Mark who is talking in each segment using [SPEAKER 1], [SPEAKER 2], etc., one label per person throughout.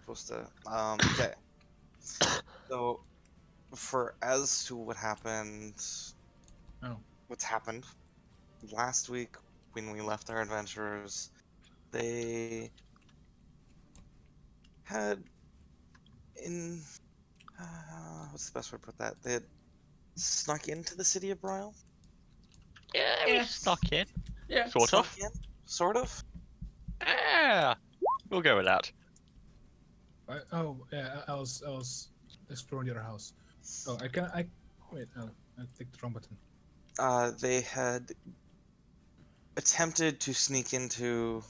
[SPEAKER 1] supposed to. Okay. So, as to what happened,
[SPEAKER 2] Oh.
[SPEAKER 1] what's happened last week when we left our adventurers, they had what's the best way to put that? They had snuck into the city of Broyle.
[SPEAKER 3] Yeah, we snuck in.
[SPEAKER 2] Yeah.
[SPEAKER 3] Sort of.
[SPEAKER 1] Snuck in, sort of.
[SPEAKER 3] Yeah. We'll go with that.
[SPEAKER 2] I was exploring the other house. Oh, wait. Oh, I clicked the wrong button.
[SPEAKER 1] They had attempted to sneak into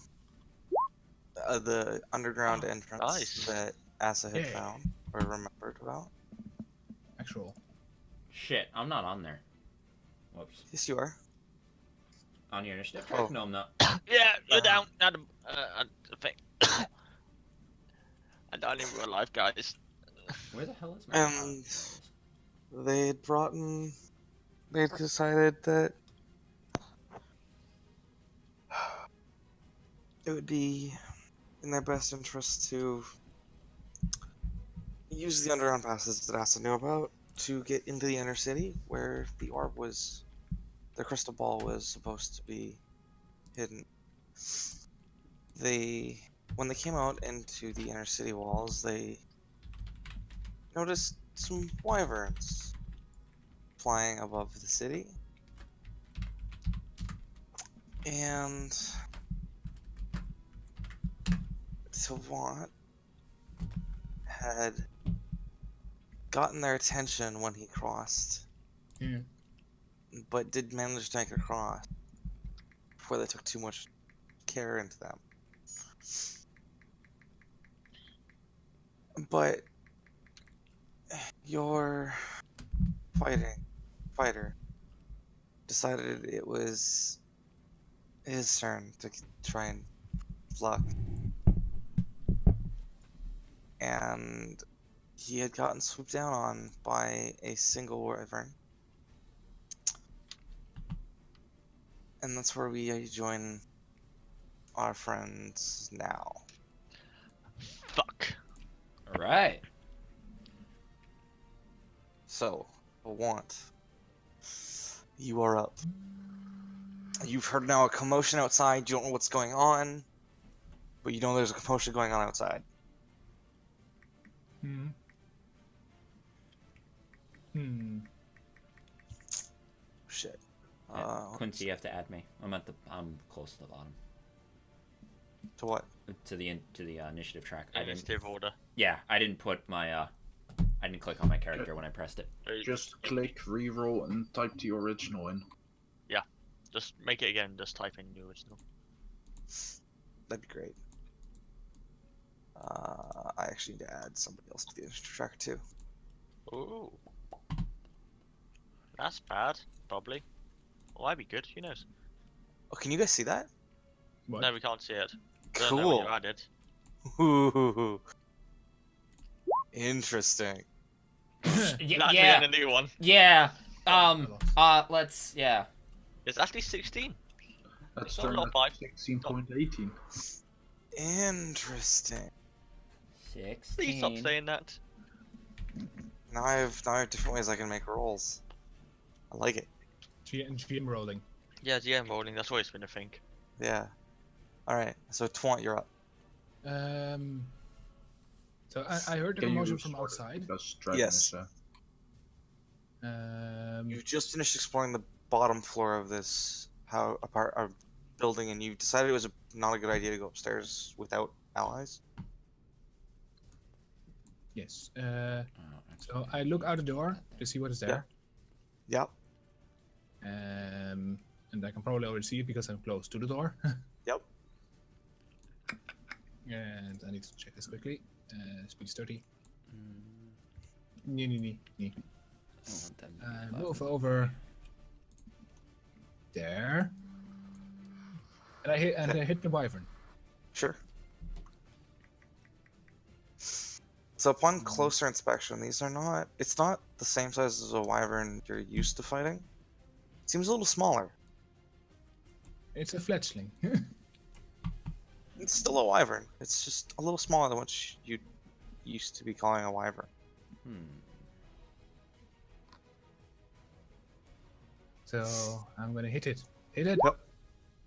[SPEAKER 1] the underground entrance
[SPEAKER 3] nice.
[SPEAKER 1] that Asa had
[SPEAKER 2] Yeah.
[SPEAKER 1] found or remembered about.
[SPEAKER 2] Actual.
[SPEAKER 4] Shit, I'm not on there. Whoops.
[SPEAKER 1] Yes, you are.
[SPEAKER 4] On your initiative track?
[SPEAKER 1] Oh.
[SPEAKER 4] No, I'm not.
[SPEAKER 3] Yeah, you're down. Adam, the thing. I'm down in real life, guys.
[SPEAKER 4] Where the hell is my
[SPEAKER 1] And they had they decided that it would be in their best interest to use the underground passes that Asa knew about to get into the inner city where the crystal ball was supposed to be hidden. When they came out into the inner city walls, they noticed some wyverns flying above the city. And Sylvain had gotten their attention when he crossed,
[SPEAKER 2] Yeah.
[SPEAKER 1] but did manage to make a cross before they took too much care into them. But your fighter decided it was his turn to try and luck. And he had gotten swooped down on by a single wyvern. And that's where we join our friends now.
[SPEAKER 3] Fuck.
[SPEAKER 4] Alright.
[SPEAKER 1] So, you are up. You've heard now a commotion outside. You don't know what's going on, but you know there's a commotion going on outside. Shit.
[SPEAKER 4] Quincy, you have to add me. I'm close to the bottom.
[SPEAKER 1] To what?
[SPEAKER 4] To the initiative track.
[SPEAKER 3] Initiative order.
[SPEAKER 4] Yeah, I didn't put my I didn't click on my character when I pressed it.
[SPEAKER 5] Just click reroll and type the original in.
[SPEAKER 3] Just make it again. Just type in the original.
[SPEAKER 1] That'd be great. I actually need to add somebody else to the initiative tracker too.
[SPEAKER 3] Ooh. That's bad. Probably. Well, that'd be good. Who knows?
[SPEAKER 1] Oh, can you guys see that?
[SPEAKER 2] What?
[SPEAKER 3] No, we can't see it. I don't know
[SPEAKER 1] Cool.
[SPEAKER 3] what you added.
[SPEAKER 1] Ooh. Interesting.
[SPEAKER 3] Yeah. A new one.
[SPEAKER 4] Yeah. Let's. Yeah.
[SPEAKER 3] It's actually 16.
[SPEAKER 5] That's
[SPEAKER 3] It's not a
[SPEAKER 5] turned
[SPEAKER 3] lot,
[SPEAKER 5] at
[SPEAKER 3] five.
[SPEAKER 5] 16.18.
[SPEAKER 1] Interesting.
[SPEAKER 4] 16.
[SPEAKER 3] Please stop saying that.
[SPEAKER 1] Now I have different ways I can make rolls. I like it.
[SPEAKER 2] GM rolling.
[SPEAKER 3] Yeah, GM rolling. That's always been a thing.
[SPEAKER 1] Yeah. All right. So Twant, you're up.
[SPEAKER 2] So I heard the
[SPEAKER 5] Can you
[SPEAKER 2] commotion from
[SPEAKER 5] start it?
[SPEAKER 2] outside.
[SPEAKER 5] Because Dragon
[SPEAKER 1] Yes.
[SPEAKER 5] is,
[SPEAKER 1] You've just finished exploring the bottom floor of this building, and you decided it was not a good idea to go upstairs without allies.
[SPEAKER 2] Yes. So I look out the door to see what is there.
[SPEAKER 1] Yep.
[SPEAKER 2] And I can probably already see it because I'm close to the door.
[SPEAKER 1] Yep.
[SPEAKER 2] And I need to check this quickly. Speed is 30. Nee. Move over there. And I hit the wyvern.
[SPEAKER 1] Sure. So upon closer inspection, it's not the same size as a wyvern you're used to fighting. It seems a little smaller.
[SPEAKER 2] It's a fledgling.
[SPEAKER 1] It's still a wyvern. It's just a little smaller than what you'd used to be calling a wyvern.
[SPEAKER 2] So I'm gonna hit it. Hit it.
[SPEAKER 1] Yep.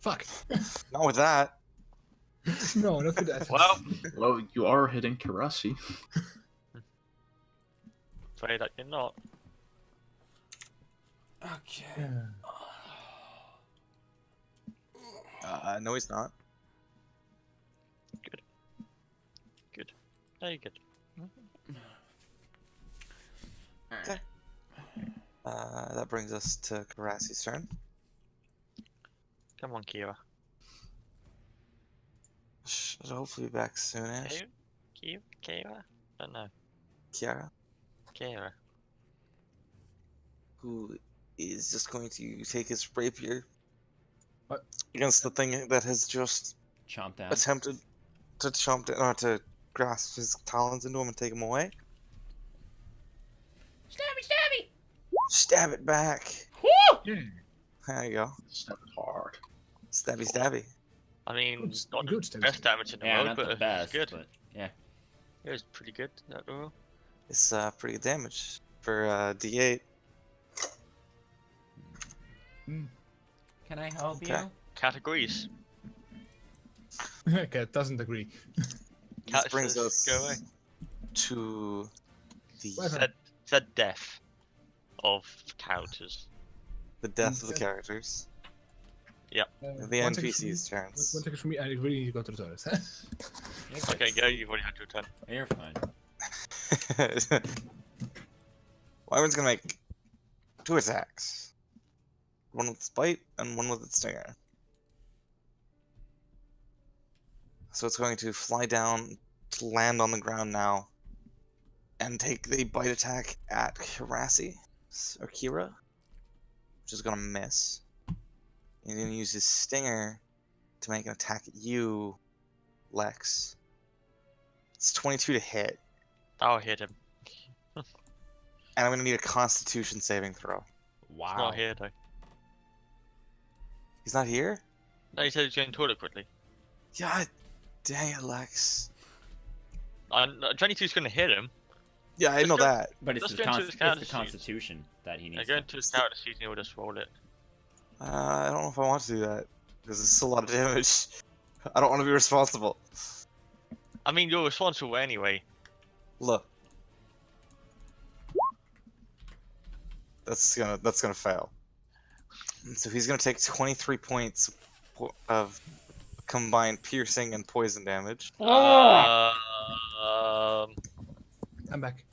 [SPEAKER 2] Fuck.
[SPEAKER 1] Not with that.
[SPEAKER 2] No, not with that.
[SPEAKER 3] Well,
[SPEAKER 5] Well, you are hitting Karasi.
[SPEAKER 3] pray that you're not.
[SPEAKER 4] Okay.
[SPEAKER 2] Yeah.
[SPEAKER 1] No, he's not.
[SPEAKER 3] Good. Very good.
[SPEAKER 1] Okay. That brings us to Karasi's turn.
[SPEAKER 3] Come on, Kira.
[SPEAKER 1] Should hopefully be back soonish.
[SPEAKER 3] Kira? Don't know.
[SPEAKER 1] Kiara,
[SPEAKER 3] Kira.
[SPEAKER 1] who is just going to take his rapier
[SPEAKER 2] What?
[SPEAKER 1] against the thing that has just
[SPEAKER 4] Chomp down.
[SPEAKER 1] attempted to chomp down, or to grasp his talons into him and take him away.
[SPEAKER 4] Stabby, stabby!
[SPEAKER 1] Stab it back.
[SPEAKER 2] Yeah.
[SPEAKER 1] There you go.
[SPEAKER 5] Step hard.
[SPEAKER 1] Stabby, stabby.
[SPEAKER 3] I mean,
[SPEAKER 2] Good-
[SPEAKER 3] not
[SPEAKER 2] good
[SPEAKER 3] the
[SPEAKER 2] stabby
[SPEAKER 3] best
[SPEAKER 2] stabby.
[SPEAKER 3] damage in the
[SPEAKER 4] Yeah,
[SPEAKER 3] world,
[SPEAKER 4] not
[SPEAKER 3] but
[SPEAKER 4] the best,
[SPEAKER 3] it's good.
[SPEAKER 4] but yeah.
[SPEAKER 3] It was pretty good, that roll.
[SPEAKER 1] It's pretty good damage for D8.
[SPEAKER 4] Can I help
[SPEAKER 1] Okay.
[SPEAKER 4] you?
[SPEAKER 3] Categories.
[SPEAKER 2] Cat doesn't agree.
[SPEAKER 1] This
[SPEAKER 3] Cat
[SPEAKER 1] brings
[SPEAKER 3] says,
[SPEAKER 1] us
[SPEAKER 3] "Go away."
[SPEAKER 1] to the
[SPEAKER 2] Wyvern.
[SPEAKER 3] Said death of characters.
[SPEAKER 1] death of the
[SPEAKER 2] Okay.
[SPEAKER 1] characters.
[SPEAKER 2] Uh,
[SPEAKER 1] The
[SPEAKER 2] one second for me.
[SPEAKER 1] NPC's turns.
[SPEAKER 2] 1 second for me. I really need to go to the toilet.
[SPEAKER 3] Okay, go. You've already had your turn.
[SPEAKER 4] You're fine.
[SPEAKER 1] Wyvern's gonna make 2 attacks. One with its bite and one with its stinger. So it's going to fly down to land on the ground now and take the bite attack at Kirasi, or Kira, which is gonna miss. He's gonna use his stinger to make an attack at you, Lex. It's 22 to hit,
[SPEAKER 3] I'll hit him.
[SPEAKER 1] and I'm gonna need a Constitution saving throw.
[SPEAKER 4] Wow.
[SPEAKER 3] He's not here though.
[SPEAKER 1] He's not here?
[SPEAKER 3] No, he said he's going to toilet quickly.
[SPEAKER 1] God dang it, Lex.
[SPEAKER 3] 22's going to hit him.
[SPEAKER 1] Yeah, I
[SPEAKER 3] Let's
[SPEAKER 1] know
[SPEAKER 3] go-
[SPEAKER 1] that.
[SPEAKER 4] But it's
[SPEAKER 3] Let's
[SPEAKER 4] the,
[SPEAKER 3] go into
[SPEAKER 4] it's
[SPEAKER 3] his
[SPEAKER 4] the
[SPEAKER 3] character sheet.
[SPEAKER 4] Constitution that he
[SPEAKER 3] I
[SPEAKER 4] needs.
[SPEAKER 3] go
[SPEAKER 4] to-
[SPEAKER 3] into his character sheet and he'll just roll it.
[SPEAKER 1] I don't know if I want to do that, because it's a lot of damage. I don't want to be responsible.
[SPEAKER 3] I mean, you're responsible anyway.
[SPEAKER 1] Look. That's gonna fail. And so he's gonna take 23 points of combined piercing and poison damage.
[SPEAKER 3] Um,
[SPEAKER 2] I'm back.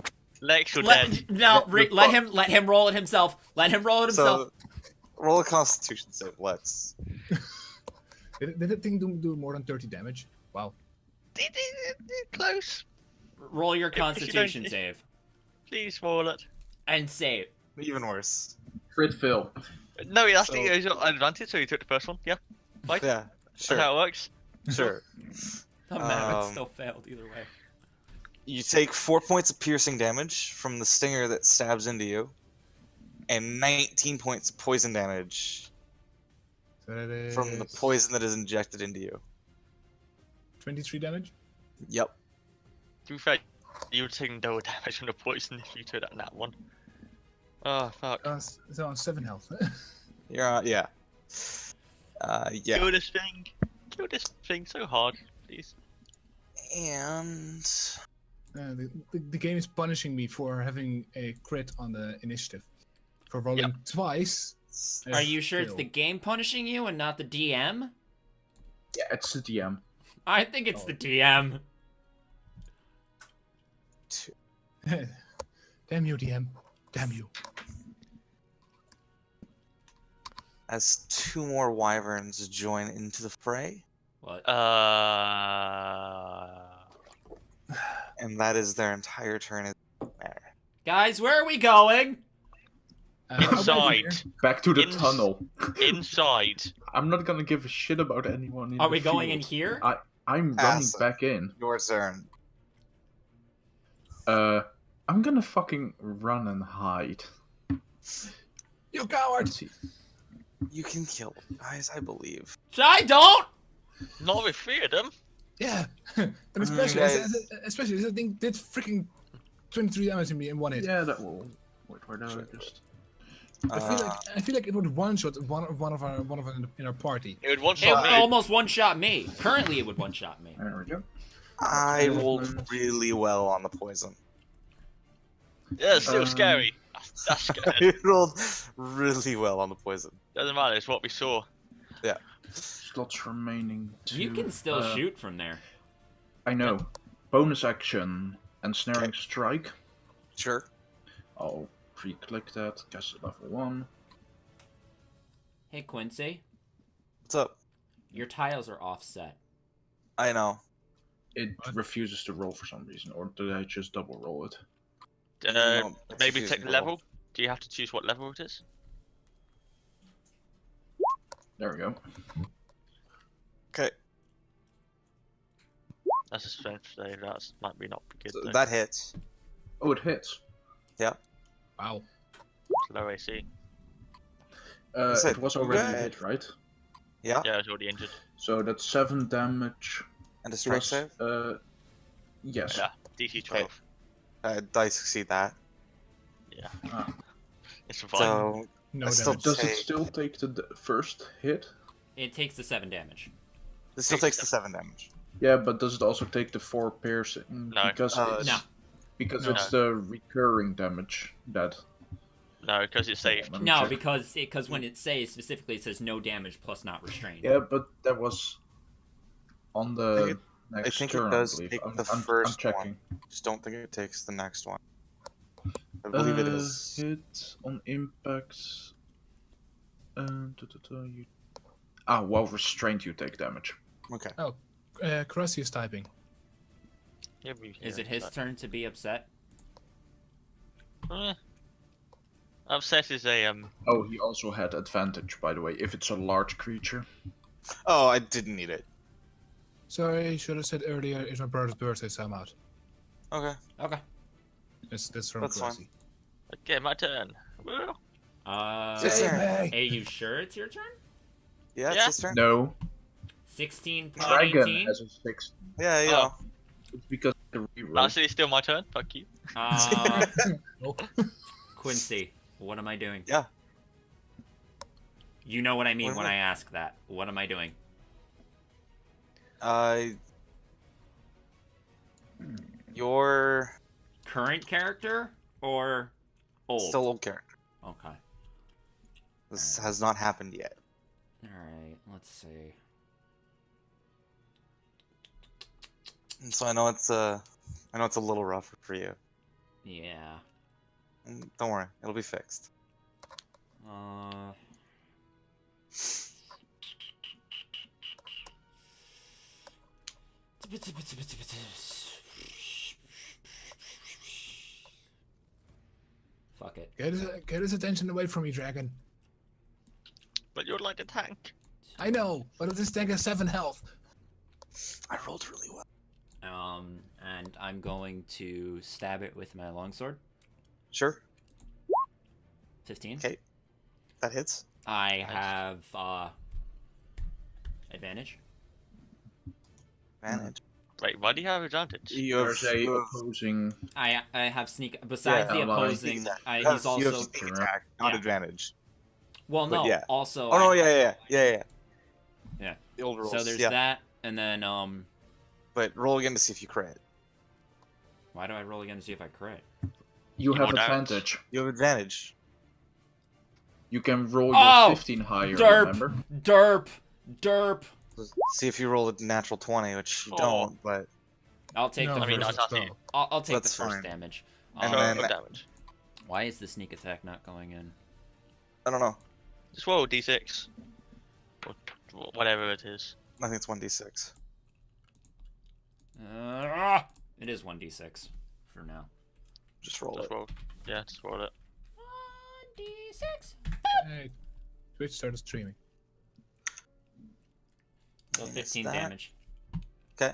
[SPEAKER 3] Lex, you're dead.
[SPEAKER 4] Let him roll it himself. Let him roll it himself.
[SPEAKER 1] So roll a Constitution save, Lex.
[SPEAKER 2] Did that thing do more than 30 damage? Wow.
[SPEAKER 3] Close.
[SPEAKER 4] Roll your
[SPEAKER 3] If you don't-
[SPEAKER 4] Constitution save
[SPEAKER 3] Please roll it.
[SPEAKER 4] and save.
[SPEAKER 1] Even worse.
[SPEAKER 5] Crit fail.
[SPEAKER 3] No, that's
[SPEAKER 1] So-
[SPEAKER 3] the advantage, so you took the first one. Yeah, right?
[SPEAKER 1] Yeah,
[SPEAKER 3] That's
[SPEAKER 1] sure,
[SPEAKER 3] how it works.
[SPEAKER 1] sure.
[SPEAKER 4] Oh man, it
[SPEAKER 1] Um,
[SPEAKER 4] still failed either way.
[SPEAKER 1] You take 4 points of piercing damage from the stinger that stabs into you, and 19 points of poison damage
[SPEAKER 2] So that is
[SPEAKER 1] from the poison that is injected into you.
[SPEAKER 2] 23 damage?
[SPEAKER 1] Yep.
[SPEAKER 3] To be fair, you were taking double damage from the poison if you took that one. Oh, fuck.
[SPEAKER 2] So on 7 health.
[SPEAKER 1] You're yeah. Yeah.
[SPEAKER 3] Kill this thing. Kill this thing so hard, please.
[SPEAKER 1] And
[SPEAKER 2] The game is punishing me for having a crit on the initiative. For rolling twice.
[SPEAKER 4] Are you sure it's
[SPEAKER 2] failed.
[SPEAKER 4] the game punishing you and not the DM?
[SPEAKER 5] Yeah, it's the DM.
[SPEAKER 4] I think it's
[SPEAKER 2] Oh.
[SPEAKER 4] the DM.
[SPEAKER 2] Damn you, DM. Damn you.
[SPEAKER 1] as 2 more wyverns join into the fray,
[SPEAKER 4] What?
[SPEAKER 1] and that is their entire turn. There.
[SPEAKER 4] Guys, where are we going?
[SPEAKER 2] I'll go over
[SPEAKER 3] Inside.
[SPEAKER 2] here.
[SPEAKER 5] Back to the
[SPEAKER 3] Ins-
[SPEAKER 5] tunnel.
[SPEAKER 3] Inside.
[SPEAKER 5] I'm not gonna give a shit about anyone in
[SPEAKER 4] Are
[SPEAKER 5] the
[SPEAKER 4] we going in
[SPEAKER 5] field.
[SPEAKER 4] here?
[SPEAKER 5] I'm running
[SPEAKER 1] Acid.
[SPEAKER 5] back in.
[SPEAKER 1] Your turn.
[SPEAKER 5] I'm gonna fucking run and hide.
[SPEAKER 2] You coward!
[SPEAKER 5] Let's see.
[SPEAKER 1] You can kill them, guys, I believe.
[SPEAKER 4] I don't!
[SPEAKER 3] Not with 3 of them.
[SPEAKER 2] Yeah, and especially
[SPEAKER 1] guys-
[SPEAKER 2] especially this thing did freaking 23 damage to me in one hit.
[SPEAKER 5] Yeah, that will. Wait, where did I just?
[SPEAKER 2] I feel like it would one shot one of our in our party.
[SPEAKER 3] It would one
[SPEAKER 4] It
[SPEAKER 3] shot
[SPEAKER 4] would
[SPEAKER 3] me.
[SPEAKER 4] almost one-shot me. Currently, it would one-shot me.
[SPEAKER 5] There we go.
[SPEAKER 1] I rolled
[SPEAKER 5] Movement.
[SPEAKER 1] really well on the poison.
[SPEAKER 3] Yeah, it's still
[SPEAKER 5] Um,
[SPEAKER 3] scary. That's scary.
[SPEAKER 1] I rolled really well on the poison.
[SPEAKER 3] Doesn't matter. It's what we saw.
[SPEAKER 5] Slots remaining.
[SPEAKER 4] You
[SPEAKER 5] two.
[SPEAKER 4] can still shoot from there.
[SPEAKER 5] I know. Bonus action and snaring strike.
[SPEAKER 1] Sure.
[SPEAKER 5] I'll pre-click that. Cast it level 1.
[SPEAKER 4] Hey, Quincy,
[SPEAKER 1] What's up?
[SPEAKER 4] your tiles are offset.
[SPEAKER 1] I know.
[SPEAKER 5] It refuses to roll for some reason, or did I just double roll it?
[SPEAKER 1] No, it's
[SPEAKER 3] Maybe
[SPEAKER 1] refusing
[SPEAKER 3] take the
[SPEAKER 1] to
[SPEAKER 3] level.
[SPEAKER 1] roll.
[SPEAKER 3] Do you have to choose what level it is?
[SPEAKER 5] There we go.
[SPEAKER 1] Okay,
[SPEAKER 3] That's a strength save. That might be not be good.
[SPEAKER 1] so
[SPEAKER 3] though.
[SPEAKER 1] that hits.
[SPEAKER 5] Oh, it hits.
[SPEAKER 2] Wow.
[SPEAKER 3] It's low AC.
[SPEAKER 1] said,
[SPEAKER 5] It was already
[SPEAKER 1] okay.
[SPEAKER 5] hit, right?
[SPEAKER 1] Yeah,
[SPEAKER 3] Yeah, it's already injured.
[SPEAKER 5] So that's 7 damage.
[SPEAKER 1] and a strike
[SPEAKER 5] Plus,
[SPEAKER 1] save.
[SPEAKER 5] yes.
[SPEAKER 3] Yeah. DC 12.
[SPEAKER 1] I succeed that.
[SPEAKER 5] Ah.
[SPEAKER 3] It's fine.
[SPEAKER 1] So
[SPEAKER 2] No
[SPEAKER 1] I still
[SPEAKER 2] damage.
[SPEAKER 5] Does it
[SPEAKER 1] Take-
[SPEAKER 5] still take the first hit?
[SPEAKER 4] It takes the 7 damage.
[SPEAKER 1] this still
[SPEAKER 3] Takes
[SPEAKER 1] takes the 7 damage.
[SPEAKER 5] Yeah, but does it also take the 4 piercing?
[SPEAKER 3] No.
[SPEAKER 5] Because it's,
[SPEAKER 4] No.
[SPEAKER 5] because
[SPEAKER 2] No.
[SPEAKER 5] it's the recurring damage that.
[SPEAKER 3] No, because it's saved.
[SPEAKER 5] Let me
[SPEAKER 4] No,
[SPEAKER 5] check.
[SPEAKER 4] because when it says specifically, it says no damage plus not restrained.
[SPEAKER 5] Yeah, but that was on the
[SPEAKER 1] I
[SPEAKER 5] next
[SPEAKER 1] think it
[SPEAKER 5] turn.
[SPEAKER 1] does
[SPEAKER 5] I believe.
[SPEAKER 1] take
[SPEAKER 5] I'm,
[SPEAKER 1] the
[SPEAKER 5] I'm
[SPEAKER 1] first
[SPEAKER 5] checking.
[SPEAKER 1] Just don't think it takes the next one. I believe it is.
[SPEAKER 5] Hit on impact. You... While restrained, you take damage.
[SPEAKER 1] Okay.
[SPEAKER 2] Karasi is typing.
[SPEAKER 3] Yeah,
[SPEAKER 4] Is it his turn to be upset?
[SPEAKER 3] Upset is a
[SPEAKER 5] Oh, he also had advantage, by the way, if it's a large creature.
[SPEAKER 1] Oh, I didn't need it.
[SPEAKER 2] Sorry, should have said earlier. It's my brother's birthday, so I'm out.
[SPEAKER 1] Okay.
[SPEAKER 4] Okay.
[SPEAKER 2] That's from
[SPEAKER 1] That's
[SPEAKER 2] Karasi.
[SPEAKER 1] fine.
[SPEAKER 3] Okay, my turn. Woo.
[SPEAKER 1] Yes, sir.
[SPEAKER 2] Hey,
[SPEAKER 4] Are you sure it's your turn?
[SPEAKER 1] Yeah,
[SPEAKER 3] Yeah.
[SPEAKER 1] it's his turn.
[SPEAKER 5] No,
[SPEAKER 4] 16,
[SPEAKER 5] Dragon
[SPEAKER 4] 18?
[SPEAKER 5] has a 6.
[SPEAKER 1] Yeah, you
[SPEAKER 3] Oh.
[SPEAKER 1] know.
[SPEAKER 5] It's because of the reroll.
[SPEAKER 3] Actually, it's still my turn. Fuck you.
[SPEAKER 2] Oh.
[SPEAKER 4] Quincy, what am I doing?
[SPEAKER 1] Yeah.
[SPEAKER 4] You know what I mean
[SPEAKER 1] What
[SPEAKER 4] when
[SPEAKER 1] is it?
[SPEAKER 4] I ask that. What am I doing?
[SPEAKER 1] Your
[SPEAKER 4] Current character or old?
[SPEAKER 1] still old character.
[SPEAKER 4] Okay.
[SPEAKER 1] This has not happened yet.
[SPEAKER 4] Alright, let's see.
[SPEAKER 1] And so I know it's a little rougher for you.
[SPEAKER 4] Yeah.
[SPEAKER 1] And don't worry, it'll be fixed.
[SPEAKER 4] Fuck it.
[SPEAKER 2] Get his attention away from me, Dragon.
[SPEAKER 3] But you're like a tank.
[SPEAKER 2] I know, but this tank has 7 health.
[SPEAKER 1] I rolled really well.
[SPEAKER 4] And I'm going to stab it with my longsword.
[SPEAKER 1] Sure,
[SPEAKER 4] 15.
[SPEAKER 1] Okay. that hits.
[SPEAKER 4] I have advantage.
[SPEAKER 1] Manage.
[SPEAKER 3] Wait, why do you have advantage?
[SPEAKER 1] You have,
[SPEAKER 5] There's a
[SPEAKER 1] you have,
[SPEAKER 5] opposing.
[SPEAKER 4] I have sneak. Besides
[SPEAKER 5] Yeah,
[SPEAKER 4] the
[SPEAKER 5] well,
[SPEAKER 4] opposing,
[SPEAKER 1] you have,
[SPEAKER 4] he's
[SPEAKER 1] you have
[SPEAKER 4] also.
[SPEAKER 1] sneak attack, not
[SPEAKER 4] Yeah.
[SPEAKER 1] advantage.
[SPEAKER 4] Well,
[SPEAKER 1] but
[SPEAKER 4] no.
[SPEAKER 1] yeah.
[SPEAKER 4] Also.
[SPEAKER 1] Oh no,
[SPEAKER 4] I-
[SPEAKER 1] yeah.
[SPEAKER 4] Yeah.
[SPEAKER 1] The old rules.
[SPEAKER 4] So there's
[SPEAKER 1] yeah.
[SPEAKER 4] that, and then
[SPEAKER 1] But roll again to see if you crit.
[SPEAKER 4] why do I roll again to see if I crit?
[SPEAKER 5] You have
[SPEAKER 3] roll damage.
[SPEAKER 5] advantage.
[SPEAKER 1] You have advantage.
[SPEAKER 5] You can roll your
[SPEAKER 4] Oh,
[SPEAKER 5] 15 higher,
[SPEAKER 4] derp.
[SPEAKER 5] remember?
[SPEAKER 4] Derp.
[SPEAKER 1] See if you roll a natural 20, which you
[SPEAKER 3] Oh.
[SPEAKER 1] don't. But
[SPEAKER 4] I'll take
[SPEAKER 2] No,
[SPEAKER 4] the
[SPEAKER 3] I mean,
[SPEAKER 4] first.
[SPEAKER 3] that's not you.
[SPEAKER 4] I'll take the
[SPEAKER 1] That's
[SPEAKER 4] first
[SPEAKER 1] fine.
[SPEAKER 4] damage.
[SPEAKER 1] And
[SPEAKER 3] Roll
[SPEAKER 1] then-
[SPEAKER 3] for damage.
[SPEAKER 4] Why is the sneak attack not going in?
[SPEAKER 1] I don't know.
[SPEAKER 3] Just roll a d6. Or whatever it is.
[SPEAKER 1] I think it's 1d6.
[SPEAKER 4] It is 1d6 for now.
[SPEAKER 1] Just roll
[SPEAKER 3] Just
[SPEAKER 1] it.
[SPEAKER 3] roll. Yeah, just roll it.
[SPEAKER 4] 1d6.
[SPEAKER 2] Hey, Twitch started streaming.
[SPEAKER 4] So
[SPEAKER 1] And
[SPEAKER 4] 15
[SPEAKER 1] it's that.
[SPEAKER 4] damage.
[SPEAKER 1] Okay.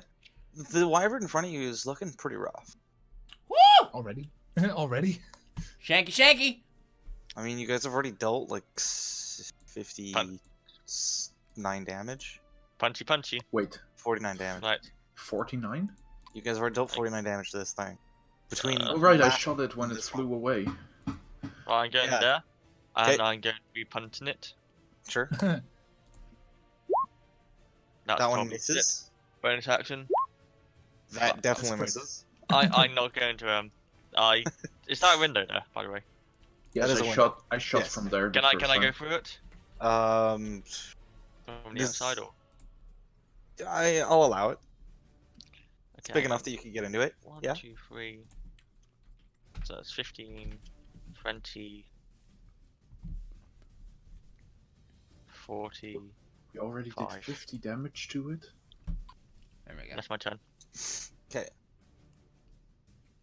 [SPEAKER 1] The wyvern in front of you is looking pretty rough.
[SPEAKER 4] Woo!
[SPEAKER 2] Already? Already?
[SPEAKER 4] Shaggy.
[SPEAKER 1] I mean, you guys have already dealt like 59 damage.
[SPEAKER 3] Punchy.
[SPEAKER 5] 49
[SPEAKER 1] 49 damage.
[SPEAKER 3] Right.
[SPEAKER 5] 49?
[SPEAKER 1] You guys already dealt 49 damage to this thing. Between
[SPEAKER 5] Oh right, I
[SPEAKER 1] that
[SPEAKER 5] shot it when
[SPEAKER 1] and
[SPEAKER 5] it
[SPEAKER 1] this
[SPEAKER 5] flew
[SPEAKER 1] one.
[SPEAKER 5] away.
[SPEAKER 3] Well, I'm going
[SPEAKER 1] Yeah.
[SPEAKER 3] there, and
[SPEAKER 1] Okay.
[SPEAKER 3] I'm going to be punting it.
[SPEAKER 1] Sure.
[SPEAKER 3] That's
[SPEAKER 1] That one
[SPEAKER 3] probably
[SPEAKER 1] misses.
[SPEAKER 3] it. Bonus action.
[SPEAKER 1] That definitely
[SPEAKER 2] great.
[SPEAKER 1] misses.
[SPEAKER 3] I'm not going to Is that a window there, by the way?
[SPEAKER 5] Yes,
[SPEAKER 1] is a
[SPEAKER 5] I
[SPEAKER 1] window.
[SPEAKER 5] shot
[SPEAKER 1] Yes.
[SPEAKER 5] from there.
[SPEAKER 3] Can I go through it
[SPEAKER 1] Um,
[SPEAKER 3] from the
[SPEAKER 1] This-
[SPEAKER 3] outside or?
[SPEAKER 1] I'll allow it. It's
[SPEAKER 3] Okay.
[SPEAKER 1] big enough that you can get into it.
[SPEAKER 3] 1,
[SPEAKER 1] Yeah.
[SPEAKER 3] 2, 3. So that's 15, 20, 40.
[SPEAKER 5] We already did
[SPEAKER 3] 5.
[SPEAKER 5] 50 damage to it.
[SPEAKER 4] There we go.
[SPEAKER 3] That's my turn.
[SPEAKER 1] Okay.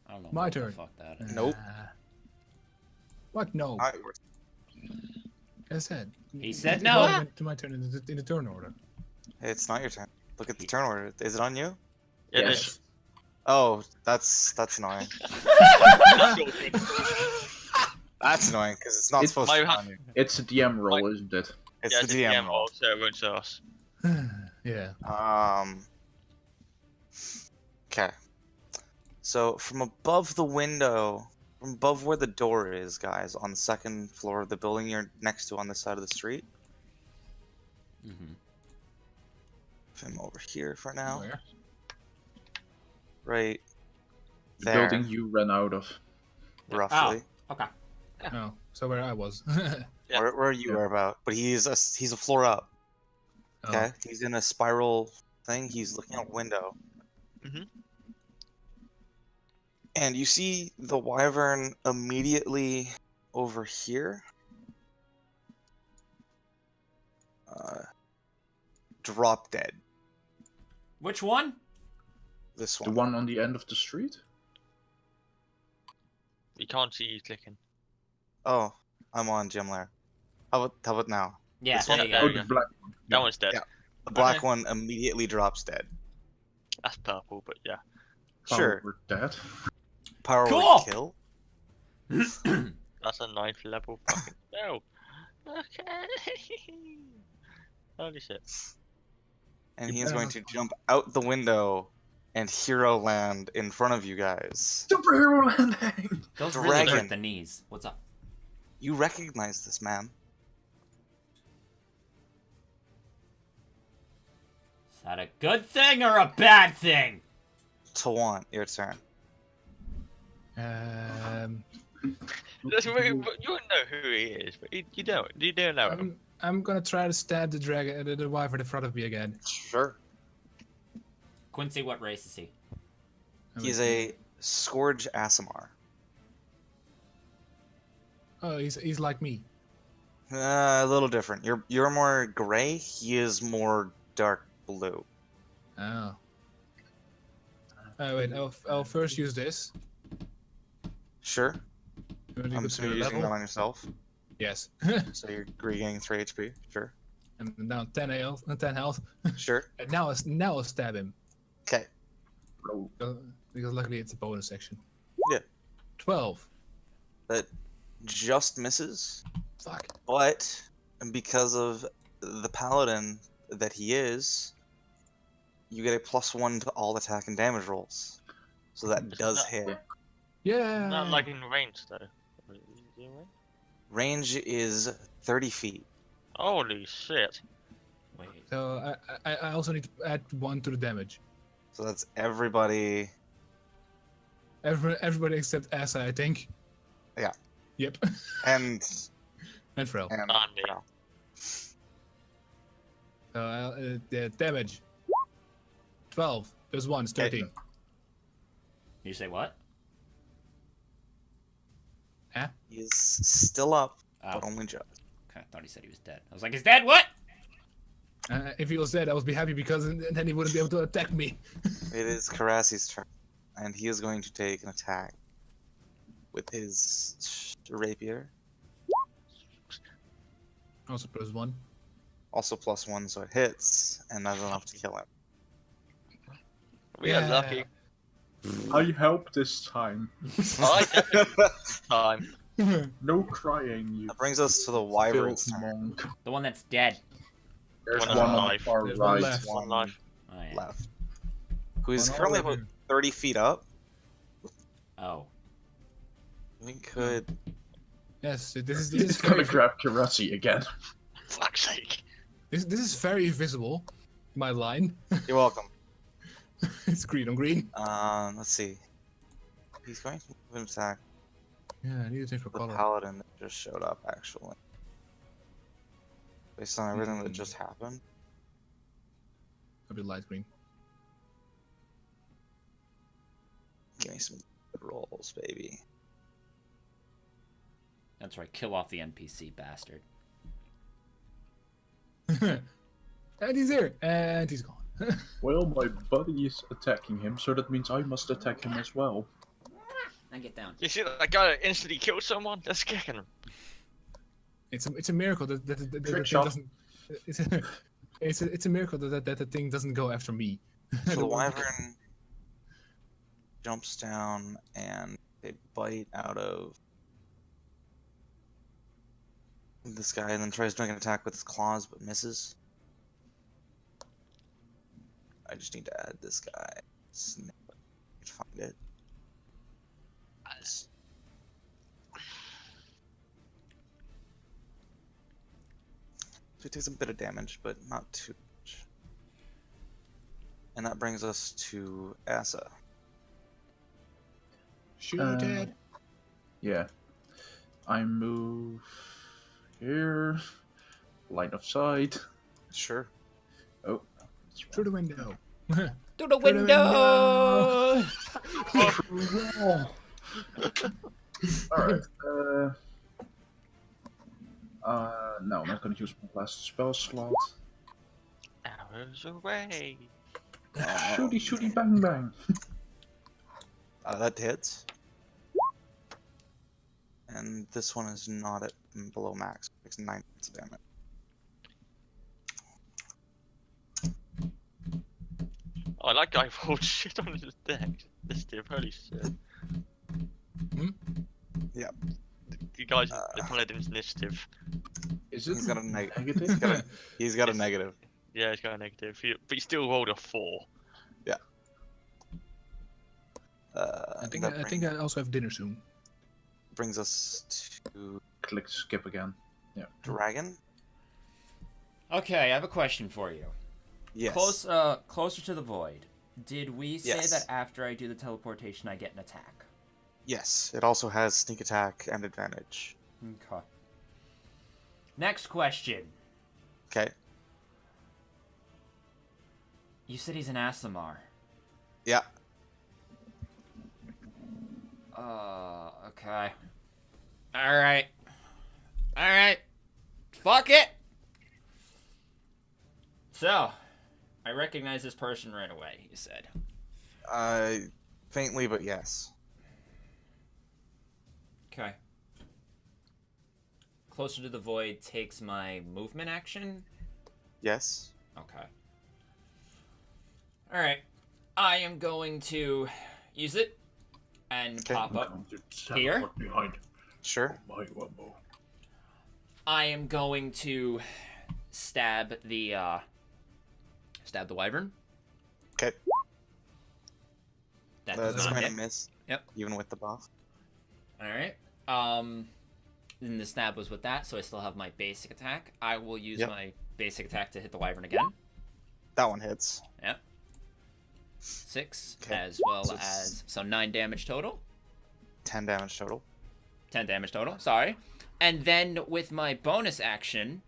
[SPEAKER 4] I don't know
[SPEAKER 2] My
[SPEAKER 4] what
[SPEAKER 2] turn.
[SPEAKER 4] the fuck that is.
[SPEAKER 1] Nope.
[SPEAKER 2] What? No.
[SPEAKER 1] Alright,
[SPEAKER 2] I said.
[SPEAKER 4] He said
[SPEAKER 2] It
[SPEAKER 4] no.
[SPEAKER 2] went to my turn in the turn order.
[SPEAKER 1] it's not your turn. Look at the turn order. Is it on you?
[SPEAKER 3] Yeah,
[SPEAKER 5] Yes.
[SPEAKER 3] it is.
[SPEAKER 1] Oh, that's annoying.
[SPEAKER 3] That's your turn.
[SPEAKER 1] That's annoying because it's not
[SPEAKER 5] It's
[SPEAKER 1] supposed to be
[SPEAKER 3] my-
[SPEAKER 1] on you.
[SPEAKER 5] It's a DM roll, isn't it?
[SPEAKER 1] It's
[SPEAKER 3] Yeah,
[SPEAKER 1] the DM roll.
[SPEAKER 3] so it won't show us.
[SPEAKER 2] Yeah.
[SPEAKER 1] Okay. So from above the window, from above where the door is, guys, on the second floor of the building you're next to on this side of the street.
[SPEAKER 4] Mm-hmm.
[SPEAKER 1] Put him over here for now.
[SPEAKER 2] Where?
[SPEAKER 1] Right
[SPEAKER 5] The
[SPEAKER 1] there,
[SPEAKER 5] building you ran out of.
[SPEAKER 1] roughly.
[SPEAKER 4] Okay.
[SPEAKER 2] Oh, so where I was.
[SPEAKER 3] Yeah.
[SPEAKER 1] Where you
[SPEAKER 5] Yeah.
[SPEAKER 1] are about. But he's a floor up.
[SPEAKER 2] Oh.
[SPEAKER 1] Okay? He's in a spiral thing. He's looking out a window.
[SPEAKER 3] Mhm.
[SPEAKER 1] And you see the wyvern immediately over here. Drop dead.
[SPEAKER 4] Which one?
[SPEAKER 1] This
[SPEAKER 5] The
[SPEAKER 1] one.
[SPEAKER 5] one on the end of the street?
[SPEAKER 3] You can't see you clicking.
[SPEAKER 1] Oh, I'm on Gem Lair. How about now?
[SPEAKER 4] Yeah,
[SPEAKER 1] This
[SPEAKER 4] there
[SPEAKER 1] one?
[SPEAKER 4] you
[SPEAKER 3] There
[SPEAKER 4] go.
[SPEAKER 5] Oh,
[SPEAKER 3] we
[SPEAKER 5] the
[SPEAKER 3] go.
[SPEAKER 5] black one.
[SPEAKER 3] That one's dead.
[SPEAKER 1] Yeah. The black
[SPEAKER 3] Okay.
[SPEAKER 1] one immediately drops dead.
[SPEAKER 3] That's purple, but yeah.
[SPEAKER 1] Sure.
[SPEAKER 5] We're dead.
[SPEAKER 1] Power
[SPEAKER 4] Cool.
[SPEAKER 1] would kill.
[SPEAKER 3] That's a 9th level fucking spell. Okay. Holy shit.
[SPEAKER 1] And
[SPEAKER 2] You
[SPEAKER 1] he is
[SPEAKER 2] better
[SPEAKER 1] going
[SPEAKER 2] not-
[SPEAKER 1] to jump out the window and hero land in front of you guys.
[SPEAKER 5] Superhero landing!
[SPEAKER 4] Those really
[SPEAKER 1] Dragon.
[SPEAKER 4] hurt the knees. What's up?
[SPEAKER 1] You recognize this man.
[SPEAKER 4] Is that a good thing or a bad thing?
[SPEAKER 1] Tawan, your turn.
[SPEAKER 3] Listen, you wouldn't know who he is, but you don't. You don't know him.
[SPEAKER 2] I'm gonna try to stab the dragon, the wyvern in front of me again.
[SPEAKER 1] Sure.
[SPEAKER 4] Quincy, what race is he?
[SPEAKER 1] He's a Scourge Asimar.
[SPEAKER 2] Oh, he's like me.
[SPEAKER 1] A little different. You're more gray. He is more dark blue.
[SPEAKER 2] Oh. Wait, I'll first use this.
[SPEAKER 1] Sure.
[SPEAKER 2] You want to
[SPEAKER 1] I'm
[SPEAKER 2] go to
[SPEAKER 1] assuming
[SPEAKER 2] the
[SPEAKER 1] you're using
[SPEAKER 2] level?
[SPEAKER 1] that on yourself.
[SPEAKER 2] Yes.
[SPEAKER 1] So you're regaining 3 HP. Sure.
[SPEAKER 2] And now 10 health.
[SPEAKER 1] Sure.
[SPEAKER 2] And now I'll stab him.
[SPEAKER 1] Okay.
[SPEAKER 5] Roll.
[SPEAKER 2] Because luckily it's a bonus section.
[SPEAKER 1] Yeah.
[SPEAKER 2] 12.
[SPEAKER 1] That just misses.
[SPEAKER 2] Fuck.
[SPEAKER 1] But because of the paladin that he is, you get a +1 to all attack and damage rolls. So that does
[SPEAKER 3] that-
[SPEAKER 1] hit.
[SPEAKER 2] Yeah.
[SPEAKER 3] Not like in range, though. Is he in range?
[SPEAKER 1] Range is 30 feet.
[SPEAKER 3] Holy shit.
[SPEAKER 4] Wait.
[SPEAKER 2] So I also need to add 1 to the damage.
[SPEAKER 1] So that's everybody.
[SPEAKER 2] Everybody except Asa, I think.
[SPEAKER 1] Yeah.
[SPEAKER 2] Yep.
[SPEAKER 1] And.
[SPEAKER 2] And Frel.
[SPEAKER 1] and
[SPEAKER 3] Andy.
[SPEAKER 1] no.
[SPEAKER 2] So the damage. 12 plus 1 is 13.
[SPEAKER 4] You say what?
[SPEAKER 1] He's still up,
[SPEAKER 4] Oh,
[SPEAKER 1] but only just.
[SPEAKER 4] okay, I thought he said he was dead. I was like, he's dead? What?
[SPEAKER 2] If he was dead, I would be happy because then he wouldn't be able to attack me.
[SPEAKER 1] It is Karasi's turn, and he is going to take an attack with his rapier.
[SPEAKER 2] Also plus 1.
[SPEAKER 1] Also +1, so it hits, and that's enough to kill him.
[SPEAKER 3] We are lucky.
[SPEAKER 5] I help this time.
[SPEAKER 3] I definitely time.
[SPEAKER 5] No crying, you
[SPEAKER 1] That brings us to the wyvern's
[SPEAKER 5] filth
[SPEAKER 1] turn.
[SPEAKER 5] monk.
[SPEAKER 4] The one that's dead.
[SPEAKER 5] There's
[SPEAKER 3] One
[SPEAKER 5] one on the
[SPEAKER 3] alive.
[SPEAKER 5] far
[SPEAKER 2] There's one
[SPEAKER 5] right.
[SPEAKER 2] left.
[SPEAKER 3] One life.
[SPEAKER 4] Oh, yeah.
[SPEAKER 1] Left. who is
[SPEAKER 2] Run all
[SPEAKER 1] currently
[SPEAKER 2] over
[SPEAKER 1] about
[SPEAKER 2] him.
[SPEAKER 1] 30 feet up.
[SPEAKER 4] Oh.
[SPEAKER 1] We could.
[SPEAKER 2] Yes, this is
[SPEAKER 5] He's
[SPEAKER 2] very
[SPEAKER 5] gonna grab Kirasi again.
[SPEAKER 3] Fuck's sake.
[SPEAKER 2] this is very visible. My line.
[SPEAKER 1] You're welcome.
[SPEAKER 2] It's green on green.
[SPEAKER 1] Let's see. He's going to move him attack
[SPEAKER 2] Yeah, I need to change my
[SPEAKER 1] the
[SPEAKER 2] color.
[SPEAKER 1] paladin that just showed up, actually. Based on everything that just happened.
[SPEAKER 2] A bit light green.
[SPEAKER 1] Give me some good rolls, baby.
[SPEAKER 4] That's right. Kill off the NPC bastard.
[SPEAKER 2] And he's here, and he's gone.
[SPEAKER 5] Well, my buddy is attacking him, so that means I must attack him as well.
[SPEAKER 4] Now get down.
[SPEAKER 3] You see that guy that instantly killed someone? Let's kick him.
[SPEAKER 2] It's a miracle that the
[SPEAKER 5] Trick
[SPEAKER 2] thing
[SPEAKER 5] shot.
[SPEAKER 2] doesn't. It's a miracle that the thing doesn't go after me.
[SPEAKER 1] So the wyvern jumps down and they bite out of this guy and then tries to make an attack with his claws but misses. I just need to add this guy. Snip. Find it. Nice. So he takes a bit of damage, but not too much. And that brings us to Asa.
[SPEAKER 2] Shoot
[SPEAKER 5] Uh,
[SPEAKER 2] it.
[SPEAKER 5] Yeah. I move here. Line of sight.
[SPEAKER 1] Sure.
[SPEAKER 5] Oh. That's
[SPEAKER 2] Through the window.
[SPEAKER 4] Through the
[SPEAKER 2] the
[SPEAKER 4] window!
[SPEAKER 5] wrong. Alright. No, I'm not gonna use my last spell slot.
[SPEAKER 3] Hours away.
[SPEAKER 5] Shooty, shooty, bang, bang.
[SPEAKER 1] That hits. And this one is not at below max. It's 9 points of damage.
[SPEAKER 3] Oh, that guy rolled shit on his deck. This dude, holy shit.
[SPEAKER 1] Yep.
[SPEAKER 3] You guys, the paladin's initiative.
[SPEAKER 5] Is it
[SPEAKER 1] He's got a
[SPEAKER 5] negative?
[SPEAKER 1] He's got a negative.
[SPEAKER 3] Yeah, it's got a negative. But he still rolled a 4.
[SPEAKER 2] I think I also have dinner soon.
[SPEAKER 1] Brings us to
[SPEAKER 5] Click skip again. Yeah.
[SPEAKER 1] Dragon.
[SPEAKER 4] Okay, I have a question for you.
[SPEAKER 1] Yes.
[SPEAKER 4] Closer to the void. Did we say
[SPEAKER 1] Yes.
[SPEAKER 4] that after I do the teleportation, I get an attack?
[SPEAKER 1] Yes. It also has sneak attack and advantage.
[SPEAKER 4] Okay. Next question.
[SPEAKER 1] Okay.
[SPEAKER 4] You said he's an Aasimar.
[SPEAKER 1] Yeah.
[SPEAKER 4] Okay. Alright. Alright. Fuck it! So, I recognize this person right away, you said.
[SPEAKER 1] Faintly, but yes.
[SPEAKER 4] Okay. Closer to the void takes my movement action?
[SPEAKER 1] Yes.
[SPEAKER 4] Okay. Alright. I am going to use it and
[SPEAKER 1] Okay.
[SPEAKER 4] pop
[SPEAKER 5] I'm
[SPEAKER 4] up
[SPEAKER 5] going to
[SPEAKER 4] here.
[SPEAKER 5] teleport behind.
[SPEAKER 1] Sure.
[SPEAKER 5] My wumbo.
[SPEAKER 4] I am going to stab the wyvern.
[SPEAKER 1] Okay.
[SPEAKER 4] That
[SPEAKER 1] That's
[SPEAKER 4] does not
[SPEAKER 1] going to
[SPEAKER 4] hit.
[SPEAKER 1] miss.
[SPEAKER 4] Yep.
[SPEAKER 1] Even with the buff.
[SPEAKER 4] Alright. Then the stab was with that, so I still have my basic attack. I will use
[SPEAKER 1] Yep.
[SPEAKER 4] my basic attack to hit the wyvern again.
[SPEAKER 1] That one hits.
[SPEAKER 4] Yep. 6,
[SPEAKER 1] Okay.
[SPEAKER 4] as well
[SPEAKER 1] So it's-
[SPEAKER 4] as... So 9 damage total.
[SPEAKER 1] 10 damage total.
[SPEAKER 4] 10 damage total, sorry. And then with my bonus action...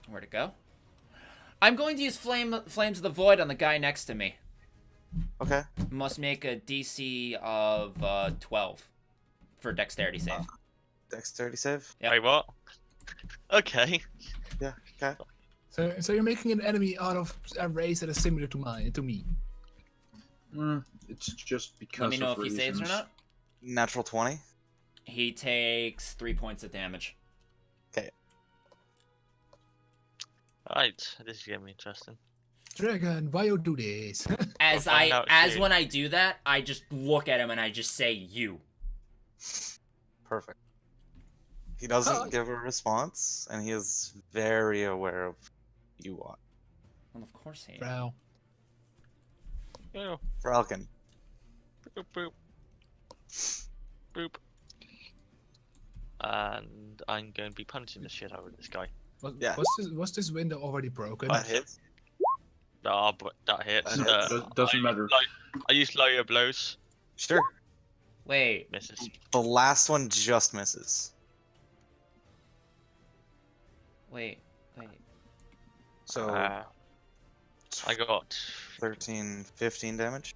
[SPEAKER 4] Where'd it go? I'm going to use Flames of the Void on the guy next to me.
[SPEAKER 1] Okay.
[SPEAKER 4] Must make a DC of 12 for dexterity save.
[SPEAKER 1] Dexterity save.
[SPEAKER 4] Yep.
[SPEAKER 3] Wait, what? Okay.
[SPEAKER 1] Yeah. Okay.
[SPEAKER 2] So you're making an enemy out of a race that is similar to me.
[SPEAKER 5] It's just because
[SPEAKER 4] Let me know
[SPEAKER 5] of
[SPEAKER 4] if he saves or
[SPEAKER 5] reasons.
[SPEAKER 4] not.
[SPEAKER 1] Natural 20.
[SPEAKER 4] He takes 3 points of damage.
[SPEAKER 3] Alright, this is gonna be interesting.
[SPEAKER 2] Dragon, why you do this?
[SPEAKER 4] As
[SPEAKER 3] We'll find out soon.
[SPEAKER 4] when I do that, I just look at him and I just say you.
[SPEAKER 1] Perfect. He doesn't give a response, and he is very aware of who you are.
[SPEAKER 4] Well, of course he is.
[SPEAKER 2] Bro.
[SPEAKER 3] Oh,
[SPEAKER 1] Falcon.
[SPEAKER 3] boop, boop. Boop. And I'm going to be punching the shit out of this guy.
[SPEAKER 1] Yeah.
[SPEAKER 2] Was this window already broken?
[SPEAKER 1] That hits.
[SPEAKER 3] Ah, but that hits.
[SPEAKER 5] Doesn't matter.
[SPEAKER 3] I used lower blows.
[SPEAKER 1] Sure.
[SPEAKER 4] Wait.
[SPEAKER 3] Misses.
[SPEAKER 1] The last one just misses.
[SPEAKER 4] Wait.
[SPEAKER 1] So
[SPEAKER 3] I got
[SPEAKER 1] 13, 15 damage.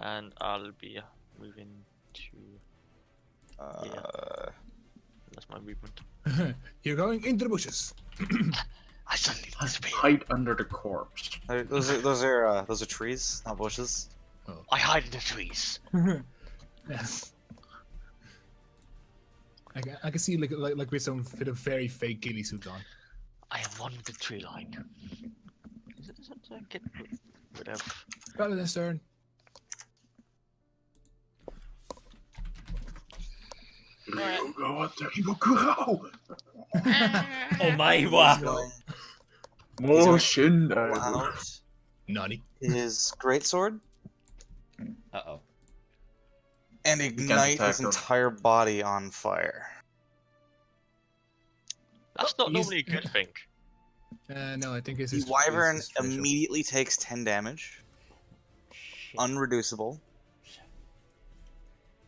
[SPEAKER 3] and I'll be moving to. That's my movement.
[SPEAKER 2] You're going into the bushes.
[SPEAKER 3] I suddenly disappeared.
[SPEAKER 5] Hide under the corpse.
[SPEAKER 1] Those are trees, not bushes.
[SPEAKER 3] I hide in the trees.
[SPEAKER 2] Yeah. I can see like with some bit of very fake ghillie suit on.
[SPEAKER 3] I have won the tree line. Is it something I get rid of?
[SPEAKER 2] Paladin's turn.
[SPEAKER 4] Oh my wow.
[SPEAKER 1] Going
[SPEAKER 5] Motion.
[SPEAKER 1] out
[SPEAKER 2] Nani.
[SPEAKER 1] his greatsword
[SPEAKER 4] Uh-oh.
[SPEAKER 1] and ignite
[SPEAKER 5] attack
[SPEAKER 1] his
[SPEAKER 5] him.
[SPEAKER 1] entire body on fire.
[SPEAKER 3] That's not
[SPEAKER 2] He's-
[SPEAKER 3] normally a good thing.
[SPEAKER 2] No, I think it's
[SPEAKER 1] The
[SPEAKER 2] his
[SPEAKER 1] wyvern
[SPEAKER 2] his facial.
[SPEAKER 1] immediately takes 10 damage,
[SPEAKER 4] Shit.
[SPEAKER 1] unreducible.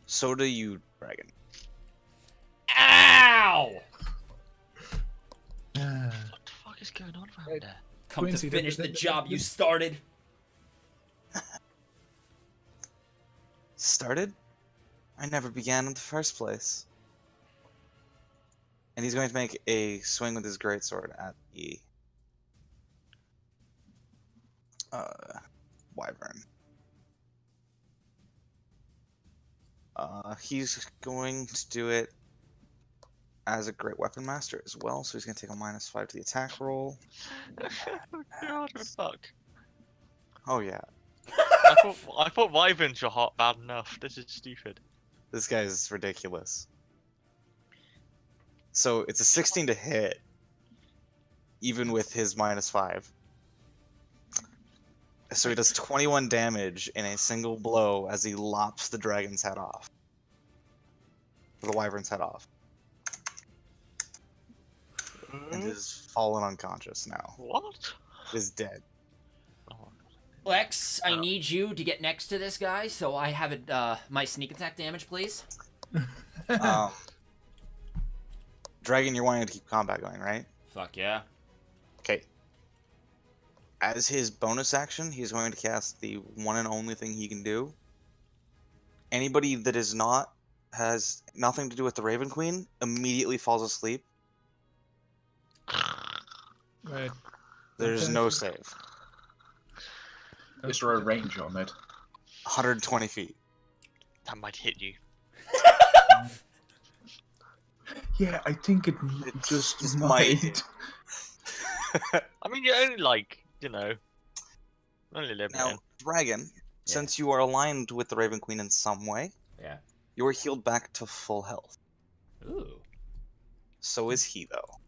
[SPEAKER 1] So do you, dragon.
[SPEAKER 4] Ow!
[SPEAKER 2] Ah.
[SPEAKER 3] What the fuck is going on around
[SPEAKER 2] Right.
[SPEAKER 3] there?
[SPEAKER 4] Come
[SPEAKER 2] Quincy,
[SPEAKER 4] to finish the
[SPEAKER 2] that-
[SPEAKER 4] job you started.
[SPEAKER 1] Started? I never began in the first place. And he's going to make a swing with his greatsword at the wyvern. He's going to do it as a great weapon master as well, so he's going to take a -5 to the attack roll.
[SPEAKER 3] God, fuck.
[SPEAKER 1] Oh yeah,
[SPEAKER 3] I thought wyverns were hot bad enough. This is stupid.
[SPEAKER 1] this guy is ridiculous. So it's a 16 to hit, even with his -5. So he does 21 damage in a single blow as he lops the dragon's head off. Or the wyvern's head off. And is fallen unconscious now.
[SPEAKER 3] What?
[SPEAKER 1] Is dead.
[SPEAKER 3] Oh,
[SPEAKER 4] Lex, I need you to get next to this guy, so I have it, my sneak attack damage, please.
[SPEAKER 1] Um, Dragon, you're wanting to keep combat going, right?
[SPEAKER 4] Fuck yeah.
[SPEAKER 1] Okay. As his bonus action, he's going to cast the one and only thing he can do. Anybody that has nothing to do with the Raven Queen immediately falls asleep.
[SPEAKER 2] Right.
[SPEAKER 1] There's
[SPEAKER 2] Okay.
[SPEAKER 1] no save.
[SPEAKER 5] Is there a range on it?
[SPEAKER 1] 120 feet.
[SPEAKER 3] that might hit you.
[SPEAKER 5] Yeah, I think it
[SPEAKER 1] just
[SPEAKER 5] just
[SPEAKER 1] might.
[SPEAKER 5] might.
[SPEAKER 3] I mean, you're only like, you know, only live
[SPEAKER 1] Now, Dragon, since you are aligned with the Raven Queen in some way,
[SPEAKER 4] Yeah.
[SPEAKER 1] you are healed back to full health.
[SPEAKER 4] Ooh.
[SPEAKER 1] So is he, though.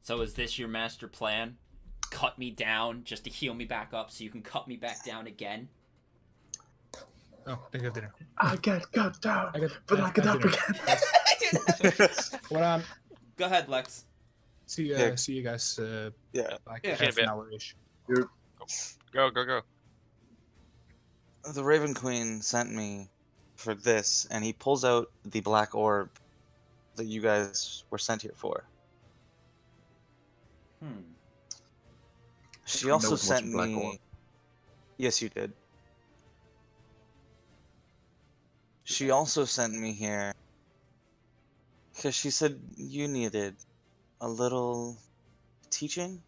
[SPEAKER 4] So is this your master plan? Cut me down just to heal me back up so you can cut me back down again?
[SPEAKER 2] Oh, I got dinner.
[SPEAKER 5] I get cut down,
[SPEAKER 2] I got,
[SPEAKER 5] but I get up
[SPEAKER 2] dinner.
[SPEAKER 5] again.
[SPEAKER 2] Well,
[SPEAKER 4] Go ahead, Lex.
[SPEAKER 2] see
[SPEAKER 1] Yeah.
[SPEAKER 2] see you guys
[SPEAKER 1] Yeah.
[SPEAKER 2] like
[SPEAKER 4] Yeah.
[SPEAKER 3] See you in a
[SPEAKER 2] half an
[SPEAKER 3] bit.
[SPEAKER 2] hour-ish.
[SPEAKER 3] Go.
[SPEAKER 1] The Raven Queen sent me for this, and he pulls out the black orb that you guys were sent here for. She
[SPEAKER 5] we know
[SPEAKER 1] also
[SPEAKER 5] it was
[SPEAKER 1] sent
[SPEAKER 5] a black
[SPEAKER 1] me.
[SPEAKER 5] orb.
[SPEAKER 1] Yes, you did. She also sent me here because she said you needed a little teaching,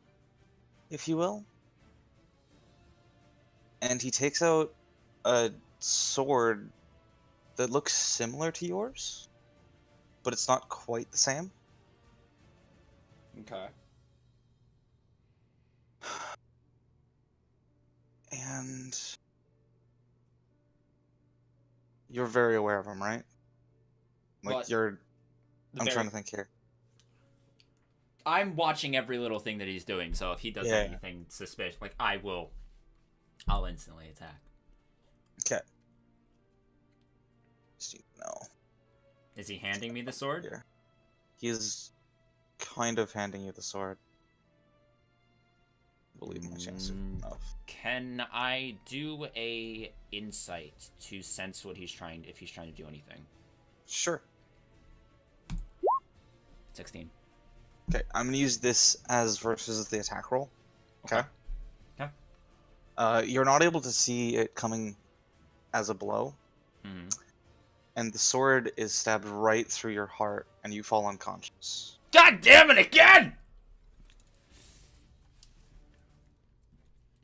[SPEAKER 1] if you will. And he takes out a sword that looks similar to yours, but it's not quite the same.
[SPEAKER 4] Okay.
[SPEAKER 1] And you're very aware of him, right? Like
[SPEAKER 4] What?
[SPEAKER 1] I'm trying to think here.
[SPEAKER 4] I'm watching every little thing that he's doing, so if he does
[SPEAKER 1] Yeah.
[SPEAKER 4] anything suspicious, like, I'll instantly attack.
[SPEAKER 1] Okay. So, no.
[SPEAKER 4] Is he handing me the sword?
[SPEAKER 1] Here. He is kind of handing you the sword. I believe my chance
[SPEAKER 4] Mm.
[SPEAKER 1] enough.
[SPEAKER 4] Can I do a insight to sense what he's trying, if he's trying to do anything?
[SPEAKER 1] Sure.
[SPEAKER 4] 16.
[SPEAKER 1] Okay, I'm gonna use this as versus the attack roll. Okay.
[SPEAKER 4] Okay.
[SPEAKER 1] You're not able to see it coming as a blow,
[SPEAKER 4] Hmm.
[SPEAKER 1] and the sword is stabbed right through your heart, and you fall unconscious.
[SPEAKER 4] God damn it again!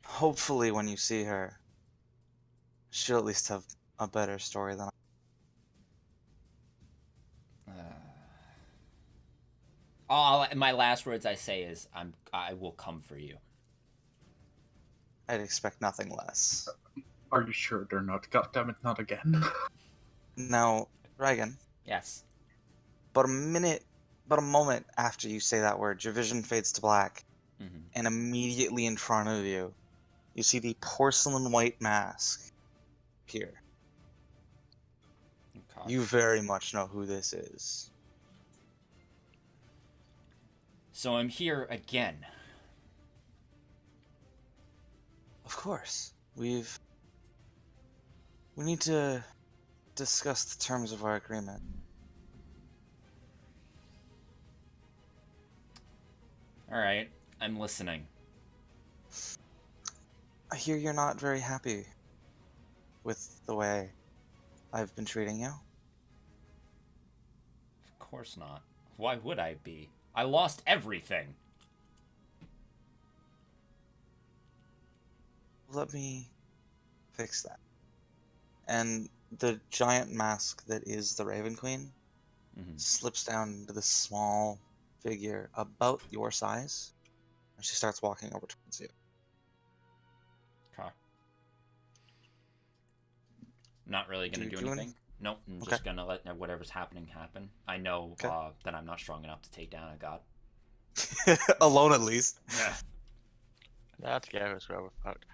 [SPEAKER 1] Hopefully, when you see her, she'll at least have a better story than
[SPEAKER 4] My last words I say is, I will come for you.
[SPEAKER 1] I'd expect nothing less.
[SPEAKER 5] Are you sure they're not? God damn it, not again.
[SPEAKER 1] Now, Dragon,
[SPEAKER 4] Yes.
[SPEAKER 1] but a moment after you say that word, your vision fades to black,
[SPEAKER 4] Mm-hmm.
[SPEAKER 1] and immediately in front of you, you see the porcelain white mask appear.
[SPEAKER 4] Okay.
[SPEAKER 1] You very much know who this is.
[SPEAKER 4] So I'm here again.
[SPEAKER 1] Of course. We need to discuss the terms of our agreement.
[SPEAKER 4] Alright, I'm listening.
[SPEAKER 1] I hear you're not very happy with the way I've been treating you.
[SPEAKER 4] Of course not. Why would I be? I lost everything.
[SPEAKER 1] Let me fix that. And the giant mask that is the Raven Queen
[SPEAKER 4] Mm-hmm.
[SPEAKER 1] slips down into this small figure about your size, and she starts walking over towards you.
[SPEAKER 4] Okay. Not really gonna
[SPEAKER 1] Do
[SPEAKER 4] do
[SPEAKER 1] you do
[SPEAKER 4] anything. Nope, I'm
[SPEAKER 1] Okay.
[SPEAKER 4] just gonna let whatever's happening happen. I know
[SPEAKER 1] Okay.
[SPEAKER 4] that I'm not strong enough to take down a god.
[SPEAKER 1] Alone, at least.
[SPEAKER 4] Yeah.
[SPEAKER 3] That scares well fucked.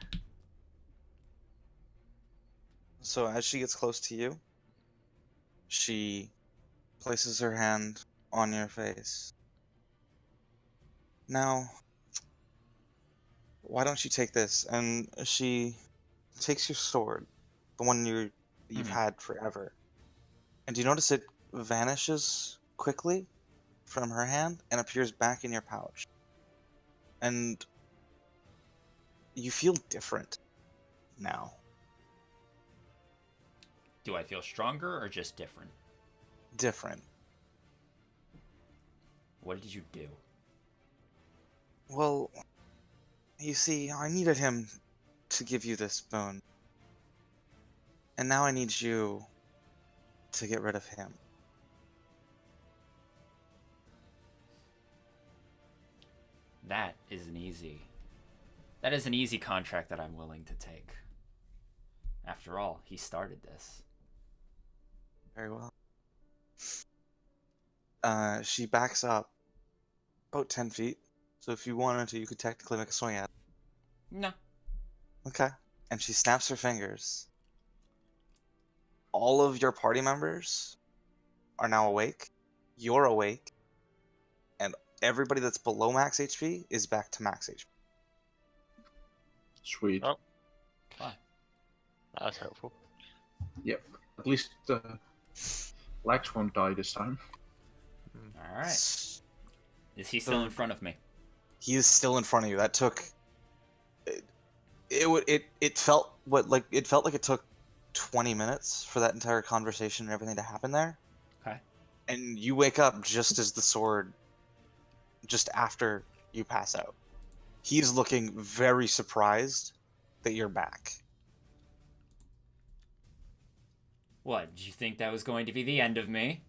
[SPEAKER 1] So as she gets close to you, she places her hand on your face. Now, why don't you take this? And she takes your sword, the one you've
[SPEAKER 4] Mhm.
[SPEAKER 1] had forever. And do you notice it vanishes quickly from her hand and appears back in your pouch? And you feel different now.
[SPEAKER 4] Do I feel stronger or just different?
[SPEAKER 1] Different.
[SPEAKER 4] What did you do?
[SPEAKER 1] Well, you see, I needed him to give you this boon. And now I need you to get rid of him.
[SPEAKER 4] That is an easy contract that I'm willing to take. After all, he started this.
[SPEAKER 1] Very well. She backs up about 10 feet. So if you wanted to, you could technically make a swing at it.
[SPEAKER 4] No.
[SPEAKER 1] Okay. And she snaps her fingers. All of your party members are now awake. You're awake. And everybody that's below max HP is back to max HP.
[SPEAKER 5] Sweet.
[SPEAKER 3] Oh. That's helpful.
[SPEAKER 5] Yep. At least Lex won't die this time.
[SPEAKER 4] Alright. Is he still in front of me?
[SPEAKER 1] He is still in front of you. That took. It felt like it took 20 minutes for that entire conversation and everything to happen there.
[SPEAKER 4] Okay.
[SPEAKER 1] And you wake up just as the sword, just after you pass out. He's looking very surprised that you're back.
[SPEAKER 4] What, did you think that was going to be the end of me?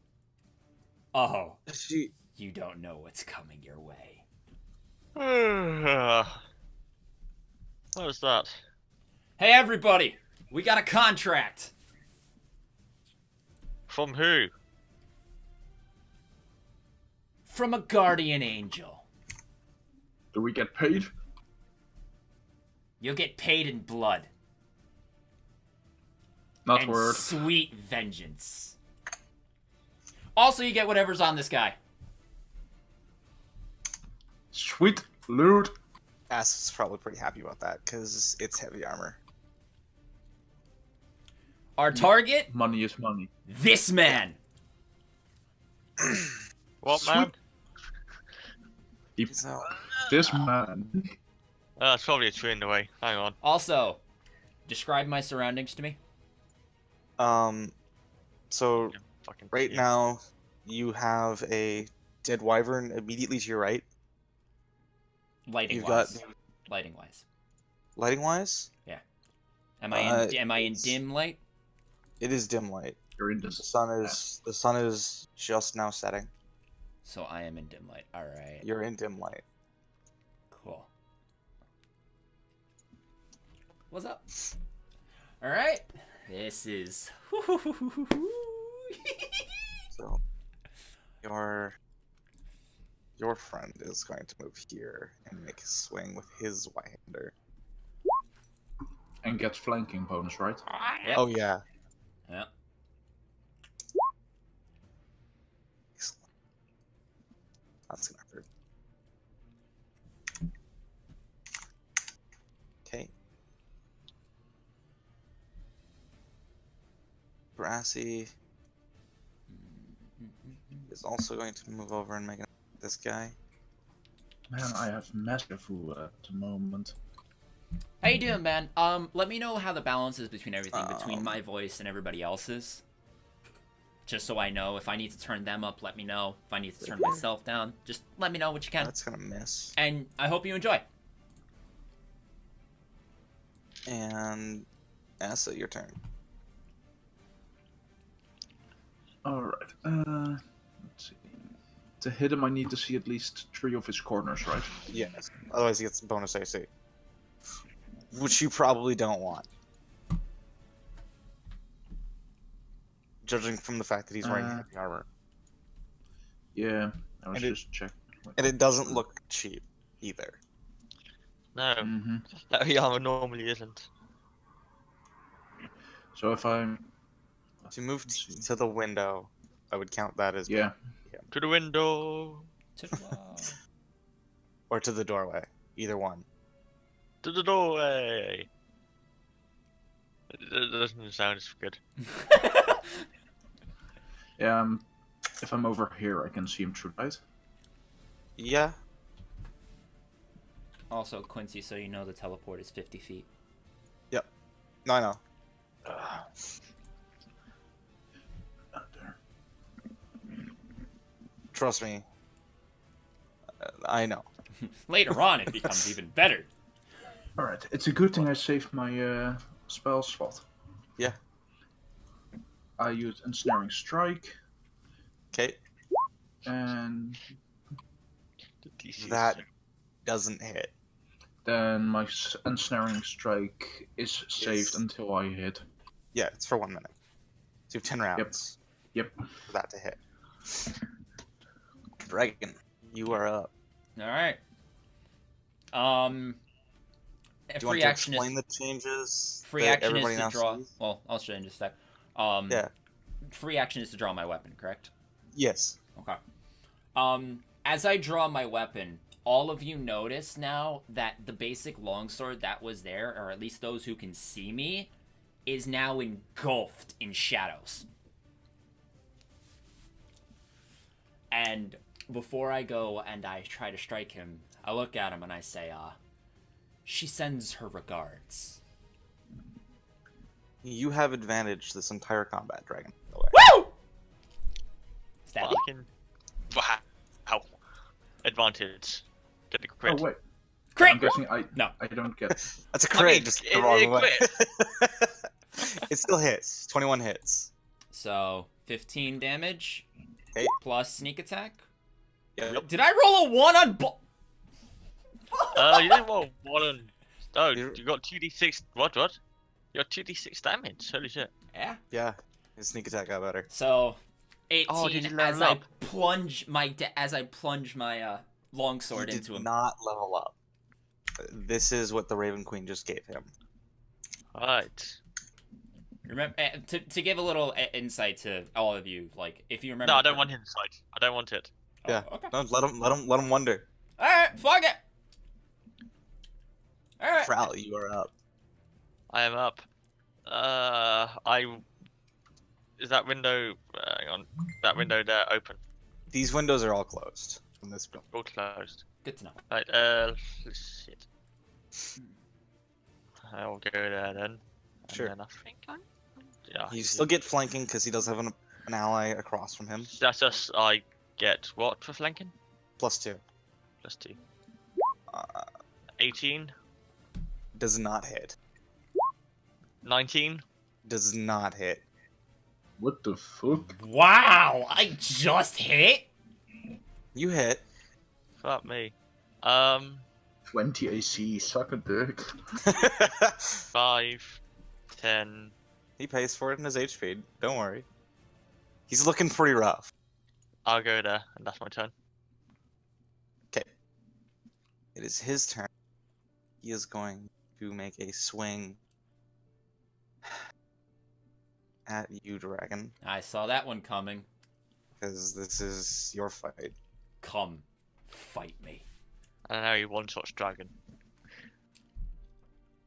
[SPEAKER 4] Oh,
[SPEAKER 1] She,
[SPEAKER 4] you don't know what's coming your way.
[SPEAKER 3] What was that?
[SPEAKER 4] Hey everybody! We got a contract!
[SPEAKER 3] From who?
[SPEAKER 4] From a guardian angel.
[SPEAKER 5] Do we get paid?
[SPEAKER 4] You'll get paid in blood.
[SPEAKER 5] Not
[SPEAKER 4] and
[SPEAKER 5] word.
[SPEAKER 4] sweet vengeance. Also, you get whatever's on this guy.
[SPEAKER 5] Sweet loot.
[SPEAKER 1] Ass is probably pretty happy about that because it's heavy armor.
[SPEAKER 4] Our target,
[SPEAKER 5] Money is money.
[SPEAKER 4] this man.
[SPEAKER 3] What,
[SPEAKER 5] Sweet.
[SPEAKER 3] man?
[SPEAKER 1] So,
[SPEAKER 5] This man.
[SPEAKER 3] It's probably a tree in the way. Hang on.
[SPEAKER 4] Also, describe my surroundings to me.
[SPEAKER 1] so
[SPEAKER 3] Fucking
[SPEAKER 1] right
[SPEAKER 3] idiot.
[SPEAKER 1] now you have a dead wyvern immediately to your right.
[SPEAKER 4] Lighting
[SPEAKER 1] You've
[SPEAKER 4] wise.
[SPEAKER 1] got
[SPEAKER 4] Lighting wise.
[SPEAKER 1] lighting wise.
[SPEAKER 4] Am I in dim light?
[SPEAKER 1] It is dim light.
[SPEAKER 5] You're in
[SPEAKER 1] The
[SPEAKER 5] this.
[SPEAKER 1] sun is just now setting.
[SPEAKER 4] So I am in dim light. All right.
[SPEAKER 1] You're in dim light.
[SPEAKER 4] Cool. What's up? All right. This is.
[SPEAKER 1] So your friend is going to move here and make a swing with his Y-hander.
[SPEAKER 5] And gets flanking bonus, right?
[SPEAKER 4] Yep.
[SPEAKER 1] Oh yeah.
[SPEAKER 4] Yeah.
[SPEAKER 1] Excellent. That's gonna hurt. Okay. Brassy is also going to move over and make this guy.
[SPEAKER 5] Man, I have massive wool at the moment.
[SPEAKER 4] How you doing, man? Let me know how the balance is between everything, between my voice and everybody else's. Just so I know. If I need to turn them up, let me know. If I need to turn myself down, just let me know what you can.
[SPEAKER 1] That's gonna miss.
[SPEAKER 4] And I hope you enjoy.
[SPEAKER 1] And Asa, your turn.
[SPEAKER 5] Alright, let's see. To hit him, I need to see at least 3 of his corners, right?
[SPEAKER 1] Yes. Otherwise, he gets bonus AC, which you probably don't want, judging from the fact that he's wearing heavy armor.
[SPEAKER 5] Yeah, I was
[SPEAKER 1] And it-
[SPEAKER 5] just checking.
[SPEAKER 1] And it doesn't look cheap either.
[SPEAKER 3] No,
[SPEAKER 5] Mm-hmm.
[SPEAKER 3] that armor normally isn't.
[SPEAKER 5] So if I'm...
[SPEAKER 1] To move
[SPEAKER 5] Let's see.
[SPEAKER 1] to the window, I would count that as
[SPEAKER 5] Yeah,
[SPEAKER 3] To the window.
[SPEAKER 1] or to the doorway, either one.
[SPEAKER 3] To the doorway. It doesn't sound as good.
[SPEAKER 5] yeah, if I'm over here, I can see him through, right?
[SPEAKER 1] Yeah.
[SPEAKER 4] Also, Quincy, so you know the teleport is 50 feet.
[SPEAKER 1] No, I know.
[SPEAKER 5] Out there.
[SPEAKER 1] Trust me. I know.
[SPEAKER 4] Later on, it becomes even better.
[SPEAKER 5] Alright, it's a good thing I saved my spell slot.
[SPEAKER 1] Yeah.
[SPEAKER 5] I used Ensnaring Strike,
[SPEAKER 1] Okay.
[SPEAKER 5] and
[SPEAKER 3] The DC
[SPEAKER 1] That doesn't hit.
[SPEAKER 5] then my Ensnaring Strike is saved
[SPEAKER 1] Yes.
[SPEAKER 5] until I hit.
[SPEAKER 1] Yeah, it's for 1 minute. So you have 10 rounds
[SPEAKER 5] Yep.
[SPEAKER 1] for that to hit. Dragon, you are up.
[SPEAKER 4] All right.
[SPEAKER 1] Do you want
[SPEAKER 4] Free
[SPEAKER 1] to
[SPEAKER 4] action
[SPEAKER 1] explain
[SPEAKER 4] is
[SPEAKER 1] the changes?
[SPEAKER 4] free
[SPEAKER 1] that
[SPEAKER 4] action
[SPEAKER 1] everybody
[SPEAKER 4] is to
[SPEAKER 1] now
[SPEAKER 4] draw.
[SPEAKER 1] sees?
[SPEAKER 4] Well, I'll show you in just a sec.
[SPEAKER 1] Yeah.
[SPEAKER 4] Free action is to draw my weapon, correct?
[SPEAKER 1] Yes.
[SPEAKER 4] Okay. As I draw my weapon, all of you notice now that the basic longsword that was there, or at least those who can see me, is now engulfed in shadows. And before I go and I try to strike him, I look at him and I say, she sends her regards.
[SPEAKER 1] You have advantage this entire combat, Dragon, by the way.
[SPEAKER 4] Woo! Stabby.
[SPEAKER 3] fucking. Wow. Advantage. Get the crit.
[SPEAKER 5] Oh wait,
[SPEAKER 4] Crit!
[SPEAKER 5] I'm guessing I
[SPEAKER 4] No.
[SPEAKER 5] don't get.
[SPEAKER 1] That's a
[SPEAKER 3] I
[SPEAKER 1] crit,
[SPEAKER 3] mean,
[SPEAKER 1] just
[SPEAKER 3] it-
[SPEAKER 1] the wrong
[SPEAKER 3] it
[SPEAKER 1] way. It still hits. 21 hits.
[SPEAKER 4] So, 15 damage.
[SPEAKER 1] Okay.
[SPEAKER 4] Plus sneak attack.
[SPEAKER 1] Yep.
[SPEAKER 4] Did I roll a 1 on
[SPEAKER 3] You didn't roll one on. Oh,
[SPEAKER 1] You-
[SPEAKER 3] you got 2d6. What? You got 2d6 damage. Holy shit.
[SPEAKER 4] Yeah.
[SPEAKER 1] Yeah. His sneak attack got better.
[SPEAKER 4] So, 18
[SPEAKER 3] Oh, did you
[SPEAKER 4] as
[SPEAKER 3] level
[SPEAKER 4] I
[SPEAKER 3] up?
[SPEAKER 4] plunge my longsword
[SPEAKER 1] he
[SPEAKER 4] into
[SPEAKER 1] did
[SPEAKER 4] him.
[SPEAKER 1] not level up. This is what the Raven Queen just gave him.
[SPEAKER 3] Right.
[SPEAKER 4] Remember to give a little insight to all of you, like if you remember.
[SPEAKER 3] No, I don't want inside. I don't want it.
[SPEAKER 4] Oh,
[SPEAKER 1] Yeah.
[SPEAKER 4] okay.
[SPEAKER 1] No, let him wonder.
[SPEAKER 4] All right, fuck it. All right.
[SPEAKER 1] Fral, you are up.
[SPEAKER 3] I am up. Is that window? Hang on. That window there open?
[SPEAKER 1] These windows are all closed in this building.
[SPEAKER 3] All closed.
[SPEAKER 4] Good to know.
[SPEAKER 3] Right. Shit. I'll go there then. And
[SPEAKER 1] Sure.
[SPEAKER 3] Then I think yeah.
[SPEAKER 1] You still get flanking because he does have an ally across from him.
[SPEAKER 3] That's just I get what for flanking?
[SPEAKER 1] +2.
[SPEAKER 3] +2.
[SPEAKER 1] Uh,
[SPEAKER 3] 18.
[SPEAKER 1] does not hit.
[SPEAKER 3] 19.
[SPEAKER 1] Does not hit.
[SPEAKER 5] What the fuck?
[SPEAKER 4] Wow, I just hit.
[SPEAKER 1] You hit.
[SPEAKER 3] Fuck me.
[SPEAKER 5] 20 AC, suck a dick.
[SPEAKER 3] 5, 10.
[SPEAKER 1] He pays for it in his HP. Don't worry. He's looking pretty rough.
[SPEAKER 3] I'll go there, and that's my turn.
[SPEAKER 1] It is his turn. He is going to make a swing at you, Dragon,
[SPEAKER 4] I saw that one coming.
[SPEAKER 1] because this is your fight.
[SPEAKER 4] Come, fight me.
[SPEAKER 3] I know he one-shots dragon.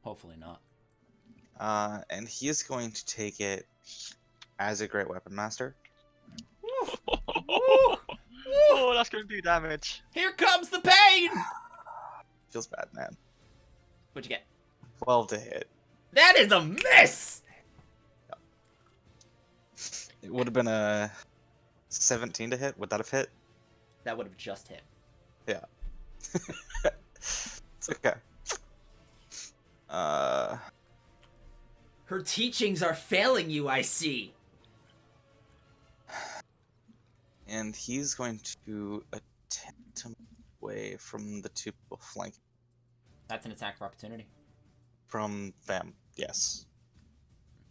[SPEAKER 4] Hopefully not.
[SPEAKER 1] And he is going to take it as a Great Weapon Master.
[SPEAKER 3] Oh, that's going to do damage.
[SPEAKER 4] Here comes the pain.
[SPEAKER 1] Feels bad, man.
[SPEAKER 4] What'd you get?
[SPEAKER 1] 12 to hit.
[SPEAKER 4] That is a miss.
[SPEAKER 1] It would have been a 17 to hit. Would that have hit?
[SPEAKER 4] That would have just hit.
[SPEAKER 1] Yeah. It's okay.
[SPEAKER 4] Her teachings are failing you, I see.
[SPEAKER 1] And he's going to attempt to move away from the two people flanking
[SPEAKER 4] That's an attack of opportunity.
[SPEAKER 1] from them. Yes.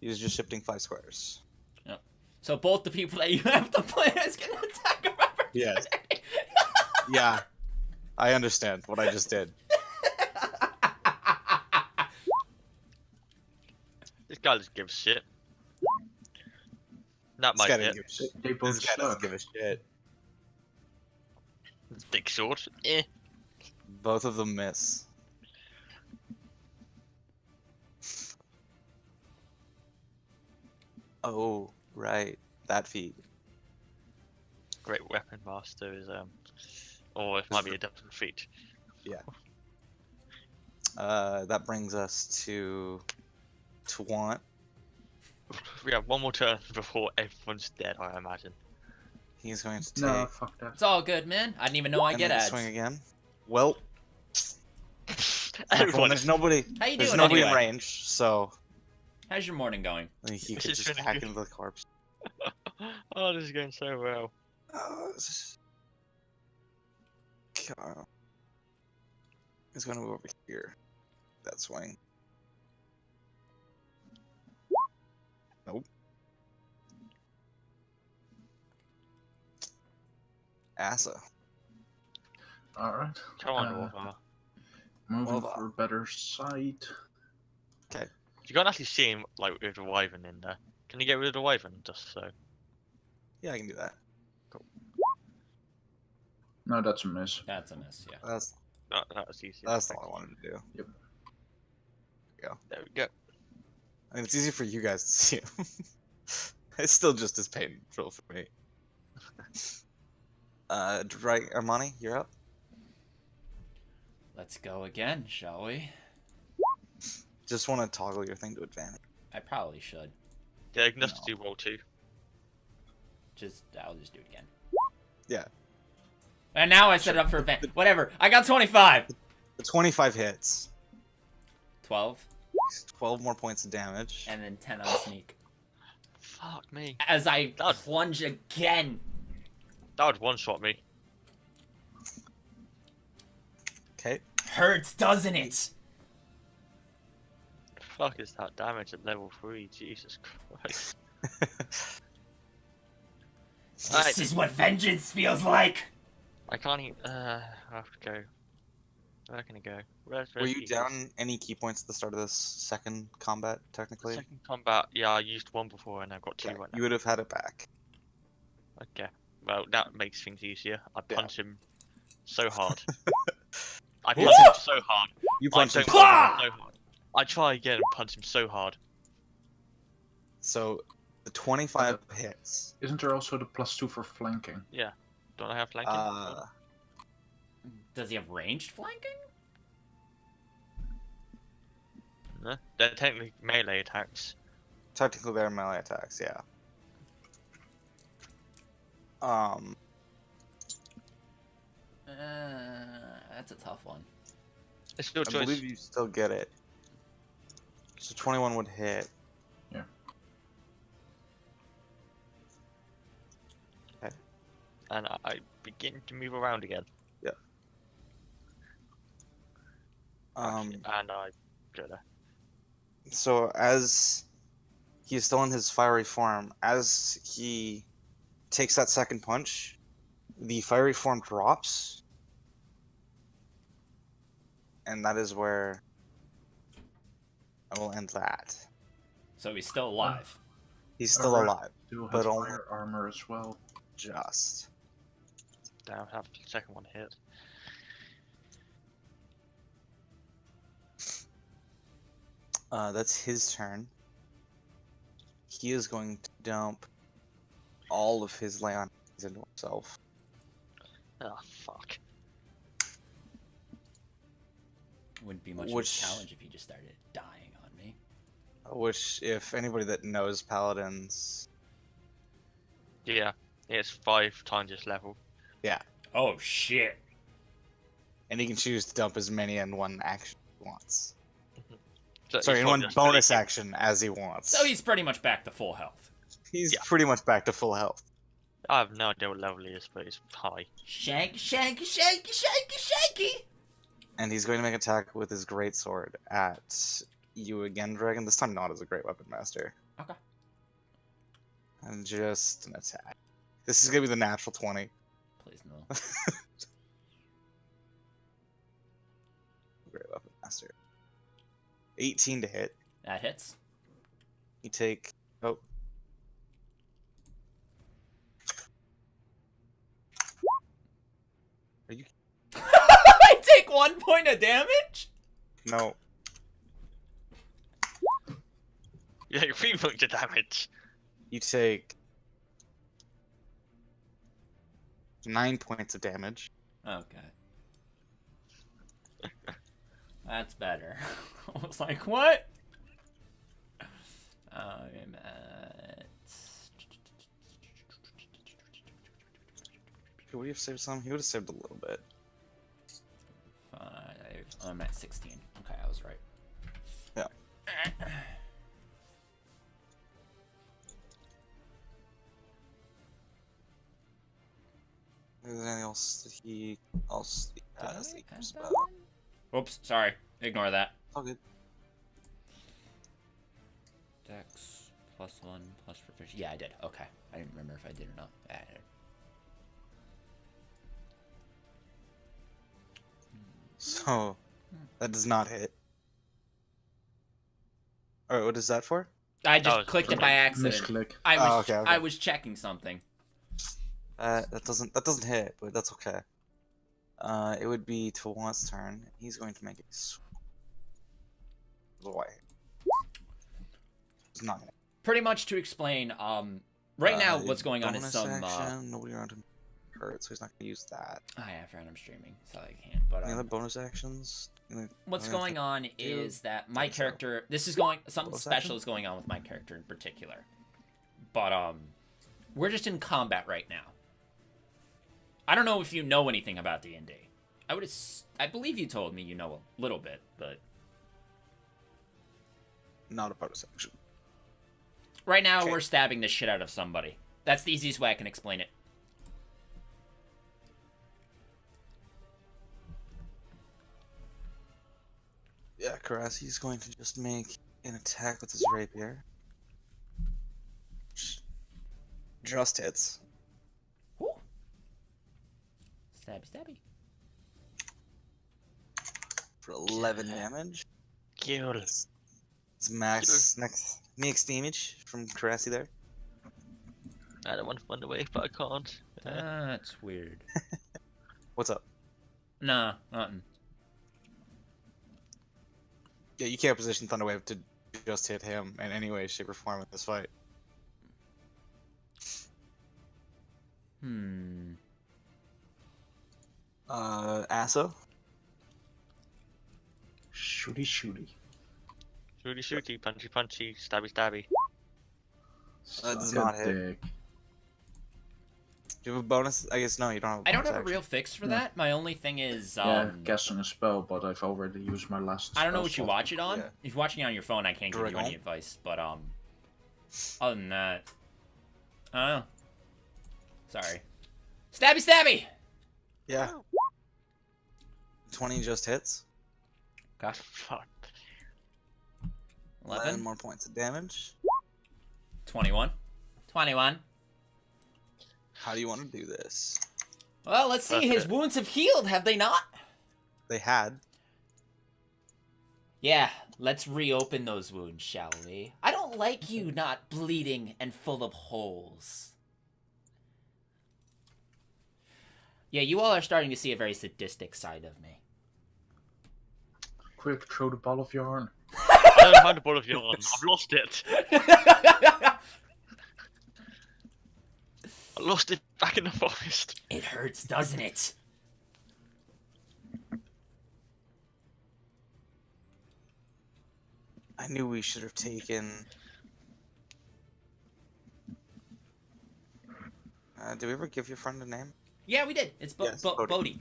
[SPEAKER 1] He's just shifting 5 squares.
[SPEAKER 4] So both the people that you have to play as get an attack of opportunity.
[SPEAKER 1] Yes. Yeah. I understand what I just did.
[SPEAKER 3] This guy just gives shit. That
[SPEAKER 1] This
[SPEAKER 3] might
[SPEAKER 1] guy
[SPEAKER 3] hit.
[SPEAKER 1] doesn't give a shit.
[SPEAKER 5] They both
[SPEAKER 1] This guy doesn't
[SPEAKER 5] suck.
[SPEAKER 1] give a shit.
[SPEAKER 3] Big sword. Eh.
[SPEAKER 1] Both of them miss. Oh, right. That feat.
[SPEAKER 3] Great weapon master is or it might be a different feat.
[SPEAKER 1] That brings us to Twant.
[SPEAKER 3] We have one more turn before everyone's dead, I imagine.
[SPEAKER 1] He's going to take.
[SPEAKER 5] No, fuck that.
[SPEAKER 4] It's all good, man. I didn't even know I
[SPEAKER 1] and
[SPEAKER 4] get
[SPEAKER 1] then
[SPEAKER 4] ads.
[SPEAKER 1] swing again. Well,
[SPEAKER 3] Everyone
[SPEAKER 1] there's nobody.
[SPEAKER 4] How you
[SPEAKER 1] There's
[SPEAKER 4] doing
[SPEAKER 1] nobody
[SPEAKER 4] anyway?
[SPEAKER 1] in range, so
[SPEAKER 4] How's your morning going?
[SPEAKER 1] he
[SPEAKER 3] This
[SPEAKER 1] could
[SPEAKER 3] is
[SPEAKER 1] just
[SPEAKER 3] really
[SPEAKER 1] hack
[SPEAKER 3] good.
[SPEAKER 1] into the corpse.
[SPEAKER 3] Oh, this is going so well.
[SPEAKER 1] Carl. He's gonna move over here. That swing. Nope. Asa.
[SPEAKER 5] Alright.
[SPEAKER 3] Come on,
[SPEAKER 5] Uh,
[SPEAKER 3] Wolfar.
[SPEAKER 5] Moving
[SPEAKER 1] Well,
[SPEAKER 5] for a better sight.
[SPEAKER 3] You can't actually see him like with the wyvern in there. Can you get rid of the wyvern just so?
[SPEAKER 1] Yeah, I can do that.
[SPEAKER 5] No, that's a miss.
[SPEAKER 4] That's a miss, yeah.
[SPEAKER 1] That's
[SPEAKER 3] That was easy.
[SPEAKER 1] all I wanted to do.
[SPEAKER 3] There we go.
[SPEAKER 1] I mean, it's easy for you guys to see him. It's still just as painful for me. Right, Armani, you're up.
[SPEAKER 4] Let's go again, shall we?
[SPEAKER 1] Just want to toggle your thing to advantage.
[SPEAKER 4] I probably should.
[SPEAKER 3] Yeah, you can just do roll 2.
[SPEAKER 4] I'll just do it again.
[SPEAKER 1] Yeah.
[SPEAKER 4] And now I set it up for event. Whatever. I got 25.
[SPEAKER 1] The 25 hits.
[SPEAKER 4] 12,
[SPEAKER 1] 12 more points of damage.
[SPEAKER 4] and then 10 on sneak.
[SPEAKER 3] Fuck me.
[SPEAKER 4] As I
[SPEAKER 3] That-
[SPEAKER 4] plunge again.
[SPEAKER 3] That would one-shot me.
[SPEAKER 1] Okay.
[SPEAKER 4] Hurts, doesn't it?
[SPEAKER 3] Fuck is that damage at level 3? Jesus Christ.
[SPEAKER 4] This
[SPEAKER 3] Alright.
[SPEAKER 4] is what vengeance feels like.
[SPEAKER 3] I can't even. I have to go. Where can I go? Where's
[SPEAKER 1] Were you
[SPEAKER 3] the
[SPEAKER 1] down any key points at the start of this second combat, technically?
[SPEAKER 3] second combat? Yeah, I used one before and I've got two
[SPEAKER 1] Yeah,
[SPEAKER 3] right
[SPEAKER 1] you
[SPEAKER 3] now.
[SPEAKER 1] would have had it back.
[SPEAKER 3] Okay. Well, that makes things easier. I
[SPEAKER 1] Yeah.
[SPEAKER 3] punch him so hard. I
[SPEAKER 1] Yeah.
[SPEAKER 3] punch him so hard.
[SPEAKER 1] You
[SPEAKER 3] I
[SPEAKER 1] punched him
[SPEAKER 3] don't
[SPEAKER 1] so
[SPEAKER 3] punch
[SPEAKER 1] hard.
[SPEAKER 3] him so hard. I try again and punch him so hard.
[SPEAKER 1] So the 25 hits.
[SPEAKER 5] Isn't there also the +2 for flanking?
[SPEAKER 3] Don't I have flanking?
[SPEAKER 4] Does he have ranged flanking?
[SPEAKER 3] No, they're technically melee attacks.
[SPEAKER 1] Technically, they're melee attacks. Yeah.
[SPEAKER 4] That's a tough one.
[SPEAKER 3] It's still a
[SPEAKER 1] I
[SPEAKER 3] choice.
[SPEAKER 1] believe you still get it. So 21 would hit.
[SPEAKER 5] Yeah.
[SPEAKER 1] Okay.
[SPEAKER 3] And I begin to move around again.
[SPEAKER 1] Um.
[SPEAKER 3] And I go there.
[SPEAKER 1] So as he is still in his fiery form, as he takes that second punch, the fiery form drops, and that is where I will end that.
[SPEAKER 4] So he's still alive.
[SPEAKER 1] He's still
[SPEAKER 5] Alright.
[SPEAKER 1] alive,
[SPEAKER 5] Still
[SPEAKER 1] But
[SPEAKER 5] has
[SPEAKER 1] only-
[SPEAKER 5] fire armor as well.
[SPEAKER 1] just.
[SPEAKER 3] Damn, have the second one hit.
[SPEAKER 1] That's his turn. He is going to dump all of his land into himself.
[SPEAKER 3] Oh, fuck.
[SPEAKER 4] Wouldn't be much
[SPEAKER 1] Which-
[SPEAKER 4] of a challenge if he just started dying on me.
[SPEAKER 1] Which, if anybody that knows paladins,
[SPEAKER 3] Yeah, it's 5 times its level.
[SPEAKER 4] Oh shit!
[SPEAKER 1] and he can choose to dump as many in one action he wants.
[SPEAKER 3] So
[SPEAKER 1] Sorry,
[SPEAKER 3] it's
[SPEAKER 1] in
[SPEAKER 3] not
[SPEAKER 1] one
[SPEAKER 3] just
[SPEAKER 1] bonus
[SPEAKER 3] deleting.
[SPEAKER 1] action as he wants.
[SPEAKER 4] So he's pretty much back to full health.
[SPEAKER 1] He's
[SPEAKER 3] Yeah.
[SPEAKER 1] pretty much back to full health.
[SPEAKER 3] I have no idea what level he is, but it's high.
[SPEAKER 4] Shaky, shaky, shaky, shaky, shaky.
[SPEAKER 1] And he's going to make an attack with his greatsword at you again, Dragon. This time not as a great weapon master.
[SPEAKER 4] Okay.
[SPEAKER 1] And just an attack. This is going to be the natural 20.
[SPEAKER 4] Please no.
[SPEAKER 1] Great weapon master. 18 to hit.
[SPEAKER 4] That hits.
[SPEAKER 1] You take. Oh. Are you.
[SPEAKER 4] I take 1 point of damage.
[SPEAKER 1] No.
[SPEAKER 3] Yeah, you're 3 points of damage.
[SPEAKER 1] You take 9 points of damage.
[SPEAKER 4] Okay. That's better. I was like, what? I'm at...
[SPEAKER 1] Would he have saved some? He would have saved a little bit.
[SPEAKER 4] I'm at 16. Okay, I was right.
[SPEAKER 1] Yeah. Is there anything else that he has that he cares about?
[SPEAKER 4] Oops, sorry. Ignore that.
[SPEAKER 1] All good.
[SPEAKER 4] Dex +1 plus proficiency. Yeah, I did. Okay. I didn't remember if I did or not. Yeah, I did.
[SPEAKER 1] So that does not hit. Alright, what is that for?
[SPEAKER 4] I
[SPEAKER 3] That
[SPEAKER 4] just
[SPEAKER 3] was
[SPEAKER 4] clicked it by accident.
[SPEAKER 5] Misclick.
[SPEAKER 4] I was
[SPEAKER 1] Oh, okay, okay.
[SPEAKER 4] I was checking something.
[SPEAKER 1] That doesn't hit, but that's okay. It would be Tawant's turn. He's going to make a swing. He's not gonna.
[SPEAKER 4] Pretty much to explain, right now what's going on is
[SPEAKER 1] bonus
[SPEAKER 4] some
[SPEAKER 1] action, nobody around him hurt, so he's not gonna use that.
[SPEAKER 4] I forgot I'm streaming, so I can't. But
[SPEAKER 1] Any other bonus actions?
[SPEAKER 4] what's
[SPEAKER 1] anything
[SPEAKER 4] going on is that my
[SPEAKER 1] think so.
[SPEAKER 4] character. This is going something
[SPEAKER 1] Bonus
[SPEAKER 4] special
[SPEAKER 1] action?
[SPEAKER 4] is going on with my character in particular. But we're just in combat right now. I don't know if you know anything about D&D. I believe you told me you know a little bit, but
[SPEAKER 1] Not a bonus action.
[SPEAKER 4] right now
[SPEAKER 1] Okay.
[SPEAKER 4] we're stabbing the shit out of somebody. That's the easiest way I can explain it.
[SPEAKER 1] Yeah, Karasi's going to just make an attack with his rapier. Just hits.
[SPEAKER 4] Whew. Stabby, stabby.
[SPEAKER 1] For 11 damage.
[SPEAKER 3] Kill.
[SPEAKER 1] It's max damage from Karasi there.
[SPEAKER 3] I don't want to run away, but I can't.
[SPEAKER 4] That's weird.
[SPEAKER 1] What's up?
[SPEAKER 4] Nah, nothing.
[SPEAKER 1] Yeah, you can't position Thunderwave to just hit him in any way, shape, or form in this fight. Asa?
[SPEAKER 5] Shooty, shooty.
[SPEAKER 3] Shooty, shooty, punchy, punchy, stabby, stabby.
[SPEAKER 1] Does
[SPEAKER 5] Suck a
[SPEAKER 1] not hit.
[SPEAKER 5] dick.
[SPEAKER 1] Do you have a bonus? I guess no, you don't have a
[SPEAKER 4] I
[SPEAKER 1] bonus
[SPEAKER 4] don't have a
[SPEAKER 1] action.
[SPEAKER 4] real fix for
[SPEAKER 5] No.
[SPEAKER 4] that. My only thing is,
[SPEAKER 5] Yeah, casting a spell, but I've already used my last.
[SPEAKER 4] I don't know
[SPEAKER 5] spell
[SPEAKER 4] what you
[SPEAKER 5] slot.
[SPEAKER 4] watch it on.
[SPEAKER 1] Yeah.
[SPEAKER 4] If you're watching it on your phone, I can't give you
[SPEAKER 1] Dragon.
[SPEAKER 4] any advice. But other than that, I don't know. Sorry. Stabby, stabby.
[SPEAKER 1] Yeah. 20 just hits.
[SPEAKER 4] Okay.
[SPEAKER 3] Fuck.
[SPEAKER 1] 11 more points of damage.
[SPEAKER 4] 21. 21.
[SPEAKER 1] How do you want to do this?
[SPEAKER 4] Well, let's see.
[SPEAKER 3] That's
[SPEAKER 4] His
[SPEAKER 3] it.
[SPEAKER 4] wounds have healed, have they not?
[SPEAKER 1] They had.
[SPEAKER 4] Yeah, let's reopen those wounds, shall we? I don't like you not bleeding and full of holes. Yeah, you all are starting to see a very sadistic side of me.
[SPEAKER 5] Quick, throw the ball of yarn.
[SPEAKER 3] I don't have the ball of yarn. I've lost it. I lost it back in the forest.
[SPEAKER 4] It hurts, doesn't it?
[SPEAKER 1] I knew we should have taken. Did we ever give your friend a name?
[SPEAKER 4] Yeah, we did. It's
[SPEAKER 1] Yes,
[SPEAKER 4] Bodhi.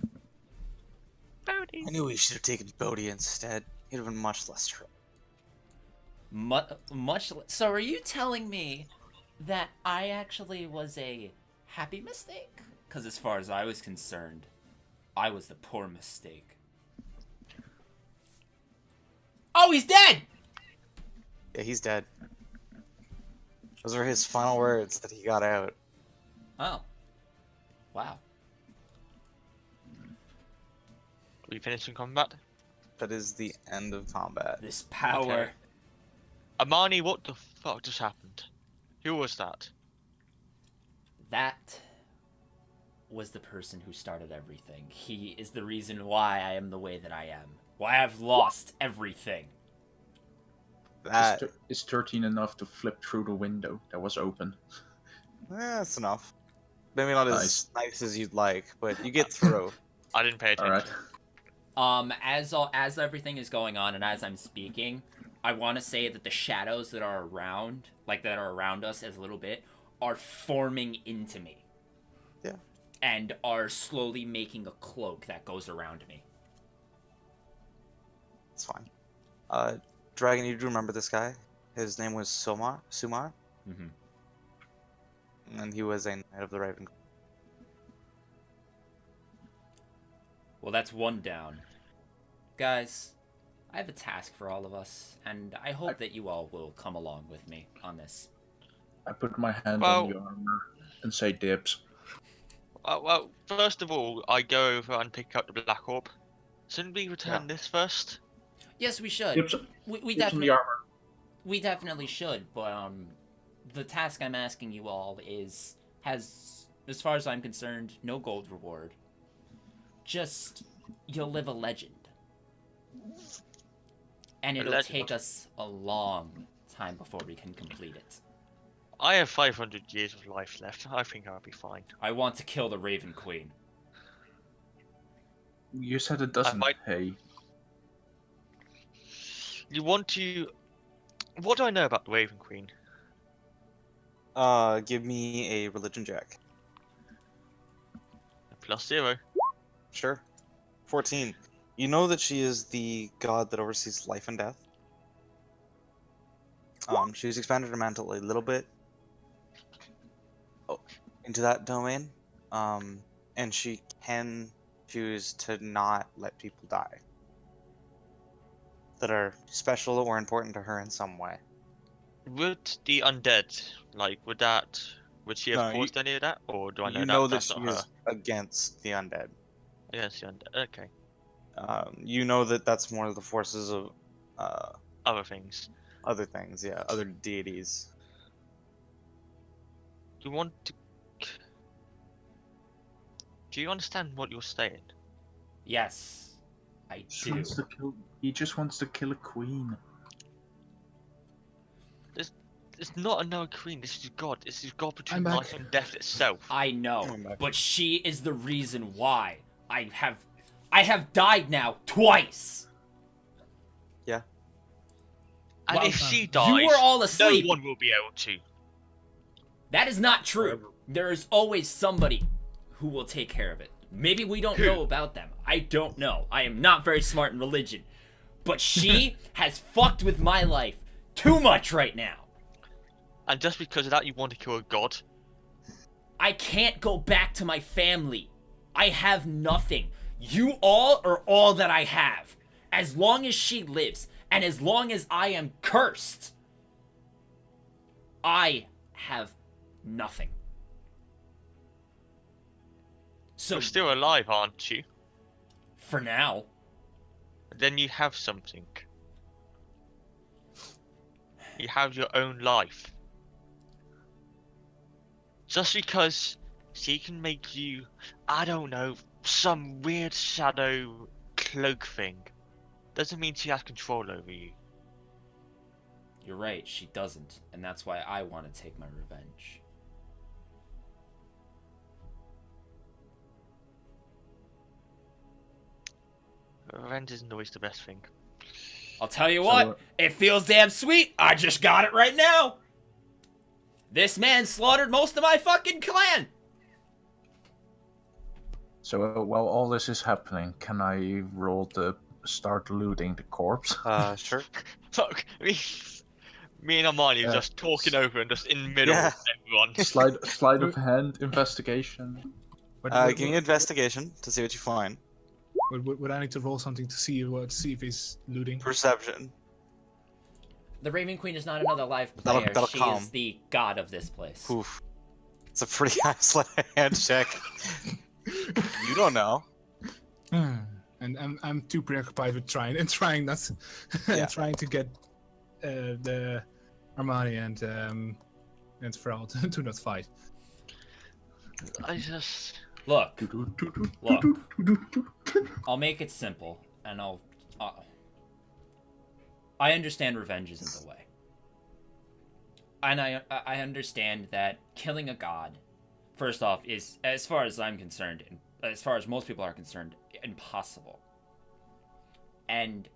[SPEAKER 1] I knew we should have taken Bodhi instead. He'd have been much less trouble.
[SPEAKER 4] So are you telling me that I actually was a happy mistake? Because as far as I was concerned, I was the poor mistake. Oh, he's dead!
[SPEAKER 1] Yeah, he's dead. Those were his final words that he got out.
[SPEAKER 4] Oh. Wow.
[SPEAKER 3] Are we finishing combat?
[SPEAKER 1] That is the end of combat.
[SPEAKER 4] This power.
[SPEAKER 3] Okay. Amani, what the fuck just happened? Who was that?
[SPEAKER 4] That was the person who started everything. He is the reason why I am the way that I am. Why I've lost everything.
[SPEAKER 1] That.
[SPEAKER 5] Is 13 enough to flip through the window that was open?
[SPEAKER 1] That's enough. Maybe not
[SPEAKER 5] Nice.
[SPEAKER 1] as nice as you'd like, but you get through.
[SPEAKER 3] I didn't pay attention.
[SPEAKER 5] Alright.
[SPEAKER 4] As everything is going on and as I'm speaking, I want to say that the shadows that are around, that are around us as a little bit, are forming into me.
[SPEAKER 1] Yeah.
[SPEAKER 4] And are slowly making a cloak that goes around me.
[SPEAKER 1] It's fine. Dragon, you do remember this guy? His name was Sumar?
[SPEAKER 4] Mm-hmm.
[SPEAKER 1] And he was a Knight of the Raven.
[SPEAKER 4] Well, that's one down. Guys, I have a task for all of us, and I hope that you all will come along with me on this.
[SPEAKER 5] I put my hand
[SPEAKER 3] Well-
[SPEAKER 5] on the armor and say dibs.
[SPEAKER 3] Well, first of all, I go over and pick up the Black Orb. Shouldn't we return this first?
[SPEAKER 4] Yes, we should.
[SPEAKER 5] Dibs,
[SPEAKER 4] We
[SPEAKER 5] dibs on
[SPEAKER 4] definitely
[SPEAKER 5] the armor.
[SPEAKER 4] we definitely should, but the task I'm asking you all has, as far as I'm concerned, no gold reward. Just you'll live a legend. And it'll
[SPEAKER 3] legend.
[SPEAKER 4] take us a long time before we can complete it.
[SPEAKER 3] I have 500 years of life left. I think I'll be fine.
[SPEAKER 4] I want to kill the Raven Queen.
[SPEAKER 5] You said it doesn't.
[SPEAKER 3] might-
[SPEAKER 5] Hey,
[SPEAKER 3] You want to... What do I know about the Raven Queen?
[SPEAKER 1] Give me a religion check.
[SPEAKER 3] +0.
[SPEAKER 1] Sure. 14. You know that she is the god that oversees life and death. She's expanded her mantle a little bit into that domain. And she can choose to not let people die that are special or important to her in some way.
[SPEAKER 3] Would the undead, would she have
[SPEAKER 1] No,
[SPEAKER 3] caused any of that? Or do I know
[SPEAKER 1] You
[SPEAKER 3] that
[SPEAKER 1] know that
[SPEAKER 3] that's
[SPEAKER 1] she
[SPEAKER 3] not
[SPEAKER 1] is
[SPEAKER 3] her?
[SPEAKER 1] against the undead.
[SPEAKER 3] Yes, yeah, okay.
[SPEAKER 1] You know that that's more of the forces of
[SPEAKER 3] Other things.
[SPEAKER 1] other things, yeah, other deities.
[SPEAKER 3] You want to... Do you understand what you're saying?
[SPEAKER 4] Yes, I
[SPEAKER 5] Just
[SPEAKER 4] do.
[SPEAKER 5] wants to kill. He just wants to kill a queen.
[SPEAKER 3] It's not another queen, this is God. This is God between
[SPEAKER 2] I'm back.
[SPEAKER 3] life and death itself.
[SPEAKER 4] I know,
[SPEAKER 1] Oh my-
[SPEAKER 4] but she is the reason why I have died now twice.
[SPEAKER 3] And
[SPEAKER 4] Well,
[SPEAKER 3] if she
[SPEAKER 4] you
[SPEAKER 3] dies,
[SPEAKER 4] were all
[SPEAKER 3] no
[SPEAKER 4] asleep.
[SPEAKER 3] one will be able to.
[SPEAKER 4] That is not true. There is always somebody who will take care of it. Maybe we don't know about them. I don't know. I am not very smart in religion. But she has fucked with my life too much right now.
[SPEAKER 3] And just because of that, you want to kill a god?
[SPEAKER 4] I can't go back to my family. I have nothing. You all are all that I have. As long as she lives, and as long as I am cursed, I have nothing. So
[SPEAKER 3] You're still alive, aren't you?
[SPEAKER 4] for now,
[SPEAKER 3] Then you have something. You have your own life. Just because she can make you, I don't know, some weird shadow cloak thing, doesn't mean she has control over you.
[SPEAKER 4] you're right, she doesn't, and that's why I want to take my revenge.
[SPEAKER 3] Revenge isn't always the best thing.
[SPEAKER 4] I'll tell you
[SPEAKER 5] So,
[SPEAKER 4] what, it feels damn sweet. I just got it right now. This man slaughtered most of my fucking clan.
[SPEAKER 5] So while all this is happening, can I roll to start looting the corpse?
[SPEAKER 1] Sure.
[SPEAKER 3] Fuck, me and Armani are
[SPEAKER 5] Yeah.
[SPEAKER 3] just talking over and just in the middle
[SPEAKER 1] Yeah.
[SPEAKER 3] of everyone.
[SPEAKER 5] Sleight of hand investigation.
[SPEAKER 2] But
[SPEAKER 1] Give me investigation to see what you find.
[SPEAKER 2] would I need to roll something to see if he's looting?
[SPEAKER 1] Perception.
[SPEAKER 4] The Raven Queen is not another live
[SPEAKER 1] That'll-
[SPEAKER 4] player.
[SPEAKER 1] that'll
[SPEAKER 4] She
[SPEAKER 1] calm.
[SPEAKER 4] is the god of this place.
[SPEAKER 1] Oof. It's a pretty high sleight of hand check. You don't know.
[SPEAKER 2] And I'm too preoccupied with trying not
[SPEAKER 1] Yeah.
[SPEAKER 2] trying to get the Armani and Feral to not fight.
[SPEAKER 3] I just...
[SPEAKER 4] Look, I'll make it simple, and I understand revenge isn't the way. And I understand that killing a god, first off, is, as far as I'm concerned, and as far as most people are concerned, impossible. And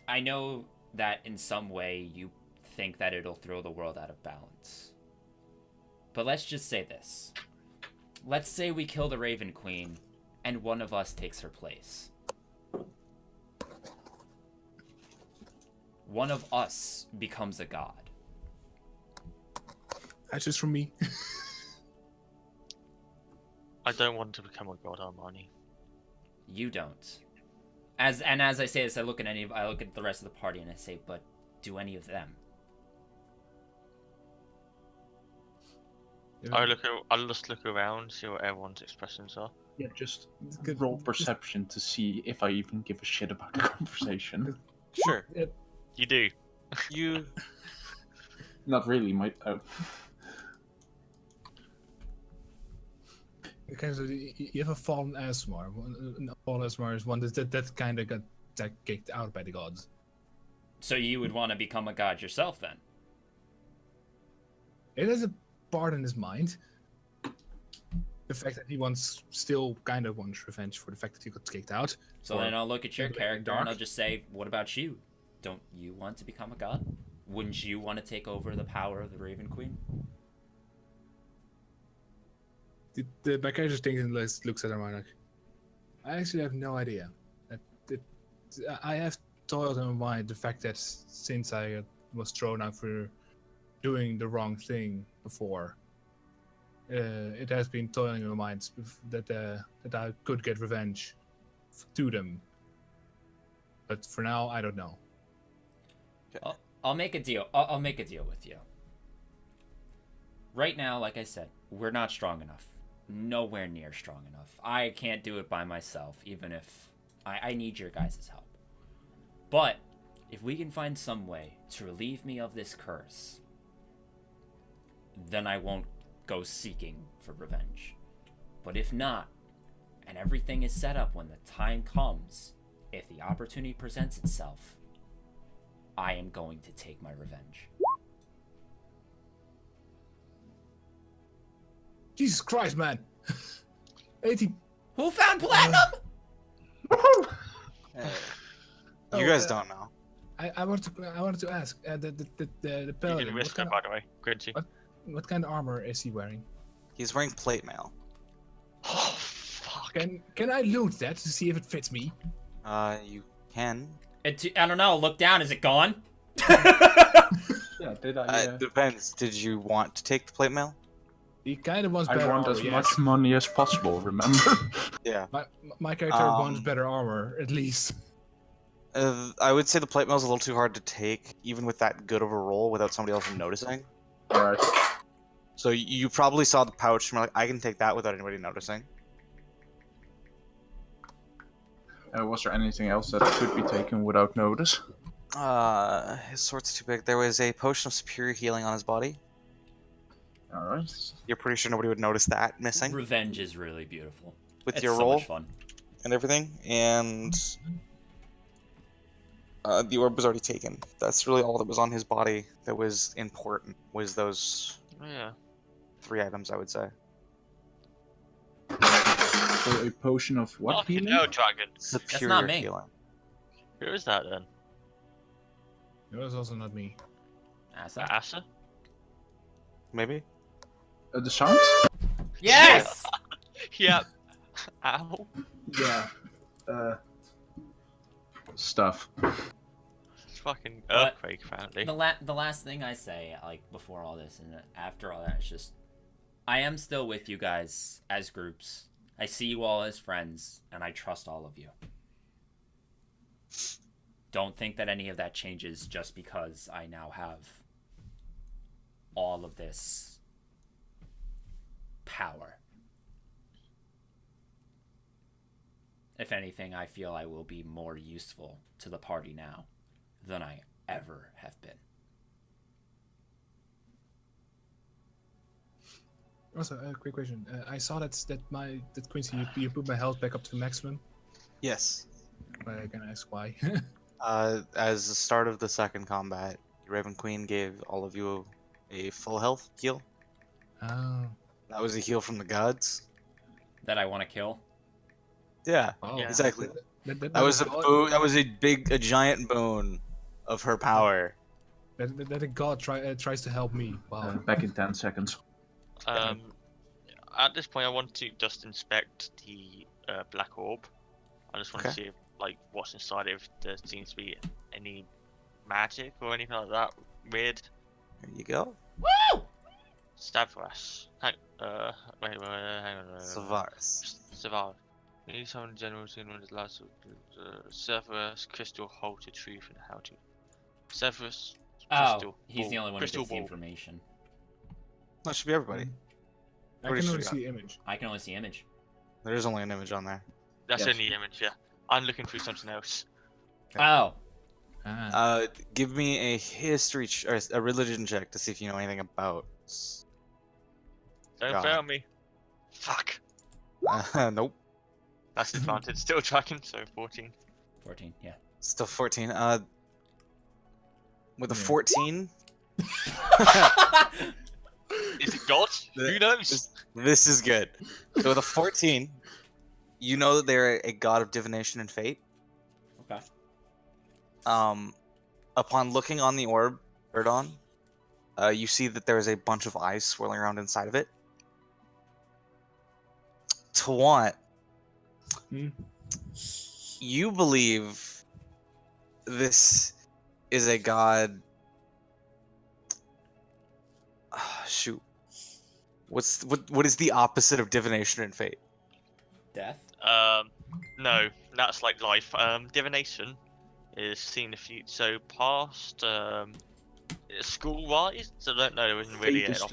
[SPEAKER 4] I know that in some way you think that it'll throw the world out of balance. But let's just say this. Let's say we kill the Raven Queen, and one of us takes her place. One of us becomes a god.
[SPEAKER 2] That's just from me.
[SPEAKER 3] I don't want to become a god, Armani.
[SPEAKER 4] You don't. As I say this, I look at the rest of the party and I say, but do any of them?
[SPEAKER 3] I'll just look around, see what everyone's expressions are.
[SPEAKER 5] Yeah, just
[SPEAKER 2] Good.
[SPEAKER 5] roll perception to see if I even give a shit about the conversation.
[SPEAKER 1] Sure.
[SPEAKER 3] You do.
[SPEAKER 1] You.
[SPEAKER 5] Not really, my.
[SPEAKER 2] Okay, so you have a fallen Asmar. A fallen Asmar is one that kind of got kicked out by the gods.
[SPEAKER 4] So you would want to become a god yourself then?
[SPEAKER 2] It has a part in his mind. The fact that he still kind of wants revenge for the fact that he got kicked out.
[SPEAKER 4] So
[SPEAKER 2] Or-
[SPEAKER 4] then I'll look at your
[SPEAKER 2] Dark.
[SPEAKER 4] character and I'll just say, what about you? Don't you want to become a god? Wouldn't you want to take over the power of the Raven Queen?
[SPEAKER 2] My character thinks and looks at him like, I actually have no idea. I have toiled in my mind the fact that since I was thrown out for doing the wrong thing before, it has been toiling in my mind that I could get revenge to them. But for now, I don't know.
[SPEAKER 4] I'll make a deal. I'll make a deal with you. Right now, like I said, we're not strong enough. nowhere near strong enough. I can't do it by myself, even if I need your guys' help. But if we can find some way to relieve me of this curse, then I won't go seeking for revenge. But if not, and everything is set up when the time comes, if the opportunity presents itself, I am going to take my revenge.
[SPEAKER 2] Jesus Christ, man. 80.
[SPEAKER 4] Who found platinum?
[SPEAKER 1] You guys don't know.
[SPEAKER 2] I wanted to ask the
[SPEAKER 3] You
[SPEAKER 2] paladin.
[SPEAKER 3] can risk that, by the way, Quincy.
[SPEAKER 2] What kind of armor is he wearing?
[SPEAKER 1] He's wearing plate mail.
[SPEAKER 3] Oh, fuck.
[SPEAKER 2] Can I loot that to see if it fits me?
[SPEAKER 1] You can.
[SPEAKER 4] I don't know. Look down. Is it gone?
[SPEAKER 5] Yeah, did I?
[SPEAKER 1] It depends. Did you want to take the plate mail?
[SPEAKER 2] He kind of wants
[SPEAKER 5] I
[SPEAKER 2] better
[SPEAKER 5] want
[SPEAKER 2] armor.
[SPEAKER 5] as
[SPEAKER 2] yes.
[SPEAKER 5] much money as possible. Remember?
[SPEAKER 1] Yeah.
[SPEAKER 2] My character wants better armor, at least.
[SPEAKER 1] I would say the plate mail is a little too hard to take, even with that good of a roll, without somebody else noticing.
[SPEAKER 5] All right.
[SPEAKER 1] So you probably saw the pouch and were like, I can take that without anybody noticing.
[SPEAKER 5] Was there anything else that could be taken without notice?
[SPEAKER 1] His sword's too big. There was a potion of superior healing on his body.
[SPEAKER 5] All right.
[SPEAKER 1] You're pretty sure nobody would notice that missing
[SPEAKER 4] Revenge is really beautiful.
[SPEAKER 1] with
[SPEAKER 4] It's
[SPEAKER 1] your
[SPEAKER 4] so
[SPEAKER 1] roll
[SPEAKER 4] much fun.
[SPEAKER 1] and everything. And the orb was already taken. That's really all that was on his body that was important, was those
[SPEAKER 3] Yeah.
[SPEAKER 1] 3 items, I would say.
[SPEAKER 5] So a potion of what
[SPEAKER 3] Fucking
[SPEAKER 5] healing?
[SPEAKER 3] hell, Dragon.
[SPEAKER 1] Superior
[SPEAKER 4] not me.
[SPEAKER 1] healing.
[SPEAKER 3] Who is that then?
[SPEAKER 2] It was also not me.
[SPEAKER 4] Asa?
[SPEAKER 3] Asa?
[SPEAKER 1] Maybe?
[SPEAKER 5] The sound?
[SPEAKER 4] Yes!
[SPEAKER 3] Yep. Ow.
[SPEAKER 5] Yeah. Stuff.
[SPEAKER 3] It's fucking
[SPEAKER 4] But
[SPEAKER 3] earthquake, apparently.
[SPEAKER 4] The last thing I say, like, before all this and after all that, is just, I am still with you guys as groups. I see you all as friends, and I trust all of you. Don't think that any of that changes just because I now have all of this power. If anything, I feel I will be more useful to the party now than I ever have been.
[SPEAKER 2] Also, a quick question. I saw that Quincy, you put my health back up to maximum.
[SPEAKER 1] Yes.
[SPEAKER 2] But I can ask why.
[SPEAKER 1] As the start of the second combat, Raven Queen gave all of you a full health heal.
[SPEAKER 2] Oh.
[SPEAKER 1] That was a heal from the gods.
[SPEAKER 4] That I want to kill.
[SPEAKER 1] Yeah,
[SPEAKER 2] Oh,
[SPEAKER 3] Yeah.
[SPEAKER 1] exactly.
[SPEAKER 2] That
[SPEAKER 1] That was a
[SPEAKER 2] god,
[SPEAKER 1] that was a giant boon of her power.
[SPEAKER 2] that a god tries to help me. Wow.
[SPEAKER 5] Back in 10 seconds.
[SPEAKER 3] At this point, I want to just inspect the black orb. I just want to
[SPEAKER 1] Okay.
[SPEAKER 3] see if, like, what's inside it, if there seems to be any magic or anything like that weird.
[SPEAKER 1] There you go.
[SPEAKER 4] Woo!
[SPEAKER 3] Stavros. Hang on.
[SPEAKER 1] Savaris.
[SPEAKER 3] Savar. You need someone general to know the last Severus Crystal Hold to Truth and how to. Severus Crystal.
[SPEAKER 4] Oh, he's the
[SPEAKER 3] Ball.
[SPEAKER 4] only one who
[SPEAKER 3] Crystal
[SPEAKER 4] gets the
[SPEAKER 3] Ball.
[SPEAKER 4] information.
[SPEAKER 1] That should be everybody.
[SPEAKER 2] I
[SPEAKER 1] What
[SPEAKER 2] can
[SPEAKER 1] is
[SPEAKER 2] only
[SPEAKER 1] she
[SPEAKER 2] see the image.
[SPEAKER 4] I can only see image.
[SPEAKER 1] There is only an image on there.
[SPEAKER 3] That's
[SPEAKER 5] Yes.
[SPEAKER 3] only the image, yeah. I'm looking through something else.
[SPEAKER 4] Oh,
[SPEAKER 2] Ah.
[SPEAKER 1] Give me a history or a religion check to see if you know anything about.
[SPEAKER 3] Don't
[SPEAKER 1] God.
[SPEAKER 3] fail me. Fuck.
[SPEAKER 1] Nope.
[SPEAKER 3] That's advantage. Still tracking, so 14.
[SPEAKER 4] 14, yeah.
[SPEAKER 1] Still 14. With a
[SPEAKER 2] Yeah.
[SPEAKER 1] 14,
[SPEAKER 3] Is it God? Who knows?
[SPEAKER 1] this is good. So with a 14, you know that they're a god of divination and fate.
[SPEAKER 4] Okay.
[SPEAKER 1] Upon looking on the orb, Erdon, you see that there is a bunch of eyes swirling around inside of it. Tawant,
[SPEAKER 2] Hmm?
[SPEAKER 1] you believe this is a god. Shoot. What is the opposite of divination and fate?
[SPEAKER 4] Death?
[SPEAKER 3] No, that's like life. Divination is seeing the future, so past, school-wise, so I don't know, there isn't really
[SPEAKER 5] Fate
[SPEAKER 3] an
[SPEAKER 5] is the-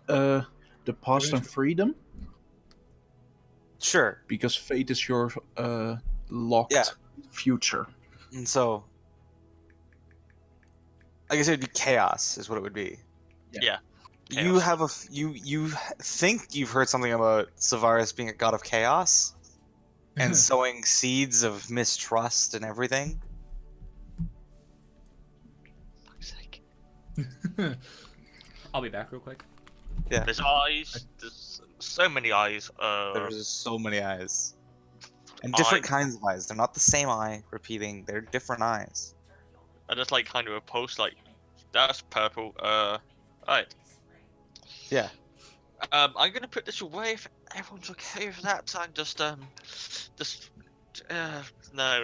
[SPEAKER 3] opposite.
[SPEAKER 5] The past and freedom?
[SPEAKER 1] Sure.
[SPEAKER 5] because fate is your locked
[SPEAKER 1] Yeah.
[SPEAKER 5] future.
[SPEAKER 1] And so, I guess it would be chaos, is what it would be.
[SPEAKER 3] Yeah.
[SPEAKER 1] You
[SPEAKER 3] Chaos.
[SPEAKER 1] have you think you've heard something about Savaris being a god of chaos and sowing seeds of mistrust and everything.
[SPEAKER 3] Fuck's sake.
[SPEAKER 4] I'll be back real quick.
[SPEAKER 3] There's eyes. There's so many eyes.
[SPEAKER 1] There's so many eyes. And different kinds of eyes. They're not the same eye repeating, they're different eyes.
[SPEAKER 3] And just like kind of a post like, that's purple. Right.
[SPEAKER 1] Yeah.
[SPEAKER 3] I'm gonna put this away if everyone's okay with that. I just no,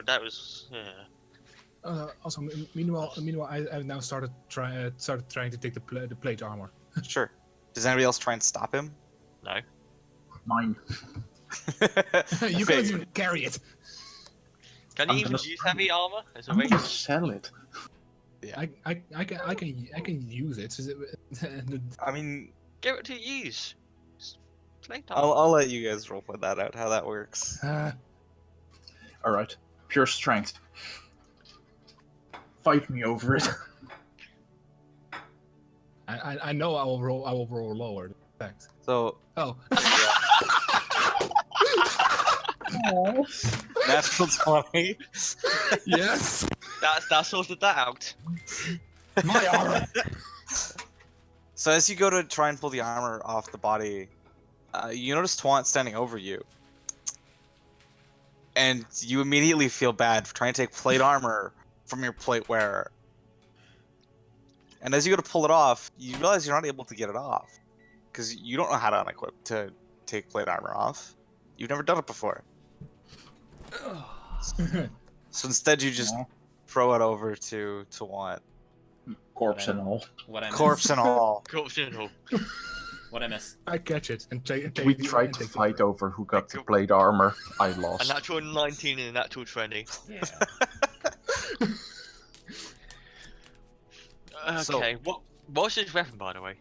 [SPEAKER 3] that was.
[SPEAKER 2] Also, meanwhile, I've now started trying to take the plate armor.
[SPEAKER 1] Sure. Does anybody else try and stop him?
[SPEAKER 3] No.
[SPEAKER 5] Mine.
[SPEAKER 2] You can't even carry it.
[SPEAKER 3] Can
[SPEAKER 5] I'm
[SPEAKER 3] you even
[SPEAKER 5] gonna-
[SPEAKER 3] use heavy armor as a
[SPEAKER 5] I'm
[SPEAKER 3] way?
[SPEAKER 5] gonna sell it.
[SPEAKER 2] I can use it.
[SPEAKER 1] I mean,
[SPEAKER 3] Give it to use. Just plate armor.
[SPEAKER 1] I'll let you guys roll for that out, how that works.
[SPEAKER 5] All right, pure strength. Fight me over it.
[SPEAKER 2] I know I will roll lower. In fact.
[SPEAKER 1] So,
[SPEAKER 2] Oh.
[SPEAKER 1] natural 20.
[SPEAKER 2] Yes.
[SPEAKER 3] That sorted that out.
[SPEAKER 2] My armor.
[SPEAKER 1] So as you go to try and pull the armor off the body, you notice Twant standing over you. And you immediately feel bad for trying to take plate armor from your plate wearer. And as you go to pull it off, you realize you're not able to get it off. Because you don't know how to unequip to take plate armor off. You've never done it before. So instead you just
[SPEAKER 5] Aw.
[SPEAKER 1] throw it over to Twant.
[SPEAKER 5] Corpse and all.
[SPEAKER 4] What I miss?
[SPEAKER 1] Corpse and all.
[SPEAKER 3] Corruption hall.
[SPEAKER 4] What I miss?
[SPEAKER 2] I catch it and take.
[SPEAKER 5] We tried to fight over who got the plate armor. I
[SPEAKER 3] A
[SPEAKER 5] lost.
[SPEAKER 3] natural 19 and a natural 20.
[SPEAKER 4] Yeah.
[SPEAKER 1] So-
[SPEAKER 3] Okay, what's his weapon, by the way?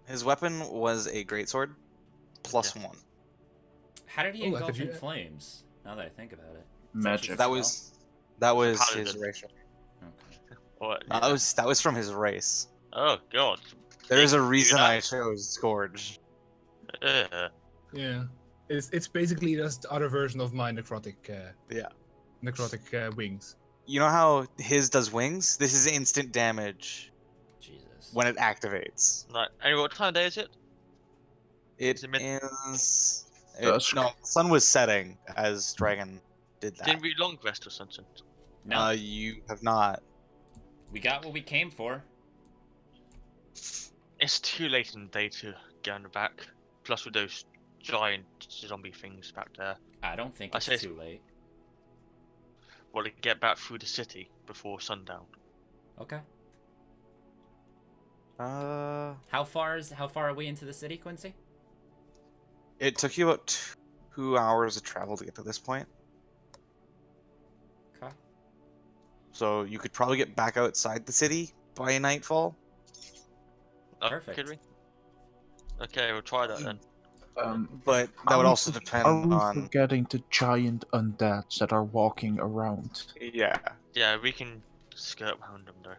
[SPEAKER 1] His weapon was a greatsword, plus 1.
[SPEAKER 4] How did he
[SPEAKER 2] Oh, I
[SPEAKER 4] engulf
[SPEAKER 2] thought you-
[SPEAKER 4] in flames? Now that I think about it.
[SPEAKER 5] Magic.
[SPEAKER 1] That was his
[SPEAKER 3] Paladin.
[SPEAKER 1] racial.
[SPEAKER 4] Okay.
[SPEAKER 3] What?
[SPEAKER 1] That was from his race.
[SPEAKER 3] Oh god.
[SPEAKER 1] There is a reason I
[SPEAKER 3] that.
[SPEAKER 1] chose Scourge.
[SPEAKER 2] Yeah. It's basically just the other version of my necrotic.
[SPEAKER 1] Yeah.
[SPEAKER 2] Necrotic wings.
[SPEAKER 1] You know how his does wings? This is instant damage
[SPEAKER 4] Jesus.
[SPEAKER 1] when it activates.
[SPEAKER 3] Right. Anyway, what time of day is it?
[SPEAKER 1] It
[SPEAKER 3] Is it mid-
[SPEAKER 1] is.
[SPEAKER 5] Dusk.
[SPEAKER 1] No, the sun was setting as Dragon did that.
[SPEAKER 3] Didn't we long rest or something?
[SPEAKER 4] No,
[SPEAKER 1] You have not.
[SPEAKER 4] we got what we came for.
[SPEAKER 3] It's too late in the day to get on the back. Plus with those giant zombie things back there.
[SPEAKER 4] I don't think
[SPEAKER 3] I
[SPEAKER 4] it's
[SPEAKER 3] say-
[SPEAKER 4] too late.
[SPEAKER 3] Well, to get back through the city before sundown.
[SPEAKER 4] Okay.
[SPEAKER 1] How
[SPEAKER 4] How far are we into the city, Quincy?
[SPEAKER 1] It took you about 2 hours of travel to get to this point.
[SPEAKER 4] Okay.
[SPEAKER 1] So you could probably get back outside the city by nightfall.
[SPEAKER 3] Oh,
[SPEAKER 4] Perfect.
[SPEAKER 3] Could we? Okay, we'll try that then.
[SPEAKER 1] But that would
[SPEAKER 5] Are
[SPEAKER 1] also
[SPEAKER 5] we-
[SPEAKER 1] depend
[SPEAKER 5] Are we
[SPEAKER 1] on.
[SPEAKER 5] forgetting the giant undeads that are walking around?
[SPEAKER 1] Yeah.
[SPEAKER 3] Yeah, we can skirt around them though.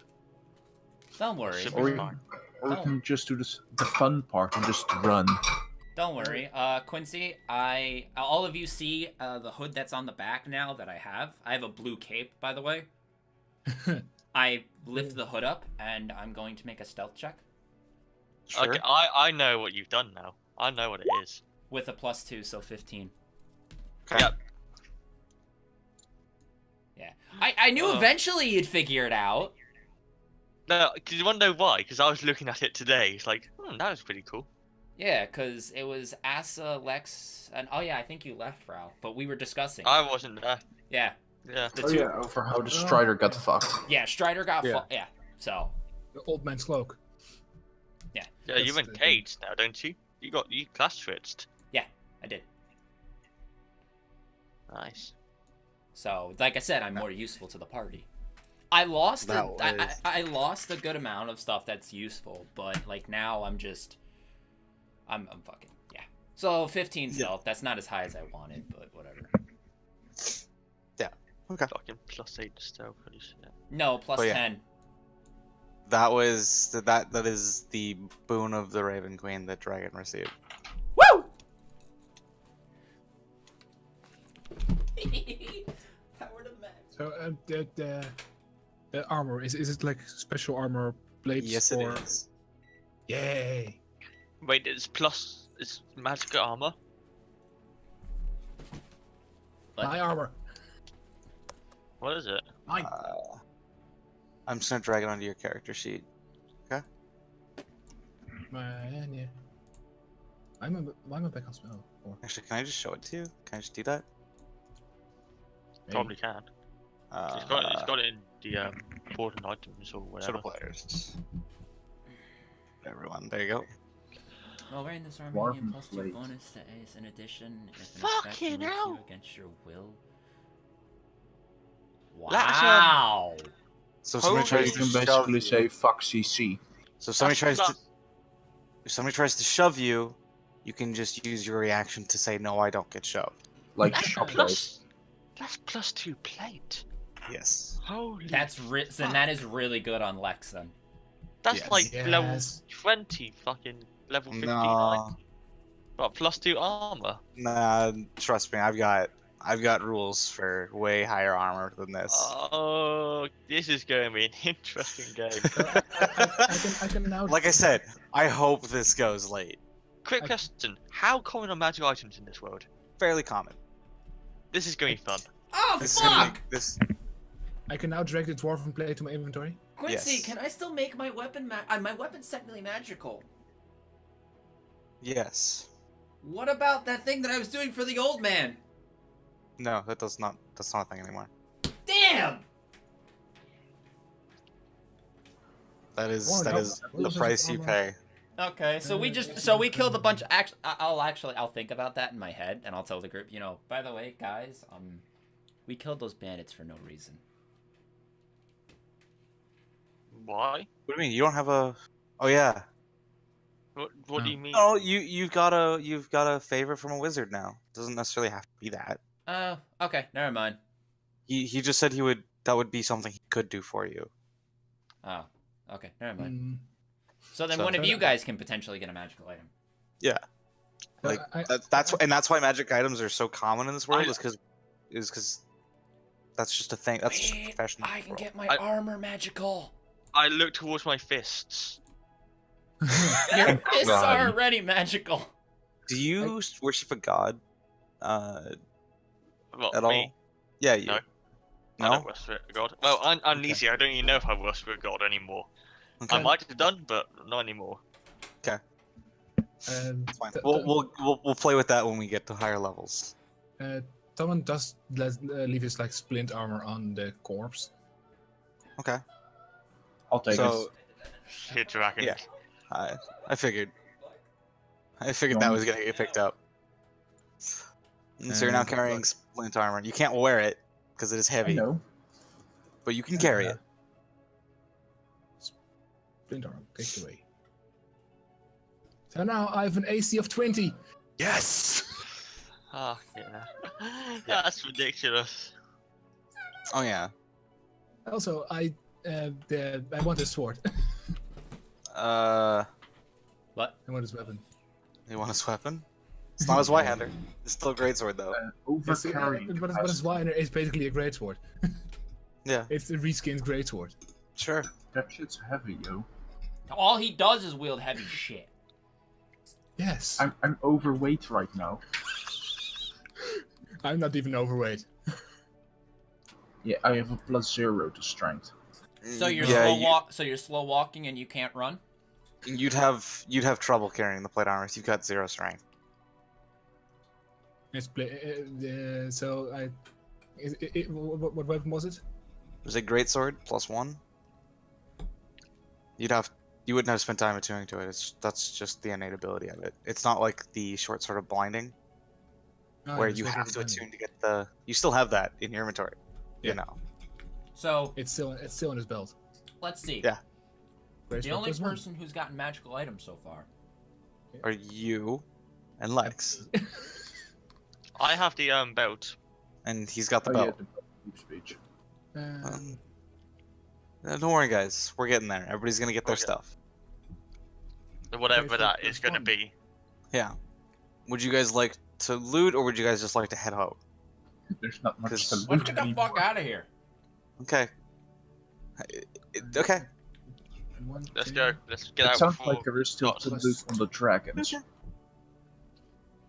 [SPEAKER 4] Don't worry.
[SPEAKER 3] Should
[SPEAKER 5] Or
[SPEAKER 3] be
[SPEAKER 5] we,
[SPEAKER 3] fine.
[SPEAKER 5] or we
[SPEAKER 4] Oh.
[SPEAKER 5] can just do the fun part and just run.
[SPEAKER 4] Don't worry. Quincy, all of you see the hood that's on the back now that I have. I have a blue cape, by the way. I lift the hood up and I'm going to make a stealth check
[SPEAKER 1] Sure.
[SPEAKER 3] Okay, I know what you've done now. I know what it is.
[SPEAKER 4] with a +2, so 15.
[SPEAKER 1] Okay.
[SPEAKER 3] Yep.
[SPEAKER 4] Yeah. I knew
[SPEAKER 3] Oh.
[SPEAKER 4] eventually you'd figure it out.
[SPEAKER 3] No, because you want to know why? Because I was looking at it today. It's like, that was pretty cool.
[SPEAKER 4] Yeah, because it was Asa, Lex, and oh yeah, I think you left, Frau, but we were discussing.
[SPEAKER 3] I wasn't there.
[SPEAKER 4] Yeah.
[SPEAKER 3] Yeah.
[SPEAKER 4] The
[SPEAKER 5] Oh
[SPEAKER 4] two,
[SPEAKER 5] yeah, over how the Strider got fucked.
[SPEAKER 4] yeah, Strider got
[SPEAKER 1] Yeah.
[SPEAKER 4] yeah. So
[SPEAKER 2] The old man's cloak.
[SPEAKER 3] Yeah,
[SPEAKER 2] That's
[SPEAKER 3] you went
[SPEAKER 2] the-
[SPEAKER 3] caged now, don't you? You class switched.
[SPEAKER 4] I did.
[SPEAKER 3] Nice.
[SPEAKER 4] So like I said, I'm more useful to the party. I lost
[SPEAKER 1] That
[SPEAKER 4] I lost a good amount of stuff that's useful, but like now I'm fucking yeah. So 15
[SPEAKER 1] Yeah.
[SPEAKER 4] stealth. That's not as high as I wanted, but whatever.
[SPEAKER 1] Okay.
[SPEAKER 3] Fucking +8 stealth, holy shit.
[SPEAKER 4] No, plus
[SPEAKER 1] But yeah.
[SPEAKER 4] 10.
[SPEAKER 1] That is the boon of the Raven Queen that Dragon received.
[SPEAKER 4] Woo! Power to the max.
[SPEAKER 2] So the armor is it like special armor plates?
[SPEAKER 1] Yes, it
[SPEAKER 2] or...
[SPEAKER 1] is.
[SPEAKER 2] Yay!
[SPEAKER 3] Wait, it's magic armor?
[SPEAKER 4] What?
[SPEAKER 2] My armor.
[SPEAKER 3] What is it?
[SPEAKER 5] Mine.
[SPEAKER 1] I'm just gonna drag it onto your character sheet.
[SPEAKER 2] Man, yeah. I'm a back on spell. Or
[SPEAKER 1] Actually, can I just show it to you? Can I just do that?
[SPEAKER 3] Probably can. It's got it in the important items or
[SPEAKER 1] Show
[SPEAKER 3] whatever.
[SPEAKER 1] the players. Everyone, there you go.
[SPEAKER 4] While wearing this armor, you
[SPEAKER 5] Dwarven
[SPEAKER 4] gain +2
[SPEAKER 5] plate.
[SPEAKER 4] bonus to Ace. In addition, if an
[SPEAKER 3] Fucking
[SPEAKER 4] effect moves
[SPEAKER 3] hell.
[SPEAKER 4] you against your will.
[SPEAKER 3] That's,
[SPEAKER 4] Wow!
[SPEAKER 1] So if
[SPEAKER 3] Holy
[SPEAKER 1] somebody
[SPEAKER 5] You
[SPEAKER 1] tries
[SPEAKER 5] can
[SPEAKER 1] to shove
[SPEAKER 5] basically
[SPEAKER 1] you,
[SPEAKER 5] say fuck CC.
[SPEAKER 1] so if somebody tries to
[SPEAKER 3] plus-
[SPEAKER 1] if somebody tries to shove you, you can just use your reaction to say no, I don't get shoved.
[SPEAKER 5] Like
[SPEAKER 3] That's
[SPEAKER 5] shop
[SPEAKER 3] that's +2 plate.
[SPEAKER 1] Yes.
[SPEAKER 3] Holy.
[SPEAKER 4] That's then that is really good on Lex then.
[SPEAKER 3] That's
[SPEAKER 1] Yes.
[SPEAKER 3] like level
[SPEAKER 2] Yes.
[SPEAKER 3] 20, fucking level 59.
[SPEAKER 1] No,
[SPEAKER 3] But +2 armor.
[SPEAKER 1] nah. Trust me, I've got rules for way higher armor than this.
[SPEAKER 3] Oh, this is going to be an interesting game.
[SPEAKER 2] I can now.
[SPEAKER 1] Like I said, I hope this goes late.
[SPEAKER 3] Quick
[SPEAKER 2] I-
[SPEAKER 3] question: how common are magic items in this world?
[SPEAKER 1] Fairly common.
[SPEAKER 3] This is going to be fun.
[SPEAKER 4] Oh
[SPEAKER 1] This is gonna
[SPEAKER 4] fuck!
[SPEAKER 1] be, this.
[SPEAKER 2] I can now drag the dwarven plate to my inventory.
[SPEAKER 4] Quincy,
[SPEAKER 1] Yes.
[SPEAKER 4] can I still make my weapon? My weapon's technically magical.
[SPEAKER 1] Yes.
[SPEAKER 4] What about that thing that I was doing for the old man?
[SPEAKER 1] No, that's not a thing anymore.
[SPEAKER 4] Damn!
[SPEAKER 1] That is
[SPEAKER 2] Warren,
[SPEAKER 1] that
[SPEAKER 2] how-
[SPEAKER 1] is
[SPEAKER 2] what
[SPEAKER 1] the
[SPEAKER 2] was
[SPEAKER 1] price
[SPEAKER 2] his
[SPEAKER 1] you
[SPEAKER 2] armor?
[SPEAKER 1] pay.
[SPEAKER 4] Okay, so we killed a bunch of I'll think about that in my head and I'll tell the group, by the way, guys, we killed those bandits for no reason.
[SPEAKER 3] Why?
[SPEAKER 1] What do you mean? You don't have a? Oh yeah.
[SPEAKER 3] What do you mean?
[SPEAKER 1] No, you've got a favor from a wizard now. Doesn't necessarily have to be that.
[SPEAKER 4] Oh, okay, never mind.
[SPEAKER 1] He just said that would be something he could do for you.
[SPEAKER 4] Oh, okay, never mind.
[SPEAKER 2] Mm,
[SPEAKER 4] So then
[SPEAKER 1] So-
[SPEAKER 4] one of you guys can potentially get a magical item.
[SPEAKER 1] Like
[SPEAKER 2] I-
[SPEAKER 1] that's why magic items are so common in this world
[SPEAKER 3] I-
[SPEAKER 1] is because that's just a thing. That's just a
[SPEAKER 4] Wait,
[SPEAKER 1] profession.
[SPEAKER 4] I can get my
[SPEAKER 3] I-
[SPEAKER 4] armor magical.
[SPEAKER 3] I look towards my fists.
[SPEAKER 4] Your fists
[SPEAKER 5] God.
[SPEAKER 4] are already magical.
[SPEAKER 1] Do you worship a god?
[SPEAKER 3] What,
[SPEAKER 1] At
[SPEAKER 3] me?
[SPEAKER 1] all? Yeah, you.
[SPEAKER 3] No. I
[SPEAKER 1] No.
[SPEAKER 3] don't worship a god. Well, I'm
[SPEAKER 1] Okay.
[SPEAKER 3] amnesia. I don't even know if I worship a god anymore.
[SPEAKER 1] Okay.
[SPEAKER 3] I might have done, but not anymore.
[SPEAKER 2] Um,
[SPEAKER 1] Fine.
[SPEAKER 2] th-
[SPEAKER 1] We'll play with that when we get to higher levels.
[SPEAKER 2] someone does leave his like splint armor on the corpse.
[SPEAKER 1] Okay.
[SPEAKER 5] I'll take
[SPEAKER 1] So
[SPEAKER 3] Shit, dragon.
[SPEAKER 1] Yeah. I figured. I figured
[SPEAKER 5] Go
[SPEAKER 1] that
[SPEAKER 5] on.
[SPEAKER 1] was gonna get picked up. And so you're now
[SPEAKER 2] And-
[SPEAKER 1] carrying splint armor. You can't wear it because it is
[SPEAKER 5] it.
[SPEAKER 1] heavy,
[SPEAKER 5] No.
[SPEAKER 1] but you can carry it.
[SPEAKER 2] Splint armor, take it away. So now I have an AC of 20. Yes.
[SPEAKER 3] Ah, yeah. That's ridiculous.
[SPEAKER 1] Oh yeah.
[SPEAKER 2] Also, I want this sword.
[SPEAKER 4] What?
[SPEAKER 2] I want this weapon.
[SPEAKER 1] You want his weapon? It's not his Whitehander. It's still a great sword though.
[SPEAKER 2] It's,
[SPEAKER 5] Overcarrying.
[SPEAKER 2] but it's why it's basically a great sword.
[SPEAKER 1] Yeah.
[SPEAKER 2] It's the reskinned great sword.
[SPEAKER 1] Sure.
[SPEAKER 5] That shit's heavy, yo.
[SPEAKER 4] All he does is wield heavy shit.
[SPEAKER 2] Yes.
[SPEAKER 5] I'm overweight right now.
[SPEAKER 2] I'm not even overweight.
[SPEAKER 5] Yeah, I have a +0 to strength.
[SPEAKER 4] So you're
[SPEAKER 1] yeah,
[SPEAKER 4] So you're slow walking and you can't run.
[SPEAKER 1] you'd have trouble carrying the plate armor if you've got 0 strength.
[SPEAKER 2] It's so I. What weapon was it?
[SPEAKER 1] There's a great sword +1. You wouldn't have spent time attuning to it. That's just the innate ability of it. It's not like the short sword of blinding
[SPEAKER 2] Ah,
[SPEAKER 1] where
[SPEAKER 2] it's
[SPEAKER 1] you
[SPEAKER 2] what
[SPEAKER 1] have to
[SPEAKER 2] weapon.
[SPEAKER 1] attune to get the. You still have that in your inventory.
[SPEAKER 2] Yeah.
[SPEAKER 1] You know.
[SPEAKER 4] So
[SPEAKER 2] It's still in his belt.
[SPEAKER 4] let's see.
[SPEAKER 1] Yeah.
[SPEAKER 2] Great
[SPEAKER 4] The
[SPEAKER 2] sword
[SPEAKER 4] only
[SPEAKER 2] +1.
[SPEAKER 4] person who's gotten magical items so far.
[SPEAKER 1] Are you? And Lex.
[SPEAKER 3] I have the belt.
[SPEAKER 1] And he's got the
[SPEAKER 5] Oh, yeah,
[SPEAKER 1] belt.
[SPEAKER 5] the speech.
[SPEAKER 1] Don't worry, guys. We're getting there. Everybody's gonna get their
[SPEAKER 3] Okay.
[SPEAKER 1] stuff.
[SPEAKER 3] Whatever
[SPEAKER 2] for
[SPEAKER 3] that
[SPEAKER 2] plus
[SPEAKER 3] is gonna
[SPEAKER 2] one.
[SPEAKER 3] be.
[SPEAKER 1] Yeah. Would you guys like to loot, or would you guys just like to head out?
[SPEAKER 5] There's not much to
[SPEAKER 1] 'Cause-
[SPEAKER 4] Let's
[SPEAKER 5] loot
[SPEAKER 4] get the
[SPEAKER 5] anymore.
[SPEAKER 4] fuck out of here.
[SPEAKER 1] Okay. Okay.
[SPEAKER 3] Let's go. Let's get
[SPEAKER 5] It
[SPEAKER 3] out
[SPEAKER 5] sounds
[SPEAKER 3] before.
[SPEAKER 5] like there is still
[SPEAKER 3] Not
[SPEAKER 5] some
[SPEAKER 2] less.
[SPEAKER 5] loot on the dragons.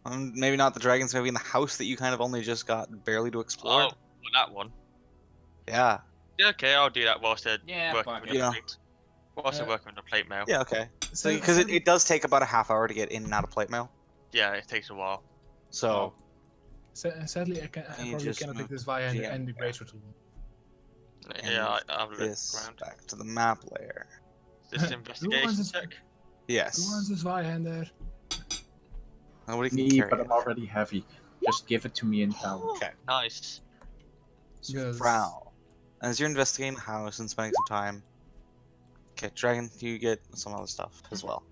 [SPEAKER 1] Maybe not the dragons. Maybe in the house that you kind of only just got barely to explore.
[SPEAKER 3] Oh, well, that one.
[SPEAKER 1] Yeah.
[SPEAKER 3] Yeah, okay, I'll do that whilst they're
[SPEAKER 4] Yeah,
[SPEAKER 3] working
[SPEAKER 4] fuck
[SPEAKER 3] with
[SPEAKER 4] it.
[SPEAKER 3] the
[SPEAKER 1] Yeah.
[SPEAKER 3] plate. Whilst they're working with the plate mail.
[SPEAKER 1] Yeah. Okay. So because it does take about a half hour to get in and out of plate mail.
[SPEAKER 3] Yeah, it takes a while.
[SPEAKER 1] So
[SPEAKER 2] Sadly, I
[SPEAKER 1] You
[SPEAKER 2] probably
[SPEAKER 1] just
[SPEAKER 2] cannot take
[SPEAKER 1] move
[SPEAKER 2] this via
[SPEAKER 1] GM
[SPEAKER 2] any
[SPEAKER 1] there.
[SPEAKER 2] bracer tool.
[SPEAKER 1] And
[SPEAKER 3] Yeah, I have a look
[SPEAKER 1] this
[SPEAKER 3] around.
[SPEAKER 1] back to the map layer.
[SPEAKER 3] This
[SPEAKER 2] Who
[SPEAKER 3] investigation
[SPEAKER 2] wants this-
[SPEAKER 3] check.
[SPEAKER 1] Yes.
[SPEAKER 2] Who wants this Zweihander?
[SPEAKER 1] Nobody can
[SPEAKER 5] Me,
[SPEAKER 1] carry
[SPEAKER 5] but
[SPEAKER 1] it.
[SPEAKER 5] I'm already heavy. Just give it to me in town.
[SPEAKER 1] Okay.
[SPEAKER 3] Nice.
[SPEAKER 2] Yes.
[SPEAKER 1] Prowl. As you're investigating the house and spending some time. Okay, Dragon, you get some other stuff as well.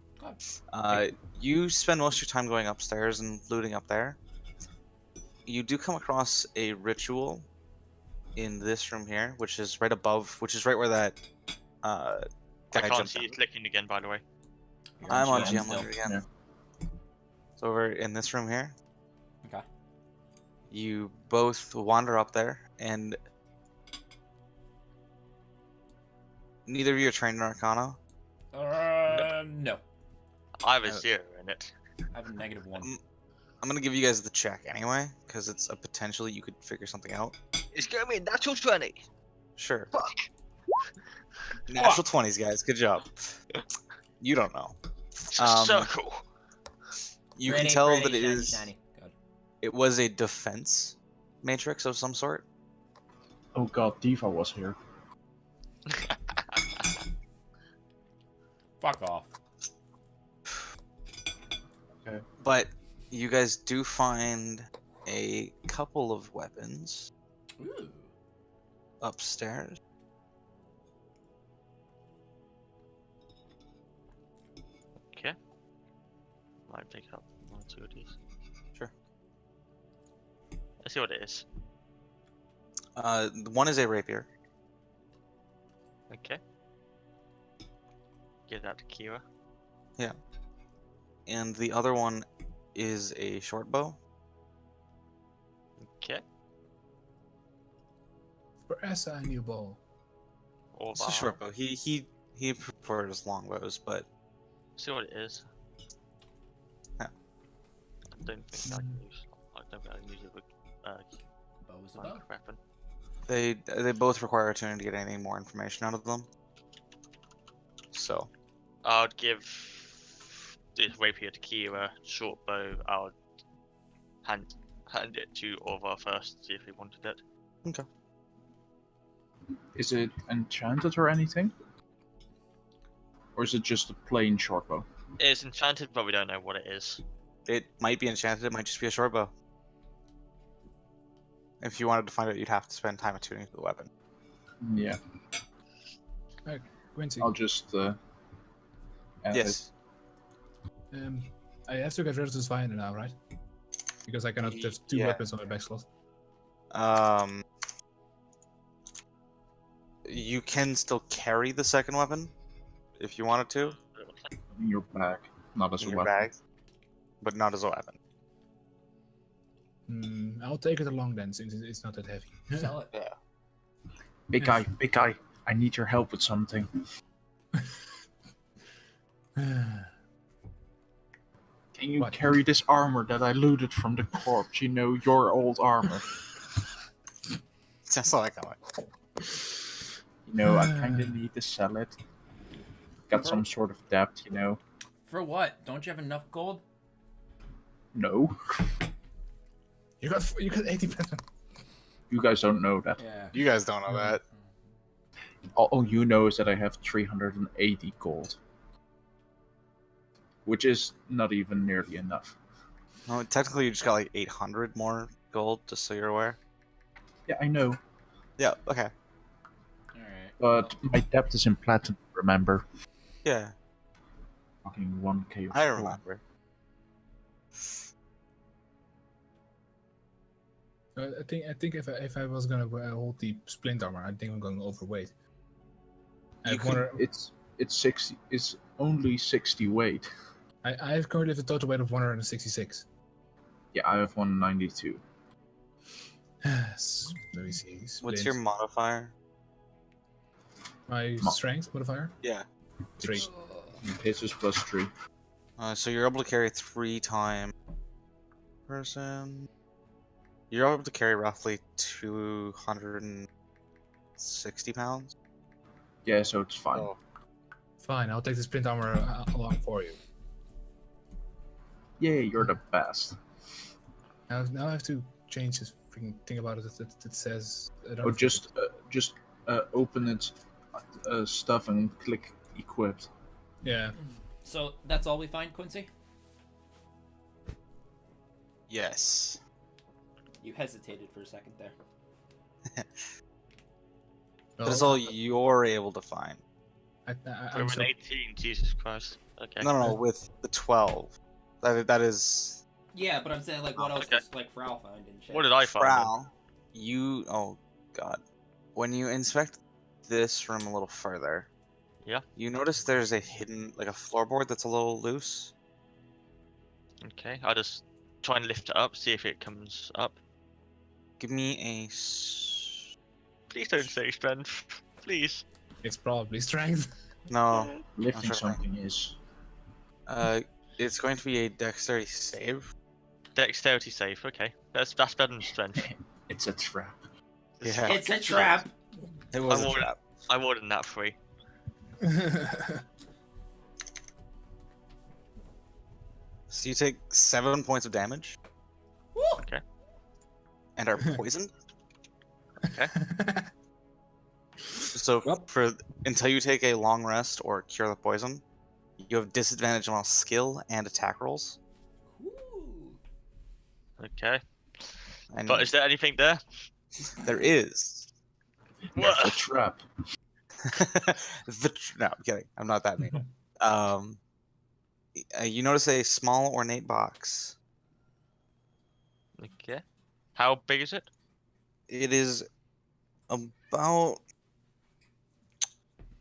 [SPEAKER 1] You spend most of your time going upstairs and looting up there. You do come across a ritual in this room here, which is right above, which is right where that
[SPEAKER 3] I
[SPEAKER 1] guy
[SPEAKER 3] can't
[SPEAKER 1] jumped
[SPEAKER 3] see
[SPEAKER 1] out.
[SPEAKER 3] you clicking again, by the way.
[SPEAKER 1] I'm on
[SPEAKER 4] GM
[SPEAKER 1] GM
[SPEAKER 4] still.
[SPEAKER 1] later again.
[SPEAKER 5] Yeah.
[SPEAKER 1] So over in this room here,
[SPEAKER 4] Okay.
[SPEAKER 1] you both wander up there, and neither of you are trained in Arcana.
[SPEAKER 4] No.
[SPEAKER 3] I have a
[SPEAKER 1] Uh,
[SPEAKER 3] 0 in it.
[SPEAKER 4] I have a -1.
[SPEAKER 1] I'm gonna give you guys the check anyway, because it's a potentially you could figure something out.
[SPEAKER 3] It's gonna be a natural 20.
[SPEAKER 1] Sure.
[SPEAKER 3] Fuck.
[SPEAKER 1] Natural 20s, guys. Good job. You don't know.
[SPEAKER 3] It's a
[SPEAKER 1] Um,
[SPEAKER 3] circle.
[SPEAKER 1] You
[SPEAKER 4] Pretty,
[SPEAKER 1] can tell
[SPEAKER 4] pretty,
[SPEAKER 1] that it
[SPEAKER 4] shiny,
[SPEAKER 1] is.
[SPEAKER 4] shiny. Good.
[SPEAKER 1] It was a defense matrix of some sort.
[SPEAKER 5] Oh god, Diva was here.
[SPEAKER 4] Fuck off.
[SPEAKER 1] But you guys do find a couple of weapons
[SPEAKER 4] Ooh.
[SPEAKER 1] upstairs.
[SPEAKER 3] Okay. Might pick up 1 or 2 of these.
[SPEAKER 1] Sure.
[SPEAKER 3] Let's see what it is.
[SPEAKER 1] One is a rapier.
[SPEAKER 3] Okay. Give that to Kira.
[SPEAKER 1] And the other one is a short bow.
[SPEAKER 3] Okay.
[SPEAKER 2] For Essa, a new bow.
[SPEAKER 3] Or
[SPEAKER 1] It's a short bow. He prefers long bows, but
[SPEAKER 3] See what it is.
[SPEAKER 1] Yeah.
[SPEAKER 3] I don't think I can use. I don't think I can use it with
[SPEAKER 4] Bow's a bow.
[SPEAKER 3] weapon.
[SPEAKER 1] they both require attuning to get any more information out of them. So
[SPEAKER 3] I would give this rapier to Kira. Short bow. I would hand it to Orvar first. See if he wanted it.
[SPEAKER 5] Is it enchanted or anything? Or is it just a plain short bow?
[SPEAKER 3] It's enchanted, but we don't know what it is.
[SPEAKER 1] it might be enchanted. It might just be a short bow. If you wanted to find out, you'd have to spend time attuning to the weapon.
[SPEAKER 5] Yeah,
[SPEAKER 2] Quincy,
[SPEAKER 5] I'll just add
[SPEAKER 1] Yes.
[SPEAKER 2] I have to get rid of this Zweihander now, right? Because I cannot have two
[SPEAKER 1] Yeah.
[SPEAKER 2] weapons on my back slot.
[SPEAKER 1] You can still carry the second weapon if you wanted to
[SPEAKER 5] it in your bag, not as
[SPEAKER 1] in
[SPEAKER 5] a
[SPEAKER 1] your
[SPEAKER 5] weapon.
[SPEAKER 1] bag, but not as a weapon.
[SPEAKER 2] I'll take it along then, since it's not that heavy.
[SPEAKER 4] Sell it.
[SPEAKER 5] Big guy, I need your help with something. Can you
[SPEAKER 2] What?
[SPEAKER 5] carry this armor that I looted from the corpse? You know, your old armor.
[SPEAKER 1] That's all I got.
[SPEAKER 5] You know, I kind of need to sell it. Got some sort of debt, you know.
[SPEAKER 4] For what? Don't you have enough gold?
[SPEAKER 5] No,
[SPEAKER 2] You got 80%.
[SPEAKER 5] you guys don't know that.
[SPEAKER 4] Yeah.
[SPEAKER 1] You guys don't know that.
[SPEAKER 5] All you know is that I have 380 gold. Which is not even nearly enough.
[SPEAKER 1] No, technically, you just got like 800 more gold, just so you're aware.
[SPEAKER 5] Yeah, I know.
[SPEAKER 1] Yeah. Okay.
[SPEAKER 4] Alright.
[SPEAKER 5] But my debt is in platinum, remember?
[SPEAKER 1] Yeah,
[SPEAKER 5] Fucking 1k of
[SPEAKER 1] I
[SPEAKER 5] gold.
[SPEAKER 1] remember.
[SPEAKER 2] I think if I was gonna hold the splint armor, I think I'm going overweight. I
[SPEAKER 1] You
[SPEAKER 2] have one,
[SPEAKER 5] It's 60. It's only 60 weight.
[SPEAKER 2] I have currently have a total weight of 166.
[SPEAKER 5] Yeah, I have 192.
[SPEAKER 2] Let me see.
[SPEAKER 1] What's your
[SPEAKER 2] Splint.
[SPEAKER 1] modifier?
[SPEAKER 2] My
[SPEAKER 5] Mo-
[SPEAKER 2] strength modifier?
[SPEAKER 1] Yeah.
[SPEAKER 2] 3.
[SPEAKER 5] His is +3.
[SPEAKER 1] So you're able to carry 3 times person. You're able to carry roughly 260 pounds.
[SPEAKER 5] Yeah, so it's fine.
[SPEAKER 1] Oh.
[SPEAKER 2] Fine, I'll take the splint armor along for you.
[SPEAKER 5] Yay, you're the best.
[SPEAKER 2] Now I have to change this freaking thing about it that says.
[SPEAKER 5] Oh, just open it, stuff, and click equipped.
[SPEAKER 2] Yeah.
[SPEAKER 4] So that's all we find, Quincy?
[SPEAKER 1] Yes.
[SPEAKER 4] You hesitated for a second there.
[SPEAKER 1] That's all you're able to find.
[SPEAKER 2] I'm
[SPEAKER 3] From
[SPEAKER 2] so,
[SPEAKER 3] an 18, Jesus Christ. Okay.
[SPEAKER 1] No, with the 12. That is
[SPEAKER 4] Yeah, but I'm saying, like, what else
[SPEAKER 3] Okay.
[SPEAKER 4] does, like, Frau find and shit?
[SPEAKER 3] What did I find? then?
[SPEAKER 1] Frau. You. Oh God. When you inspect this room a little further.
[SPEAKER 3] Yeah.
[SPEAKER 1] You notice there's a hidden, like a floorboard that's a little loose.
[SPEAKER 3] Okay, I'll just try and lift it up, see if it comes up.
[SPEAKER 1] Give me a.
[SPEAKER 3] Please don't say strength. Please.
[SPEAKER 2] it's probably strength.
[SPEAKER 1] No.
[SPEAKER 5] Lifting
[SPEAKER 1] Not sure.
[SPEAKER 5] something is.
[SPEAKER 1] It's going to be a dexterity save.
[SPEAKER 3] Dexterity save, okay. That's better than strength.
[SPEAKER 5] It's a trap.
[SPEAKER 1] Yeah.
[SPEAKER 4] It's a trap!
[SPEAKER 1] It was
[SPEAKER 3] I
[SPEAKER 1] a
[SPEAKER 3] won't-
[SPEAKER 1] trap.
[SPEAKER 3] I more than that 3.
[SPEAKER 1] So you take 7 points of damage.
[SPEAKER 3] Okay.
[SPEAKER 1] And are poisoned. So
[SPEAKER 2] Well.
[SPEAKER 1] until you take a long rest or cure the poison, you have disadvantage on all skill and attack rolls.
[SPEAKER 4] Ooh.
[SPEAKER 3] Okay.
[SPEAKER 1] And
[SPEAKER 3] But is there anything there?
[SPEAKER 1] there is.
[SPEAKER 3] What?
[SPEAKER 5] A trap.
[SPEAKER 1] No, I'm kidding. I'm not that mean. You notice a small ornate box.
[SPEAKER 3] Okay. How big is it?
[SPEAKER 1] It is about.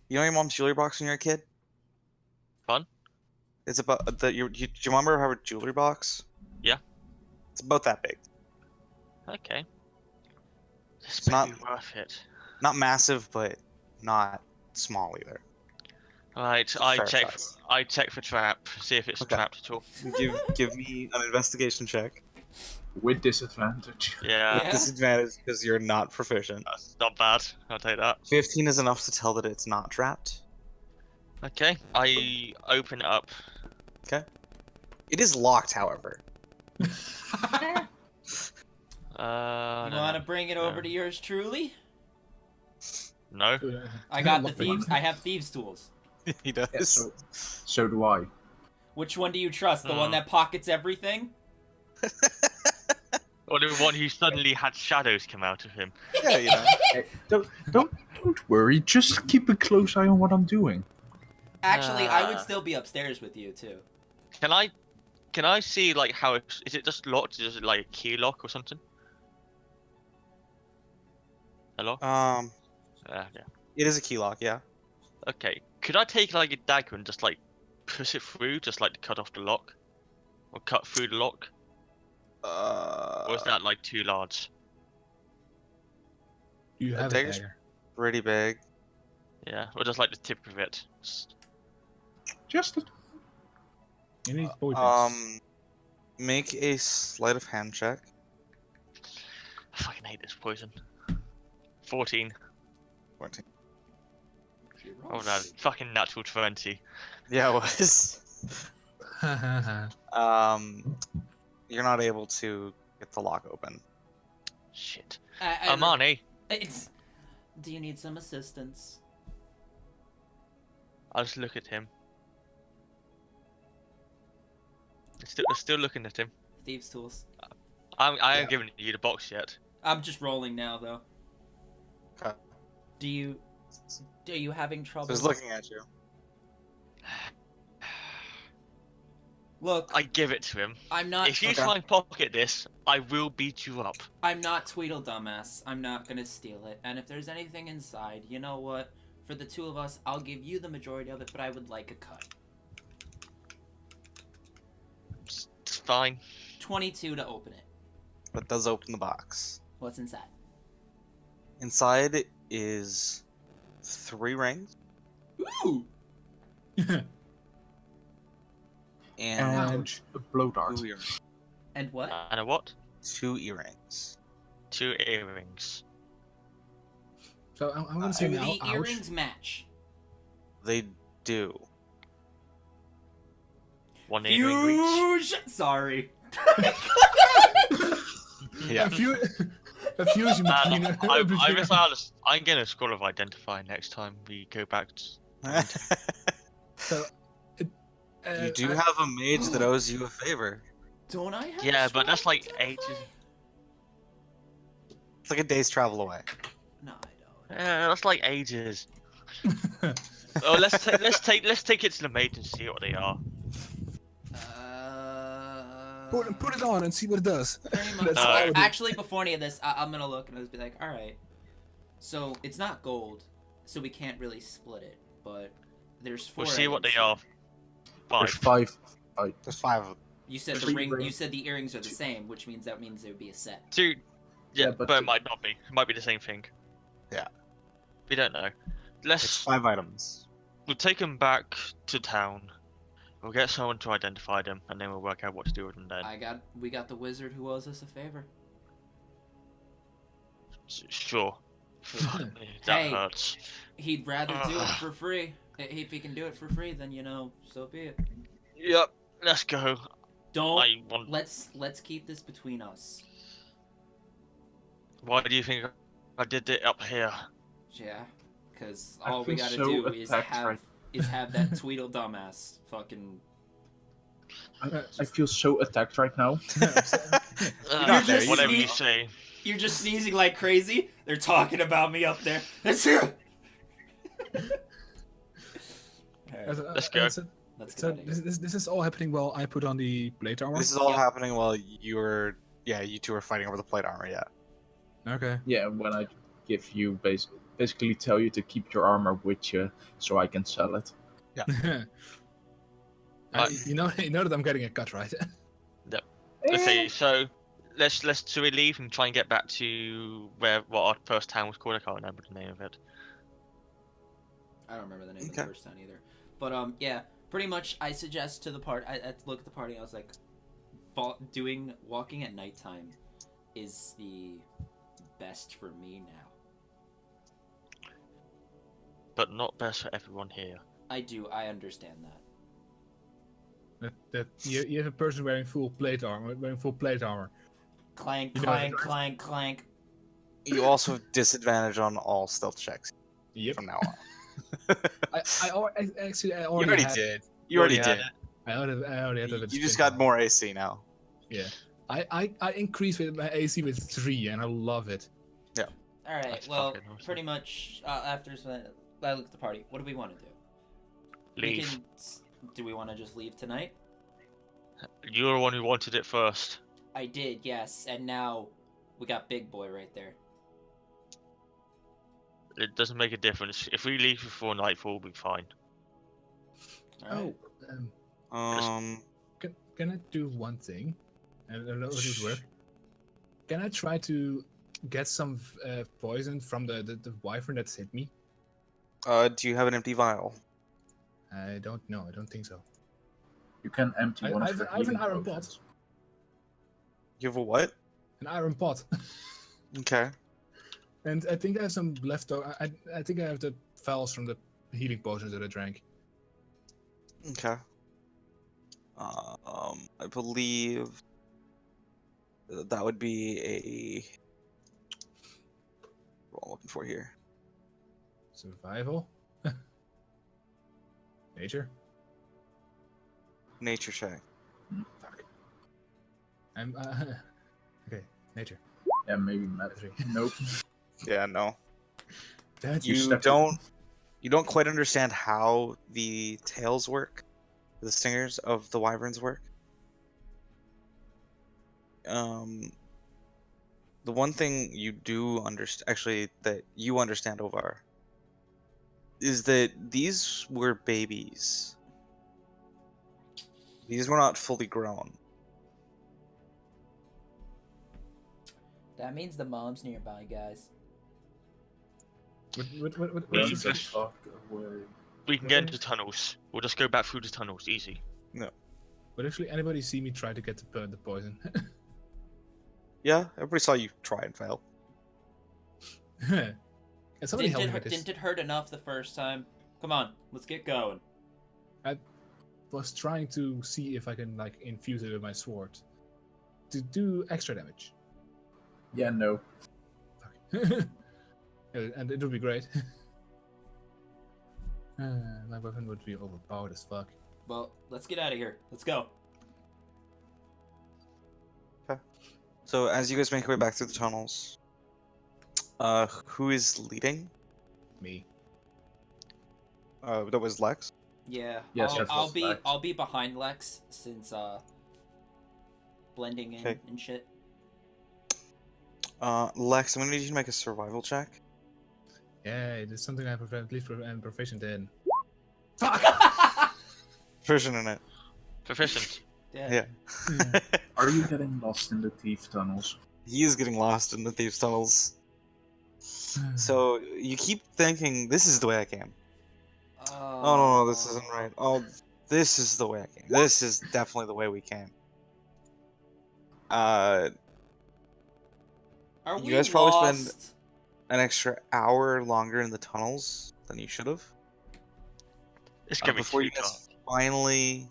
[SPEAKER 1] You know your mom's jewelry box when you're a kid?
[SPEAKER 3] Fun.
[SPEAKER 1] It's about do you remember her jewelry box?
[SPEAKER 3] Yeah.
[SPEAKER 1] It's about that big.
[SPEAKER 3] Okay. This
[SPEAKER 1] It's
[SPEAKER 3] may
[SPEAKER 1] not-
[SPEAKER 3] be worth it.
[SPEAKER 1] Not massive, but not small either.
[SPEAKER 3] Right,
[SPEAKER 1] Fair size.
[SPEAKER 3] I check for trap, see if it's
[SPEAKER 1] Okay.
[SPEAKER 3] trapped at all.
[SPEAKER 1] Give me an investigation check.
[SPEAKER 5] With disadvantage.
[SPEAKER 3] Yeah,
[SPEAKER 4] Yeah.
[SPEAKER 1] Disadvantage because you're not proficient.
[SPEAKER 3] that's not bad. I'll take that.
[SPEAKER 1] 15 is enough to tell that it's not trapped.
[SPEAKER 3] Okay, I open it up.
[SPEAKER 1] It is locked, however.
[SPEAKER 3] I
[SPEAKER 4] You
[SPEAKER 3] don't
[SPEAKER 4] want to
[SPEAKER 3] know.
[SPEAKER 4] bring it over to yours truly?
[SPEAKER 3] No.
[SPEAKER 4] I got the
[SPEAKER 2] Lock the
[SPEAKER 4] thieves. I have thieves' tools.
[SPEAKER 1] He does.
[SPEAKER 5] Yeah, so do I.
[SPEAKER 4] Which one do you trust? The one that pockets everything?
[SPEAKER 3] Or the one who suddenly had shadows come out of him.
[SPEAKER 1] Yeah, you know.
[SPEAKER 5] Hey, don't worry. Just keep a close eye on what I'm doing.
[SPEAKER 4] Actually, I would
[SPEAKER 3] Ah.
[SPEAKER 4] still be upstairs with you too.
[SPEAKER 3] Can I see like how is it just locked? Is it like a key lock or something? Hello?
[SPEAKER 1] Yeah.
[SPEAKER 3] Yeah.
[SPEAKER 1] It is a key lock, yeah.
[SPEAKER 3] Okay. Could I take like a dagger and just like push it through, just like to cut off the lock? Or cut through the lock? Or is that like too large?
[SPEAKER 2] You have a
[SPEAKER 1] dagger's-
[SPEAKER 2] dagger.
[SPEAKER 1] Pretty big.
[SPEAKER 3] Yeah, or just like the tip of it.
[SPEAKER 5] Just
[SPEAKER 2] You need potions.
[SPEAKER 1] Make a sleight of hand check.
[SPEAKER 3] I fucking hate this poison. 14.
[SPEAKER 1] 14.
[SPEAKER 3] Oh no, fucking natural 20.
[SPEAKER 1] Yeah, it was. You're not able to get the lock open.
[SPEAKER 3] Shit.
[SPEAKER 4] I-
[SPEAKER 3] Amani,
[SPEAKER 4] It's. Do you need some assistance?
[SPEAKER 3] I'll just look at him. Still looking at him.
[SPEAKER 4] Thieves' tools.
[SPEAKER 3] I
[SPEAKER 1] Yeah.
[SPEAKER 3] ain't giving you the box yet.
[SPEAKER 4] I'm just rolling now, though.
[SPEAKER 1] Okay.
[SPEAKER 4] Are you having trouble?
[SPEAKER 1] So he's looking at you.
[SPEAKER 4] Look,
[SPEAKER 3] I give it to him.
[SPEAKER 4] I'm not.
[SPEAKER 3] If you
[SPEAKER 1] Okay.
[SPEAKER 3] try and pocket this, I will beat you up.
[SPEAKER 4] I'm not Tweedledumbass. I'm not gonna steal it. And if there's anything inside, you know what? For the two of us, I'll give you the majority of it, but I would like a cut.
[SPEAKER 3] It's fine.
[SPEAKER 4] 22 to open it.
[SPEAKER 1] But does open the box.
[SPEAKER 4] What's inside?
[SPEAKER 1] Inside is 3 rings
[SPEAKER 4] Ooh!
[SPEAKER 1] and
[SPEAKER 2] Ouch.
[SPEAKER 5] A blow dart.
[SPEAKER 1] 2 earrings.
[SPEAKER 4] And what?
[SPEAKER 3] And a what?
[SPEAKER 1] 2 earrings.
[SPEAKER 3] 2 earrings.
[SPEAKER 2] So I'm gonna say
[SPEAKER 4] Do
[SPEAKER 2] now,
[SPEAKER 4] the
[SPEAKER 2] ouch.
[SPEAKER 4] earrings match?
[SPEAKER 1] They do.
[SPEAKER 3] 1 earring each.
[SPEAKER 4] Fuge! Sorry.
[SPEAKER 1] Yeah.
[SPEAKER 2] A fusion between.
[SPEAKER 3] I'm gonna scroll of identify next time we go back.
[SPEAKER 2] So,
[SPEAKER 1] You do have a mage that owes you a favor.
[SPEAKER 4] Don't I have
[SPEAKER 3] Yeah, but that's like
[SPEAKER 4] Identify?
[SPEAKER 3] ages.
[SPEAKER 1] It's like a day's travel away.
[SPEAKER 4] No, I don't.
[SPEAKER 3] Yeah, that's like ages. Oh, let's take it to the mage and see what they are.
[SPEAKER 2] Put it on and see what it does.
[SPEAKER 4] Very much.
[SPEAKER 2] That's all I would do.
[SPEAKER 4] Actually, before any of this, I'm gonna look and I'll just be like, all right. So it's not gold, so we can't really split it. But there's 4.
[SPEAKER 3] We'll see what
[SPEAKER 4] items
[SPEAKER 3] they are.
[SPEAKER 5] There's
[SPEAKER 3] 5.
[SPEAKER 5] 5.
[SPEAKER 1] There's 5 of them.
[SPEAKER 4] You said the
[SPEAKER 5] 3
[SPEAKER 4] ring.
[SPEAKER 5] rings.
[SPEAKER 4] You said the earrings are the same, which means it would be a set.
[SPEAKER 3] 2. Yeah,
[SPEAKER 5] Yeah,
[SPEAKER 3] but
[SPEAKER 5] but
[SPEAKER 3] it might not be. It might be the same thing.
[SPEAKER 1] Yeah.
[SPEAKER 3] We don't know.
[SPEAKER 1] It's
[SPEAKER 3] Let's.
[SPEAKER 1] 5 items.
[SPEAKER 3] We'll take them back to town. We'll get someone to identify them, and then we'll work out what to do with them then.
[SPEAKER 4] We got the wizard who owes us a favor.
[SPEAKER 3] Sure. Fuck me, that
[SPEAKER 4] Hey.
[SPEAKER 3] hurts.
[SPEAKER 4] He'd rather do it for free. If he can do it for free, then so be it.
[SPEAKER 3] Yep. Let's go.
[SPEAKER 4] Don't.
[SPEAKER 3] I want.
[SPEAKER 4] Let's keep this between us.
[SPEAKER 3] Why do you think I did it up here?
[SPEAKER 4] Yeah, because
[SPEAKER 5] I
[SPEAKER 4] all we
[SPEAKER 5] feel
[SPEAKER 4] gotta
[SPEAKER 5] so
[SPEAKER 4] do is
[SPEAKER 5] attacked
[SPEAKER 4] have
[SPEAKER 5] right-
[SPEAKER 4] that Tweedledumbass fucking.
[SPEAKER 5] I feel so attacked right now.
[SPEAKER 1] not there, you
[SPEAKER 3] Whatever
[SPEAKER 1] don't
[SPEAKER 3] you
[SPEAKER 1] know.
[SPEAKER 3] say.
[SPEAKER 4] You're just sneezing like crazy. They're talking about me up there. That's it.
[SPEAKER 3] Let's go.
[SPEAKER 4] Let's
[SPEAKER 2] So
[SPEAKER 4] get out of here.
[SPEAKER 2] this is all happening while I put on the plate armor.
[SPEAKER 1] This is all
[SPEAKER 4] Yep.
[SPEAKER 1] happening while you two were fighting over the plate armor, yeah.
[SPEAKER 2] Okay.
[SPEAKER 5] Yeah, when I give you basically tell you to keep your armor with you so I can sell it.
[SPEAKER 2] You know that I'm getting a cut, right?
[SPEAKER 3] Okay, so should we leave and try and get back to what our first town was called? I can't remember the name of it.
[SPEAKER 4] I don't remember the name of
[SPEAKER 1] Okay.
[SPEAKER 4] the first town either. But yeah, pretty much. I suggest to the party. I look at the party. And I was like, walking at nighttime is the best for me now.
[SPEAKER 3] But not best for everyone here.
[SPEAKER 4] I understand that.
[SPEAKER 2] that you have a person wearing full plate armor,
[SPEAKER 4] Clank,
[SPEAKER 2] You know
[SPEAKER 4] clank,
[SPEAKER 2] it.
[SPEAKER 4] clank, clank.
[SPEAKER 1] You also have disadvantage on all stealth checks
[SPEAKER 2] Yep.
[SPEAKER 1] from now on.
[SPEAKER 2] I already
[SPEAKER 1] You already
[SPEAKER 2] had,
[SPEAKER 1] did. You already
[SPEAKER 3] had
[SPEAKER 1] did.
[SPEAKER 3] it.
[SPEAKER 2] I already had that.
[SPEAKER 1] You just got more AC now.
[SPEAKER 2] I increased with my AC with 3, and I love it.
[SPEAKER 4] All right.
[SPEAKER 3] That's
[SPEAKER 4] Well,
[SPEAKER 3] fucking awesome.
[SPEAKER 4] pretty much after I look at the party. What do we want to do?
[SPEAKER 3] Leave.
[SPEAKER 4] Do we want to just leave tonight?
[SPEAKER 3] You're the one who wanted it first.
[SPEAKER 4] I did, yes. And now we got Big Boy right there.
[SPEAKER 3] It doesn't make a difference. If we leave before nightfall, we'll be fine.
[SPEAKER 4] All right.
[SPEAKER 2] Can I do one thing? I don't know if it would work. Can I try to get some poison from the wyvern that's hit me?
[SPEAKER 1] Do you have an empty vial?
[SPEAKER 2] I don't know. I don't think so.
[SPEAKER 5] You can empty one
[SPEAKER 2] I
[SPEAKER 5] of your
[SPEAKER 2] have an
[SPEAKER 5] healing
[SPEAKER 2] iron
[SPEAKER 5] potions.
[SPEAKER 2] pot.
[SPEAKER 1] You have a what?
[SPEAKER 2] An iron pot.
[SPEAKER 1] Okay.
[SPEAKER 2] And I think I have some leftover. I think I have the vials from the healing potions that I drank.
[SPEAKER 1] Okay. I believe that would be a. What am I looking for here?
[SPEAKER 2] Survival. Nature.
[SPEAKER 1] Nature check.
[SPEAKER 2] Fuck. I'm okay. Nature.
[SPEAKER 5] Yeah, maybe not.
[SPEAKER 2] 3.
[SPEAKER 5] Nope.
[SPEAKER 1] Yeah, no.
[SPEAKER 2] That's
[SPEAKER 5] You
[SPEAKER 1] You
[SPEAKER 5] step-
[SPEAKER 1] don't quite understand how the tails work, the stingers of the wyverns work. the one thing you do understand, actually, that you understand, Ovar, is that these were babies. These were not fully grown.
[SPEAKER 4] That means the mom's nearby, guys.
[SPEAKER 2] What
[SPEAKER 5] Run
[SPEAKER 2] is
[SPEAKER 5] the
[SPEAKER 2] this?
[SPEAKER 5] fuck away.
[SPEAKER 3] We can get into tunnels. We'll just go back through the tunnels, easy.
[SPEAKER 2] Would actually anybody see me try to get the poison?
[SPEAKER 1] Yeah, everybody saw you try and fail.
[SPEAKER 2] Can somebody help me with this?
[SPEAKER 4] Didn't it hurt enough the first time? Come on, let's get going.
[SPEAKER 2] Was trying to see if I can like infuse it with my sword to do extra damage.
[SPEAKER 5] Yeah, no.
[SPEAKER 2] Fuck. And it would be great. My weapon would be overpowered as fuck.
[SPEAKER 4] Well, let's get out of here. Let's go.
[SPEAKER 1] So as you guys make your way back through the tunnels, who is leading?
[SPEAKER 2] Me.
[SPEAKER 1] That was Lex.
[SPEAKER 4] Yeah.
[SPEAKER 5] Yes, that was Lex.
[SPEAKER 4] I'll be behind Lex since blending in
[SPEAKER 1] Okay.
[SPEAKER 4] and shit.
[SPEAKER 1] Lex, I'm gonna need you to make a survival check.
[SPEAKER 2] Yeah, it is something I at least am proficient in. Fuck!
[SPEAKER 1] Proficient in it.
[SPEAKER 3] Proficient.
[SPEAKER 1] Yeah.
[SPEAKER 5] Are you getting lost in the thief tunnels?
[SPEAKER 1] He is getting lost in the thieves' tunnels. So you keep thinking, this is the way I came. Oh no, this isn't right. Oh, this is the way I came. This is definitely the way we came.
[SPEAKER 4] Are
[SPEAKER 1] you
[SPEAKER 4] we
[SPEAKER 1] guys probably
[SPEAKER 4] lost?
[SPEAKER 1] spend an extra hour longer in the tunnels than you should have.
[SPEAKER 3] It's gonna be
[SPEAKER 1] Before
[SPEAKER 3] too
[SPEAKER 1] you
[SPEAKER 3] dark.
[SPEAKER 1] guys finally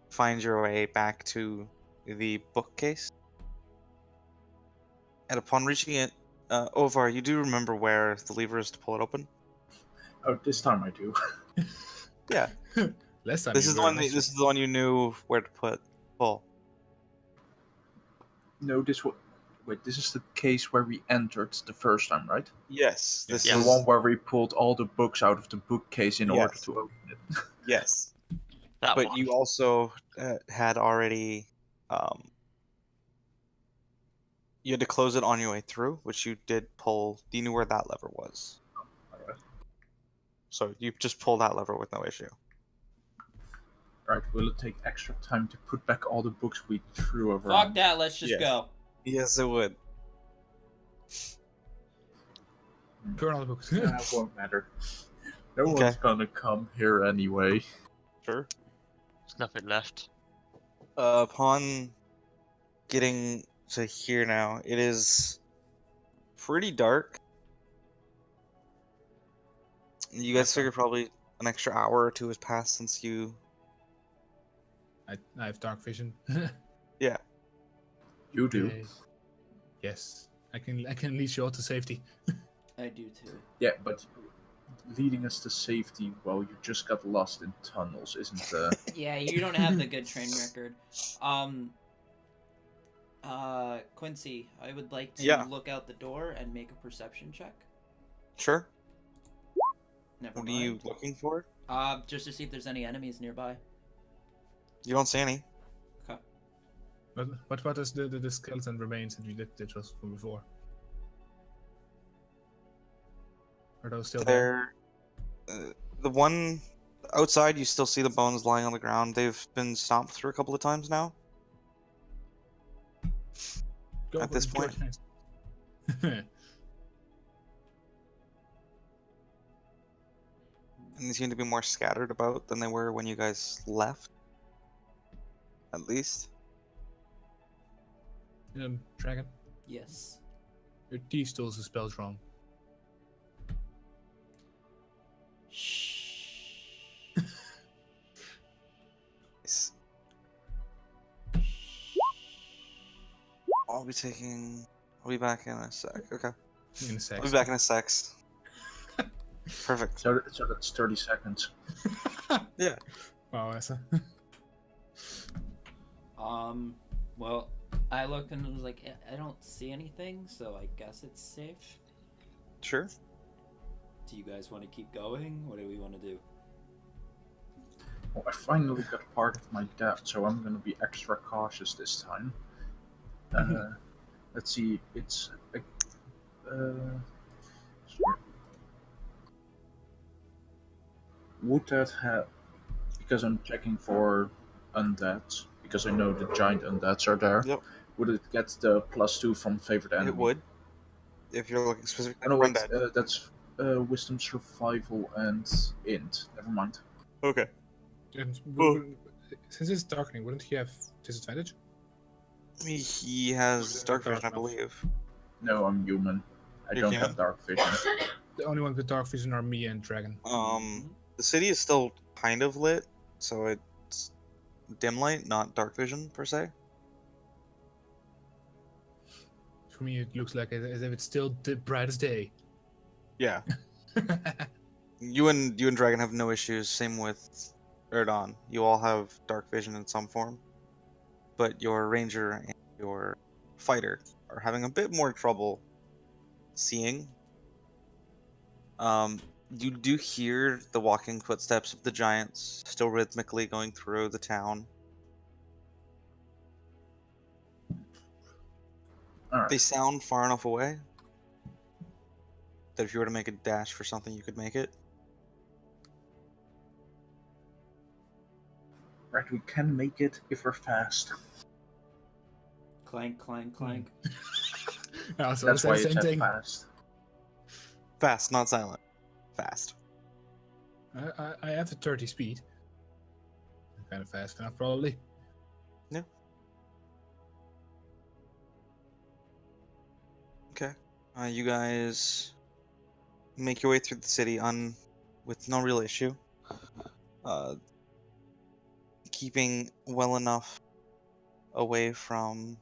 [SPEAKER 1] find your way back to the bookcase. And upon reaching it, Ovar, you do remember where the lever is to pull it open?
[SPEAKER 5] Oh, this time I do.
[SPEAKER 1] Yeah.
[SPEAKER 2] Last time
[SPEAKER 1] This
[SPEAKER 2] you
[SPEAKER 1] is the
[SPEAKER 2] were
[SPEAKER 1] one. This is the one you knew where to pull.
[SPEAKER 5] No, this was. Wait, this is the case where we entered the first time, right?
[SPEAKER 1] Yes. This
[SPEAKER 3] Yeah.
[SPEAKER 5] The
[SPEAKER 1] is
[SPEAKER 5] one where we pulled all the books out of the bookcase in order
[SPEAKER 1] Yes.
[SPEAKER 5] to open it.
[SPEAKER 1] yes.
[SPEAKER 3] That
[SPEAKER 1] But
[SPEAKER 3] one.
[SPEAKER 1] you also had already. You had to close it on your way through, which you did pull. You knew where that lever was.
[SPEAKER 5] Alright.
[SPEAKER 1] So you just pull that lever with no issue.
[SPEAKER 5] Right, will it take extra time to put back all the books we threw over?
[SPEAKER 4] Fuck that. Let's just
[SPEAKER 1] Yes.
[SPEAKER 4] go.
[SPEAKER 1] Yes, it would.
[SPEAKER 2] Burn all the books.
[SPEAKER 5] That won't matter. No
[SPEAKER 1] Okay.
[SPEAKER 5] one's gonna come here anyway.
[SPEAKER 1] Sure.
[SPEAKER 3] There's nothing left.
[SPEAKER 1] Upon getting to here now, it is pretty dark. You guys figure probably an extra hour or two has passed since you.
[SPEAKER 2] I have dark vision.
[SPEAKER 1] Yeah.
[SPEAKER 5] You do.
[SPEAKER 2] Yay. Yes, I can lead you all to safety.
[SPEAKER 4] I do too.
[SPEAKER 5] Yeah, but leading us to safety while you just got lost in tunnels isn't
[SPEAKER 4] Yeah, you don't have the good train record. Quincy, I would like to
[SPEAKER 1] Yeah.
[SPEAKER 4] look out the door and make a perception check.
[SPEAKER 1] Sure.
[SPEAKER 4] Never
[SPEAKER 1] What are
[SPEAKER 4] mind.
[SPEAKER 1] you looking for?
[SPEAKER 4] Just to see if there's any enemies nearby.
[SPEAKER 1] You don't see any.
[SPEAKER 4] Okay.
[SPEAKER 2] But what is the skeleton remains that we did was from before? Are those still there?
[SPEAKER 1] The one outside, you still see the bones lying on the ground. They've been stomped through a couple of times now.
[SPEAKER 2] Go
[SPEAKER 1] at
[SPEAKER 2] for
[SPEAKER 1] this
[SPEAKER 2] it,
[SPEAKER 1] point.
[SPEAKER 2] George, next.
[SPEAKER 1] And they seem to be more scattered about than they were when you guys left. At least.
[SPEAKER 2] Dragon,
[SPEAKER 4] Yes.
[SPEAKER 2] your T stools the spells wrong.
[SPEAKER 4] Shh.
[SPEAKER 1] Nice. I'll be back in a sec. Okay.
[SPEAKER 2] In a sec.
[SPEAKER 1] I'll be back in a sec. Perfect.
[SPEAKER 5] so that's 30 seconds.
[SPEAKER 2] Wow, Essa.
[SPEAKER 4] Well, I looked and was like, I don't see anything, so I guess it's safe.
[SPEAKER 1] Sure.
[SPEAKER 4] Do you guys want to keep going? What do we want to do?
[SPEAKER 5] Well, I finally got part of my death, so I'm gonna be extra cautious this time. Let's see. It's would that have? Because I'm checking for undeads because I know the giant undeads are there.
[SPEAKER 1] Yep.
[SPEAKER 5] Would it get the +2 from favorite enemy?
[SPEAKER 1] It would, if you're looking specifically
[SPEAKER 5] Oh no,
[SPEAKER 1] for
[SPEAKER 5] wait.
[SPEAKER 1] undead.
[SPEAKER 5] That's wisdom, survival, and int. Never mind.
[SPEAKER 1] Okay.
[SPEAKER 2] And
[SPEAKER 1] Oh.
[SPEAKER 2] since it's darkening, wouldn't he have disadvantage?
[SPEAKER 1] He has dark vision, I believe.
[SPEAKER 5] No, I'm human. I
[SPEAKER 1] You're
[SPEAKER 5] don't
[SPEAKER 1] human?
[SPEAKER 5] have dark vision.
[SPEAKER 2] The only ones with dark vision are me and Dragon.
[SPEAKER 1] The city is still kind of lit, so it's dim light, not dark vision per se.
[SPEAKER 2] For me, it looks like as if it's still the brightest day.
[SPEAKER 1] Yeah. You and Dragon have no issues. Same with Erdon. You all have dark vision in some form, but your ranger and your fighter are having a bit more trouble seeing. You do hear the walking footsteps of the giants still rhythmically going through the town.
[SPEAKER 5] All right.
[SPEAKER 1] They sound far enough away that if you were to make a dash for something, you could make it.
[SPEAKER 5] Right, we can make it if we're fast.
[SPEAKER 4] Clank, clank, clank.
[SPEAKER 2] Yeah, so
[SPEAKER 5] That's
[SPEAKER 2] I
[SPEAKER 5] why
[SPEAKER 2] said the
[SPEAKER 5] it's
[SPEAKER 2] same
[SPEAKER 5] at
[SPEAKER 2] thing.
[SPEAKER 5] fast.
[SPEAKER 1] Fast, not silent. Fast.
[SPEAKER 2] I have the 30 speed. Kind of fast enough, probably.
[SPEAKER 1] Yeah. Okay. You guys make your way through the city with no real issue. Keeping well enough away from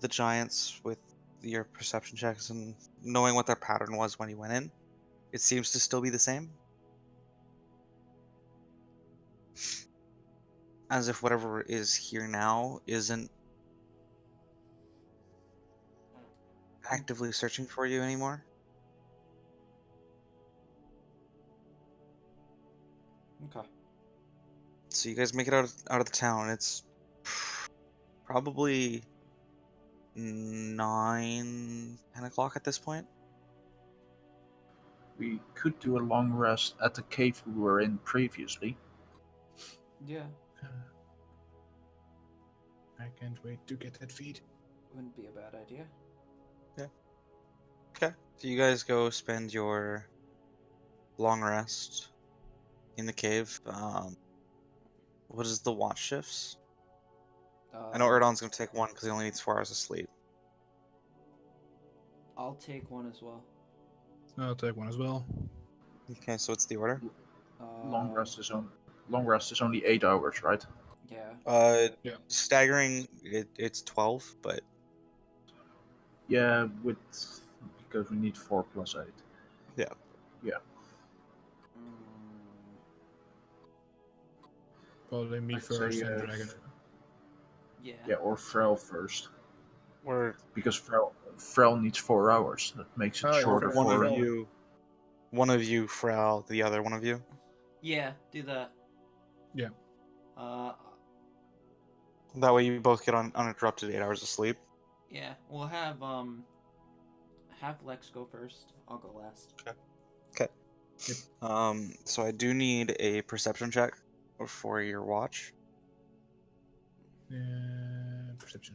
[SPEAKER 1] the giants with your perception checks and knowing what their pattern was when you went in. It seems to still be the same. As if whatever is here now isn't actively searching for you anymore.
[SPEAKER 4] Okay.
[SPEAKER 1] So you guys make it out of the town. It's probably 9, 10 o'clock at this point.
[SPEAKER 5] We could do a long rest at the cave we were in previously.
[SPEAKER 4] Yeah,
[SPEAKER 2] I can't wait to get that feed.
[SPEAKER 4] wouldn't be a bad idea.
[SPEAKER 1] Okay. So you guys go spend your long rest in the cave. What is the watch shifts? I know Erdon's gonna take one because he only needs 4 hours of sleep.
[SPEAKER 4] I'll take one as well.
[SPEAKER 2] I'll take one as well.
[SPEAKER 1] Okay, so what's the order?
[SPEAKER 5] Long rest is only 8 hours, right?
[SPEAKER 4] Yeah.
[SPEAKER 2] Yeah.
[SPEAKER 1] Staggering, it's 12, but
[SPEAKER 5] Yeah, because we need 4 plus 8.
[SPEAKER 1] yeah.
[SPEAKER 2] Probably me
[SPEAKER 5] I'd
[SPEAKER 2] first
[SPEAKER 5] say,
[SPEAKER 2] and Dragon.
[SPEAKER 4] Yeah.
[SPEAKER 5] Yeah, or Frel first.
[SPEAKER 1] Or
[SPEAKER 5] Because Frel needs 4 hours. That makes it
[SPEAKER 2] Oh, yeah,
[SPEAKER 5] shorter
[SPEAKER 2] Frel-
[SPEAKER 5] for
[SPEAKER 2] Frel-
[SPEAKER 1] one of you, Frau, the other one of you.
[SPEAKER 4] Yeah, do that.
[SPEAKER 2] Yeah.
[SPEAKER 1] That way you both get uninterrupted 8 hours of sleep.
[SPEAKER 4] Yeah, we'll have Lex go first. I'll go last.
[SPEAKER 1] So I do need a perception check for your watch,
[SPEAKER 2] Perception.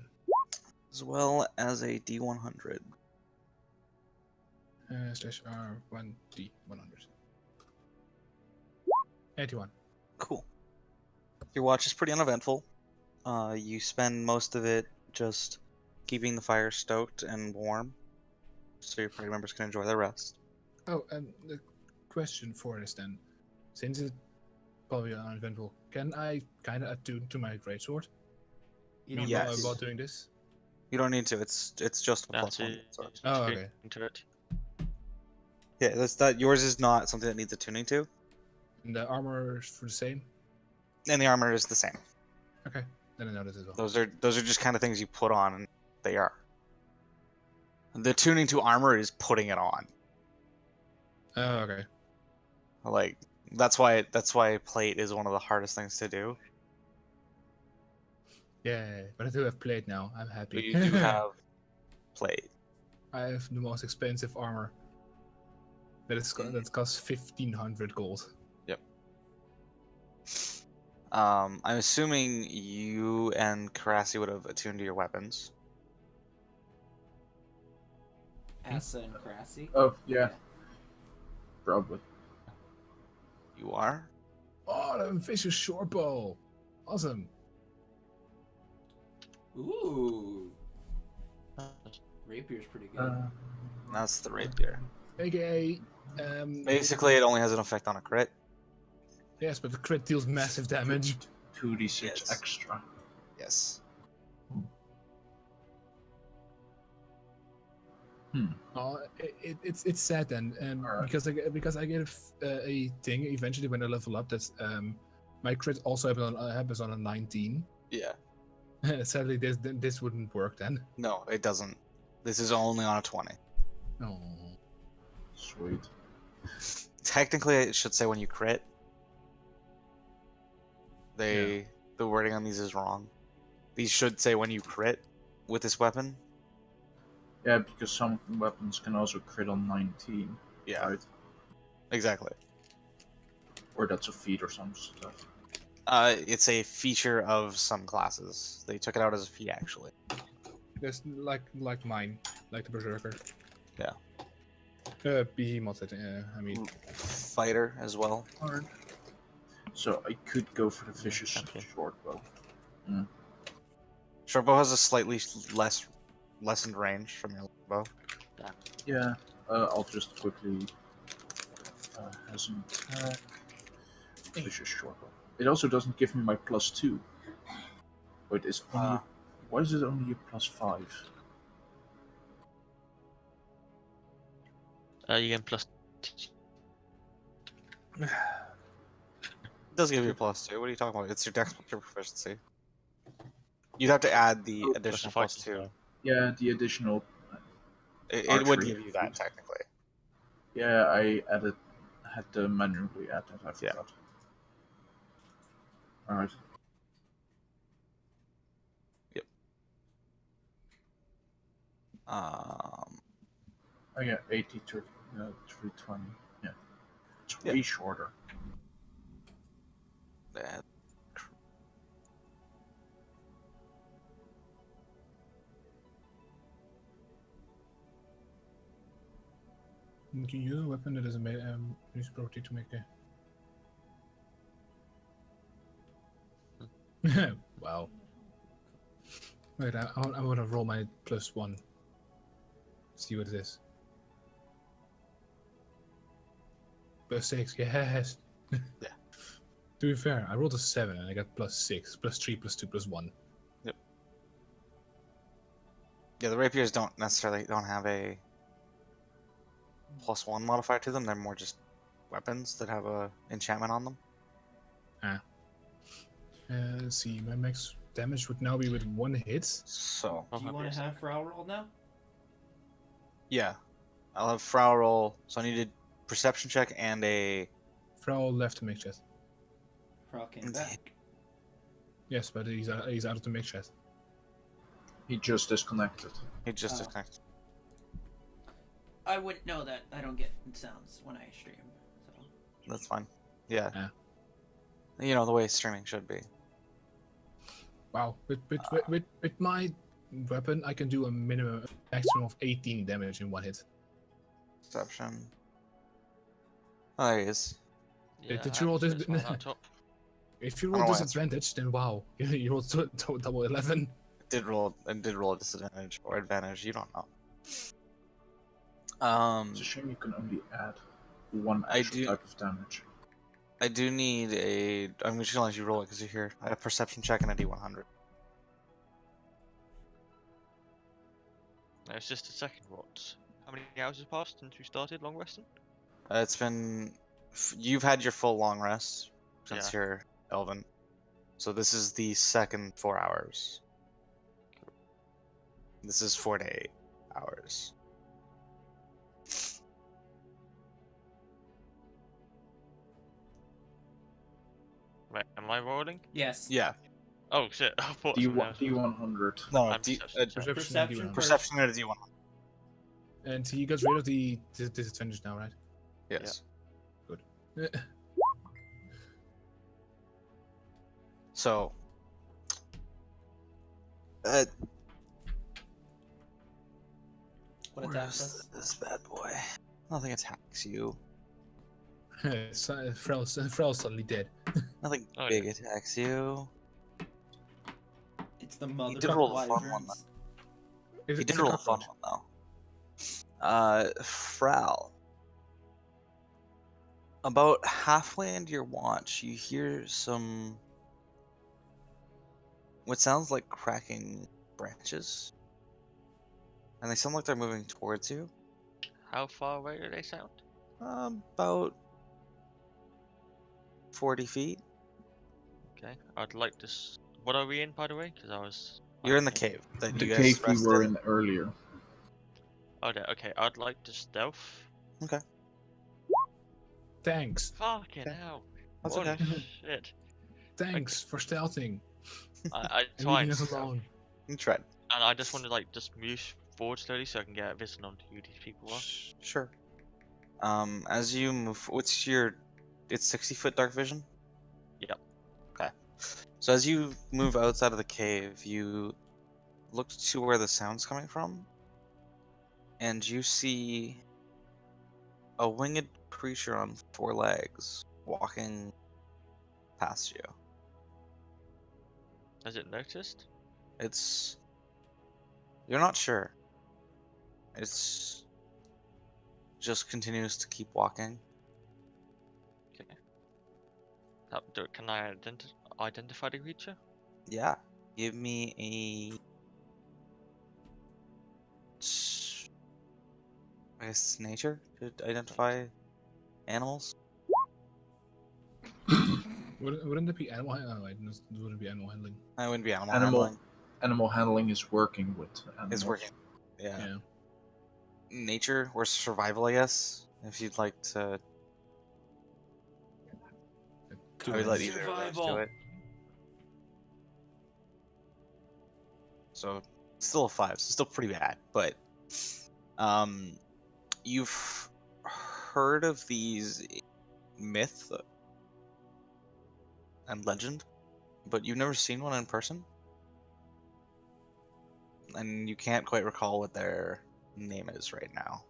[SPEAKER 1] as well as a D100.
[SPEAKER 2] Slash R1D100. 81.
[SPEAKER 1] Cool. Your watch is pretty uneventful. You spend most of it just keeping the fire stoked and warm, so your party members can enjoy their rest.
[SPEAKER 2] Oh, and the question for this then. Since it's probably uneventful, can I kind of attune to my greatsword?
[SPEAKER 4] You don't
[SPEAKER 1] Yes.
[SPEAKER 4] know
[SPEAKER 2] Know about doing this?
[SPEAKER 1] You don't need to. It's just a
[SPEAKER 3] That's
[SPEAKER 1] +1.
[SPEAKER 3] it.
[SPEAKER 1] Sorry.
[SPEAKER 2] Oh, okay.
[SPEAKER 3] Into it.
[SPEAKER 1] Yeah, that's that. Yours is not something that needs attuning to,
[SPEAKER 2] And the armor is for the same?
[SPEAKER 1] and the armor is the same.
[SPEAKER 2] Okay, then I know this as well.
[SPEAKER 1] Those are just kind of things you put on, and they are. The tuning to armor is putting it on.
[SPEAKER 2] Oh, okay.
[SPEAKER 1] Like that's why plate is one of the hardest things to do,
[SPEAKER 2] Yeah, but I do have plate now. I'm happy.
[SPEAKER 1] But you do have plate.
[SPEAKER 2] I have the most expensive armor. That costs 1,500 gold.
[SPEAKER 1] I'm assuming you and Karasi would have attuned to your weapons.
[SPEAKER 4] Asa and Krasi.
[SPEAKER 5] Oh, yeah. Probably.
[SPEAKER 1] You are?
[SPEAKER 2] Oh, the vicious short bow. Awesome.
[SPEAKER 4] Ooh. Rapier's pretty good.
[SPEAKER 1] That's the rapier.
[SPEAKER 2] AKA,
[SPEAKER 1] Basically, it only has an effect on a crit.
[SPEAKER 2] yes, but the crit deals massive damage.
[SPEAKER 5] 2d6
[SPEAKER 1] Yes.
[SPEAKER 5] extra.
[SPEAKER 1] Yes.
[SPEAKER 2] Oh, it's sad then,
[SPEAKER 5] Alright.
[SPEAKER 2] because I get a thing eventually when I level up that's my crit also happens on a 19.
[SPEAKER 1] Yeah.
[SPEAKER 2] Sadly, this wouldn't work then.
[SPEAKER 1] No, it doesn't. This is only on a 20.
[SPEAKER 2] Oh.
[SPEAKER 5] Sweet.
[SPEAKER 1] Technically, it should say when you crit. The wording on these is wrong. These should say when you crit with this weapon.
[SPEAKER 5] Yeah, because some weapons can also crit on 19.
[SPEAKER 1] Yeah,
[SPEAKER 5] Right?
[SPEAKER 1] exactly.
[SPEAKER 5] Or that's a feat or some stuff.
[SPEAKER 1] It's a feature of some classes. They took it out as a feat, actually.
[SPEAKER 2] That's like mine, like the berserker.
[SPEAKER 1] Yeah.
[SPEAKER 2] Behemoth. I mean,
[SPEAKER 1] Fighter as well.
[SPEAKER 5] Alright. So I could go for the vicious
[SPEAKER 3] Okay.
[SPEAKER 5] short bow.
[SPEAKER 1] Shortbow has a slightly less lessened range from your bow.
[SPEAKER 5] Yeah, I'll just quickly has an attack. Vicious short bow. It also doesn't give me my +2. Wait, it's only. Why is it only a +5?
[SPEAKER 3] You get plus.
[SPEAKER 1] It does give you a +2. What are you talking about? It's your dex plus your proficiency. You'd have to add the
[SPEAKER 5] Oh,
[SPEAKER 1] additional
[SPEAKER 3] fight
[SPEAKER 1] +2.
[SPEAKER 5] Yeah, the additional.
[SPEAKER 1] It would
[SPEAKER 5] Archery.
[SPEAKER 1] give you that technically.
[SPEAKER 5] Yeah, I had to manually add that. I
[SPEAKER 1] Yeah.
[SPEAKER 5] forgot. Alright. Oh yeah, 80 to 320. Yeah. It's
[SPEAKER 1] Yeah.
[SPEAKER 5] way shorter.
[SPEAKER 1] That-
[SPEAKER 2] can you use a weapon that doesn't use property to make a. Wow. Wait, I want to roll my +1. See what it is. +6, yes.
[SPEAKER 1] Yeah.
[SPEAKER 2] To be fair, I rolled a 7 and I got +6, +3, +2, +1.
[SPEAKER 1] Yeah, the rapiers don't have a +1 modifier to them. They're more just weapons that have a enchantment on them.
[SPEAKER 2] Let's see, my max damage would now be with 1 hit.
[SPEAKER 1] So
[SPEAKER 4] Do you want to have Frau roll now?
[SPEAKER 1] yeah, I'll have Frau roll. So I need a perception check and a.
[SPEAKER 2] Frau left the mix chat.
[SPEAKER 4] Frau came back.
[SPEAKER 2] Yes, but he's out of the mix chat.
[SPEAKER 5] He just disconnected.
[SPEAKER 1] He just
[SPEAKER 4] Oh.
[SPEAKER 1] disconnected.
[SPEAKER 4] I wouldn't know that. I don't get sounds when I stream. So.
[SPEAKER 1] That's fine. Yeah.
[SPEAKER 2] Yeah.
[SPEAKER 1] You know the way streaming should be.
[SPEAKER 2] Wow, with my weapon, I can do a maximum of 18 damage in 1 hit.
[SPEAKER 1] Perception. Oh, there he is.
[SPEAKER 2] Did you roll this-
[SPEAKER 3] access my laptop.
[SPEAKER 2] If you
[SPEAKER 1] I don't
[SPEAKER 2] roll
[SPEAKER 1] know why
[SPEAKER 2] disadvantage, then wow, you roll double 11.
[SPEAKER 1] Did roll a disadvantage or advantage. You don't know.
[SPEAKER 5] It's a shame you can only add one
[SPEAKER 1] I
[SPEAKER 5] extra
[SPEAKER 1] do-
[SPEAKER 5] type of damage.
[SPEAKER 1] I do need a. I'm just gonna let you roll it because you're here. I have a perception check and a D100.
[SPEAKER 3] No, it's just a second. What? How many hours has passed since we started long resting?
[SPEAKER 1] It's been. You've had your full long rest since
[SPEAKER 3] Yeah.
[SPEAKER 1] you're Elven. So this is the second 4 hours. This is 4 to 8 hours.
[SPEAKER 3] Right, am I rolling?
[SPEAKER 4] Yes.
[SPEAKER 1] Yeah.
[SPEAKER 3] Oh shit! I thought
[SPEAKER 5] D
[SPEAKER 3] someone else.
[SPEAKER 5] D100.
[SPEAKER 1] No,
[SPEAKER 3] I'm
[SPEAKER 1] perception,
[SPEAKER 2] Perception and
[SPEAKER 4] Perception,
[SPEAKER 2] D100.
[SPEAKER 1] perception and a D100.
[SPEAKER 2] And he got rid of the disadvantage now, right?
[SPEAKER 1] Yes.
[SPEAKER 2] Eh,
[SPEAKER 1] So,
[SPEAKER 4] What
[SPEAKER 1] where
[SPEAKER 4] attacks
[SPEAKER 1] is
[SPEAKER 4] us?
[SPEAKER 1] this bad boy? Nothing attacks you.
[SPEAKER 2] Frel's suddenly dead.
[SPEAKER 1] Nothing
[SPEAKER 3] Oh,
[SPEAKER 1] big attacks you.
[SPEAKER 4] It's the mother
[SPEAKER 1] did
[SPEAKER 4] of
[SPEAKER 1] roll a fun one,
[SPEAKER 4] wyverns.
[SPEAKER 2] It's
[SPEAKER 1] He did
[SPEAKER 2] a
[SPEAKER 1] roll a fun
[SPEAKER 2] cockroach.
[SPEAKER 1] one though. Frau. About halfway into your watch, you hear some what sounds like cracking branches, and they sound like they're moving towards you.
[SPEAKER 3] How far away do they sound?
[SPEAKER 1] About 40 feet.
[SPEAKER 3] Okay, I'd like to. What are we in, by the way? Because I was.
[SPEAKER 1] You're in the
[SPEAKER 3] okay.
[SPEAKER 1] cave that
[SPEAKER 5] The
[SPEAKER 1] you guys
[SPEAKER 5] cave we
[SPEAKER 1] rested
[SPEAKER 5] were in earlier.
[SPEAKER 3] Oh, there. Okay, I'd like to stealth.
[SPEAKER 2] Thanks.
[SPEAKER 3] Fucking
[SPEAKER 1] Okay.
[SPEAKER 3] hell!
[SPEAKER 1] That's
[SPEAKER 3] Holy
[SPEAKER 1] okay.
[SPEAKER 3] shit!
[SPEAKER 2] Thanks for stealthing
[SPEAKER 3] I
[SPEAKER 2] and
[SPEAKER 3] tried,
[SPEAKER 2] leaving us alone.
[SPEAKER 1] You tried.
[SPEAKER 3] and I just want to like just move forward slowly so I can get a vision on who these people are.
[SPEAKER 1] Sure. As you move, what's your? It's 60-foot dark vision.
[SPEAKER 3] Yep.
[SPEAKER 1] Okay. So as you move outside of the cave, you look to where the sound's coming from, and you see a winged creature on 4 legs walking past you.
[SPEAKER 3] Has it noticed?
[SPEAKER 1] It's. You're not sure. It's. Just continues to keep walking.
[SPEAKER 3] Okay. Can I identify the creature?
[SPEAKER 1] Yeah. Give me a. I guess it's nature to identify animals.
[SPEAKER 2] Wouldn't it be animal? Oh, wait, no, it wouldn't be animal handling.
[SPEAKER 1] That wouldn't be animal
[SPEAKER 5] Animal
[SPEAKER 1] handling.
[SPEAKER 5] Animal handling is working with animals.
[SPEAKER 1] It's working. Yeah.
[SPEAKER 2] Yeah.
[SPEAKER 1] Nature or survival, I guess. If you'd like to, I would let either of those do
[SPEAKER 4] Survival.
[SPEAKER 1] it. So still a 5, so still pretty bad. But you've heard of these myth and legend, but you've never seen one in person, and you can't quite recall what their name is right now.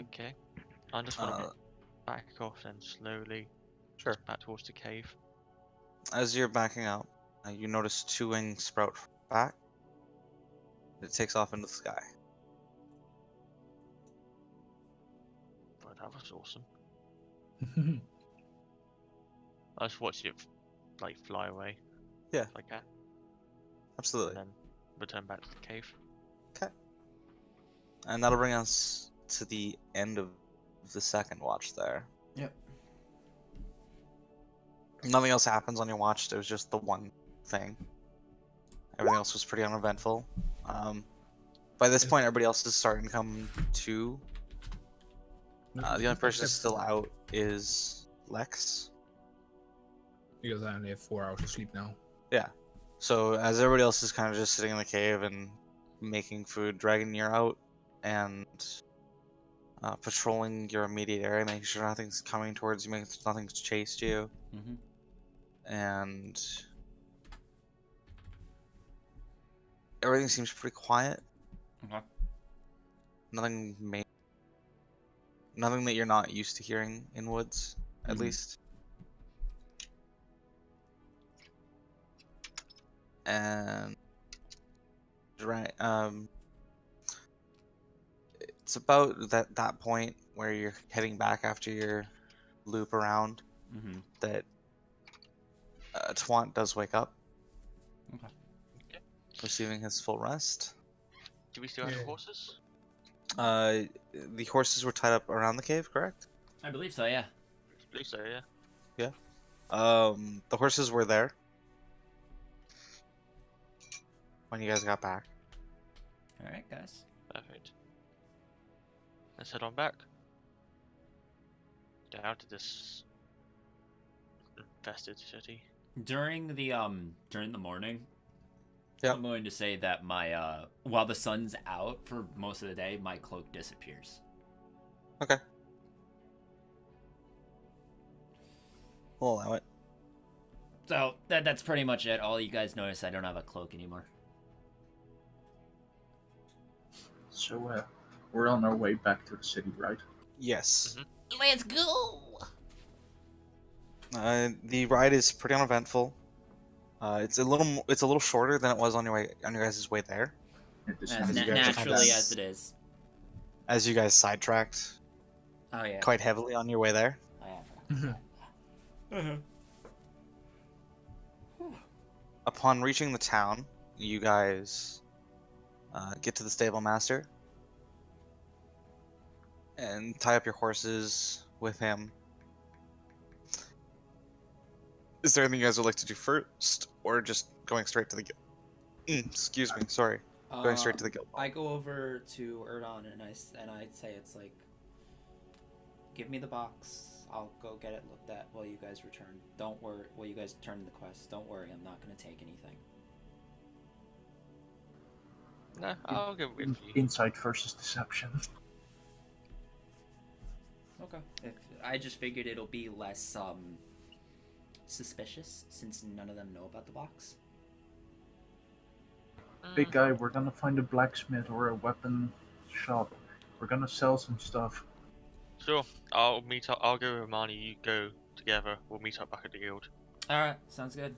[SPEAKER 3] Okay. I just want to
[SPEAKER 1] Uh,
[SPEAKER 3] back off then slowly.
[SPEAKER 1] Sure.
[SPEAKER 3] Back towards the cave.
[SPEAKER 1] As you're backing up, you notice 2 wings sprout back. It takes off into the sky.
[SPEAKER 3] But that was awesome. I just watched it like fly away.
[SPEAKER 1] Yeah.
[SPEAKER 3] Like that,
[SPEAKER 1] Absolutely.
[SPEAKER 3] and then return back to the cave.
[SPEAKER 1] And that'll bring us to the end of the second watch there.
[SPEAKER 4] Yep.
[SPEAKER 1] Nothing else happens on your watch. There's just the one thing. Everything else was pretty uneventful. By this point, everybody else is starting to come to. The only person that's still out is Lex.
[SPEAKER 2] Because I only have 4 hours of sleep now.
[SPEAKER 1] Yeah. So as everybody else is kind of just sitting in the cave and making food, Dragon, you're out and patrolling your immediate area, making sure nothing's coming towards you, making sure nothing's chased you, and everything seems pretty quiet.
[SPEAKER 4] Okay.
[SPEAKER 1] Nothing nothing that you're not used to hearing in woods, at
[SPEAKER 4] Mhm.
[SPEAKER 1] least. And it's about that point where you're heading back after your loop around that Twant does wake up,
[SPEAKER 4] Okay.
[SPEAKER 1] receiving his full rest.
[SPEAKER 3] Do we still have the
[SPEAKER 2] Yeah.
[SPEAKER 3] horses?
[SPEAKER 1] The horses were tied up around the cave, correct?
[SPEAKER 4] I believe so, yeah.
[SPEAKER 3] I believe so, yeah.
[SPEAKER 1] The horses were there when you guys got back.
[SPEAKER 4] Alright, guys.
[SPEAKER 3] Perfect. Let's head on back. Down to this infested city.
[SPEAKER 4] During the morning,
[SPEAKER 1] Yep.
[SPEAKER 4] I'm going to say that my while the sun's out for most of the day, my cloak disappears.
[SPEAKER 1] Okay. We'll allow it.
[SPEAKER 4] So that's pretty much it. All you guys notice I don't have a cloak anymore.
[SPEAKER 5] So, we're on our way back to the city, right?
[SPEAKER 1] Yes.
[SPEAKER 4] Let's go.
[SPEAKER 1] The ride is pretty uneventful. It's a little shorter than it was on your guys' way there.
[SPEAKER 5] It is
[SPEAKER 4] As
[SPEAKER 1] As you guys
[SPEAKER 4] naturally
[SPEAKER 1] have-
[SPEAKER 4] as it is.
[SPEAKER 1] As you guys sidetracked
[SPEAKER 4] Oh yeah.
[SPEAKER 1] quite heavily on your way there.
[SPEAKER 4] I have.
[SPEAKER 1] Upon reaching the town, you guys get to the stable master and tie up your horses with him. Is there anything you guys would like to do first, or just going straight to the guild? Excuse me, sorry. Going straight to the guild.
[SPEAKER 6] I go over to Erdon and I say it's like, give me the box. I'll go get it looked at while you guys return. Don't worry. While you guys turn the quest, don't worry. I'm not gonna take anything.
[SPEAKER 3] No, I'll go with you.
[SPEAKER 5] Insight versus deception.
[SPEAKER 6] Okay. If I just figured it'll be less suspicious since none of them know about the box.
[SPEAKER 5] Big guy, we're gonna find a blacksmith or a weapon shop. We're gonna sell some stuff.
[SPEAKER 3] Sure, I'll meet up. I'll go with Romani. You go together. We'll meet up back at the guild.
[SPEAKER 6] All right. Sounds good.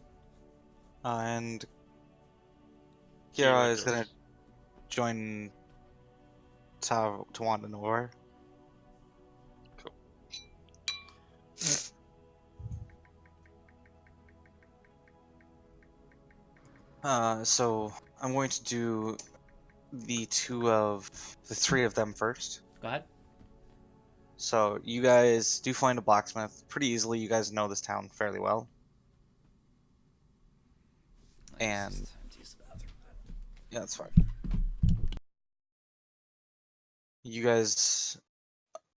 [SPEAKER 1] And
[SPEAKER 3] Yeah,
[SPEAKER 1] Kira
[SPEAKER 3] it
[SPEAKER 1] is gonna
[SPEAKER 3] does.
[SPEAKER 1] join Tawanda Nor.
[SPEAKER 3] Cool.
[SPEAKER 1] So I'm going to do the three of them first.
[SPEAKER 6] Go ahead.
[SPEAKER 1] So you guys do find a blacksmith pretty easily. You guys know this town fairly well. And-
[SPEAKER 6] Just time to use the bathroom.
[SPEAKER 1] Yeah, that's fine. You guys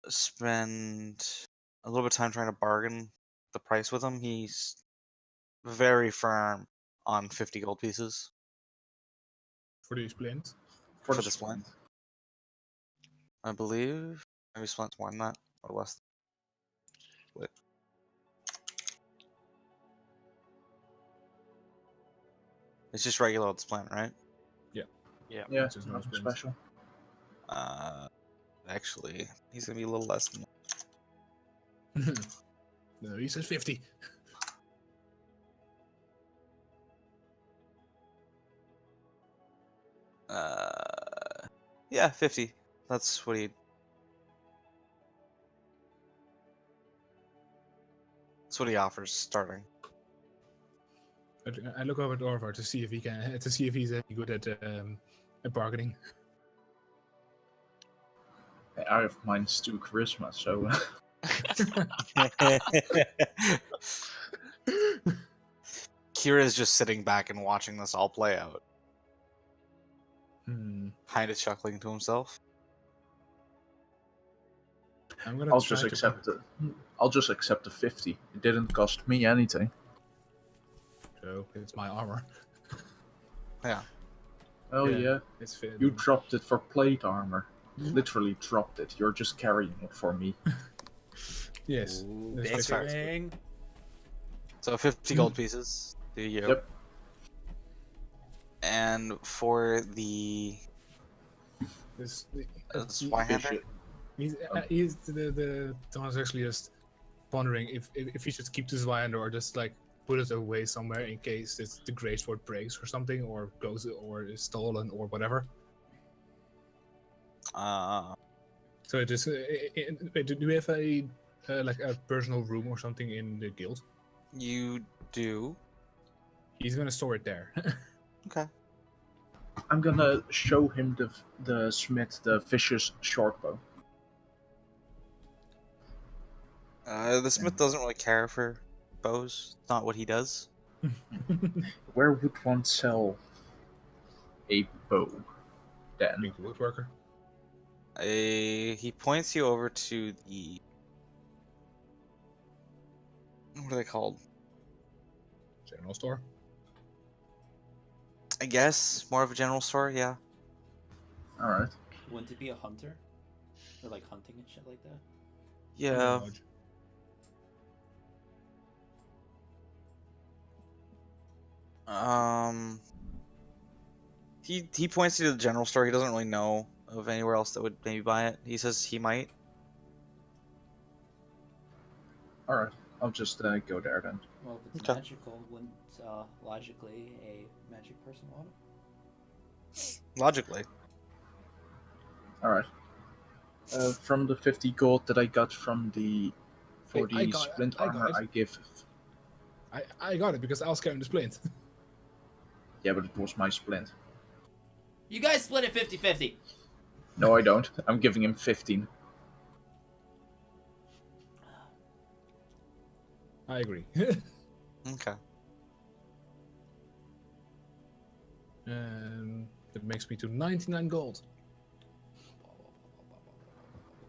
[SPEAKER 1] spend a little bit of time trying to bargain the price with him. He's very firm on 50 gold pieces.
[SPEAKER 2] For the splint.
[SPEAKER 1] For the splint. I believe maybe splint's more than that or less. Split. It's just regular old splint, right?
[SPEAKER 3] Yeah.
[SPEAKER 5] Yeah,
[SPEAKER 2] Which is no
[SPEAKER 5] nothing
[SPEAKER 2] splint.
[SPEAKER 5] special.
[SPEAKER 1] Actually, he's gonna be a little less than
[SPEAKER 2] No, he says 50.
[SPEAKER 1] yeah, 50. That's what he. That's what he offers starting.
[SPEAKER 2] I look over at Orvar to see if he can to see if he's any good at bargaining.
[SPEAKER 5] I have -2 charisma, so
[SPEAKER 1] Kira is just sitting back and watching this all play out, kind of chuckling to himself.
[SPEAKER 2] I'm gonna.
[SPEAKER 5] I'll
[SPEAKER 2] try
[SPEAKER 5] just
[SPEAKER 2] to
[SPEAKER 5] accept it. I'll just accept the 50. It didn't cost me anything.
[SPEAKER 2] So it's my armor.
[SPEAKER 5] Oh
[SPEAKER 2] Yeah.
[SPEAKER 5] yeah,
[SPEAKER 2] It's fit.
[SPEAKER 5] you dropped it for plate armor. Literally dropped it. You're just carrying it for me.
[SPEAKER 2] Yes.
[SPEAKER 4] Ooh,
[SPEAKER 2] That's
[SPEAKER 1] That's fair.
[SPEAKER 4] bickering.
[SPEAKER 1] So 50 gold pieces. Do you?
[SPEAKER 5] Yep.
[SPEAKER 1] And for the
[SPEAKER 2] This,
[SPEAKER 1] Swyhander,
[SPEAKER 2] he's the Thomas actually just pondering if he should keep this Zweihander or just like put it away somewhere in case the Great Sword breaks or something or goes or is stolen or whatever. So it is. Wait, do we have a like a personal room or something in the guild?
[SPEAKER 1] you do.
[SPEAKER 2] He's gonna store it there.
[SPEAKER 1] Okay.
[SPEAKER 5] I'm gonna show him the smith the vicious shortbow.
[SPEAKER 1] The smith doesn't really care for bows. It's not what he does.
[SPEAKER 5] Where would one sell a bow then?
[SPEAKER 2] Being a woodworker.
[SPEAKER 1] He points you over to the. What are they called?
[SPEAKER 2] General store.
[SPEAKER 1] I guess more of a general store. Yeah.
[SPEAKER 5] Alright.
[SPEAKER 6] Wouldn't it be a hunter? Or like hunting and shit like that?
[SPEAKER 1] Yeah.
[SPEAKER 2] Lodge.
[SPEAKER 1] He points to the general store. He doesn't really know of anywhere else that would maybe buy it. He says he might.
[SPEAKER 5] Alright. I'll just go there then.
[SPEAKER 6] Well, if it's
[SPEAKER 1] Okay.
[SPEAKER 6] magical, wouldn't logically a magic person want it?
[SPEAKER 1] Logically.
[SPEAKER 5] Alright. From the 50 gold that I got from the for
[SPEAKER 2] Hey, I
[SPEAKER 5] the
[SPEAKER 2] got it,
[SPEAKER 5] splint
[SPEAKER 2] I got
[SPEAKER 5] armor,
[SPEAKER 2] it.
[SPEAKER 5] I give.
[SPEAKER 2] I got it because I was carrying the splint.
[SPEAKER 5] Yeah, but it was my splint.
[SPEAKER 4] You guys split it 50-50.
[SPEAKER 5] No, I don't. I'm giving him 15.
[SPEAKER 2] I agree.
[SPEAKER 1] Okay.
[SPEAKER 2] That makes me to 99 gold.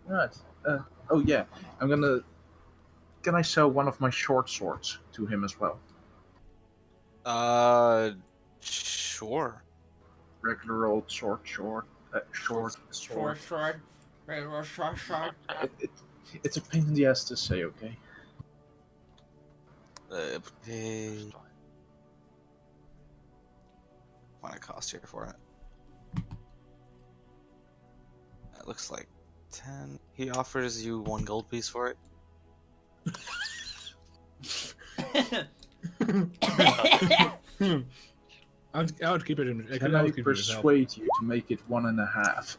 [SPEAKER 5] Right. Oh yeah. I'm gonna. Can I sell one of my short swords to him as well?
[SPEAKER 1] Sure.
[SPEAKER 5] Regular old short sword. Short sword.
[SPEAKER 4] Short.
[SPEAKER 5] It's a pain in the ass to say. Okay.
[SPEAKER 1] What it cost here for it? That looks like 10. He offers you 1 gold piece for it.
[SPEAKER 2] I would keep it in.
[SPEAKER 5] Can
[SPEAKER 2] I
[SPEAKER 5] I
[SPEAKER 2] would keep it as help.
[SPEAKER 5] persuade you to make it 1.5?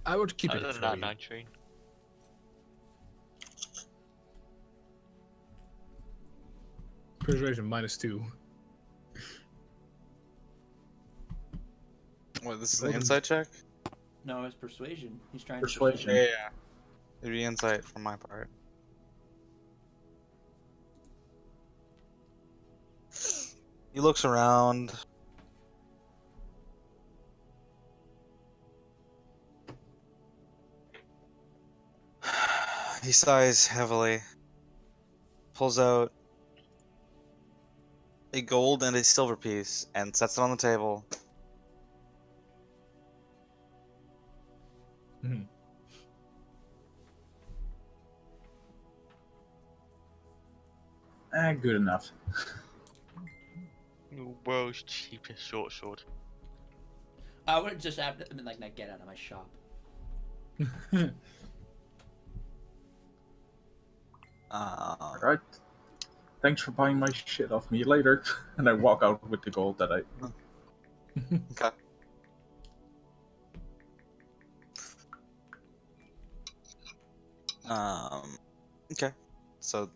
[SPEAKER 2] I would keep it
[SPEAKER 3] Other
[SPEAKER 2] for
[SPEAKER 3] than that,
[SPEAKER 2] you.
[SPEAKER 3] 9 train.
[SPEAKER 2] Persuasion -2.
[SPEAKER 1] What, this is an
[SPEAKER 2] Golden-
[SPEAKER 1] insight check?
[SPEAKER 6] No, it's persuasion. He's trying
[SPEAKER 5] Persuasion.
[SPEAKER 6] to
[SPEAKER 1] Yeah. It'd be insight from my part. He looks around. He sighs heavily. Pulls out a gold and a silver piece and sets it on the table.
[SPEAKER 2] Mhm.
[SPEAKER 5] Good enough.
[SPEAKER 3] The world's cheapest short sword.
[SPEAKER 6] I would just have been like, get out of my shop.
[SPEAKER 5] Alright. Thanks for buying my shit off me later. And I walk out with the gold that I.
[SPEAKER 1] Okay. Okay. So,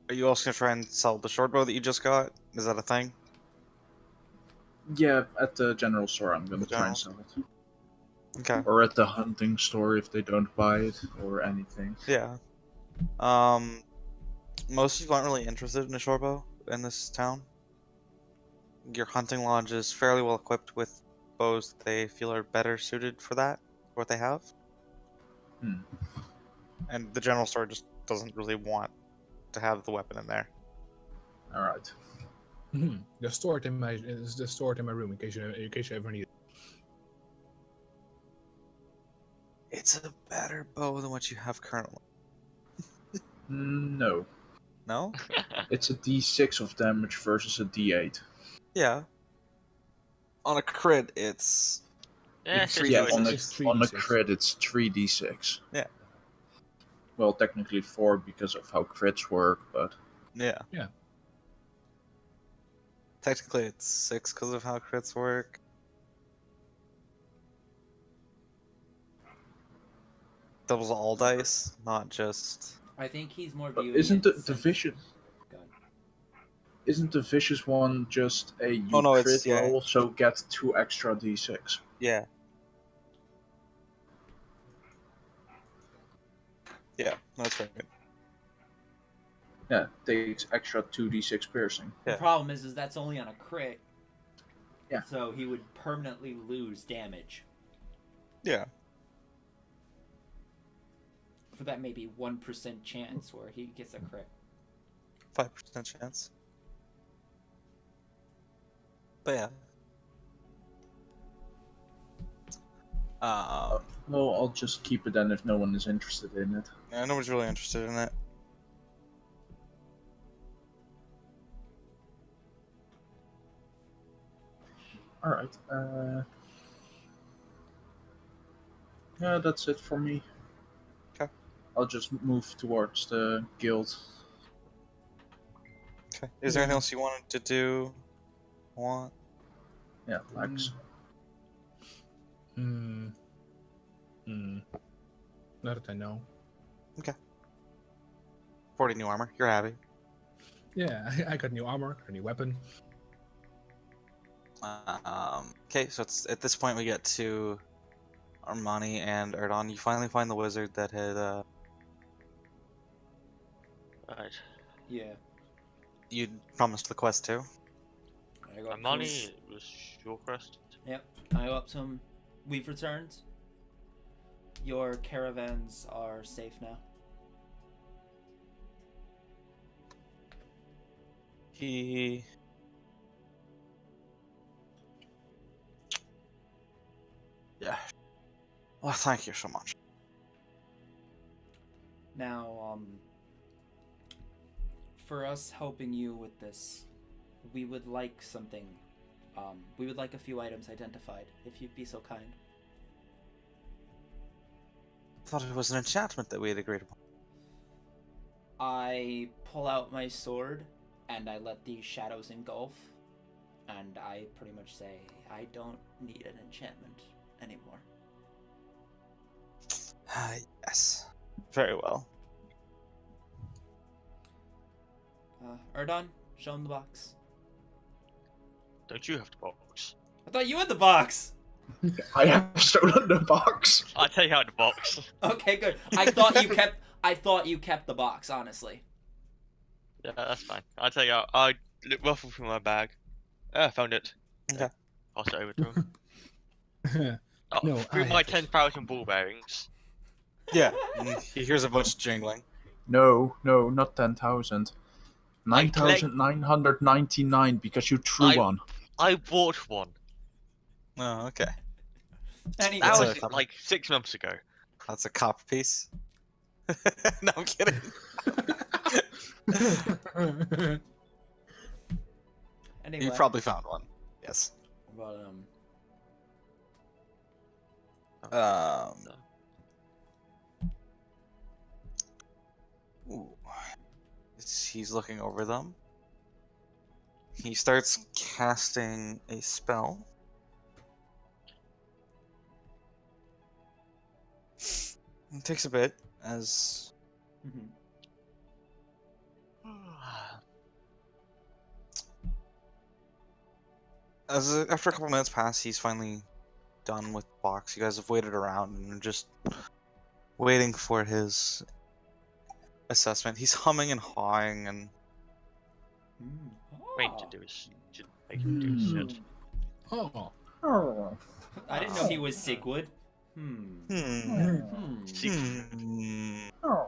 [SPEAKER 1] are you also gonna try and sell the short bow that you just got? Is that a thing?
[SPEAKER 5] Yeah, at the general store I'm gonna
[SPEAKER 1] The
[SPEAKER 5] try and
[SPEAKER 1] general
[SPEAKER 5] sell it.
[SPEAKER 1] Okay.
[SPEAKER 5] Or at the hunting store if they don't buy it or anything.
[SPEAKER 1] Yeah. Most people aren't really interested in a short bow in this town. Your hunting lodge is fairly well equipped with bows that they feel are better suited for that, for what they have.
[SPEAKER 5] Hmm.
[SPEAKER 1] And the general store just doesn't really want to have the weapon in there.
[SPEAKER 5] Alright.
[SPEAKER 2] They're stored in my room in case you ever need it.
[SPEAKER 1] It's a better bow than what you have currently.
[SPEAKER 5] No.
[SPEAKER 1] No?
[SPEAKER 5] It's a d6 of damage versus a d8.
[SPEAKER 1] Yeah. On a crit, it's
[SPEAKER 3] Yeah,
[SPEAKER 1] It's
[SPEAKER 3] it's
[SPEAKER 1] three-
[SPEAKER 5] Yeah,
[SPEAKER 1] It's
[SPEAKER 5] on a,
[SPEAKER 2] just
[SPEAKER 5] on a
[SPEAKER 2] 3d6.
[SPEAKER 5] crit it's 3d6.
[SPEAKER 1] Yeah.
[SPEAKER 5] Well, technically 4 because of how crits work, but
[SPEAKER 1] yeah.
[SPEAKER 2] Yeah.
[SPEAKER 1] Technically, it's 6 because of how crits work. Doubles all dice, not just.
[SPEAKER 6] I think he's more
[SPEAKER 5] But
[SPEAKER 6] viewing
[SPEAKER 5] isn't
[SPEAKER 6] it
[SPEAKER 5] the
[SPEAKER 6] since-
[SPEAKER 5] vicious
[SPEAKER 6] Go ahead.
[SPEAKER 5] isn't the vicious one just a you
[SPEAKER 1] Oh, no, it's-
[SPEAKER 5] crit
[SPEAKER 1] yeah.
[SPEAKER 5] roll, so get 2 extra d6?
[SPEAKER 1] Yeah. Yeah, that's right.
[SPEAKER 5] Yeah, takes extra 2d6 piercing.
[SPEAKER 1] Yeah.
[SPEAKER 6] The problem is that's only on a crit.
[SPEAKER 5] Yeah.
[SPEAKER 6] So he would permanently lose damage
[SPEAKER 1] Yeah.
[SPEAKER 6] for that maybe 1% chance where he gets a crit.
[SPEAKER 1] 5% chance. But yeah.
[SPEAKER 5] Well, I'll just keep it then if no one is interested in it.
[SPEAKER 1] Yeah, nobody's really interested in it.
[SPEAKER 5] Alright. Yeah, that's it for me.
[SPEAKER 1] Okay.
[SPEAKER 5] I'll just move towards the guild.
[SPEAKER 1] Okay. Is there anything else you wanted to do? Want?
[SPEAKER 5] Yeah, Max.
[SPEAKER 2] Hmm. Hmm. Not that I know.
[SPEAKER 1] 40 new armor. You're happy.
[SPEAKER 2] Yeah, I got new armor, got a new weapon.
[SPEAKER 1] Okay, so it's at this point we get to Armani and Erdon. You finally find the wizard that had
[SPEAKER 3] Right.
[SPEAKER 6] Yeah.
[SPEAKER 1] you promised the quest to.
[SPEAKER 6] I got
[SPEAKER 3] Armani was your quest.
[SPEAKER 6] Yep. I go up to him. We've returned. Your caravans are safe now.
[SPEAKER 1] He. Yeah. Well, thank you so much.
[SPEAKER 6] Now, for us helping you with this, we would like something. We would like a few items identified, if you'd be so kind.
[SPEAKER 1] Thought it was an enchantment that we had agreed upon.
[SPEAKER 6] I pull out my sword, and I let the shadows engulf, and I pretty much say, I don't need an enchantment anymore.
[SPEAKER 1] Yes. Very well.
[SPEAKER 6] Erdon, show him the box.
[SPEAKER 3] Don't you have the box?
[SPEAKER 6] I thought you had the box!
[SPEAKER 5] I have stolen the box.
[SPEAKER 3] I'll take out the box.
[SPEAKER 6] Okay, good. I thought you kept the box, honestly.
[SPEAKER 3] Yeah, that's fine. I'll take out. I ruffle through my bag. I found it.
[SPEAKER 1] Okay.
[SPEAKER 3] Pass it over to him. Oh,
[SPEAKER 2] No,
[SPEAKER 3] through
[SPEAKER 2] I
[SPEAKER 3] my
[SPEAKER 2] have it.
[SPEAKER 3] 10,000 ball bearings.
[SPEAKER 1] Yeah. He hears a bunch jingling.
[SPEAKER 5] No, not 10,000.
[SPEAKER 3] I collect-
[SPEAKER 5] 9,999 because you threw
[SPEAKER 3] I-
[SPEAKER 5] one.
[SPEAKER 3] I bought one.
[SPEAKER 1] Oh, okay.
[SPEAKER 6] Anyway,
[SPEAKER 3] That
[SPEAKER 1] That's
[SPEAKER 3] was
[SPEAKER 1] a-
[SPEAKER 3] like 6 months ago.
[SPEAKER 1] That's a copper piece. No, I'm kidding.
[SPEAKER 6] anyway.
[SPEAKER 1] You probably found one. Yes.
[SPEAKER 6] But,
[SPEAKER 1] Ooh. He's looking over them. He starts casting a spell. It takes a bit as
[SPEAKER 6] mhm.
[SPEAKER 1] after a couple minutes pass, he's finally done with the box. You guys have waited around and are just waiting for his assessment. He's humming and hawing and
[SPEAKER 3] Waiting to do his. To make him do his shit.
[SPEAKER 2] Oh.
[SPEAKER 5] Oh.
[SPEAKER 6] I didn't know he was Sigwood.
[SPEAKER 1] hmm.
[SPEAKER 3] See,
[SPEAKER 5] Oh.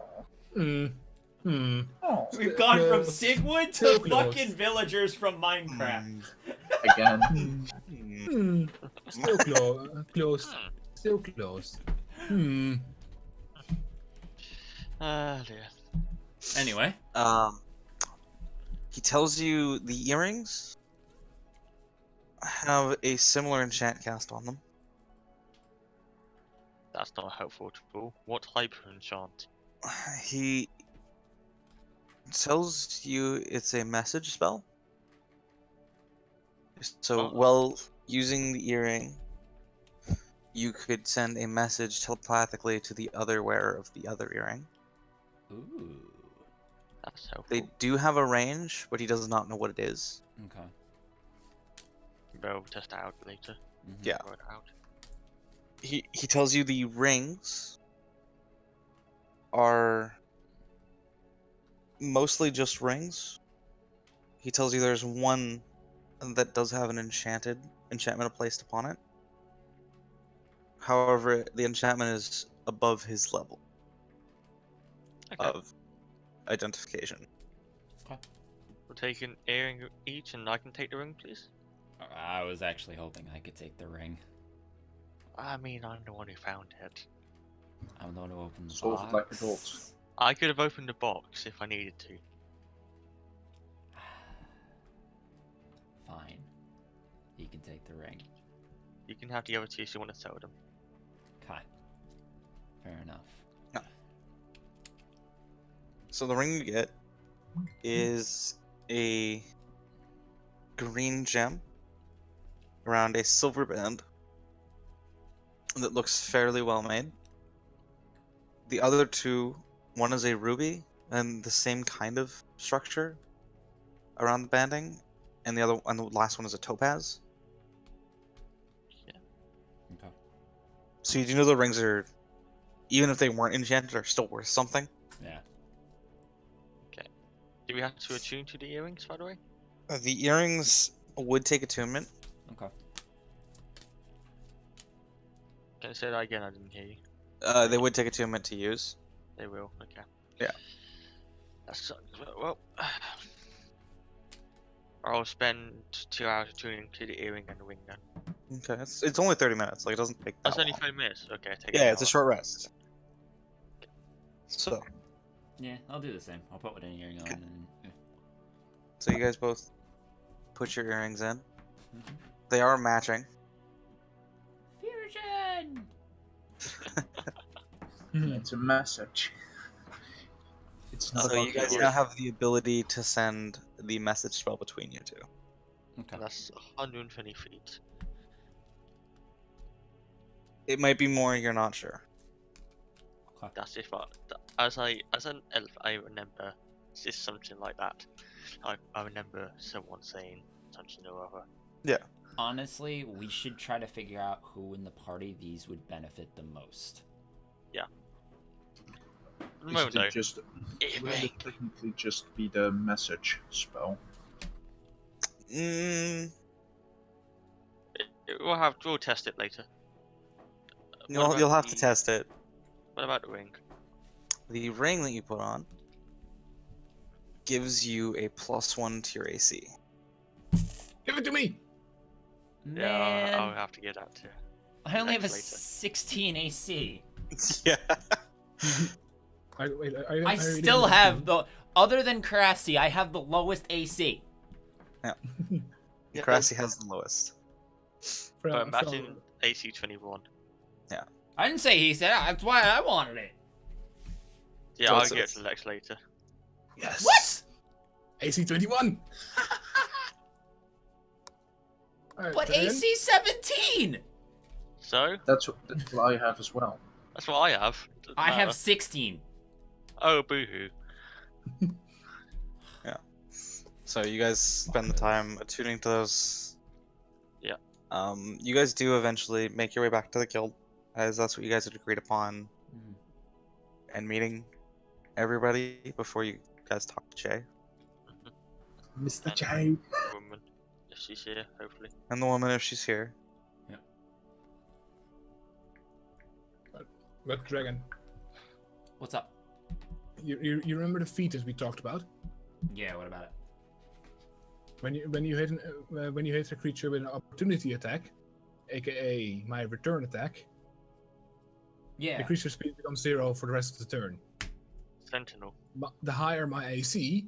[SPEAKER 2] Mm. Hmm.
[SPEAKER 5] Oh.
[SPEAKER 6] We've gone from
[SPEAKER 2] Close.
[SPEAKER 6] Sigwood to
[SPEAKER 2] Still close.
[SPEAKER 6] fucking villagers from Minecraft.
[SPEAKER 5] Again.
[SPEAKER 2] Hmm. Still close. Still close. Hmm.
[SPEAKER 3] Ah, dear.
[SPEAKER 4] Anyway,
[SPEAKER 1] He tells you the earrings have a similar enchant cast on them.
[SPEAKER 3] That's not helpful at all. What type of enchant?
[SPEAKER 1] He tells you it's a message spell. So
[SPEAKER 3] Oh.
[SPEAKER 1] while using the earring, you could send a message telepathically to the other wearer of the other earring.
[SPEAKER 4] ooh,
[SPEAKER 3] That's helpful.
[SPEAKER 1] They do have a range, but he does not know what it is.
[SPEAKER 4] okay.
[SPEAKER 3] We'll test it out later.
[SPEAKER 4] Mhm.
[SPEAKER 1] Yeah.
[SPEAKER 3] Try it out.
[SPEAKER 1] He tells you the rings are mostly just rings. He tells you there's one that does have an enchantment placed upon it. However, the enchantment is above his level
[SPEAKER 3] Okay.
[SPEAKER 1] of identification.
[SPEAKER 3] take an earring each, and I can take the ring, please.
[SPEAKER 4] I was actually hoping I could take the ring.
[SPEAKER 3] I mean, I'm the one who found it.
[SPEAKER 4] I'm the one who opened the
[SPEAKER 5] Solve
[SPEAKER 4] box.
[SPEAKER 5] it like adults.
[SPEAKER 3] I could have opened the box if I needed to.
[SPEAKER 4] Fine. You can take the ring.
[SPEAKER 3] You can have the other two if you want to sell them.
[SPEAKER 4] Okay. Fair enough.
[SPEAKER 1] So the ring you get is a green gem around a silver band that looks fairly well made. The other two, one is a ruby and the same kind of structure around the banding, and the last one is a topaz.
[SPEAKER 4] Okay.
[SPEAKER 1] So you do know the rings are, even if they weren't enchanted, are still worth something.
[SPEAKER 4] Yeah.
[SPEAKER 3] Do we have to attune to the earrings, by the way?
[SPEAKER 1] The earrings would take attunement.
[SPEAKER 4] Okay.
[SPEAKER 3] Can I say that again? I didn't hear you.
[SPEAKER 1] They would take attunement to use.
[SPEAKER 3] They will. Okay.
[SPEAKER 1] Yeah.
[SPEAKER 3] That sucks. Well, I'll spend 2 hours attuning to the earring and the ring then.
[SPEAKER 1] Okay, it's only 30 minutes. Like, it doesn't take that
[SPEAKER 3] That's only
[SPEAKER 1] long.
[SPEAKER 3] 5 minutes. Okay, take
[SPEAKER 1] Yeah,
[SPEAKER 3] an
[SPEAKER 1] it's a
[SPEAKER 3] hour.
[SPEAKER 1] short rest. So,
[SPEAKER 4] Yeah, I'll do the same. I'll put an earring on and.
[SPEAKER 1] so you guys both put your earrings in.
[SPEAKER 4] Mhm.
[SPEAKER 1] They are matching.
[SPEAKER 4] Fusion!
[SPEAKER 5] It's a message. It's not
[SPEAKER 1] So
[SPEAKER 5] about
[SPEAKER 1] you guys
[SPEAKER 5] the
[SPEAKER 1] now have the ability to send the message spell between you two.
[SPEAKER 4] Okay.
[SPEAKER 3] That's 120 feet.
[SPEAKER 1] It might be more, you're not sure.
[SPEAKER 3] That's if I, as an elf, I remember it's something like that. I remember someone saying something or other.
[SPEAKER 4] Honestly, we should try to figure out who in the party these would benefit the most.
[SPEAKER 3] No,
[SPEAKER 5] Isn't it just
[SPEAKER 3] Earring.
[SPEAKER 5] wouldn't it technically just be the message spell?
[SPEAKER 1] Mm,
[SPEAKER 3] We'll test it later. What
[SPEAKER 1] you'll
[SPEAKER 3] about
[SPEAKER 1] have to
[SPEAKER 3] the-
[SPEAKER 1] test it.
[SPEAKER 3] What about the ring?
[SPEAKER 1] The ring that you put on gives you a +1 to your AC.
[SPEAKER 2] Give it to me.
[SPEAKER 4] Man,
[SPEAKER 3] Yeah, I'll have to get that too.
[SPEAKER 4] I only have a
[SPEAKER 3] later.
[SPEAKER 4] 16 AC.
[SPEAKER 1] Yeah.
[SPEAKER 4] I still have the. Other than Karasi, I have the lowest AC.
[SPEAKER 1] Karasi has the lowest.
[SPEAKER 3] But imagine AC 21.
[SPEAKER 4] I didn't say he said it, that's why I wanted it.
[SPEAKER 3] Yeah,
[SPEAKER 1] So
[SPEAKER 3] I'll
[SPEAKER 1] it's-
[SPEAKER 3] get to Lex later.
[SPEAKER 2] Yes.
[SPEAKER 4] What?
[SPEAKER 2] AC 21. Alright,
[SPEAKER 4] But
[SPEAKER 2] then.
[SPEAKER 4] AC 17!
[SPEAKER 3] So
[SPEAKER 5] That's what I have as well.
[SPEAKER 3] that's what I have. Doesn't
[SPEAKER 4] I have
[SPEAKER 3] matter.
[SPEAKER 4] 16.
[SPEAKER 3] Oh, boohoo.
[SPEAKER 1] So you guys spend the time attuning to those.
[SPEAKER 3] Yeah.
[SPEAKER 1] You guys do eventually make your way back to the guild, as that's what you guys had agreed upon,
[SPEAKER 4] Mhm.
[SPEAKER 1] and meeting everybody before you guys talk to Jay
[SPEAKER 5] Mr.
[SPEAKER 3] And-
[SPEAKER 5] J.
[SPEAKER 3] Woman, if she's here, hopefully.
[SPEAKER 1] and the woman if she's here.
[SPEAKER 2] But Dragon,
[SPEAKER 4] What's up?
[SPEAKER 2] you remember the fetus we talked about?
[SPEAKER 4] Yeah, what about it?
[SPEAKER 2] When you hit a creature with an opportunity attack, aka my return attack, the
[SPEAKER 4] Yeah.
[SPEAKER 2] creature speed becomes 0 for the rest of the turn.
[SPEAKER 3] Sentinel.
[SPEAKER 2] But the higher my AC,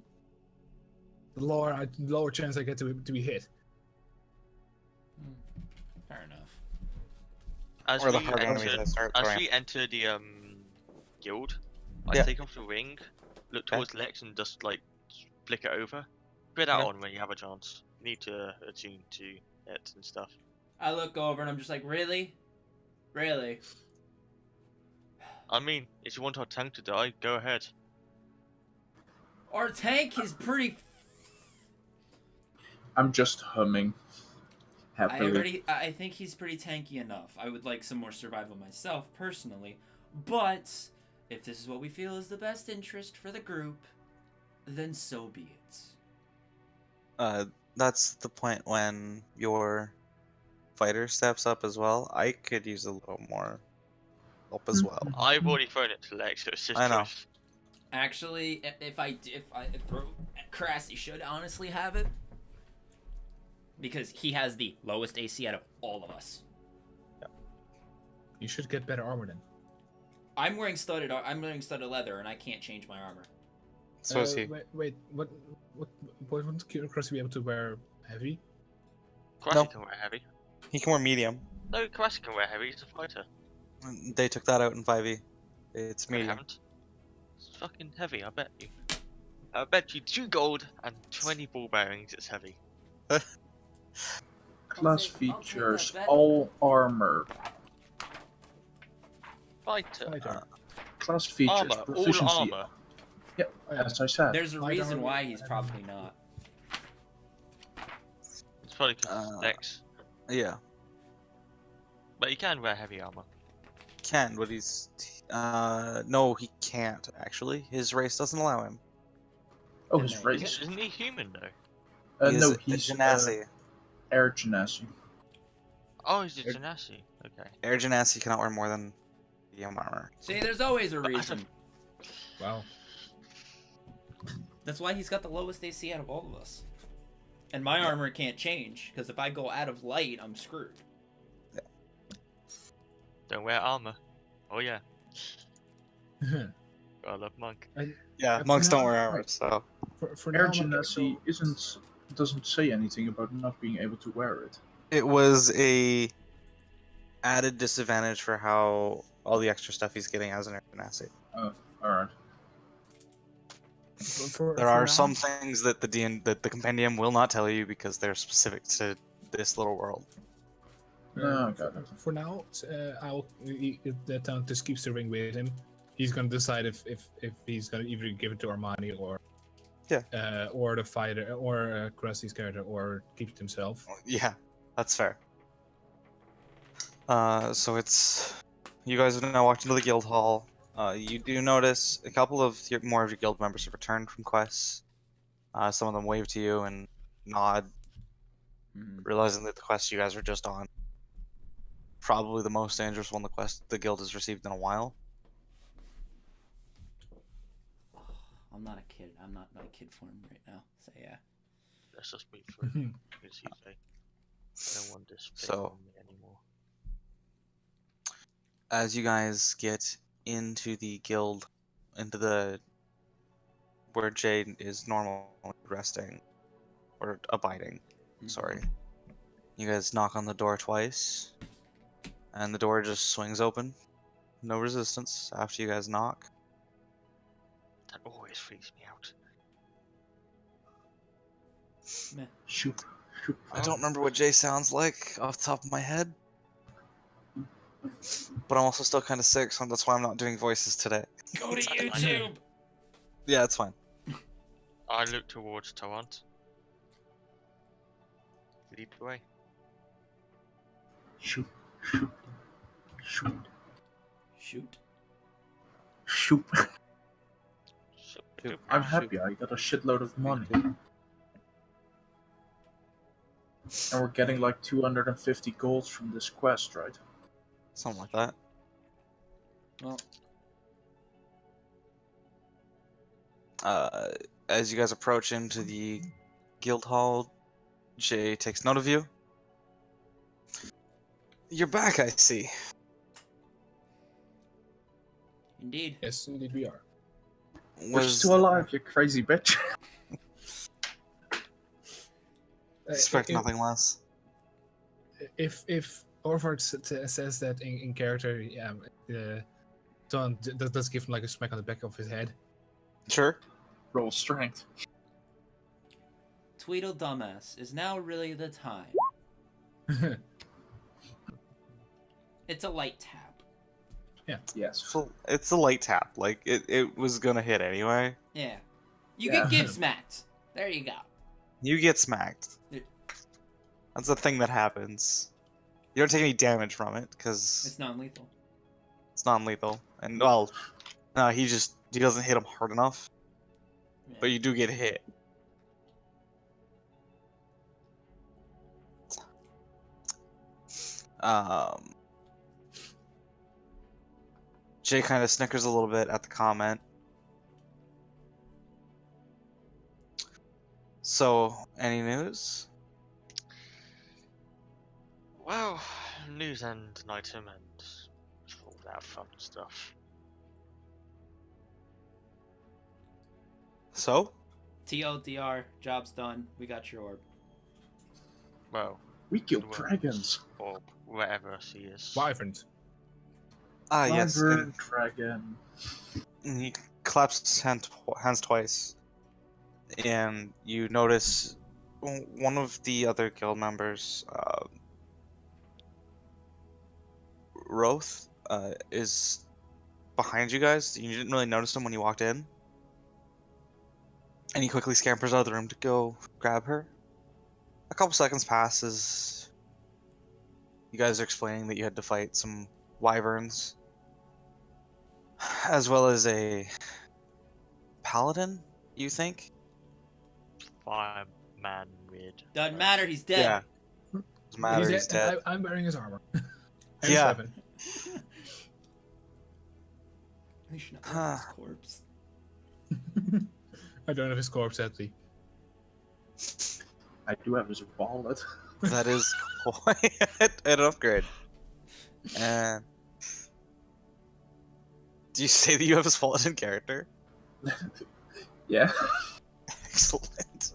[SPEAKER 2] the lower chance I get to be hit.
[SPEAKER 4] Fair enough.
[SPEAKER 3] As
[SPEAKER 1] Or the
[SPEAKER 3] we
[SPEAKER 1] hard enemies
[SPEAKER 3] enter,
[SPEAKER 1] that start
[SPEAKER 3] as
[SPEAKER 1] throwing.
[SPEAKER 3] we enter the guild, I
[SPEAKER 1] Yeah.
[SPEAKER 3] take off the ring, look
[SPEAKER 1] Okay.
[SPEAKER 3] towards Lex, and just like flick it over. Put that
[SPEAKER 1] Okay.
[SPEAKER 3] on when you have a chance. You need to attune to it and stuff.
[SPEAKER 4] I look over and I'm just like, really? Really?
[SPEAKER 3] I mean, if you want our tank to die, go ahead.
[SPEAKER 4] Our tank is pretty.
[SPEAKER 5] I'm just humming happily.
[SPEAKER 4] I think he's pretty tanky enough. I would like some more survival myself, personally. But if this is what we feel is the best interest for the group, then so be it.
[SPEAKER 1] That's the point when your fighter steps up as well. I could use a little more help as well.
[SPEAKER 3] I've already thrown it to Lex, so it's just
[SPEAKER 1] I know.
[SPEAKER 3] choice.
[SPEAKER 4] Actually, if I throw Karasi should honestly have it because he has the lowest AC out of all of us.
[SPEAKER 2] You should get better armor then.
[SPEAKER 4] I'm wearing studded leather, and I can't change my armor.
[SPEAKER 1] So is he.
[SPEAKER 2] Wait, what wouldn't Crossy be able to wear heavy?
[SPEAKER 3] Karasi
[SPEAKER 1] No.
[SPEAKER 3] can wear heavy.
[SPEAKER 1] He can wear medium.
[SPEAKER 3] No, Karasi can wear heavy. He's a fighter.
[SPEAKER 1] They took that out in 5e. It's
[SPEAKER 3] No, they
[SPEAKER 1] medium.
[SPEAKER 3] haven't. It's fucking heavy, I bet you. I bet you 2 gold and 20 ball bearings. It's heavy.
[SPEAKER 5] Class
[SPEAKER 6] take that
[SPEAKER 5] features:
[SPEAKER 6] bet.
[SPEAKER 5] all armor.
[SPEAKER 3] Fighter.
[SPEAKER 2] Fighter.
[SPEAKER 5] Class features:
[SPEAKER 3] Armor. All
[SPEAKER 5] proficiency.
[SPEAKER 3] armor.
[SPEAKER 5] Yep, as I said.
[SPEAKER 4] There's a
[SPEAKER 2] Light
[SPEAKER 4] reason
[SPEAKER 2] armor
[SPEAKER 4] why he's
[SPEAKER 2] and-
[SPEAKER 4] probably not.
[SPEAKER 3] It's probably because Dex.
[SPEAKER 1] Yeah.
[SPEAKER 3] But he can wear heavy armor.
[SPEAKER 1] Can, but he's. No, he can't, actually. His race doesn't allow him.
[SPEAKER 5] Oh, his
[SPEAKER 4] Isn't
[SPEAKER 5] race.
[SPEAKER 3] Isn't he human though?
[SPEAKER 1] He is
[SPEAKER 5] No,
[SPEAKER 1] a
[SPEAKER 5] he's
[SPEAKER 1] Genasi.
[SPEAKER 5] air genasi.
[SPEAKER 3] Oh, he's a
[SPEAKER 5] Er-
[SPEAKER 3] Genasi. Okay.
[SPEAKER 1] Air Genasi cannot wear more than medium armor.
[SPEAKER 4] See, there's always a
[SPEAKER 3] But I
[SPEAKER 4] reason.
[SPEAKER 2] Wow.
[SPEAKER 4] That's why he's got the lowest AC out of all of us. And my armor can't change, because if I go out of light, I'm screwed.
[SPEAKER 3] Don't wear armor. Oh yeah. Gotta love monk.
[SPEAKER 1] Yeah,
[SPEAKER 2] That's
[SPEAKER 1] monks don't
[SPEAKER 2] not
[SPEAKER 1] wear armor,
[SPEAKER 5] right.
[SPEAKER 1] so.
[SPEAKER 2] For now,
[SPEAKER 5] Air
[SPEAKER 2] I'm not gonna
[SPEAKER 5] genasi
[SPEAKER 2] go-
[SPEAKER 5] doesn't say anything about not being able to wear it.
[SPEAKER 1] It was a added disadvantage for how all the extra stuff he's getting as an Air Genasi.
[SPEAKER 5] Alright.
[SPEAKER 1] There are some things that that the compendium will not tell you because they're specific to this little world.
[SPEAKER 5] No, got it.
[SPEAKER 2] For now, I'll the town just keeps the ring with him. He's gonna decide if he's gonna either give it to Armani or or the fighter or Krusty's character or keep it himself.
[SPEAKER 1] Yeah, that's fair. So it's you guys have now walked into the guild hall. You do notice a couple of more of your guild members have returned from quests. Some of them wave to you and nod, realizing that the quest you guys were just on, probably the most dangerous one the guild has received in a while.
[SPEAKER 6] I'm not a kid. I'm not in my kid form right now. So yeah.
[SPEAKER 3] Let's just wait for it.
[SPEAKER 2] Mhm.
[SPEAKER 3] Because he's like, no one to spit
[SPEAKER 1] So-
[SPEAKER 3] on me anymore.
[SPEAKER 1] As you guys get into the guild, into the where Jade is normally resting or abiding. Sorry. You guys knock on the door twice, and the door just swings open. No resistance after you guys knock.
[SPEAKER 3] That always freaks me out.
[SPEAKER 5] Shoot. Shoot.
[SPEAKER 1] I don't remember what Jay sounds like off the top of my head. But I'm also still kind of sick, so that's why I'm not doing voices today.
[SPEAKER 4] Go to YouTube!
[SPEAKER 1] Yeah, it's fine.
[SPEAKER 3] I look towards Torrent. Lead the way.
[SPEAKER 5] Shoot. Shoot. Shoot.
[SPEAKER 6] Shoot.
[SPEAKER 5] Shoot.
[SPEAKER 3] Shoot.
[SPEAKER 5] I'm happy. I got a shitload of money. And we're getting like 250 golds from this quest, right?
[SPEAKER 1] Something like that.
[SPEAKER 6] Well,
[SPEAKER 1] As you guys approach into the guild hall, Jay takes note of you. You're back, I see.
[SPEAKER 6] indeed.
[SPEAKER 2] Yes, indeed we are.
[SPEAKER 5] We're still alive, you crazy bitch.
[SPEAKER 1] Expect nothing less.
[SPEAKER 2] If Orvard says that in character, yeah, Don does give him like a smack on the back of his head.
[SPEAKER 1] Sure.
[SPEAKER 5] Roll strength.
[SPEAKER 6] Tweedle dumbass, is now really the time?
[SPEAKER 4] It's a light tap.
[SPEAKER 5] Yes.
[SPEAKER 1] It's a light tap. Like it was gonna hit anyway.
[SPEAKER 6] Yeah. You
[SPEAKER 5] Yeah.
[SPEAKER 6] get give smacked. There you go.
[SPEAKER 1] You get smacked.
[SPEAKER 6] Yeah.
[SPEAKER 1] That's the thing that happens. You don't take any damage from it because
[SPEAKER 6] It's non-lethal.
[SPEAKER 1] it's non-lethal. And well, no, he doesn't hit him hard enough.
[SPEAKER 6] Yeah.
[SPEAKER 1] But you do get hit. Jay kind of snickers a little bit at the comment. So, any news?
[SPEAKER 3] Well, news and an item and all that fun stuff.
[SPEAKER 1] So,
[SPEAKER 6] TLDR, job's done. We got your orb.
[SPEAKER 3] Well,
[SPEAKER 5] We killed
[SPEAKER 3] Well,
[SPEAKER 5] dragons.
[SPEAKER 3] or whatever she is.
[SPEAKER 2] Wyverns.
[SPEAKER 1] yes,
[SPEAKER 5] Wyvern, dragon.
[SPEAKER 1] and he claps his hands twice, and you notice one of the other guild members, Roth, is behind you guys. You didn't really notice him when you walked in. And he quickly scampers out of the room to go grab her. A couple seconds pass as you guys are explaining that you had to fight some wyverns, as well as a paladin, you think?
[SPEAKER 3] Fireman weird.
[SPEAKER 6] Doesn't matter, he's dead.
[SPEAKER 1] Doesn't matter, he's dead.
[SPEAKER 2] I'm wearing his armor. And his
[SPEAKER 1] Yeah.
[SPEAKER 2] weapon.
[SPEAKER 6] We should not
[SPEAKER 1] Huh.
[SPEAKER 6] his corpse.
[SPEAKER 2] I don't know if his corpse empty.
[SPEAKER 5] I do have his wallet.
[SPEAKER 1] That is quite an upgrade. And do you say that you have a skeleton character?
[SPEAKER 5] Yeah.
[SPEAKER 1] Excellent.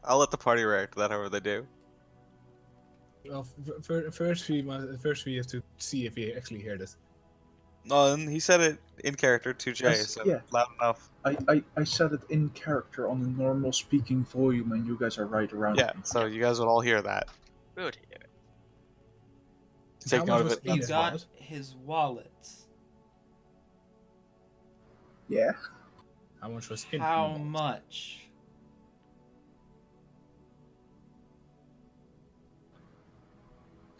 [SPEAKER 1] I'll let the party react to that however they do.
[SPEAKER 2] Well, first we have to see if we actually heard it.
[SPEAKER 1] No, and he said it in character to Jay,
[SPEAKER 5] Yes,
[SPEAKER 1] so
[SPEAKER 5] yeah.
[SPEAKER 1] loud enough.
[SPEAKER 5] I said it in character on a normal speaking volume, and you guys are right around
[SPEAKER 1] Yeah,
[SPEAKER 5] me.
[SPEAKER 1] so you guys would all hear that.
[SPEAKER 3] Good here.
[SPEAKER 1] Take
[SPEAKER 2] How
[SPEAKER 1] note
[SPEAKER 2] much
[SPEAKER 1] of
[SPEAKER 2] was
[SPEAKER 1] it.
[SPEAKER 2] in
[SPEAKER 6] He
[SPEAKER 2] his
[SPEAKER 6] got
[SPEAKER 2] wallet?
[SPEAKER 6] his wallet.
[SPEAKER 5] Yeah.
[SPEAKER 2] How much was in
[SPEAKER 6] How
[SPEAKER 2] the wallet?
[SPEAKER 6] much?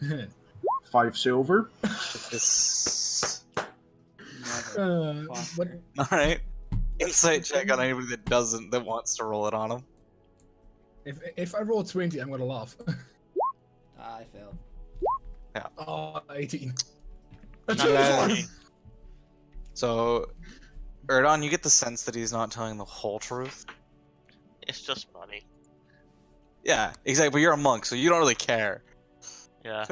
[SPEAKER 5] $5 silver.
[SPEAKER 1] This...
[SPEAKER 6] Never.
[SPEAKER 2] What?
[SPEAKER 6] Fucker.
[SPEAKER 1] Alright. Insight check on anybody that wants to roll it on him.
[SPEAKER 2] If I roll 20, I'm gonna laugh.
[SPEAKER 6] I failed.
[SPEAKER 2] Oh, 18.
[SPEAKER 1] Nice. So, Erdon, you get the sense that he's not telling the whole truth.
[SPEAKER 3] It's just money.
[SPEAKER 1] Yeah, exactly. But you're a monk, so you don't really care.
[SPEAKER 3] Yeah.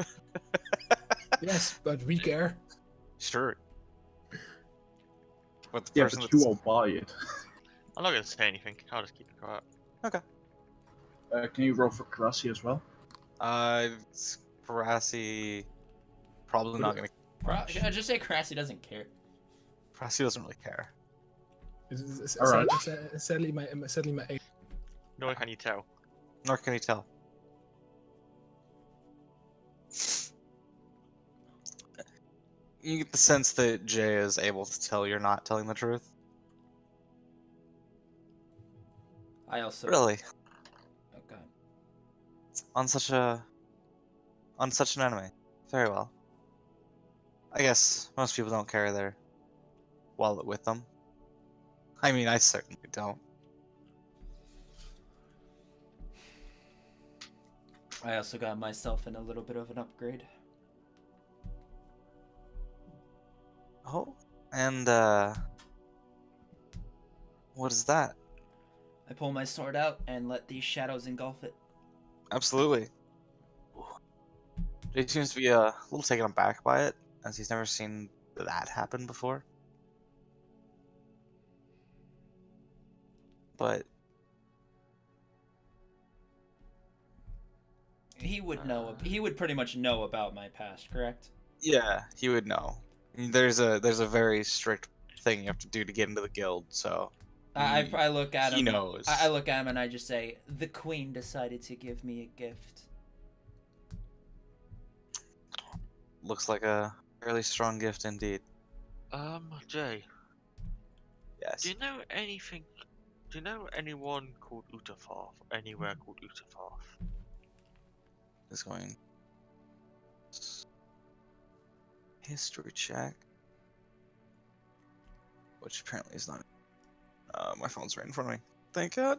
[SPEAKER 2] Yes, but we care.
[SPEAKER 1] Sure. But the
[SPEAKER 5] Yeah,
[SPEAKER 1] person
[SPEAKER 5] but
[SPEAKER 1] that's...
[SPEAKER 5] you all buy it.
[SPEAKER 3] I'm not gonna say anything. I'll just keep it quiet.
[SPEAKER 5] Can you roll for Karasi as well?
[SPEAKER 1] Karasi probably not gonna...
[SPEAKER 4] I just say Crassy doesn't care.
[SPEAKER 1] Karasi doesn't really care.
[SPEAKER 5] All right.
[SPEAKER 2] Sadly, my
[SPEAKER 3] Nor can you tell.
[SPEAKER 1] Nor can he tell. You get the sense that Jay is able to tell you're not telling the truth.
[SPEAKER 6] I also.
[SPEAKER 1] Really?
[SPEAKER 6] Oh god.
[SPEAKER 1] On such an enemy. Very well. I guess most people don't carry their wallet with them. I mean, I certainly don't.
[SPEAKER 6] I also got myself in a little bit of an upgrade.
[SPEAKER 1] Oh, and what is that?
[SPEAKER 6] I pull my sword out and let these shadows engulf it.
[SPEAKER 1] Absolutely. Jay seems to be a little taken aback by it, as he's never seen that happen before. But
[SPEAKER 6] He would know. He would pretty much know about my past, correct?
[SPEAKER 1] yeah, he would know. There's a very strict thing you have to do to get into the guild, so
[SPEAKER 6] I look at him.
[SPEAKER 1] he knows.
[SPEAKER 6] I look at him and I just say, "The queen decided to give me a gift."
[SPEAKER 1] Looks like a fairly strong gift indeed.
[SPEAKER 3] Jay,
[SPEAKER 1] Yes.
[SPEAKER 3] do you know anything? Do you know anyone called Utafarth? Anywhere called Utafarth?
[SPEAKER 1] Is going history check, which apparently is not. My phone's right in front of me. Thank God.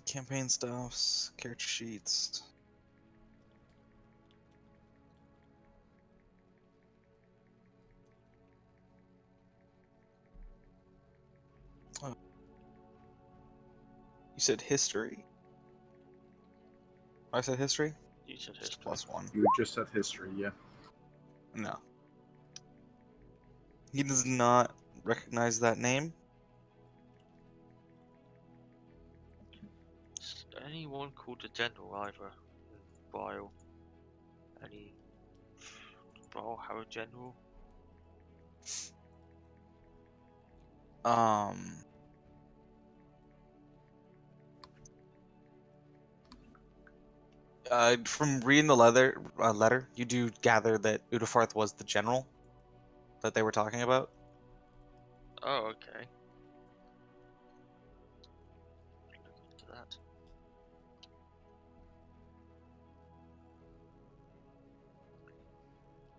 [SPEAKER 1] Campaign stuffs, character sheets. You said history? I said history?
[SPEAKER 3] You said
[SPEAKER 1] Just
[SPEAKER 3] history.
[SPEAKER 1] +1.
[SPEAKER 5] You just said history, yeah.
[SPEAKER 1] No. He does not recognize that name.
[SPEAKER 3] Is anyone called the general either? Bile. Any Bile Howard General?
[SPEAKER 1] From reading the letter, you do gather that Udafarth was the general that they were talking about.
[SPEAKER 3] Oh, okay. Look into that.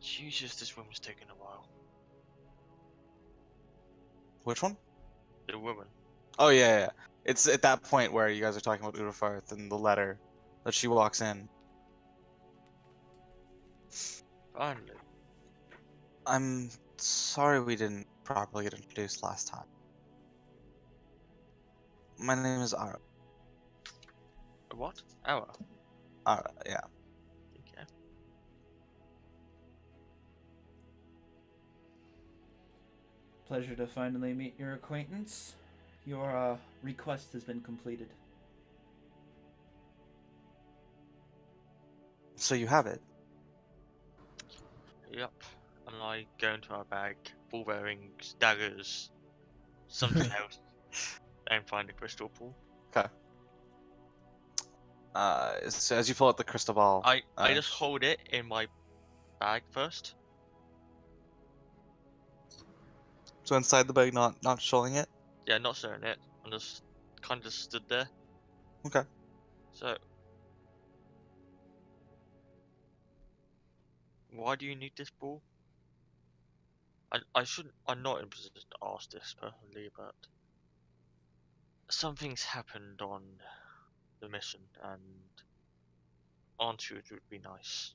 [SPEAKER 3] Jesus, this woman's taking a while.
[SPEAKER 1] Which one?
[SPEAKER 3] The woman.
[SPEAKER 1] Oh yeah. It's at that point where you guys are talking about Udafarth and the letter that she walks in.
[SPEAKER 3] Finally.
[SPEAKER 1] I'm sorry we didn't properly get introduced last time. My name is Ara.
[SPEAKER 3] A what? Hour.
[SPEAKER 1] Ara, yeah.
[SPEAKER 3] Okay.
[SPEAKER 6] Pleasure to finally meet your acquaintance. Your request has been completed.
[SPEAKER 1] So you have it.
[SPEAKER 3] Yep. And I go into our bag, ball bearings, daggers, something else, and find a crystal ball.
[SPEAKER 1] Okay. So as you pull out the crystal ball,
[SPEAKER 3] I just hold it in my bag first.
[SPEAKER 1] So inside the bag, not showing it.
[SPEAKER 3] Yeah, not showing it. I'm just kind of just stood there.
[SPEAKER 1] Okay.
[SPEAKER 3] So, why do you need this ball? I shouldn't. I'm not in a position to ask this personally, but something's happened on the mission, and answer it would be nice.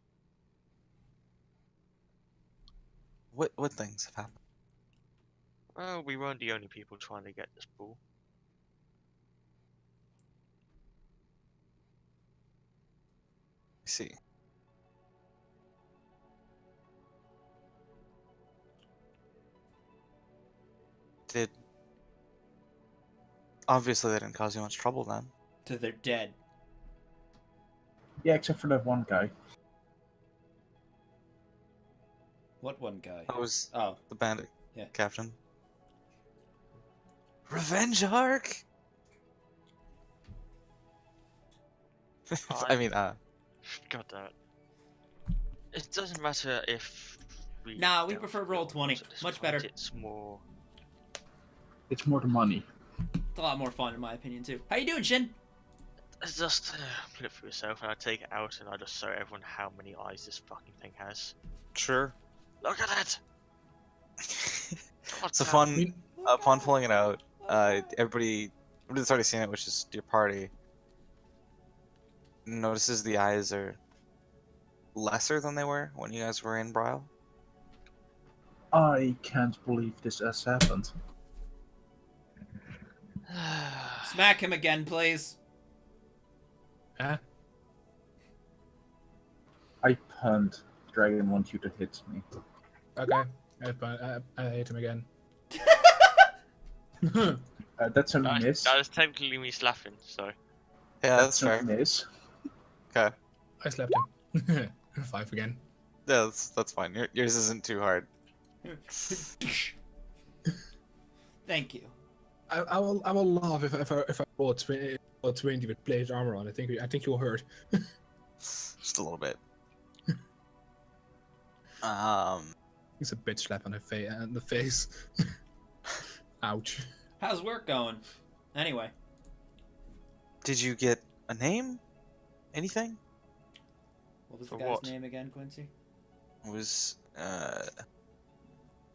[SPEAKER 1] What things have happened?
[SPEAKER 3] Well, we weren't the only people trying to get this ball.
[SPEAKER 1] I see. Did obviously they didn't cause you much trouble then.
[SPEAKER 6] So they're dead.
[SPEAKER 5] Yeah, except for that one guy.
[SPEAKER 6] What one guy?
[SPEAKER 1] That was
[SPEAKER 6] Oh,
[SPEAKER 1] the bandit
[SPEAKER 6] Yeah.
[SPEAKER 1] captain. Revenge arc. I mean,
[SPEAKER 3] God damn it. It doesn't matter if we.
[SPEAKER 6] Nah, we
[SPEAKER 3] delve
[SPEAKER 6] prefer
[SPEAKER 3] beyond
[SPEAKER 6] Roll20.
[SPEAKER 3] at this
[SPEAKER 6] Much
[SPEAKER 3] point.
[SPEAKER 6] better.
[SPEAKER 3] It's more.
[SPEAKER 5] It's more the money.
[SPEAKER 6] it's a lot more fun in my opinion too. How you doing, Shin?
[SPEAKER 3] It's just look for yourself, and I take it out, and I just show everyone how many eyes this fucking thing has.
[SPEAKER 1] sure.
[SPEAKER 3] Look at it! God
[SPEAKER 1] It's a
[SPEAKER 3] damn.
[SPEAKER 1] fun. Upon pulling it out, everybody's already seen it, which is your party, notices the eyes are lesser than they were when you guys were in Brile.
[SPEAKER 5] I can't believe this has happened.
[SPEAKER 6] Smack him again, please.
[SPEAKER 2] Huh?
[SPEAKER 5] I punt. Dragon wants you to hit me.
[SPEAKER 2] Okay. I hit him again.
[SPEAKER 5] That's a
[SPEAKER 3] That
[SPEAKER 5] miss.
[SPEAKER 3] is technically me slapping, so.
[SPEAKER 1] Yeah, that's
[SPEAKER 5] a
[SPEAKER 1] fair.
[SPEAKER 5] miss.
[SPEAKER 1] Okay.
[SPEAKER 2] I slapped him. 5 again.
[SPEAKER 1] Yeah, that's fine. Yours isn't too hard.
[SPEAKER 6] Thank you.
[SPEAKER 2] I will laugh if I roll 20 with plate armor on. I think you'll hurt.
[SPEAKER 1] Just a little bit.
[SPEAKER 2] It's a bitch slap on the face. Ouch.
[SPEAKER 6] How's work going? Anyway,
[SPEAKER 1] Did you get a name? Anything?
[SPEAKER 6] what was
[SPEAKER 3] For
[SPEAKER 6] the guy's
[SPEAKER 3] what?
[SPEAKER 6] name again, Quincy?
[SPEAKER 1] It was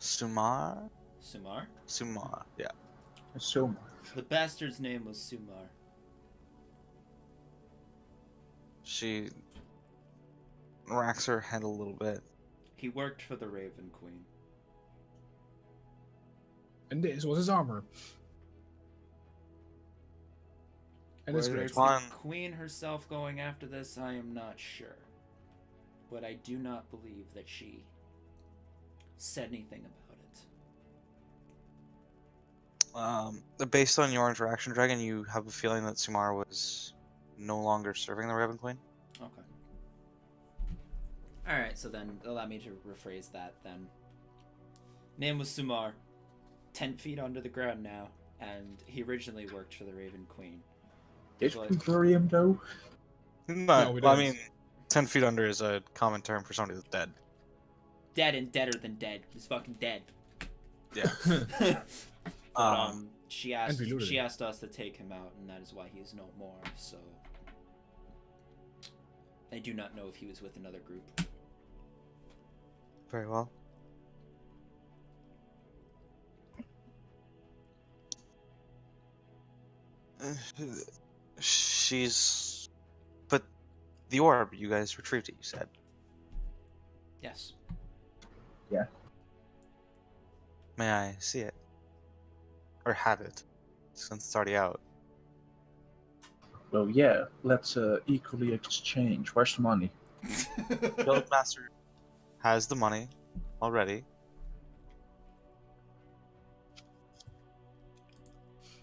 [SPEAKER 1] Sumar?
[SPEAKER 6] Sumar?
[SPEAKER 1] Sumar, yeah.
[SPEAKER 5] So much.
[SPEAKER 6] The bastard's name was Sumar.
[SPEAKER 1] She racks her head a little bit.
[SPEAKER 6] He worked for the Raven Queen.
[SPEAKER 2] And this was his armor. And it's
[SPEAKER 6] Whether
[SPEAKER 2] great.
[SPEAKER 6] it's
[SPEAKER 1] Fun.
[SPEAKER 6] the queen herself going after this, I am not sure. But I do not believe that she said anything about it.
[SPEAKER 1] Based on your interaction, Dragon, you have a feeling that Sumar was no longer serving the Raven Queen.
[SPEAKER 6] Okay. Alright, so then allow me to rephrase that then. Name was Sumar. 10 feet under the ground now, and he originally worked for the Raven Queen.
[SPEAKER 5] Did
[SPEAKER 6] But-
[SPEAKER 5] we bury him though?
[SPEAKER 1] No,
[SPEAKER 2] we
[SPEAKER 1] I
[SPEAKER 2] didn't.
[SPEAKER 1] mean, 10 feet under is a common term for somebody that's dead.
[SPEAKER 6] Dead and deader than dead. He's fucking dead.
[SPEAKER 1] Yeah.
[SPEAKER 6] But, she
[SPEAKER 2] and we looted him.
[SPEAKER 6] asked us to take him out, and that is why he is no more. So I do not know if he was with another group.
[SPEAKER 1] Very well. She's... But the orb, you guys retrieved it, you said.
[SPEAKER 6] Yes.
[SPEAKER 1] May I see it? Or have it, since it's already out.
[SPEAKER 5] Well, yeah. Let's equally exchange. Where's the money?
[SPEAKER 1] Guildmaster has the money already.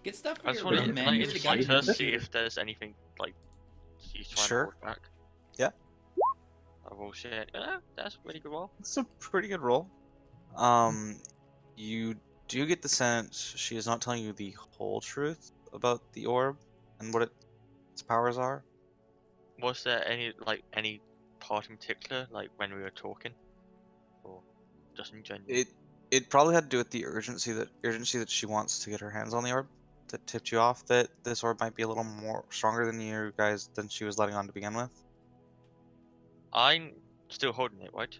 [SPEAKER 6] Get stuff for
[SPEAKER 3] I just
[SPEAKER 6] your
[SPEAKER 3] wanted
[SPEAKER 6] room,
[SPEAKER 3] to
[SPEAKER 6] man.
[SPEAKER 3] like,
[SPEAKER 6] You're the
[SPEAKER 3] just
[SPEAKER 6] guy
[SPEAKER 3] like
[SPEAKER 6] who
[SPEAKER 3] her,
[SPEAKER 6] did
[SPEAKER 3] see
[SPEAKER 6] it.
[SPEAKER 3] if there's anything like she's trying
[SPEAKER 1] Sure.
[SPEAKER 3] to hold back.
[SPEAKER 1] Yeah.
[SPEAKER 3] Oh well, shit. That's a pretty good roll.
[SPEAKER 1] It's a pretty good roll. You do get the sense she is not telling you the whole truth about the orb and what its powers are.
[SPEAKER 3] Was there any part in particular, like when we were talking, or just in general?
[SPEAKER 1] It probably had to do with the urgency that she wants to get her hands on the orb that tipped you off that this orb might be a little more stronger than she was letting on to begin with.
[SPEAKER 3] I'm still holding it, right?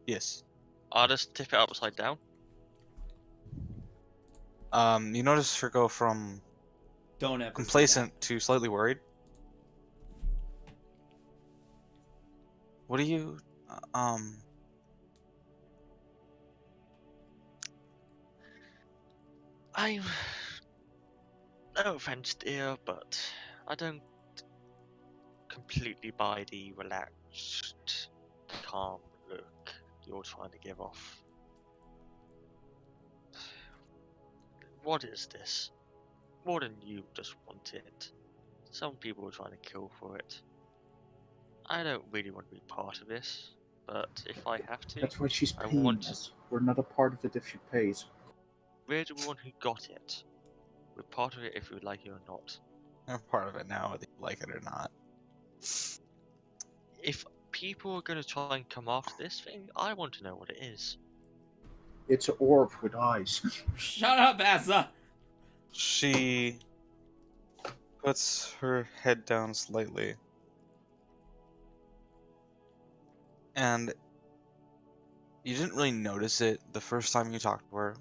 [SPEAKER 1] Yes.
[SPEAKER 3] I'll just tip it upside down.
[SPEAKER 1] You notice her go from
[SPEAKER 6] Don't ever. do
[SPEAKER 1] complacent to slightly worried. What do you
[SPEAKER 3] I'm no offense, dear, but I don't completely buy the relaxed, calm look you're trying to give off. What is this? More than you just want it. Some people are trying to kill for it. I don't really want to be part of this, but if I have to,
[SPEAKER 5] That's why she's
[SPEAKER 3] I
[SPEAKER 5] paying
[SPEAKER 3] want-
[SPEAKER 5] us. We're not a part of it if she pays.
[SPEAKER 3] we're the one who got it. We're part of it if we like it or not.
[SPEAKER 1] I'm part of it now, whether you like it or not.
[SPEAKER 3] If people are going to try and come after this thing, I want to know what it is.
[SPEAKER 5] It's an orb with eyes.
[SPEAKER 6] that. Shut up, Asa.
[SPEAKER 1] She puts her head down slightly. And you didn't really notice it the first time you talked to her.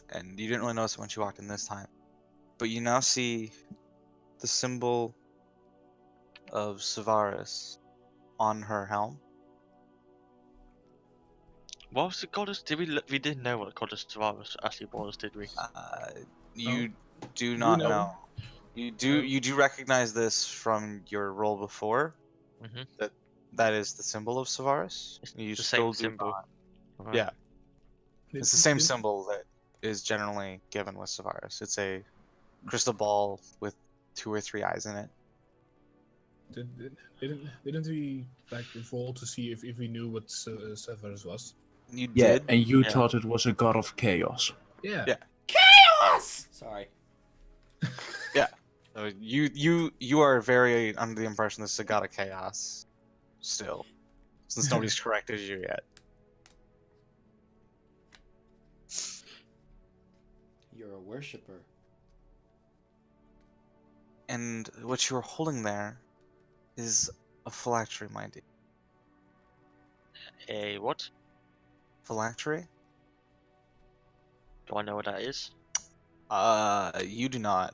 [SPEAKER 1] And you didn't really notice it when she walked in this time. But you now see the symbol of Savaris on her helm.
[SPEAKER 3] What was the goddess? We didn't know what the goddess Tavares actually was, did we?
[SPEAKER 1] You do not
[SPEAKER 2] know.
[SPEAKER 1] know. You do recognize this from your role before.
[SPEAKER 3] Mhm.
[SPEAKER 1] That is the symbol of Savaris. You
[SPEAKER 3] the
[SPEAKER 1] still
[SPEAKER 3] same
[SPEAKER 1] do
[SPEAKER 3] symbol.
[SPEAKER 1] not.
[SPEAKER 3] Right.
[SPEAKER 1] Yeah, it's the same
[SPEAKER 2] Didn't-
[SPEAKER 1] symbol that is generally given with Savaris. It's a crystal ball with 2 or 3 eyes in it.
[SPEAKER 2] Didn't we like roll to see if we knew what Severus was?
[SPEAKER 1] You
[SPEAKER 5] Yeah,
[SPEAKER 1] did.
[SPEAKER 5] and you
[SPEAKER 3] Yeah.
[SPEAKER 5] thought it was a god of chaos.
[SPEAKER 2] Yeah.
[SPEAKER 1] Yeah.
[SPEAKER 6] Chaos. Sorry.
[SPEAKER 1] So you are very under the impression this is a god of chaos. Still, since nobody's corrected you yet.
[SPEAKER 6] You're a worshipper.
[SPEAKER 1] And what you are holding there is a phylactery, my dear.
[SPEAKER 3] A what?
[SPEAKER 1] Phylactery?
[SPEAKER 3] Do I know what that is?
[SPEAKER 1] You do not.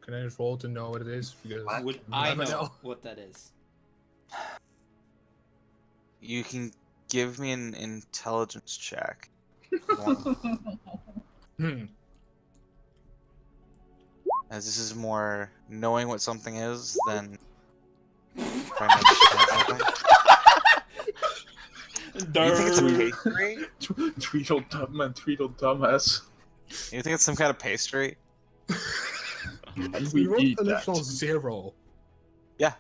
[SPEAKER 2] Can I just roll to know what it is? Because
[SPEAKER 6] Would
[SPEAKER 2] I
[SPEAKER 6] I know
[SPEAKER 2] know.
[SPEAKER 6] what that is?
[SPEAKER 1] You can give me an intelligence check.
[SPEAKER 2] Hmm.
[SPEAKER 1] as this is more knowing what something is than trying to understand something. Do you think it's a pastry?
[SPEAKER 5] Tweedle dumb and Tweedle dumbass.
[SPEAKER 1] You think it's some kind of pastry?
[SPEAKER 5] And
[SPEAKER 2] We
[SPEAKER 5] we
[SPEAKER 2] rolled
[SPEAKER 5] eat
[SPEAKER 2] a
[SPEAKER 5] that.
[SPEAKER 2] natural 0.
[SPEAKER 1] Yeah.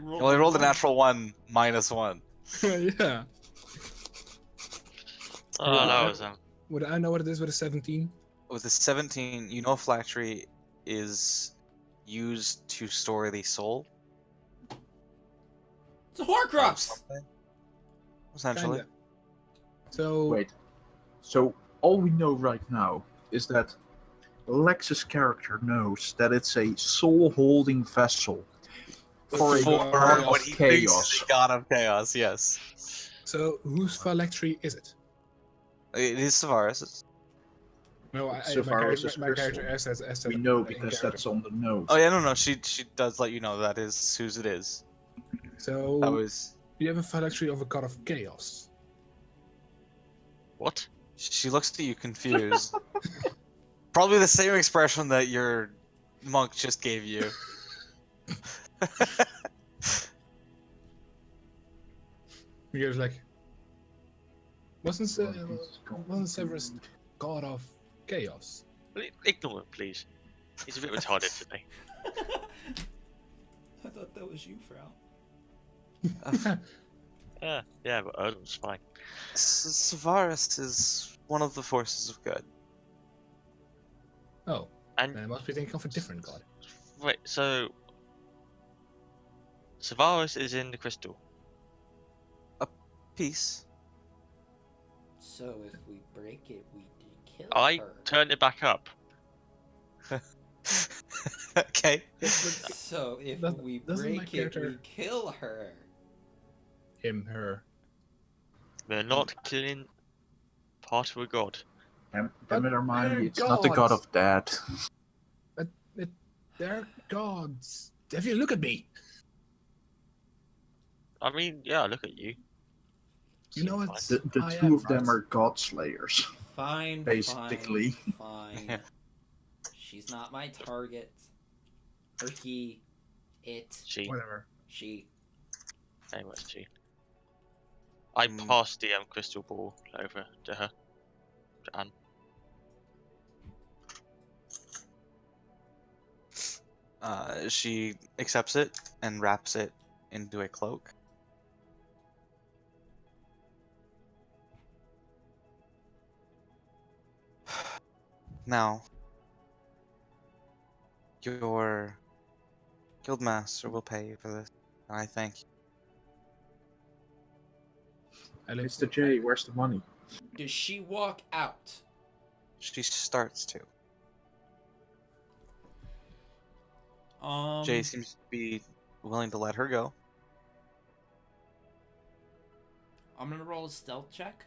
[SPEAKER 1] Well, I rolled a natural 1 minus 1.
[SPEAKER 2] Yeah.
[SPEAKER 3] Oh, that was
[SPEAKER 2] Would I know what it is with a 17?
[SPEAKER 1] With a 17, you know phylactery is used to store the soul.
[SPEAKER 4] It's a
[SPEAKER 1] of
[SPEAKER 4] Horcrux.
[SPEAKER 1] something, essentially.
[SPEAKER 2] Kinda. So
[SPEAKER 5] Wait. So all we know right now is that Lex's character knows that it's a soul-holding vessel for a
[SPEAKER 2] For
[SPEAKER 5] god
[SPEAKER 1] what
[SPEAKER 5] of
[SPEAKER 1] he thinks
[SPEAKER 5] chaos.
[SPEAKER 1] is the god of chaos, yes.
[SPEAKER 2] So whose phylactery is it?
[SPEAKER 1] It is Savaris.
[SPEAKER 2] No,
[SPEAKER 5] So far as
[SPEAKER 2] my character as
[SPEAKER 5] We know because that's on the nose.
[SPEAKER 1] Oh yeah, no, she does let you know that is whose it is.
[SPEAKER 2] So
[SPEAKER 1] That was
[SPEAKER 2] you have a phylactery of a god of chaos.
[SPEAKER 3] what?
[SPEAKER 1] she looks at you confused. Probably the same expression that your monk just gave you.
[SPEAKER 2] Because like, wasn't Severus god of chaos?
[SPEAKER 3] Ignore him, please. He's a bit retarded today.
[SPEAKER 6] I thought that was you, Frau.
[SPEAKER 3] Yeah, but Odin's fine.
[SPEAKER 1] Savaris is one of the forces of good.
[SPEAKER 2] Oh,
[SPEAKER 3] And
[SPEAKER 2] then I must be thinking of a different god.
[SPEAKER 3] wait, so Savaris is in the crystal.
[SPEAKER 1] Peace.
[SPEAKER 6] So if we break it, we kill
[SPEAKER 3] I
[SPEAKER 6] her.
[SPEAKER 3] turned it back up.
[SPEAKER 1] Okay.
[SPEAKER 6] So if
[SPEAKER 2] Doesn't-
[SPEAKER 6] we
[SPEAKER 2] doesn't my
[SPEAKER 6] break it, we
[SPEAKER 2] character-
[SPEAKER 6] kill her.
[SPEAKER 2] Him, her.
[SPEAKER 3] We're not killing part of a god.
[SPEAKER 5] Damn it,
[SPEAKER 2] But
[SPEAKER 5] Hermione,
[SPEAKER 2] they're
[SPEAKER 5] it's not the god
[SPEAKER 2] gods.
[SPEAKER 5] of that.
[SPEAKER 2] They're gods. If you look at me,
[SPEAKER 3] I mean, yeah, look at you.
[SPEAKER 2] you know
[SPEAKER 3] Seem
[SPEAKER 2] it's
[SPEAKER 3] fine.
[SPEAKER 5] The
[SPEAKER 2] I
[SPEAKER 5] two
[SPEAKER 2] am
[SPEAKER 5] of them
[SPEAKER 2] right.
[SPEAKER 5] are god slayers.
[SPEAKER 6] Fine,
[SPEAKER 5] Basically.
[SPEAKER 6] fine. She's not my target. Or he, it,
[SPEAKER 3] She.
[SPEAKER 2] whatever.
[SPEAKER 6] she.
[SPEAKER 3] Anyway, she. I
[SPEAKER 1] Mm.
[SPEAKER 3] passed the crystal ball over to her. To Anne.
[SPEAKER 1] She accepts it and wraps it into a cloak. Now, your guildmaster will pay you for this, and I thank you.
[SPEAKER 2] I look,
[SPEAKER 5] Mr. J, where's the money?
[SPEAKER 6] Does she walk out?
[SPEAKER 1] She starts to.
[SPEAKER 6] Um,
[SPEAKER 1] Jay seems to be willing to let her go.
[SPEAKER 6] I'm gonna roll a stealth check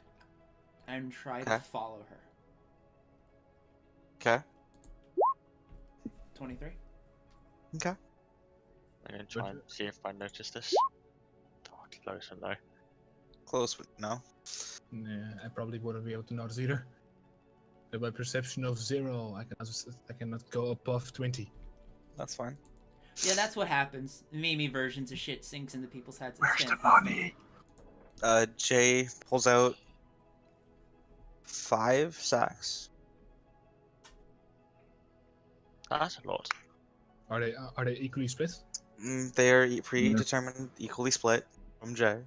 [SPEAKER 6] and try
[SPEAKER 1] Okay.
[SPEAKER 6] to follow her.
[SPEAKER 1] Okay.
[SPEAKER 6] 23.
[SPEAKER 1] Okay.
[SPEAKER 3] I'm gonna try and see if I notice this. Oh, close and low.
[SPEAKER 1] Close, but no.
[SPEAKER 2] Nah, I probably wouldn't be able to notice either. With my perception of 0, I cannot go above 20.
[SPEAKER 1] That's fine.
[SPEAKER 4] Yeah, that's what happens. Mimi versions of shit sinks into people's heads. and
[SPEAKER 5] Where's the
[SPEAKER 4] stands.
[SPEAKER 5] money?
[SPEAKER 1] Jay pulls out 5 sacks.
[SPEAKER 3] That's a lot.
[SPEAKER 2] Are they equally split?
[SPEAKER 1] They're predetermined, equally split from Jay.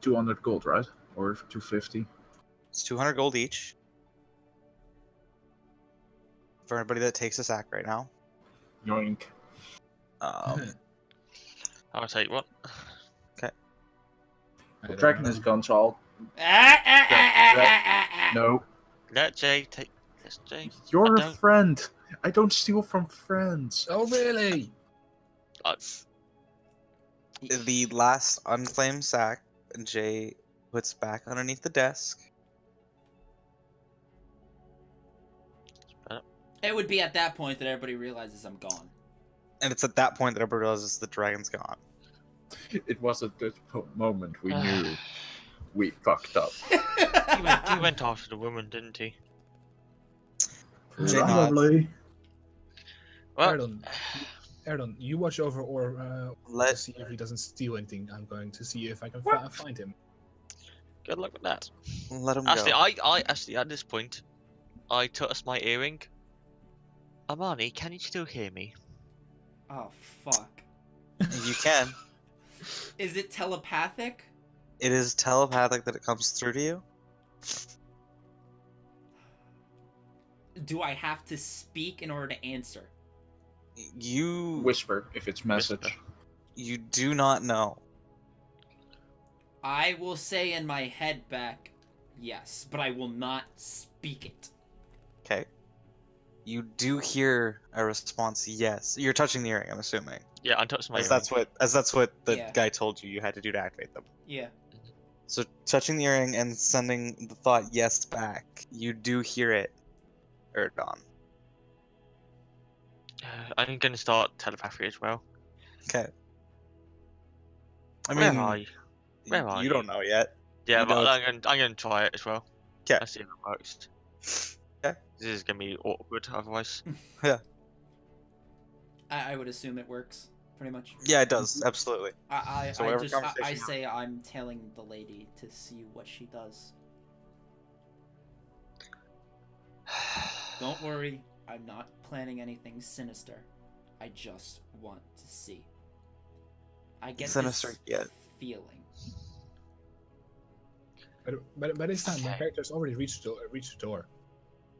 [SPEAKER 5] 200 gold, right? Or 250?
[SPEAKER 1] It's 200 gold each. For everybody that takes a sack right now.
[SPEAKER 5] Yoink.
[SPEAKER 3] I'll take one.
[SPEAKER 5] The dragon is gone, so I'll...
[SPEAKER 4] Ah, ah, ah, ah, ah, ah.
[SPEAKER 5] No.
[SPEAKER 3] Let Jay take this, Jay.
[SPEAKER 5] You're
[SPEAKER 3] I
[SPEAKER 5] a
[SPEAKER 3] don't-
[SPEAKER 5] friend. I don't steal from friends.
[SPEAKER 2] Oh really?
[SPEAKER 1] The last unclaimed sack, Jay puts back underneath the desk.
[SPEAKER 4] It would be at that point that everybody realizes I'm gone.
[SPEAKER 1] And it's at that point that everybody realizes the dragon's gone.
[SPEAKER 5] It was at this moment we knew we fucked up.
[SPEAKER 3] He went after the woman, didn't he?
[SPEAKER 1] Jay nods.
[SPEAKER 5] Probably.
[SPEAKER 3] Well,
[SPEAKER 2] Erdon, you watch over or to
[SPEAKER 1] Let
[SPEAKER 2] see if he doesn't steal anything. I'm going to see if I can find him.
[SPEAKER 3] good luck with that.
[SPEAKER 1] let him
[SPEAKER 3] Actually,
[SPEAKER 1] go.
[SPEAKER 3] I actually at this point, I toss my earring. Amani, can you still hear me?
[SPEAKER 6] Oh fuck.
[SPEAKER 1] You can.
[SPEAKER 6] Is it telepathic?
[SPEAKER 1] It is telepathic that it comes through to you.
[SPEAKER 6] Do I have to speak in order to answer?
[SPEAKER 1] You
[SPEAKER 5] Whisper if it's message.
[SPEAKER 3] Whisper.
[SPEAKER 1] you do not know.
[SPEAKER 6] I will say in my head back, yes, but I will not speak it.
[SPEAKER 1] Okay. You do hear a response. Yes, you're touching the earring. I'm assuming,
[SPEAKER 3] Yeah, I'm touching my
[SPEAKER 1] as
[SPEAKER 3] earring.
[SPEAKER 1] that's what the
[SPEAKER 6] Yeah.
[SPEAKER 1] guy told you had to do to activate them.
[SPEAKER 6] Yeah.
[SPEAKER 1] So touching the earring and sending the thought yes back, you do hear it, Erdon.
[SPEAKER 3] I'm gonna start telepathy as well.
[SPEAKER 1] Okay. I
[SPEAKER 3] Where
[SPEAKER 1] mean,
[SPEAKER 3] are you? Where are
[SPEAKER 1] you
[SPEAKER 3] you?
[SPEAKER 1] don't know yet.
[SPEAKER 3] Yeah,
[SPEAKER 1] You
[SPEAKER 3] but
[SPEAKER 1] know
[SPEAKER 3] I'm gonna try it as well.
[SPEAKER 1] 'Kay.
[SPEAKER 3] Let's see if it works.
[SPEAKER 1] Okay.
[SPEAKER 3] This is gonna be awkward otherwise.
[SPEAKER 6] I would assume it works, pretty much.
[SPEAKER 1] Yeah, it does absolutely. So
[SPEAKER 6] I
[SPEAKER 1] whatever
[SPEAKER 6] just I
[SPEAKER 1] conversation you
[SPEAKER 6] say I'm telling the lady to see what she does. Don't worry, I'm not planning anything sinister. I just want to see. I get
[SPEAKER 1] Sinister,
[SPEAKER 6] this
[SPEAKER 1] yeah.
[SPEAKER 6] feeling.
[SPEAKER 2] But by this time, my
[SPEAKER 3] Okay.
[SPEAKER 2] character's already reached the door,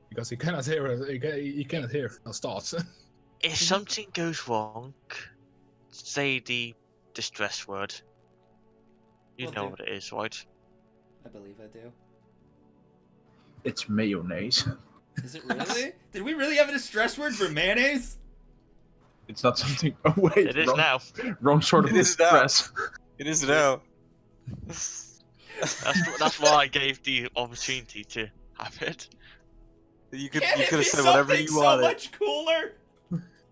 [SPEAKER 2] because he cannot hear those thoughts.
[SPEAKER 3] If something goes wrong, say the distress word. You
[SPEAKER 6] Will
[SPEAKER 3] know
[SPEAKER 6] do.
[SPEAKER 3] what it is, right?
[SPEAKER 6] I believe I do.
[SPEAKER 5] It's mayonnaise.
[SPEAKER 6] Is it really? Did we really have a distress word for mayonnaise?
[SPEAKER 5] It's not something. Oh wait,
[SPEAKER 3] It is
[SPEAKER 5] wrong,
[SPEAKER 3] now.
[SPEAKER 5] wrong sort of
[SPEAKER 1] It is now.
[SPEAKER 5] distress.
[SPEAKER 1] It is now.
[SPEAKER 3] That's why I gave the opportunity to have it.
[SPEAKER 1] You could
[SPEAKER 6] Can
[SPEAKER 1] you
[SPEAKER 6] it
[SPEAKER 1] could
[SPEAKER 6] be
[SPEAKER 1] have said whatever
[SPEAKER 6] something
[SPEAKER 1] you
[SPEAKER 6] so
[SPEAKER 1] wanted.
[SPEAKER 6] much cooler?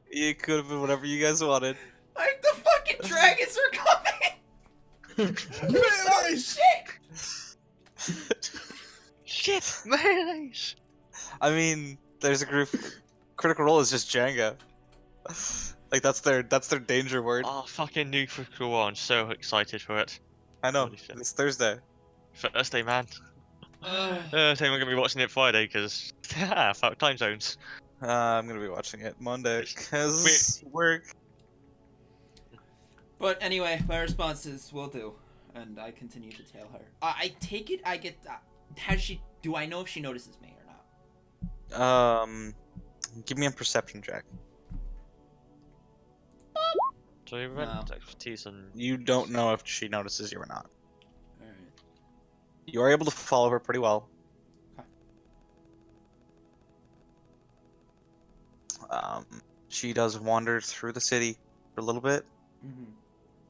[SPEAKER 1] It could have been whatever you guys wanted.
[SPEAKER 6] Like the fucking dragons are coming. Oh shit!
[SPEAKER 3] Shit, mayonnaise.
[SPEAKER 1] I mean, there's a group. Critical Role is just Jenga. Like that's their danger word.
[SPEAKER 3] Oh, fucking new Critical Role. I'm so excited for it.
[SPEAKER 1] I know.
[SPEAKER 3] holy shit.
[SPEAKER 1] It's Thursday.
[SPEAKER 3] Thursday, man.
[SPEAKER 6] Ugh.
[SPEAKER 3] I think we're gonna be watching it Friday because fuck time zones.
[SPEAKER 1] I'm gonna be watching it Monday because work.
[SPEAKER 6] But anyway, my response is will do, and I continue to tail her. I take it. I get. Has she? Do I know if she notices me or not?
[SPEAKER 1] Give me a perception check.
[SPEAKER 3] So we went
[SPEAKER 6] No.
[SPEAKER 3] expertise and
[SPEAKER 1] You don't know if she notices you or not.
[SPEAKER 6] All right.
[SPEAKER 1] You are able to follow her pretty well.
[SPEAKER 6] Okay.
[SPEAKER 1] She does wander through the city for a little bit
[SPEAKER 6] Mm-hmm.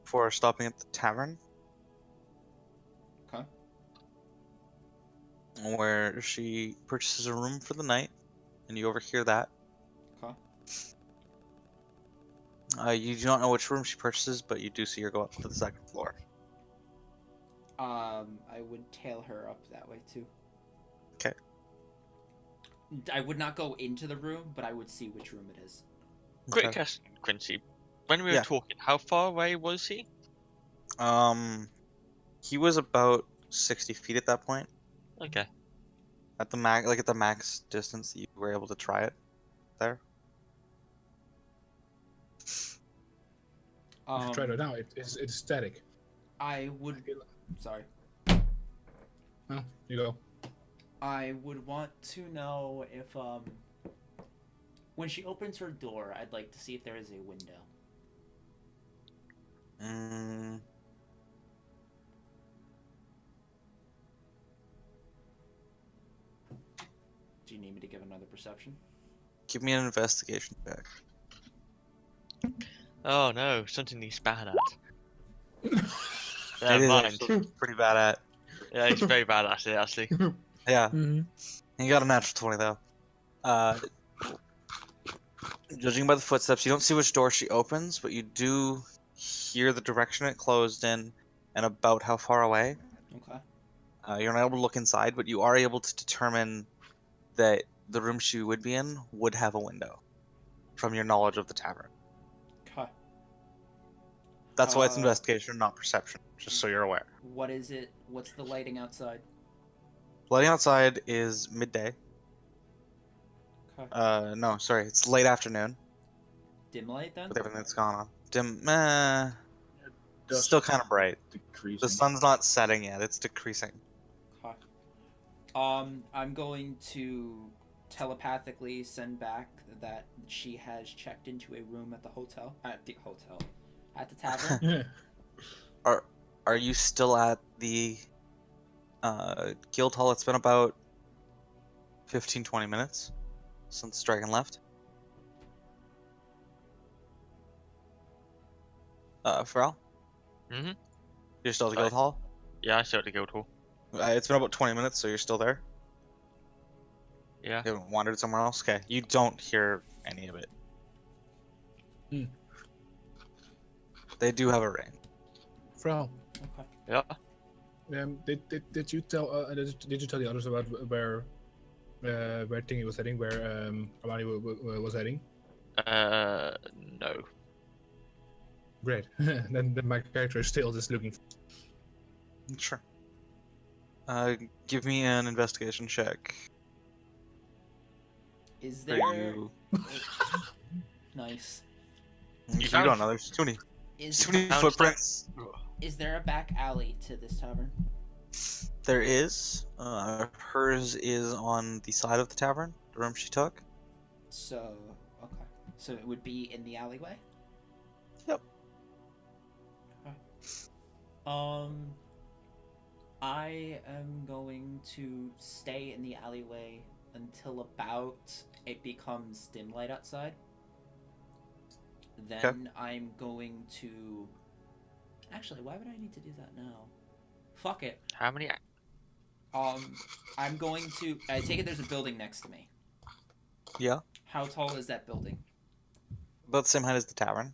[SPEAKER 1] before stopping at the tavern,
[SPEAKER 6] Okay.
[SPEAKER 1] where she purchases a room for the night, and you overhear that.
[SPEAKER 6] Okay.
[SPEAKER 1] You do not know which room she purchases, but you do see her go up to the second floor.
[SPEAKER 6] I would tail her up that way too.
[SPEAKER 1] 'Kay.
[SPEAKER 6] I would not go into the room, but I would see which room it is.
[SPEAKER 3] quick
[SPEAKER 1] Okay.
[SPEAKER 3] question, Quincy. When we were
[SPEAKER 1] Yeah.
[SPEAKER 3] talking, how far away was he?
[SPEAKER 1] He was about 60 feet at that point.
[SPEAKER 3] Okay.
[SPEAKER 1] At the max distance that you were able to try it there.
[SPEAKER 2] Try it now. It's static.
[SPEAKER 6] I would. Sorry.
[SPEAKER 2] No, you go.
[SPEAKER 6] I would want to know if when she opens her door, I'd like to see if there is a window. Do you need me to give another perception?
[SPEAKER 1] Give me an investigation check.
[SPEAKER 3] Oh no, something he's bad at.
[SPEAKER 1] It
[SPEAKER 3] Never
[SPEAKER 1] is
[SPEAKER 3] mind.
[SPEAKER 1] actually pretty bad at.
[SPEAKER 3] Yeah, he's very bad at it actually.
[SPEAKER 1] Yeah,
[SPEAKER 2] Mm-hmm.
[SPEAKER 1] you got a natural 20 though. Judging by the footsteps, you don't see which door she opens, but you do hear the direction it closed in and about how far away.
[SPEAKER 6] Okay.
[SPEAKER 1] You're not able to look inside, but you are able to determine that the room she would be in would have a window. from your knowledge of the tavern.
[SPEAKER 6] Okay.
[SPEAKER 1] That's why it's
[SPEAKER 6] Uh,
[SPEAKER 1] investigation, not perception. Just so you're aware.
[SPEAKER 6] What is it? What's the lighting outside?
[SPEAKER 1] Lighting outside is midday.
[SPEAKER 6] Okay.
[SPEAKER 1] No, sorry, it's late afternoon
[SPEAKER 6] Dim light then?
[SPEAKER 1] with everything that's gone on. Dim,
[SPEAKER 5] Dusk
[SPEAKER 1] still kind of bright.
[SPEAKER 5] decreasing.
[SPEAKER 1] The sun's not setting yet; it's decreasing.
[SPEAKER 6] Okay. I'm going to telepathically send back that she has checked into a room at the hotel. At the tavern.
[SPEAKER 1] Are you still at the guild hall? It's been about 15-20 minutes since Dragon left. Pharrell?
[SPEAKER 3] Mhm.
[SPEAKER 1] You're still at the
[SPEAKER 3] Sorry.
[SPEAKER 1] guild hall?
[SPEAKER 3] Yeah, I still at the guild hall.
[SPEAKER 1] It's been about 20 minutes, so you're still there?
[SPEAKER 3] Yeah.
[SPEAKER 1] You haven't wandered somewhere else? Okay, you don't hear any of it.
[SPEAKER 2] Hmm.
[SPEAKER 1] They do have a ring.
[SPEAKER 2] Frau,
[SPEAKER 6] Okay.
[SPEAKER 3] Yeah.
[SPEAKER 2] did you tell did you tell the others about where Thingy was heading, where Amani was heading?
[SPEAKER 3] No.
[SPEAKER 2] Great. then my character is still just looking.
[SPEAKER 1] Sure. Give me an investigation check.
[SPEAKER 6] Is
[SPEAKER 1] For
[SPEAKER 6] there
[SPEAKER 1] you.
[SPEAKER 6] nice?
[SPEAKER 1] You don't know. There's too many
[SPEAKER 6] Is
[SPEAKER 3] Found
[SPEAKER 1] footprints.
[SPEAKER 6] is there a back alley to this tavern?
[SPEAKER 1] There is. Hers is on the side of the tavern, the room she took.
[SPEAKER 6] So okay. So it would be in the alleyway?
[SPEAKER 1] Yep.
[SPEAKER 6] Okay. I am going to stay in the alleyway until about it becomes dim light outside. Then I'm going to... Actually, why would I need to do that now? Fuck it.
[SPEAKER 3] How many?
[SPEAKER 6] I'm going to... I take it there's a building next to me.
[SPEAKER 1] Yeah.
[SPEAKER 6] How tall is that building?
[SPEAKER 1] About the same height as the tavern.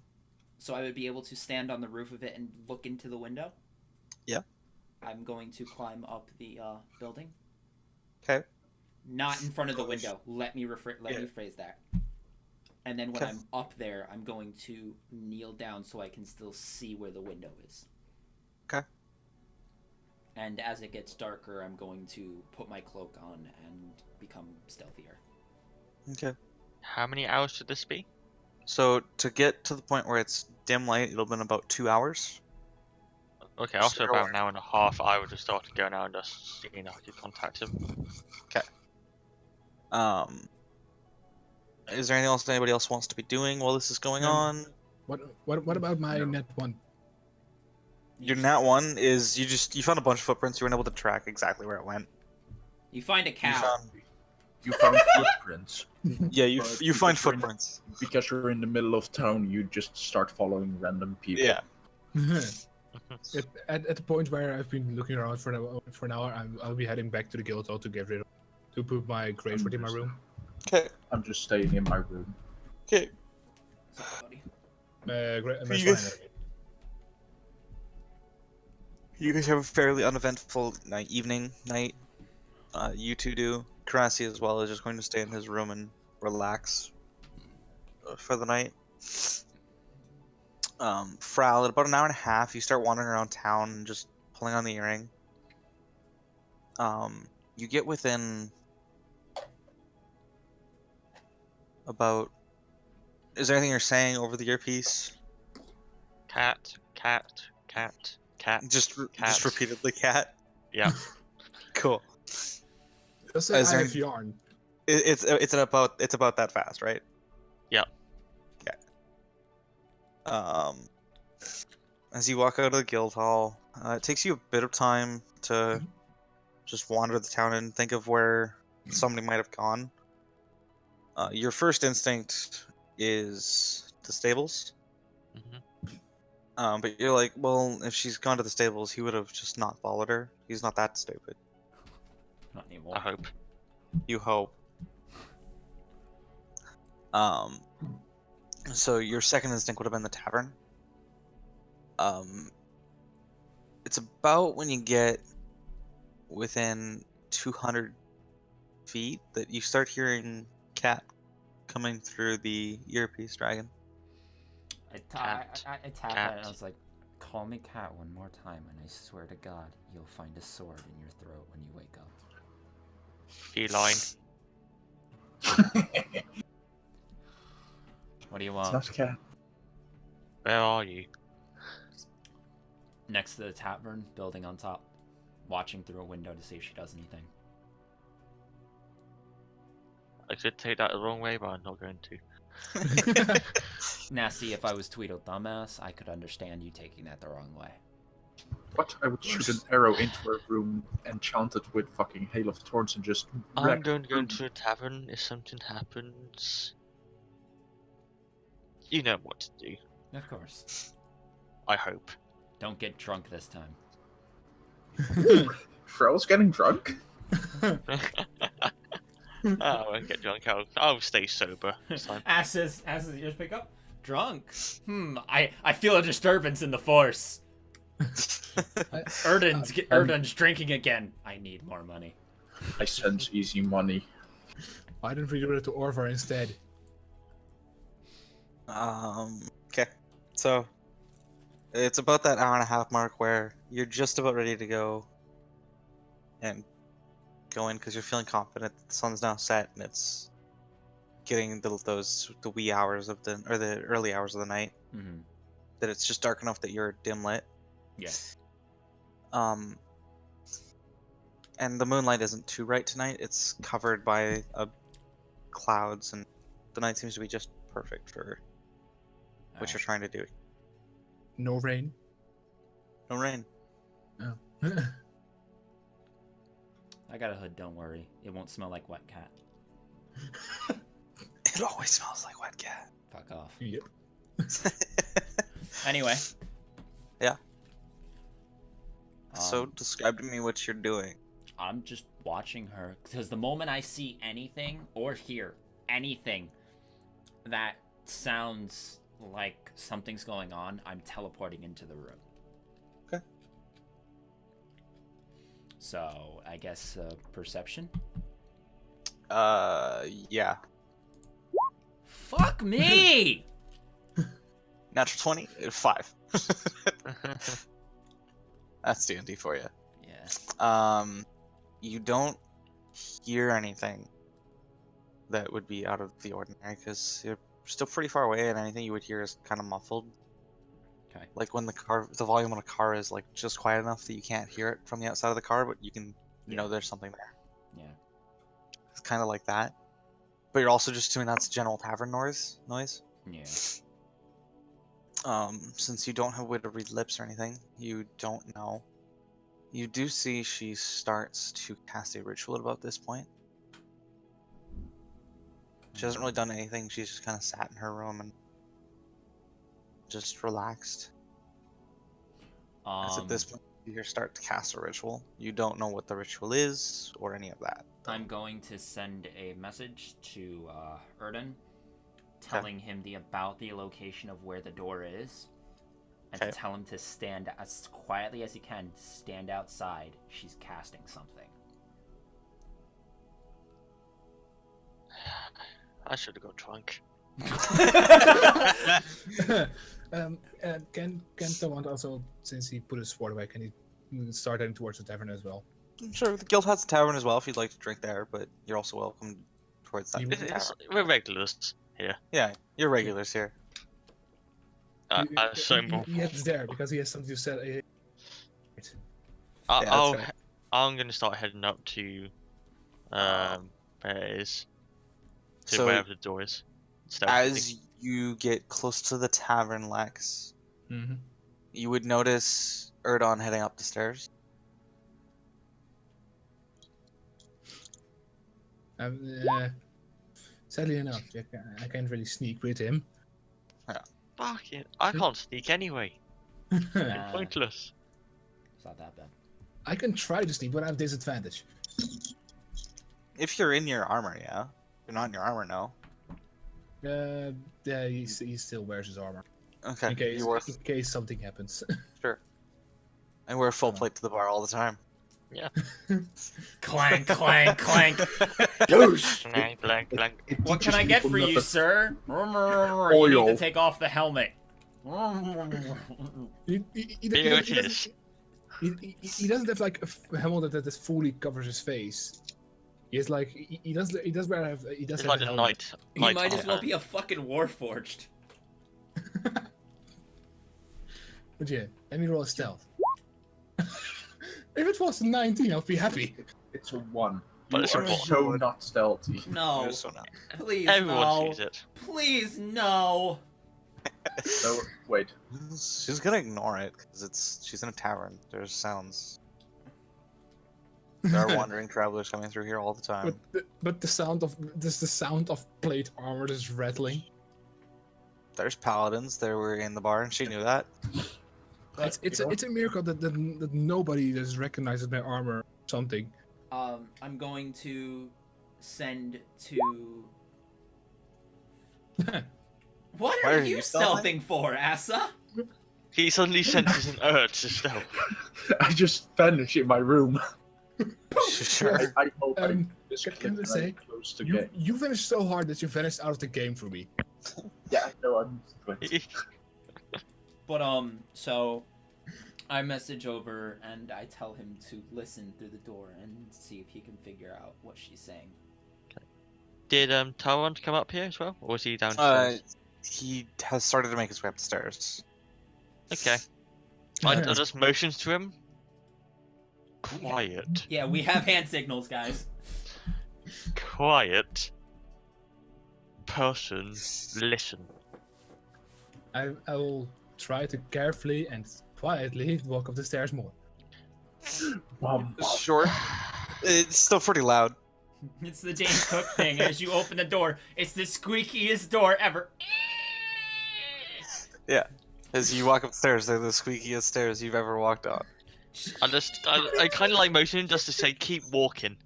[SPEAKER 6] So I would be able to stand on the roof of it and look into the window?
[SPEAKER 1] Yeah.
[SPEAKER 6] I'm going to climb up the building.
[SPEAKER 1] Okay.
[SPEAKER 6] Not in front of the window. Let me rephrase that. And then when
[SPEAKER 1] Okay.
[SPEAKER 6] I'm up there, I'm going to kneel down so I can still see where the window is.
[SPEAKER 1] Okay.
[SPEAKER 6] And as it gets darker, I'm going to put my cloak on and become stealthier.
[SPEAKER 1] Okay.
[SPEAKER 3] How many hours should this be?
[SPEAKER 1] So to get to the point where it's dim light, it'll been about 2 hours.
[SPEAKER 3] Okay, after
[SPEAKER 1] Sure.
[SPEAKER 3] about an hour and a half, I would have started going out and just seeing if I could contact him.
[SPEAKER 1] Is there anything else anybody else wants to be doing while this is going on?
[SPEAKER 2] What about my
[SPEAKER 5] No.
[SPEAKER 2] net one?
[SPEAKER 1] Your nat one is you found a bunch of footprints. You weren't able to track exactly where it went.
[SPEAKER 6] You find a
[SPEAKER 1] You
[SPEAKER 6] cow.
[SPEAKER 1] found,
[SPEAKER 5] You found footprints.
[SPEAKER 1] yeah, you
[SPEAKER 5] But
[SPEAKER 1] you find
[SPEAKER 5] because you're in-
[SPEAKER 1] footprints.
[SPEAKER 5] Because you're in the middle of town, you just start following random people.
[SPEAKER 1] Yeah.
[SPEAKER 2] at the point where I've been looking around for an hour, I'll be heading back to the guild hall to get rid of, to put my gravesword in my room.
[SPEAKER 1] Okay.
[SPEAKER 5] I'm just staying in my room.
[SPEAKER 1] Okay.
[SPEAKER 6] Buddy.
[SPEAKER 2] That's
[SPEAKER 1] You
[SPEAKER 2] fine.
[SPEAKER 1] You guys have a fairly uneventful night. You two do. Karasi as well is just going to stay in his room and relax for the night. Frau, at about an hour and a half, you start wandering around town and just pulling on the earring. You get within about... Is there anything you're saying over the earpiece?
[SPEAKER 3] Cat, cat, cat, cat.
[SPEAKER 1] Just
[SPEAKER 3] Cat.
[SPEAKER 1] repeatedly, cat?
[SPEAKER 3] Yeah.
[SPEAKER 1] Cool.
[SPEAKER 2] Just
[SPEAKER 1] Is
[SPEAKER 2] say
[SPEAKER 1] there
[SPEAKER 2] I have
[SPEAKER 1] any-
[SPEAKER 2] yarn.
[SPEAKER 1] It's about that fast, right?
[SPEAKER 3] Yeah.
[SPEAKER 1] Okay. As you walk out of the guild hall, it takes you a bit of time to just wander the town and think of where somebody might have gone. Your first instinct is the stables.
[SPEAKER 3] hmm
[SPEAKER 1] But you're like, well, if she's gone to the stables, he would have just not followed her. He's not that stupid.
[SPEAKER 4] Not anymore.
[SPEAKER 3] I hope.
[SPEAKER 1] You hope. So your second instinct would have been the tavern. It's about when you get within 200 feet that you start hearing cat coming through the earpiece, Dragon.
[SPEAKER 4] I
[SPEAKER 3] Cat.
[SPEAKER 4] tapped at it and
[SPEAKER 3] Cat.
[SPEAKER 4] I was like, call me cat one more time, and I swear to God, you'll find a sword in your throat when you wake up.
[SPEAKER 3] Feline.
[SPEAKER 4] What do you
[SPEAKER 5] It's
[SPEAKER 4] want?
[SPEAKER 5] not cat.
[SPEAKER 3] Where are you?
[SPEAKER 4] Next to the tavern, building on top, watching through a window to see if she does anything.
[SPEAKER 3] I could take that the wrong way, but I'm not going to.
[SPEAKER 4] Nasty, if I was Tweedledumbass, I could understand you taking that the wrong way.
[SPEAKER 5] What? I would shoot an arrow into her room, enchanted with fucking Hail of Thorns, and just
[SPEAKER 3] I'm
[SPEAKER 5] wreck
[SPEAKER 3] going to go
[SPEAKER 5] her.
[SPEAKER 3] into a tavern if something happens. You know what to do.
[SPEAKER 4] Of course.
[SPEAKER 3] I hope.
[SPEAKER 4] Don't get drunk this time.
[SPEAKER 5] Frell's getting drunk?
[SPEAKER 3] I won't get drunk. I'll stay sober this time.
[SPEAKER 4] Asses, ears pick up. Drunk. I feel a disturbance in the force. Erden's drinking again. I need more money.
[SPEAKER 5] I sense easy money.
[SPEAKER 2] Why didn't we do it to Orvar instead?
[SPEAKER 1] Okay. So, it's about that hour and a half mark where you're just about ready to go and go in because you're feeling confident. The sun's now set and it's getting the wee hours of the early hours of the night.
[SPEAKER 4] Mm-hmm.
[SPEAKER 1] That it's just dark enough that you're dim lit.
[SPEAKER 4] Yeah.
[SPEAKER 1] And the moonlight isn't too bright tonight. It's covered by clouds, and the night seems to be just perfect for what you're trying to do.
[SPEAKER 2] No rain.
[SPEAKER 1] No rain.
[SPEAKER 2] Oh.
[SPEAKER 4] I got a hood, don't worry. It won't smell like wet cat.
[SPEAKER 1] It always smells like wet cat.
[SPEAKER 4] Fuck off.
[SPEAKER 2] Yep.
[SPEAKER 4] Anyway.
[SPEAKER 1] Yeah. So
[SPEAKER 4] Um,
[SPEAKER 1] describe to me what you're doing.
[SPEAKER 4] I'm just watching her because the moment I see anything or hear anything that sounds like something's going on, I'm teleporting into the room.
[SPEAKER 1] Okay.
[SPEAKER 4] So I guess perception.
[SPEAKER 1] Yeah.
[SPEAKER 4] Fuck me!
[SPEAKER 1] Natural 20, 5. That's D&D for you.
[SPEAKER 4] Yeah.
[SPEAKER 1] You don't hear anything that would be out of the ordinary because you're still pretty far away, and anything you would hear is kind of muffled.
[SPEAKER 4] Okay.
[SPEAKER 1] Like when the volume on a car is like just quiet enough that you can't hear it from the outside of the car, but you can, you know, there's something there.
[SPEAKER 4] Yeah.
[SPEAKER 1] It's kind of like that. But you're also just doing that's general tavern noise.
[SPEAKER 4] Yeah.
[SPEAKER 1] Since you don't have a way to read lips or anything, you don't know. You do see she starts to cast a ritual at about this point. She hasn't really done anything. She's just kind of sat in her room and just relaxed. As at this point, you start to cast a ritual. You don't know what the ritual is or any of that.
[SPEAKER 4] I'm going to send a message to Erden, telling him about the location of where the door is, and to tell him to stand as quietly as he can. Stand outside. She's casting something.
[SPEAKER 3] I should have got drunk.
[SPEAKER 2] Can someone also, since he put his sword away, can he start heading towards the tavern as well?
[SPEAKER 1] Sure, the guild has a tavern as well if you'd like to drink there, but you're also welcome towards that
[SPEAKER 2] You-
[SPEAKER 1] tavern.
[SPEAKER 3] We're regulars here.
[SPEAKER 1] Yeah, you're regulars here.
[SPEAKER 3] I assume.
[SPEAKER 2] He heads there because he has something to say.
[SPEAKER 3] I'm gonna start heading up to where it is. To
[SPEAKER 1] So,
[SPEAKER 3] wherever the door is.
[SPEAKER 1] As you get close to the tavern, Lex,
[SPEAKER 2] Mm-hmm.
[SPEAKER 1] you would notice Erdon heading up the stairs.
[SPEAKER 2] Sadly enough, I can't really sneak with him.
[SPEAKER 3] Fuck it. I can't sneak anyway.
[SPEAKER 4] Nah,
[SPEAKER 3] Pointless.
[SPEAKER 4] it's not that bad.
[SPEAKER 2] I can try to sneak, but I have disadvantage.
[SPEAKER 1] If you're in your armor, yeah. If you're not in your armor, no.
[SPEAKER 2] Yeah, he still wears his armor
[SPEAKER 1] Okay,
[SPEAKER 2] in case
[SPEAKER 1] you wear,
[SPEAKER 2] something happens.
[SPEAKER 1] sure. I wear full plate to the bar all the time.
[SPEAKER 3] Yeah.
[SPEAKER 4] Clank, clank, clank.
[SPEAKER 5] Douche!
[SPEAKER 3] Blank, blank, blank.
[SPEAKER 5] It
[SPEAKER 4] What can
[SPEAKER 5] teaches
[SPEAKER 4] I get
[SPEAKER 5] people
[SPEAKER 4] for
[SPEAKER 5] not
[SPEAKER 4] you,
[SPEAKER 5] to-
[SPEAKER 4] sir? You need to
[SPEAKER 5] Oil.
[SPEAKER 4] take off the helmet.
[SPEAKER 3] Here it is.
[SPEAKER 2] He doesn't have like a helmet that fully covers his face. He has like he does wear he does
[SPEAKER 3] It's
[SPEAKER 2] have
[SPEAKER 3] like
[SPEAKER 2] a
[SPEAKER 3] a
[SPEAKER 2] helmet.
[SPEAKER 3] knight.
[SPEAKER 4] He might as well be a fucking warforged.
[SPEAKER 2] But yeah, let me roll a stealth. If it was 19, I'll be happy.
[SPEAKER 5] It's a 1.
[SPEAKER 3] But
[SPEAKER 5] You
[SPEAKER 3] it's a
[SPEAKER 5] are
[SPEAKER 3] one.
[SPEAKER 5] so not stealthy.
[SPEAKER 4] No,
[SPEAKER 1] So now.
[SPEAKER 4] please
[SPEAKER 3] Everyone
[SPEAKER 4] no.
[SPEAKER 3] sees it.
[SPEAKER 4] Please no.
[SPEAKER 5] No, wait.
[SPEAKER 1] She's gonna ignore it because she's in a tavern. There's sounds. There are wandering travelers coming through here all the time.
[SPEAKER 2] But the sound of plate armor is rattling.
[SPEAKER 1] There's paladins. They were in the bar, and she knew that.
[SPEAKER 2] It's a miracle that nobody just recognizes my armor or something.
[SPEAKER 4] I'm going to send to. What
[SPEAKER 1] Why
[SPEAKER 4] are
[SPEAKER 1] are
[SPEAKER 4] you
[SPEAKER 1] you stealthing?
[SPEAKER 4] stealthing for, Asa?
[SPEAKER 3] He suddenly senses an urge to stealth.
[SPEAKER 5] I just vanish in my room.
[SPEAKER 1] Sure.
[SPEAKER 5] I hope
[SPEAKER 2] Um,
[SPEAKER 5] I just
[SPEAKER 2] can I
[SPEAKER 5] click and
[SPEAKER 2] say,
[SPEAKER 5] I'm close to
[SPEAKER 2] You
[SPEAKER 5] game.
[SPEAKER 2] you vanished so hard that you vanished out of the game for me.
[SPEAKER 5] Yeah, I know. I'm 20.
[SPEAKER 4] But so I message over and I tell him to listen through the door and see if he can figure out what she's saying.
[SPEAKER 3] Did Tyrant come up here as well, or was he downstairs?
[SPEAKER 1] He has started to make his way up the stairs.
[SPEAKER 3] Okay. I just motions to him. Quiet.
[SPEAKER 4] Yeah, we have hand signals, guys.
[SPEAKER 3] Quiet. Person, listen.
[SPEAKER 2] I will try to carefully and quietly walk up the stairs more.
[SPEAKER 5] Bum, bum.
[SPEAKER 1] Sure. It's still pretty loud.
[SPEAKER 4] It's the Dane Cook thing. As you open the door, it's the squeakiest door ever.
[SPEAKER 1] As you walk upstairs, they're the squeakiest stairs you've ever walked on.
[SPEAKER 3] I kind of like motioning just to say, keep walking.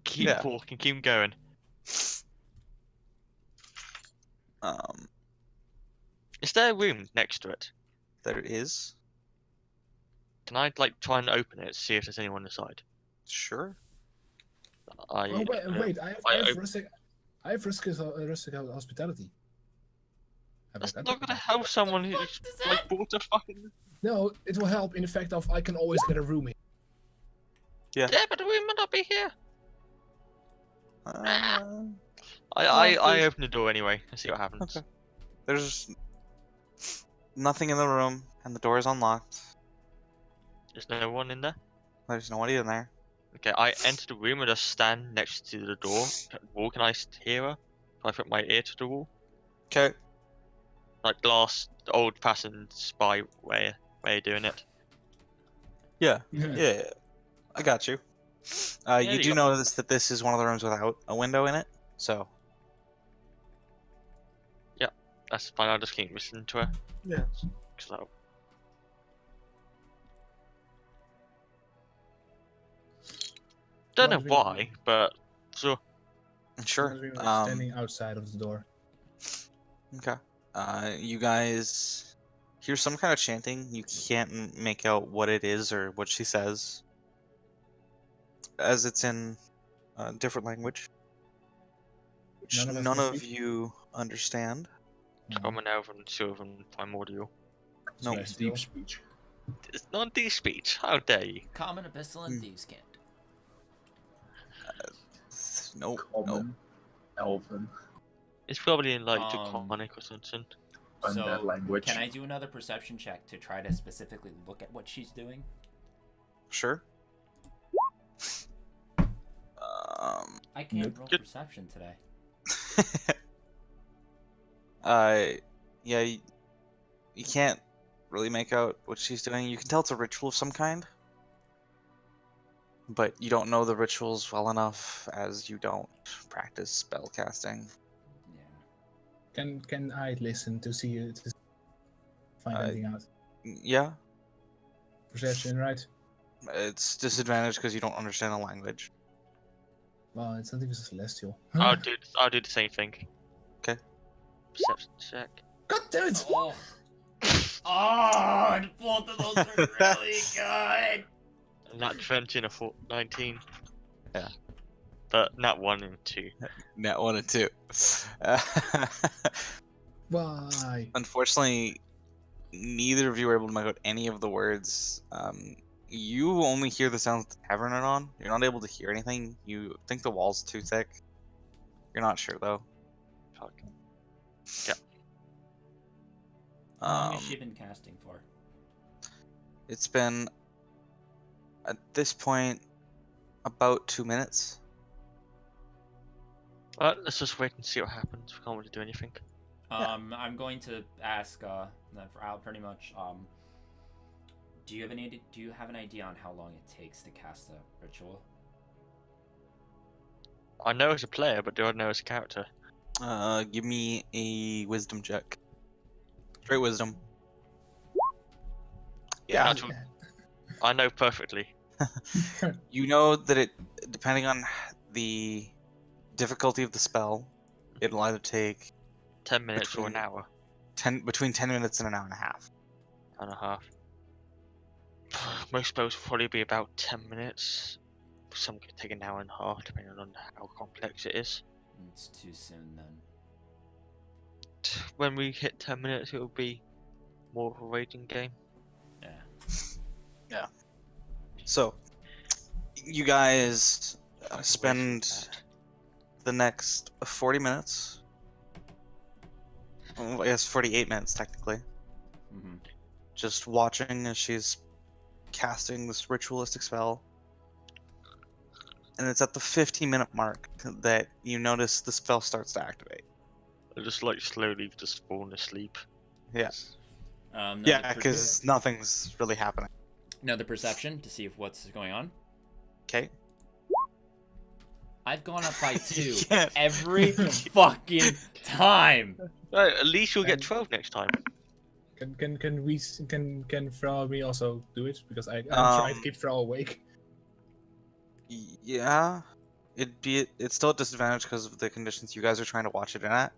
[SPEAKER 3] Keep
[SPEAKER 1] Yeah.
[SPEAKER 3] walking, keep going. Is there a room next to it?
[SPEAKER 1] There is.
[SPEAKER 3] Can I like try and open it, see if there's anyone inside?
[SPEAKER 1] Sure.
[SPEAKER 2] Oh wait! I
[SPEAKER 3] I-
[SPEAKER 2] have rustic hospitality. Have I
[SPEAKER 3] That's
[SPEAKER 2] got
[SPEAKER 3] not
[SPEAKER 2] that?
[SPEAKER 3] gonna help someone who's
[SPEAKER 4] does
[SPEAKER 3] like bought a fucking.
[SPEAKER 2] No, it will help in the fact of I can always get a room here.
[SPEAKER 3] Yeah, but the room might not be here.
[SPEAKER 1] Uh,
[SPEAKER 3] I
[SPEAKER 1] there's-
[SPEAKER 3] open the door anyway and see what happens.
[SPEAKER 1] Okay. There's nothing in the room, and the door is unlocked.
[SPEAKER 3] There's no one in there.
[SPEAKER 1] There's nobody in there.
[SPEAKER 3] Okay, I enter the room and just stand next to the door. Wall, can I hear her? Can I put my ear to the wall?
[SPEAKER 1] Okay.
[SPEAKER 3] Like last old-fashioned spy way of doing it.
[SPEAKER 1] Yeah. Yeah. I got you.
[SPEAKER 3] Yeah,
[SPEAKER 1] You
[SPEAKER 3] you
[SPEAKER 1] do
[SPEAKER 3] got-
[SPEAKER 1] notice that this is one of the rooms without a window in it, so.
[SPEAKER 3] That's fine. I'll just keep listening to her.
[SPEAKER 1] Yeah.
[SPEAKER 3] So, don't know
[SPEAKER 2] Well, we-
[SPEAKER 3] why, but so
[SPEAKER 1] Sure.
[SPEAKER 2] We were
[SPEAKER 1] Um,
[SPEAKER 2] standing outside of the door.
[SPEAKER 1] Okay. You guys hear some kind of chanting. You can't make out what it is or what she says, as it's in a different language, which
[SPEAKER 2] None of us
[SPEAKER 1] none
[SPEAKER 2] can
[SPEAKER 1] of
[SPEAKER 2] speak?
[SPEAKER 1] you understand.
[SPEAKER 3] Common, Elven, Sylvan, Primordial.
[SPEAKER 1] No.
[SPEAKER 2] Slash
[SPEAKER 5] Deep
[SPEAKER 2] steel.
[SPEAKER 5] speech.
[SPEAKER 3] It's not deep speech. How dare you?
[SPEAKER 4] Common, Abyssal, and Thieves' Cant.
[SPEAKER 1] No.
[SPEAKER 5] Common. Elven.
[SPEAKER 3] It's probably in like
[SPEAKER 4] Um,
[SPEAKER 3] Draconic or something.
[SPEAKER 5] And
[SPEAKER 4] So,
[SPEAKER 5] that language.
[SPEAKER 4] Can I do another perception check to try to specifically look at what she's doing?
[SPEAKER 1] Sure.
[SPEAKER 4] I can't
[SPEAKER 5] Nope.
[SPEAKER 4] roll
[SPEAKER 3] Good.
[SPEAKER 4] perception today.
[SPEAKER 1] Yeah, you can't really make out what she's doing. You can tell it's a ritual of some kind, but you don't know the rituals well enough as you don't practice spell casting.
[SPEAKER 4] Yeah.
[SPEAKER 2] Can I listen to see to find anything out?
[SPEAKER 1] Yeah,
[SPEAKER 2] Perception, right?
[SPEAKER 1] it's disadvantage because you don't understand the language.
[SPEAKER 2] Well, it's not even celestial.
[SPEAKER 3] I'll do the same thing.
[SPEAKER 1] Okay.
[SPEAKER 3] Perception check.
[SPEAKER 2] God damn it!
[SPEAKER 4] Oh. Oh, and both of those are really good.
[SPEAKER 3] Nat 20 and a 19.
[SPEAKER 1] Yeah.
[SPEAKER 3] But Nat 1 and 2.
[SPEAKER 1] Net 1 and 2.
[SPEAKER 2] Why?
[SPEAKER 1] Unfortunately, neither of you are able to make out any of the words. You only hear the sounds the tavern are on. You're not able to hear anything. You think the wall's too thick. You're not sure though.
[SPEAKER 3] Fuck.
[SPEAKER 6] How long has she been casting for?
[SPEAKER 1] It's been at this point about 2 minutes.
[SPEAKER 3] Well, let's just wait and see what happens. We can't really do anything.
[SPEAKER 6] I'm going to ask for Al pretty much. Do you have an idea on how long it takes to cast a ritual?
[SPEAKER 3] I know as a player, but do I know as a character?
[SPEAKER 1] Give me a wisdom check. Straight wisdom. Yeah.
[SPEAKER 3] Natural. I know perfectly.
[SPEAKER 1] You know that it, depending on the difficulty of the spell, it'll either take
[SPEAKER 3] 10 minutes or an hour.
[SPEAKER 1] between 10 minutes and an hour and a half.
[SPEAKER 3] And a half. Most spells will probably be about 10 minutes. Some could take an hour and a half, depending on how complex it is.
[SPEAKER 6] It's too soon then.
[SPEAKER 3] When we hit 10 minutes, it will be more of a waiting game.
[SPEAKER 6] Yeah.
[SPEAKER 1] So, you guys spend the next 40 minutes. Well, I guess 48 minutes technically.
[SPEAKER 6] Mm-hmm.
[SPEAKER 1] Just watching as she's casting this ritualistic spell. And it's at the 15-minute mark that you notice the spell starts to activate.
[SPEAKER 3] I just like slowly just falling asleep.
[SPEAKER 1] Yeah.
[SPEAKER 6] Another
[SPEAKER 1] Because nothing's really happening.
[SPEAKER 6] Another perception to see if what's going on.
[SPEAKER 1] Okay.
[SPEAKER 6] I've gone up by 2
[SPEAKER 1] Yeah.
[SPEAKER 6] every fucking time.
[SPEAKER 3] Right, at least you'll get 12 next time.
[SPEAKER 2] Can Frau me also do it? Because I'm trying to keep Frau awake.
[SPEAKER 1] Yeah. It's still at disadvantage because of the conditions you guys are trying to watch it in at.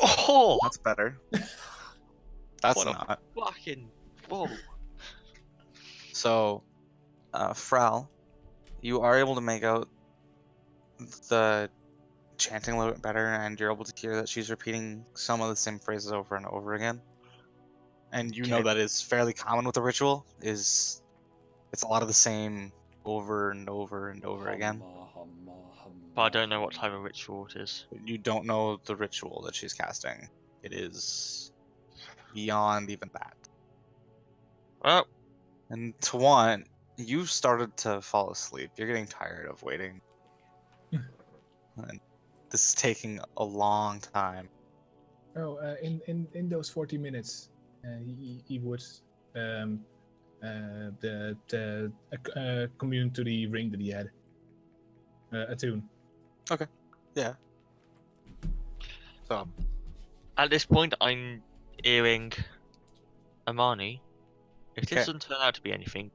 [SPEAKER 3] Oh!
[SPEAKER 1] That's better. That's
[SPEAKER 3] What a
[SPEAKER 1] not.
[SPEAKER 3] Fucking. Whoa.
[SPEAKER 1] So, Frau, you are able to make out the chanting a little bit better, and you're able to hear that she's repeating some of the same phrases over and over again. And you know
[SPEAKER 3] Okay.
[SPEAKER 1] that is fairly common with the ritual. It's a lot of the same over and over and over again.
[SPEAKER 3] But I don't know what type of ritual it is.
[SPEAKER 1] You don't know the ritual that she's casting. It is beyond even that.
[SPEAKER 3] Well,
[SPEAKER 1] And Tawan, you've started to fall asleep. You're getting tired of waiting. And this is taking a long time.
[SPEAKER 2] Oh, in those 40 minutes, he would commune to the ring that he had. Attune.
[SPEAKER 1] Yeah. So,
[SPEAKER 3] at this point, I'm hearing Amani. If this
[SPEAKER 1] Okay.
[SPEAKER 3] doesn't turn out to be anything,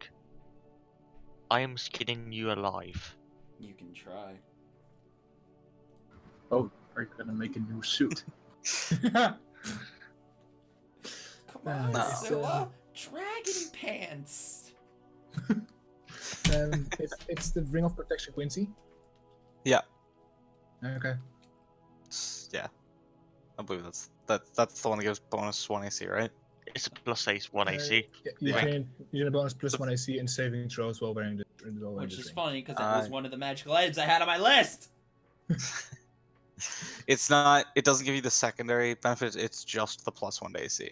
[SPEAKER 3] I am skinning you alive.
[SPEAKER 6] You can try.
[SPEAKER 5] Oh, are you gonna make a new suit?
[SPEAKER 6] Come
[SPEAKER 2] on,
[SPEAKER 1] No.
[SPEAKER 6] Zilla! Dragon pants!
[SPEAKER 2] It's the ring of protection, Quincy.
[SPEAKER 1] Yeah.
[SPEAKER 2] Okay.
[SPEAKER 1] yeah. I believe that's the one that gives bonus 1 AC, right?
[SPEAKER 3] It's a plus 1 AC.
[SPEAKER 2] You
[SPEAKER 1] Yeah.
[SPEAKER 2] get a bonus plus 1 AC and saving throws while wearing the
[SPEAKER 6] Which is
[SPEAKER 2] ring.
[SPEAKER 6] funny because that was one of the magical items I had on my list!
[SPEAKER 1] It's not. It doesn't give you the secondary benefit. It's just the plus 1 to AC.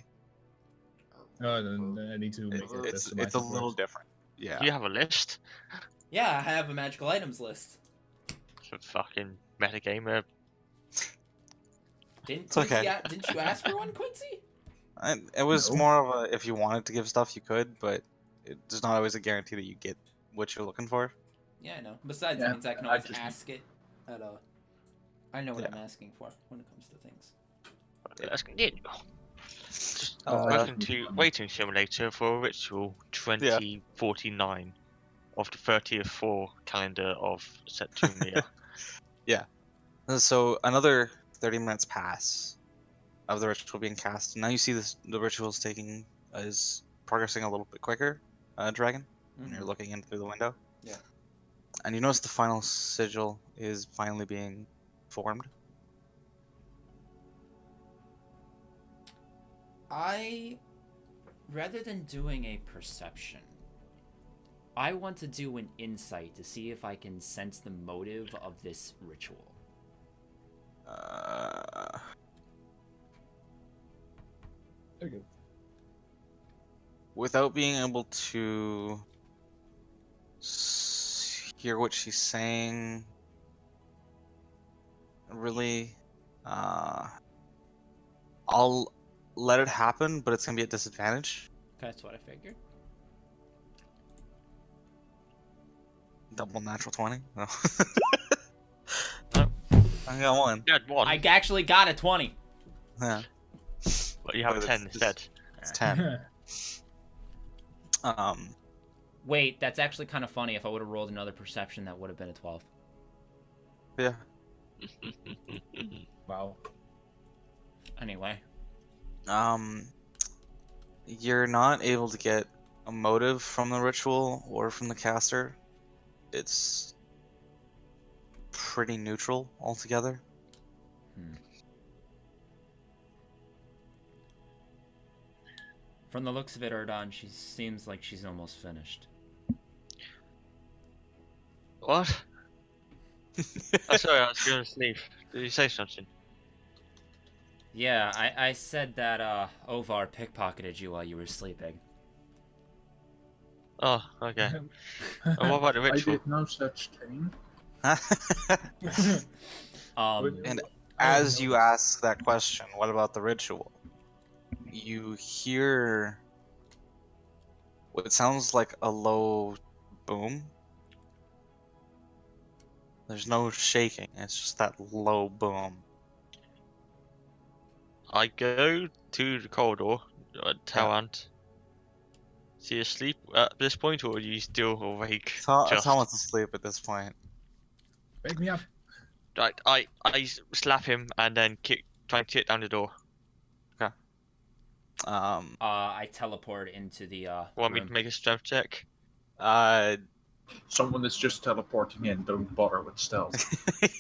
[SPEAKER 2] Oh, then I need to make it.
[SPEAKER 1] It's a little different. Yeah.
[SPEAKER 3] Do you have a list?
[SPEAKER 6] Yeah, I have a magical items list.
[SPEAKER 3] Some fucking metagamer.
[SPEAKER 6] Didn't
[SPEAKER 1] okay.
[SPEAKER 6] Didn't you ask for one, Quincy?
[SPEAKER 1] It was
[SPEAKER 2] No.
[SPEAKER 1] more of a if you wanted to give stuff, you could, but it's not always a guarantee that you get what you're looking for.
[SPEAKER 6] Yeah, I know. Besides,
[SPEAKER 5] Yeah,
[SPEAKER 6] it means I can
[SPEAKER 5] I
[SPEAKER 6] always
[SPEAKER 5] just-
[SPEAKER 6] ask it at I know what
[SPEAKER 1] Yeah.
[SPEAKER 6] I'm asking for when it comes to things.
[SPEAKER 3] Let's continue. Just
[SPEAKER 1] Uh,
[SPEAKER 3] welcome to Waiting Simulator for Ritual 2049 of the 30th for calendar of September.
[SPEAKER 1] So another 30 minutes pass of the ritual being cast. And now you see the ritual's taking is progressing a little bit quicker, Dragon, when you're
[SPEAKER 6] Mhm.
[SPEAKER 1] looking in through the window.
[SPEAKER 6] Yeah.
[SPEAKER 1] And you notice the final sigil is finally being formed.
[SPEAKER 4] Rather than doing a perception, I want to do an insight to see if I can sense the motive of this ritual.
[SPEAKER 2] Very good.
[SPEAKER 1] Without being able to hear what she's saying, really, I'll let it happen, but it's gonna be at disadvantage.
[SPEAKER 4] Okay, that's what I figured.
[SPEAKER 1] Double natural 20. No.
[SPEAKER 3] No.
[SPEAKER 1] I got one.
[SPEAKER 3] You had one,
[SPEAKER 4] I actually got a 20.
[SPEAKER 1] Yeah,
[SPEAKER 3] but you have
[SPEAKER 1] but
[SPEAKER 3] a 10
[SPEAKER 1] it's-
[SPEAKER 3] instead.
[SPEAKER 1] it's 10.
[SPEAKER 4] Wait, that's actually kind of funny. If I would have rolled another perception, that would have been a 12.
[SPEAKER 1] Yeah.
[SPEAKER 2] Wow.
[SPEAKER 4] Anyway.
[SPEAKER 1] You're not able to get a motive from the ritual or from the caster. It's pretty neutral altogether.
[SPEAKER 4] From the looks of it, Erdon, she seems like she's almost finished.
[SPEAKER 3] What? Oh, sorry, I was going to sleep. Did you say something?
[SPEAKER 4] Yeah, I said that Ovar pickpocketed you while you were sleeping.
[SPEAKER 3] Oh, okay. What about the
[SPEAKER 5] I
[SPEAKER 3] ritual?
[SPEAKER 5] did no such thing.
[SPEAKER 1] And
[SPEAKER 2] I
[SPEAKER 1] as
[SPEAKER 2] didn't
[SPEAKER 1] you
[SPEAKER 2] notice.
[SPEAKER 1] ask that question, what about the ritual? You hear what sounds like a low boom. There's no shaking, it's just that low boom.
[SPEAKER 3] I go to the corridor, tell Ant. Is he asleep at this point, or are you still awake? Just-
[SPEAKER 1] Someone's asleep at this point.
[SPEAKER 2] Wake me up.
[SPEAKER 3] Right, I slap him and then try and kick down the door.
[SPEAKER 4] I teleport into the
[SPEAKER 3] Want me
[SPEAKER 4] room.
[SPEAKER 3] to make a strength check?
[SPEAKER 5] Someone that's just teleporting in, don't bother with stealth.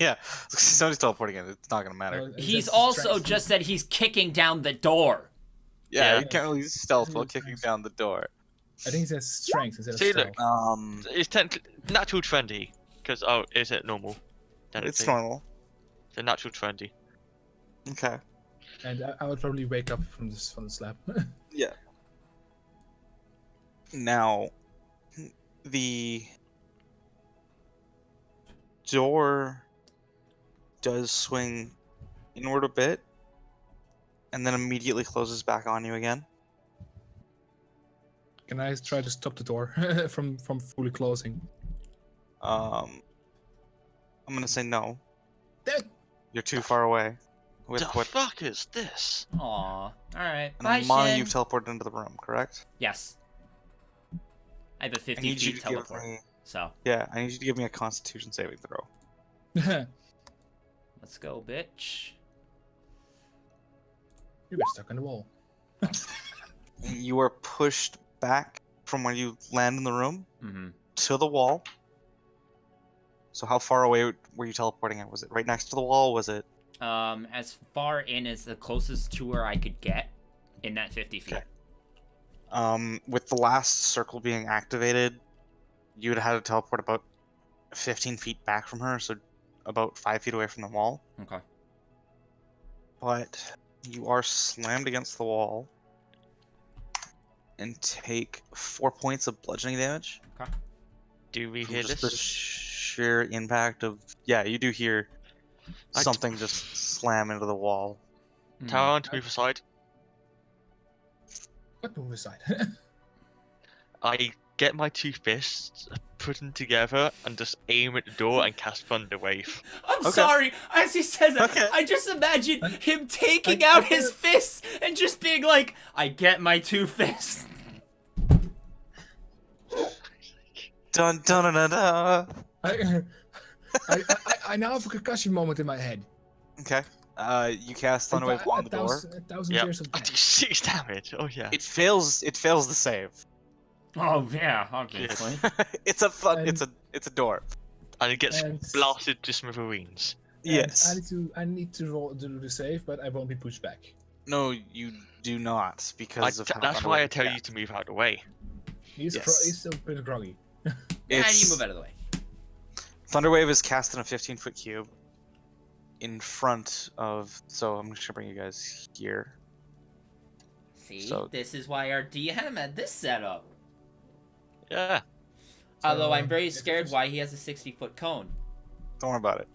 [SPEAKER 1] Yeah, somebody's teleporting in. It's not gonna matter.
[SPEAKER 4] He's
[SPEAKER 2] That's
[SPEAKER 4] also
[SPEAKER 2] strength.
[SPEAKER 4] just said he's kicking down the door.
[SPEAKER 1] Yeah,
[SPEAKER 3] Yeah.
[SPEAKER 1] you can't really use stealth while kicking down the door.
[SPEAKER 2] I think it says strength instead of
[SPEAKER 3] See,
[SPEAKER 2] stealth.
[SPEAKER 3] look. It's technically natural 20, because, oh, is it normal?
[SPEAKER 1] It's
[SPEAKER 3] Technically.
[SPEAKER 1] normal.
[SPEAKER 3] So natural 20.
[SPEAKER 1] Okay.
[SPEAKER 2] And I would probably wake up from the slap.
[SPEAKER 1] Yeah. Now, the door does swing inward a bit, and then immediately closes back on you again.
[SPEAKER 2] Can I try to stop the door from fully closing?
[SPEAKER 1] I'm gonna say no.
[SPEAKER 2] That-
[SPEAKER 1] You're too far away. With
[SPEAKER 3] The
[SPEAKER 1] what?
[SPEAKER 3] fuck is this?
[SPEAKER 4] Aw. Alright.
[SPEAKER 1] And
[SPEAKER 4] Bye,
[SPEAKER 1] Mana,
[SPEAKER 4] Shin.
[SPEAKER 1] you've teleported into the room, correct?
[SPEAKER 4] Yes. I have a
[SPEAKER 1] I
[SPEAKER 4] 50
[SPEAKER 1] need you
[SPEAKER 4] feet
[SPEAKER 1] to give
[SPEAKER 4] teleport.
[SPEAKER 1] me.
[SPEAKER 4] So,
[SPEAKER 1] Yeah, I need you to give me a Constitution saving throw.
[SPEAKER 4] let's go, bitch.
[SPEAKER 2] You get stuck on the wall.
[SPEAKER 1] You are pushed back from where you land in the room
[SPEAKER 4] Mm-hmm.
[SPEAKER 1] to the wall. So how far away were you teleporting at? Was it right next to the wall? Was it?
[SPEAKER 4] As far in as the closest to where I could get in that 50 feet.
[SPEAKER 1] Okay. With the last circle being activated, you would have had to teleport about 15 feet back from her, so about 5 feet away from the wall.
[SPEAKER 4] Okay.
[SPEAKER 1] But you are slammed against the wall and take 4 points of bludgeoning damage.
[SPEAKER 3] Do we
[SPEAKER 1] From
[SPEAKER 3] hear
[SPEAKER 1] just
[SPEAKER 3] this?
[SPEAKER 1] the sheer impact of... Yeah, you do hear
[SPEAKER 3] I-
[SPEAKER 1] something just slam into the wall.
[SPEAKER 3] Tell Ant to move aside.
[SPEAKER 2] What move aside?
[SPEAKER 3] I get my two fists, put them together, and just aim at the door and cast Thunder Wave.
[SPEAKER 4] I'm
[SPEAKER 1] Okay.
[SPEAKER 4] sorry. As he says that,
[SPEAKER 1] Okay.
[SPEAKER 4] I just imagine him taking
[SPEAKER 2] I-
[SPEAKER 4] out
[SPEAKER 2] I-
[SPEAKER 4] his fists and just being like, "I get my two fists."
[SPEAKER 1] Dun dun dun dun dun.
[SPEAKER 2] I now have a concussion moment in my head.
[SPEAKER 1] Okay. You cast Thunderwave on the door.
[SPEAKER 2] 1,000
[SPEAKER 3] Yep.
[SPEAKER 2] years of
[SPEAKER 3] I do
[SPEAKER 2] damage.
[SPEAKER 3] 6 damage. Oh yeah.
[SPEAKER 1] It fails. It fails the save.
[SPEAKER 4] Oh yeah, obviously.
[SPEAKER 1] It's a fun.
[SPEAKER 2] And-
[SPEAKER 1] It's a door.
[SPEAKER 3] And it gets
[SPEAKER 2] And-
[SPEAKER 3] blasted to smithereens.
[SPEAKER 2] And
[SPEAKER 1] Yes.
[SPEAKER 2] I need to roll do the save, but I won't be pushed back.
[SPEAKER 1] No, you do not because of. How
[SPEAKER 3] That's why I
[SPEAKER 1] Thunderwave
[SPEAKER 3] tell you
[SPEAKER 1] reacts.
[SPEAKER 3] to move out of the way.
[SPEAKER 2] He's
[SPEAKER 1] Yes.
[SPEAKER 2] he's still pretty groggy.
[SPEAKER 4] And
[SPEAKER 1] It's-
[SPEAKER 4] you move out of the way.
[SPEAKER 1] Thunderwave is cast in a 15-foot cube in front of. So I'm just gonna bring you guys here.
[SPEAKER 4] See,
[SPEAKER 1] So-
[SPEAKER 4] this is why our DM had this setup.
[SPEAKER 3] Yeah.
[SPEAKER 4] Although I'm very
[SPEAKER 2] if
[SPEAKER 4] scared
[SPEAKER 2] it's-
[SPEAKER 4] why he has a 60-foot cone.
[SPEAKER 1] Don't worry about it.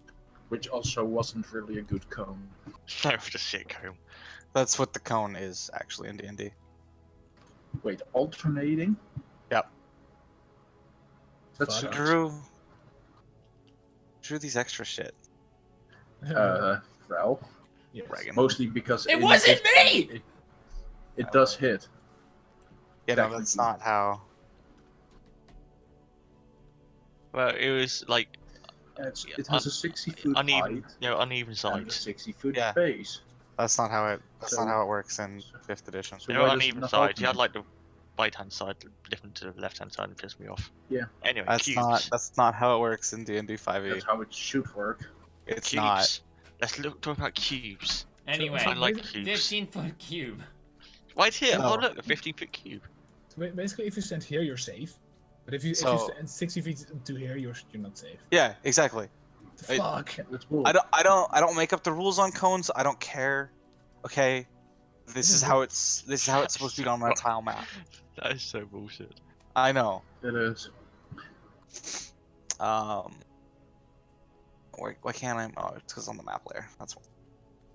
[SPEAKER 5] Which also wasn't really a good cone.
[SPEAKER 3] That was a shit comb.
[SPEAKER 1] That's what the cone is actually in D&D.
[SPEAKER 5] Wait, alternating?
[SPEAKER 1] Yep.
[SPEAKER 5] That's
[SPEAKER 2] Fuck.
[SPEAKER 1] Drew these extra shit.
[SPEAKER 5] well,
[SPEAKER 2] Yes.
[SPEAKER 1] Reagan.
[SPEAKER 5] mostly because
[SPEAKER 4] It wasn't me!
[SPEAKER 5] It does hit.
[SPEAKER 1] Yeah, no, that's
[SPEAKER 5] Technically.
[SPEAKER 1] not how.
[SPEAKER 3] Well, it was like
[SPEAKER 5] It has a 60-foot
[SPEAKER 3] uneven,
[SPEAKER 5] height
[SPEAKER 3] uneven
[SPEAKER 5] and a
[SPEAKER 3] sides.
[SPEAKER 5] 60-foot
[SPEAKER 1] Yeah.
[SPEAKER 5] base.
[SPEAKER 1] That's not how it. That's
[SPEAKER 5] So-
[SPEAKER 1] not how it works in 5th edition.
[SPEAKER 5] So
[SPEAKER 3] They
[SPEAKER 5] why
[SPEAKER 3] were
[SPEAKER 5] does it
[SPEAKER 3] uneven
[SPEAKER 5] not
[SPEAKER 3] sides. You had
[SPEAKER 5] alternate?
[SPEAKER 3] like the right hand side different to the left hand side and pissed me off.
[SPEAKER 5] Yeah.
[SPEAKER 3] Anyway,
[SPEAKER 1] That's
[SPEAKER 3] cubes.
[SPEAKER 1] not. That's not how it works in D&D 5e.
[SPEAKER 5] That's how it should work.
[SPEAKER 1] It's
[SPEAKER 3] cubes.
[SPEAKER 1] not.
[SPEAKER 3] Let's talk about cubes.
[SPEAKER 4] Anyway,
[SPEAKER 3] I like cubes.
[SPEAKER 4] 15-foot cube.
[SPEAKER 3] Right here.
[SPEAKER 1] No.
[SPEAKER 3] Oh look, a 15-foot cube.
[SPEAKER 2] So basically, if you stand here, you're safe. But if you
[SPEAKER 1] So-
[SPEAKER 2] stand 60 feet to here, you're not safe.
[SPEAKER 1] Yeah, exactly.
[SPEAKER 2] The
[SPEAKER 1] I-
[SPEAKER 2] fuck.
[SPEAKER 5] That's bull.
[SPEAKER 1] I don't make up the rules on cones. I don't care. Okay, this is how it's supposed to be done on a tile map.
[SPEAKER 3] That is so bullshit.
[SPEAKER 1] I know.
[SPEAKER 5] It is.
[SPEAKER 1] Why can't I? Oh, it's because on the map layer. That's why.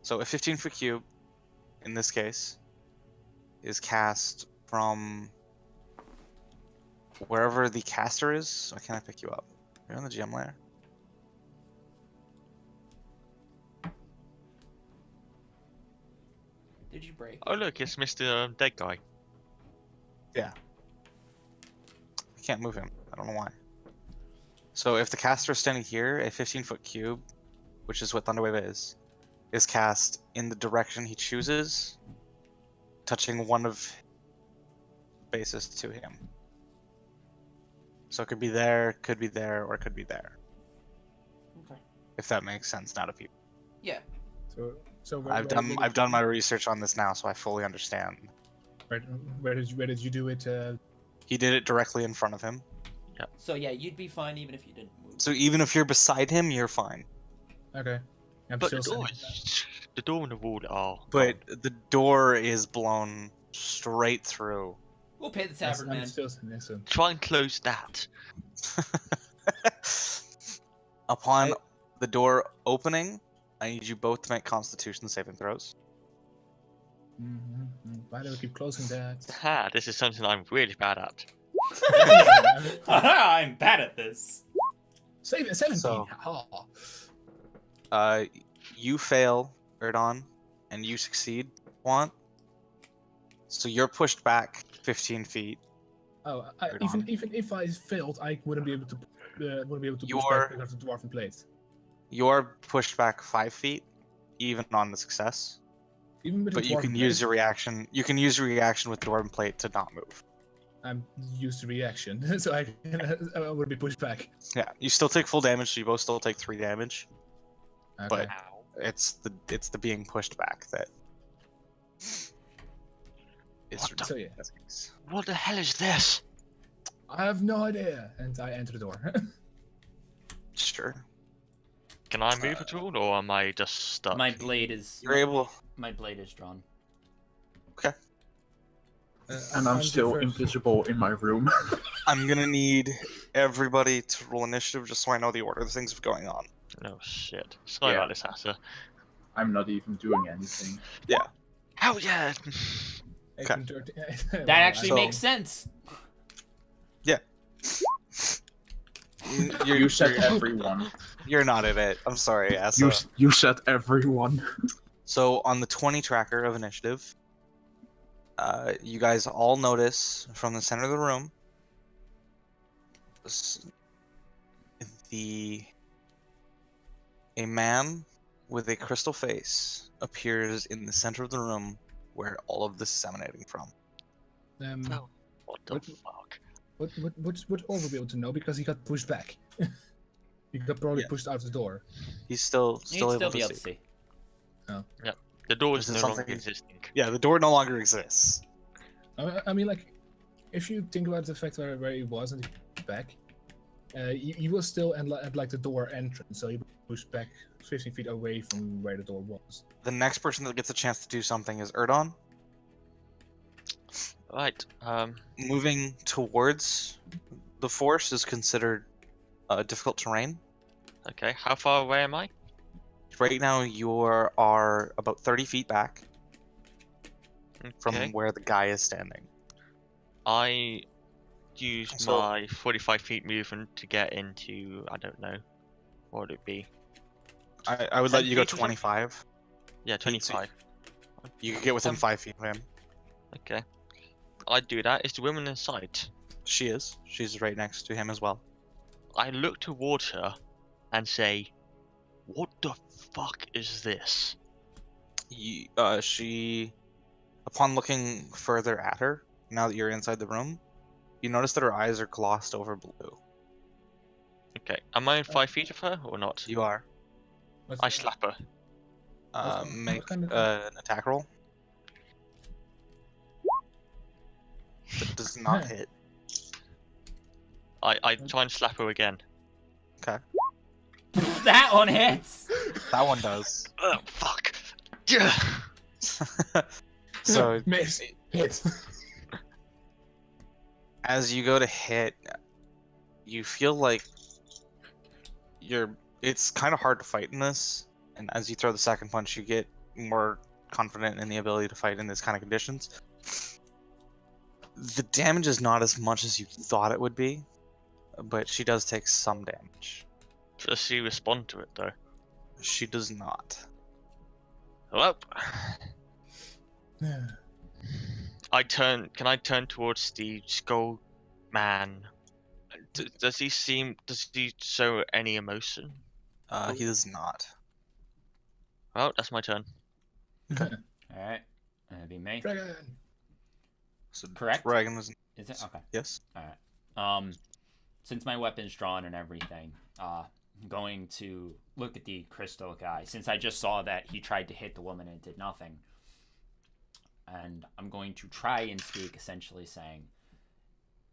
[SPEAKER 1] So a 15-foot cube, in this case, is cast from wherever the caster is. Why can't I pick you up? You're on the GM layer.
[SPEAKER 6] Did you break?
[SPEAKER 3] Oh look, it's Mr. Dead Guy.
[SPEAKER 1] I can't move him. I don't know why. So if the caster is standing here, a 15-foot cube, which is what Thunderwave is cast in the direction he chooses, touching one of bases to him. So it could be there, or it could be there.
[SPEAKER 6] Okay.
[SPEAKER 1] If that makes sense, not a people.
[SPEAKER 6] Yeah.
[SPEAKER 2] So
[SPEAKER 1] I've done my research on this now, so I fully understand.
[SPEAKER 2] Where did you do it?
[SPEAKER 1] He did it directly in front of him.
[SPEAKER 6] So yeah, you'd be fine even if you didn't move.
[SPEAKER 1] So even if you're beside him, you're fine.
[SPEAKER 2] Okay. I'm
[SPEAKER 3] But
[SPEAKER 2] still
[SPEAKER 3] the door,
[SPEAKER 2] standing.
[SPEAKER 3] the door and the wall are.
[SPEAKER 1] But the door is blown straight through.
[SPEAKER 4] We'll pay the
[SPEAKER 2] I'm
[SPEAKER 4] tavern man.
[SPEAKER 2] still standing. So.
[SPEAKER 3] Try and close that.
[SPEAKER 1] Upon the door opening, I need you both to make Constitution saving throws.
[SPEAKER 2] Why do we keep closing that?
[SPEAKER 3] Ha! This is something I'm really bad at.
[SPEAKER 4] I'm bad at this.
[SPEAKER 2] Save 17.
[SPEAKER 1] So-
[SPEAKER 2] Ha.
[SPEAKER 1] You fail, Erdon, and you succeed, Juan. So you're pushed back 15 feet.
[SPEAKER 2] Oh,
[SPEAKER 1] Right
[SPEAKER 2] even if I failed, I wouldn't be able to push
[SPEAKER 1] You're-
[SPEAKER 2] back because of the dwarven plate.
[SPEAKER 1] You're pushed back 5 feet, even on the success.
[SPEAKER 2] Even with
[SPEAKER 1] But
[SPEAKER 2] the
[SPEAKER 1] you
[SPEAKER 2] dwarven
[SPEAKER 1] can
[SPEAKER 2] plate,
[SPEAKER 1] use your reaction. You can use your reaction with Dwarven Plate to not move.
[SPEAKER 2] I'm used to reaction, so I would be pushed back.
[SPEAKER 1] Yeah, you still take full damage, so you both still take 3 damage.
[SPEAKER 2] Okay.
[SPEAKER 1] But it's the being pushed back that is
[SPEAKER 3] What the-
[SPEAKER 2] So yeah,
[SPEAKER 3] What the hell is this?
[SPEAKER 2] I have no idea, and I enter the door.
[SPEAKER 1] sure.
[SPEAKER 3] Can I move at all, or am I just stuck?
[SPEAKER 4] My blade is
[SPEAKER 1] You're
[SPEAKER 4] my blade is drawn.
[SPEAKER 5] And I'm still
[SPEAKER 2] the first-
[SPEAKER 5] invisible in my room.
[SPEAKER 1] I'm gonna need everybody to roll initiative just so I know the order of things going on.
[SPEAKER 3] No shit. Sorry
[SPEAKER 5] Yeah.
[SPEAKER 3] about this, Asa.
[SPEAKER 5] I'm not even doing anything.
[SPEAKER 3] Hell yeah!
[SPEAKER 2] 18, 13.
[SPEAKER 4] That actually
[SPEAKER 1] So-
[SPEAKER 4] makes sense.
[SPEAKER 5] You said everyone.
[SPEAKER 1] You're not in it. I'm sorry, Asa.
[SPEAKER 5] You said everyone.
[SPEAKER 1] So on the 20 tracker of initiative, you guys all notice from the center of the room a man with a crystal face appears in the center of the room where all of this is emanating from.
[SPEAKER 3] Oh, what the
[SPEAKER 2] What-
[SPEAKER 3] fuck?
[SPEAKER 2] Would Orr be able to know because he got pushed back? He got probably
[SPEAKER 1] Yeah.
[SPEAKER 2] pushed out the door.
[SPEAKER 1] He's still
[SPEAKER 4] You'd
[SPEAKER 1] able
[SPEAKER 4] still
[SPEAKER 1] to
[SPEAKER 4] be able
[SPEAKER 1] see.
[SPEAKER 4] to see.
[SPEAKER 3] The door is
[SPEAKER 1] This
[SPEAKER 3] no
[SPEAKER 1] is
[SPEAKER 3] longer
[SPEAKER 1] something-
[SPEAKER 3] existing.
[SPEAKER 1] Yeah, the door no longer exists.
[SPEAKER 2] I mean, like, if you think about the fact where he was and he back, he was still at like the door entrance, so he pushed back 15 feet away from where the door was.
[SPEAKER 1] The next person that gets a chance to do something is Erdon.
[SPEAKER 3] Right.
[SPEAKER 1] Moving towards the force is considered difficult terrain.
[SPEAKER 3] Okay. How far away am I?
[SPEAKER 1] Right now, you are about 30 feet back from
[SPEAKER 3] Okay.
[SPEAKER 1] where the guy is standing.
[SPEAKER 3] I use
[SPEAKER 1] So-
[SPEAKER 3] my 45 feet movement to get into, I don't know, what would it be?
[SPEAKER 1] I would
[SPEAKER 3] 10
[SPEAKER 1] let you go
[SPEAKER 3] feet or so?
[SPEAKER 1] 25.
[SPEAKER 3] Yeah,
[SPEAKER 1] Feet, so
[SPEAKER 3] 25.
[SPEAKER 1] You could get within
[SPEAKER 3] Um,
[SPEAKER 1] 5 feet of him.
[SPEAKER 3] Okay. I'd do that. Is the woman in sight?
[SPEAKER 1] She is. She's right next to him as well.
[SPEAKER 3] I look towards her and say, what the fuck is this?
[SPEAKER 1] She, upon looking further at her, now that you're inside the room, you notice that her eyes are glossed over blue.
[SPEAKER 3] Okay. Am I in 5 feet of her or not?
[SPEAKER 1] You are.
[SPEAKER 2] What's
[SPEAKER 3] I slap her.
[SPEAKER 2] What
[SPEAKER 1] Make
[SPEAKER 2] kind of-
[SPEAKER 1] an attack roll. That does not hit.
[SPEAKER 3] I try and slap her again.
[SPEAKER 1] Okay.
[SPEAKER 4] That one hits.
[SPEAKER 1] That one does.
[SPEAKER 3] Oh, fuck. Yeah.
[SPEAKER 1] So
[SPEAKER 2] miss hit.
[SPEAKER 1] as you go to hit, you feel like it's kind of hard to fight in this, and as you throw the second punch, you get more confident in the ability to fight in these kind of conditions. The damage is not as much as you thought it would be, but she does take some damage.
[SPEAKER 3] Does she respond to it though?
[SPEAKER 1] She does not.
[SPEAKER 3] Hello? Can I turn towards the skull man? Does he show any emotion?
[SPEAKER 1] He does not.
[SPEAKER 3] Well, that's my turn.
[SPEAKER 4] All right, that'd be me.
[SPEAKER 2] Dragon.
[SPEAKER 1] So
[SPEAKER 4] Correct?
[SPEAKER 1] Dragon is
[SPEAKER 4] Is it okay?
[SPEAKER 1] yes.
[SPEAKER 4] All right. Since my weapon's drawn and everything, I'm going to look at the crystal guy. Since I just saw that he tried to hit the woman and did nothing, and I'm going to try and speak, essentially saying,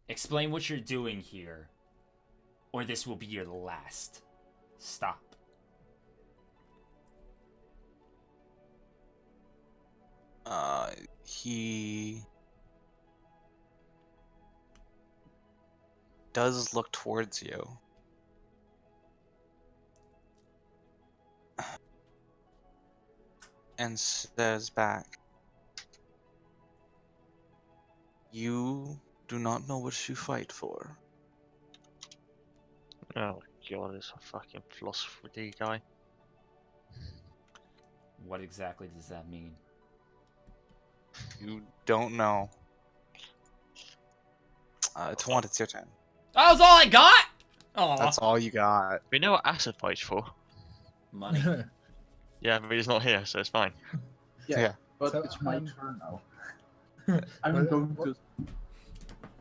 [SPEAKER 4] "Explain what you're doing here, or this will be your last stop."
[SPEAKER 1] He does look towards you. And says back, "You do not know what you fight for."
[SPEAKER 3] Oh god, it's a fucking philosophy guy.
[SPEAKER 4] What exactly does that mean?
[SPEAKER 1] You don't know. Tawant, it's your turn.
[SPEAKER 4] That was all I got. Oh,
[SPEAKER 1] That's all you got.
[SPEAKER 3] We know what acid fights for.
[SPEAKER 4] money.
[SPEAKER 3] Yeah, but he's not here, so it's fine.
[SPEAKER 1] Yeah.
[SPEAKER 5] But
[SPEAKER 2] So,
[SPEAKER 5] it's my
[SPEAKER 2] um,
[SPEAKER 5] turn now. I'm going to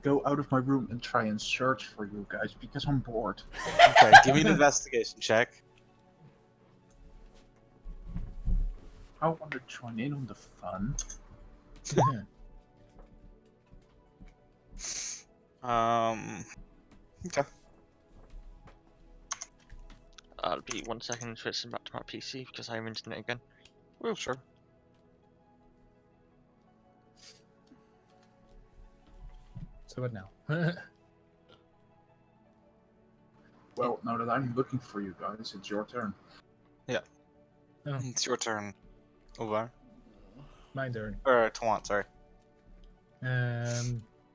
[SPEAKER 5] go out of my room and try and search for you guys because I'm bored.
[SPEAKER 1] Okay, give me an investigation check.
[SPEAKER 5] I want to join in on the fun.
[SPEAKER 1] Okay.
[SPEAKER 3] I'll be 1 second switching back to my PC because I have internet again.
[SPEAKER 1] Well, sure.
[SPEAKER 2] So what now?
[SPEAKER 5] Well, now that I'm looking for you guys, it's your turn.
[SPEAKER 1] It's your turn. Over.
[SPEAKER 2] My turn.
[SPEAKER 1] Or Tawant, sorry.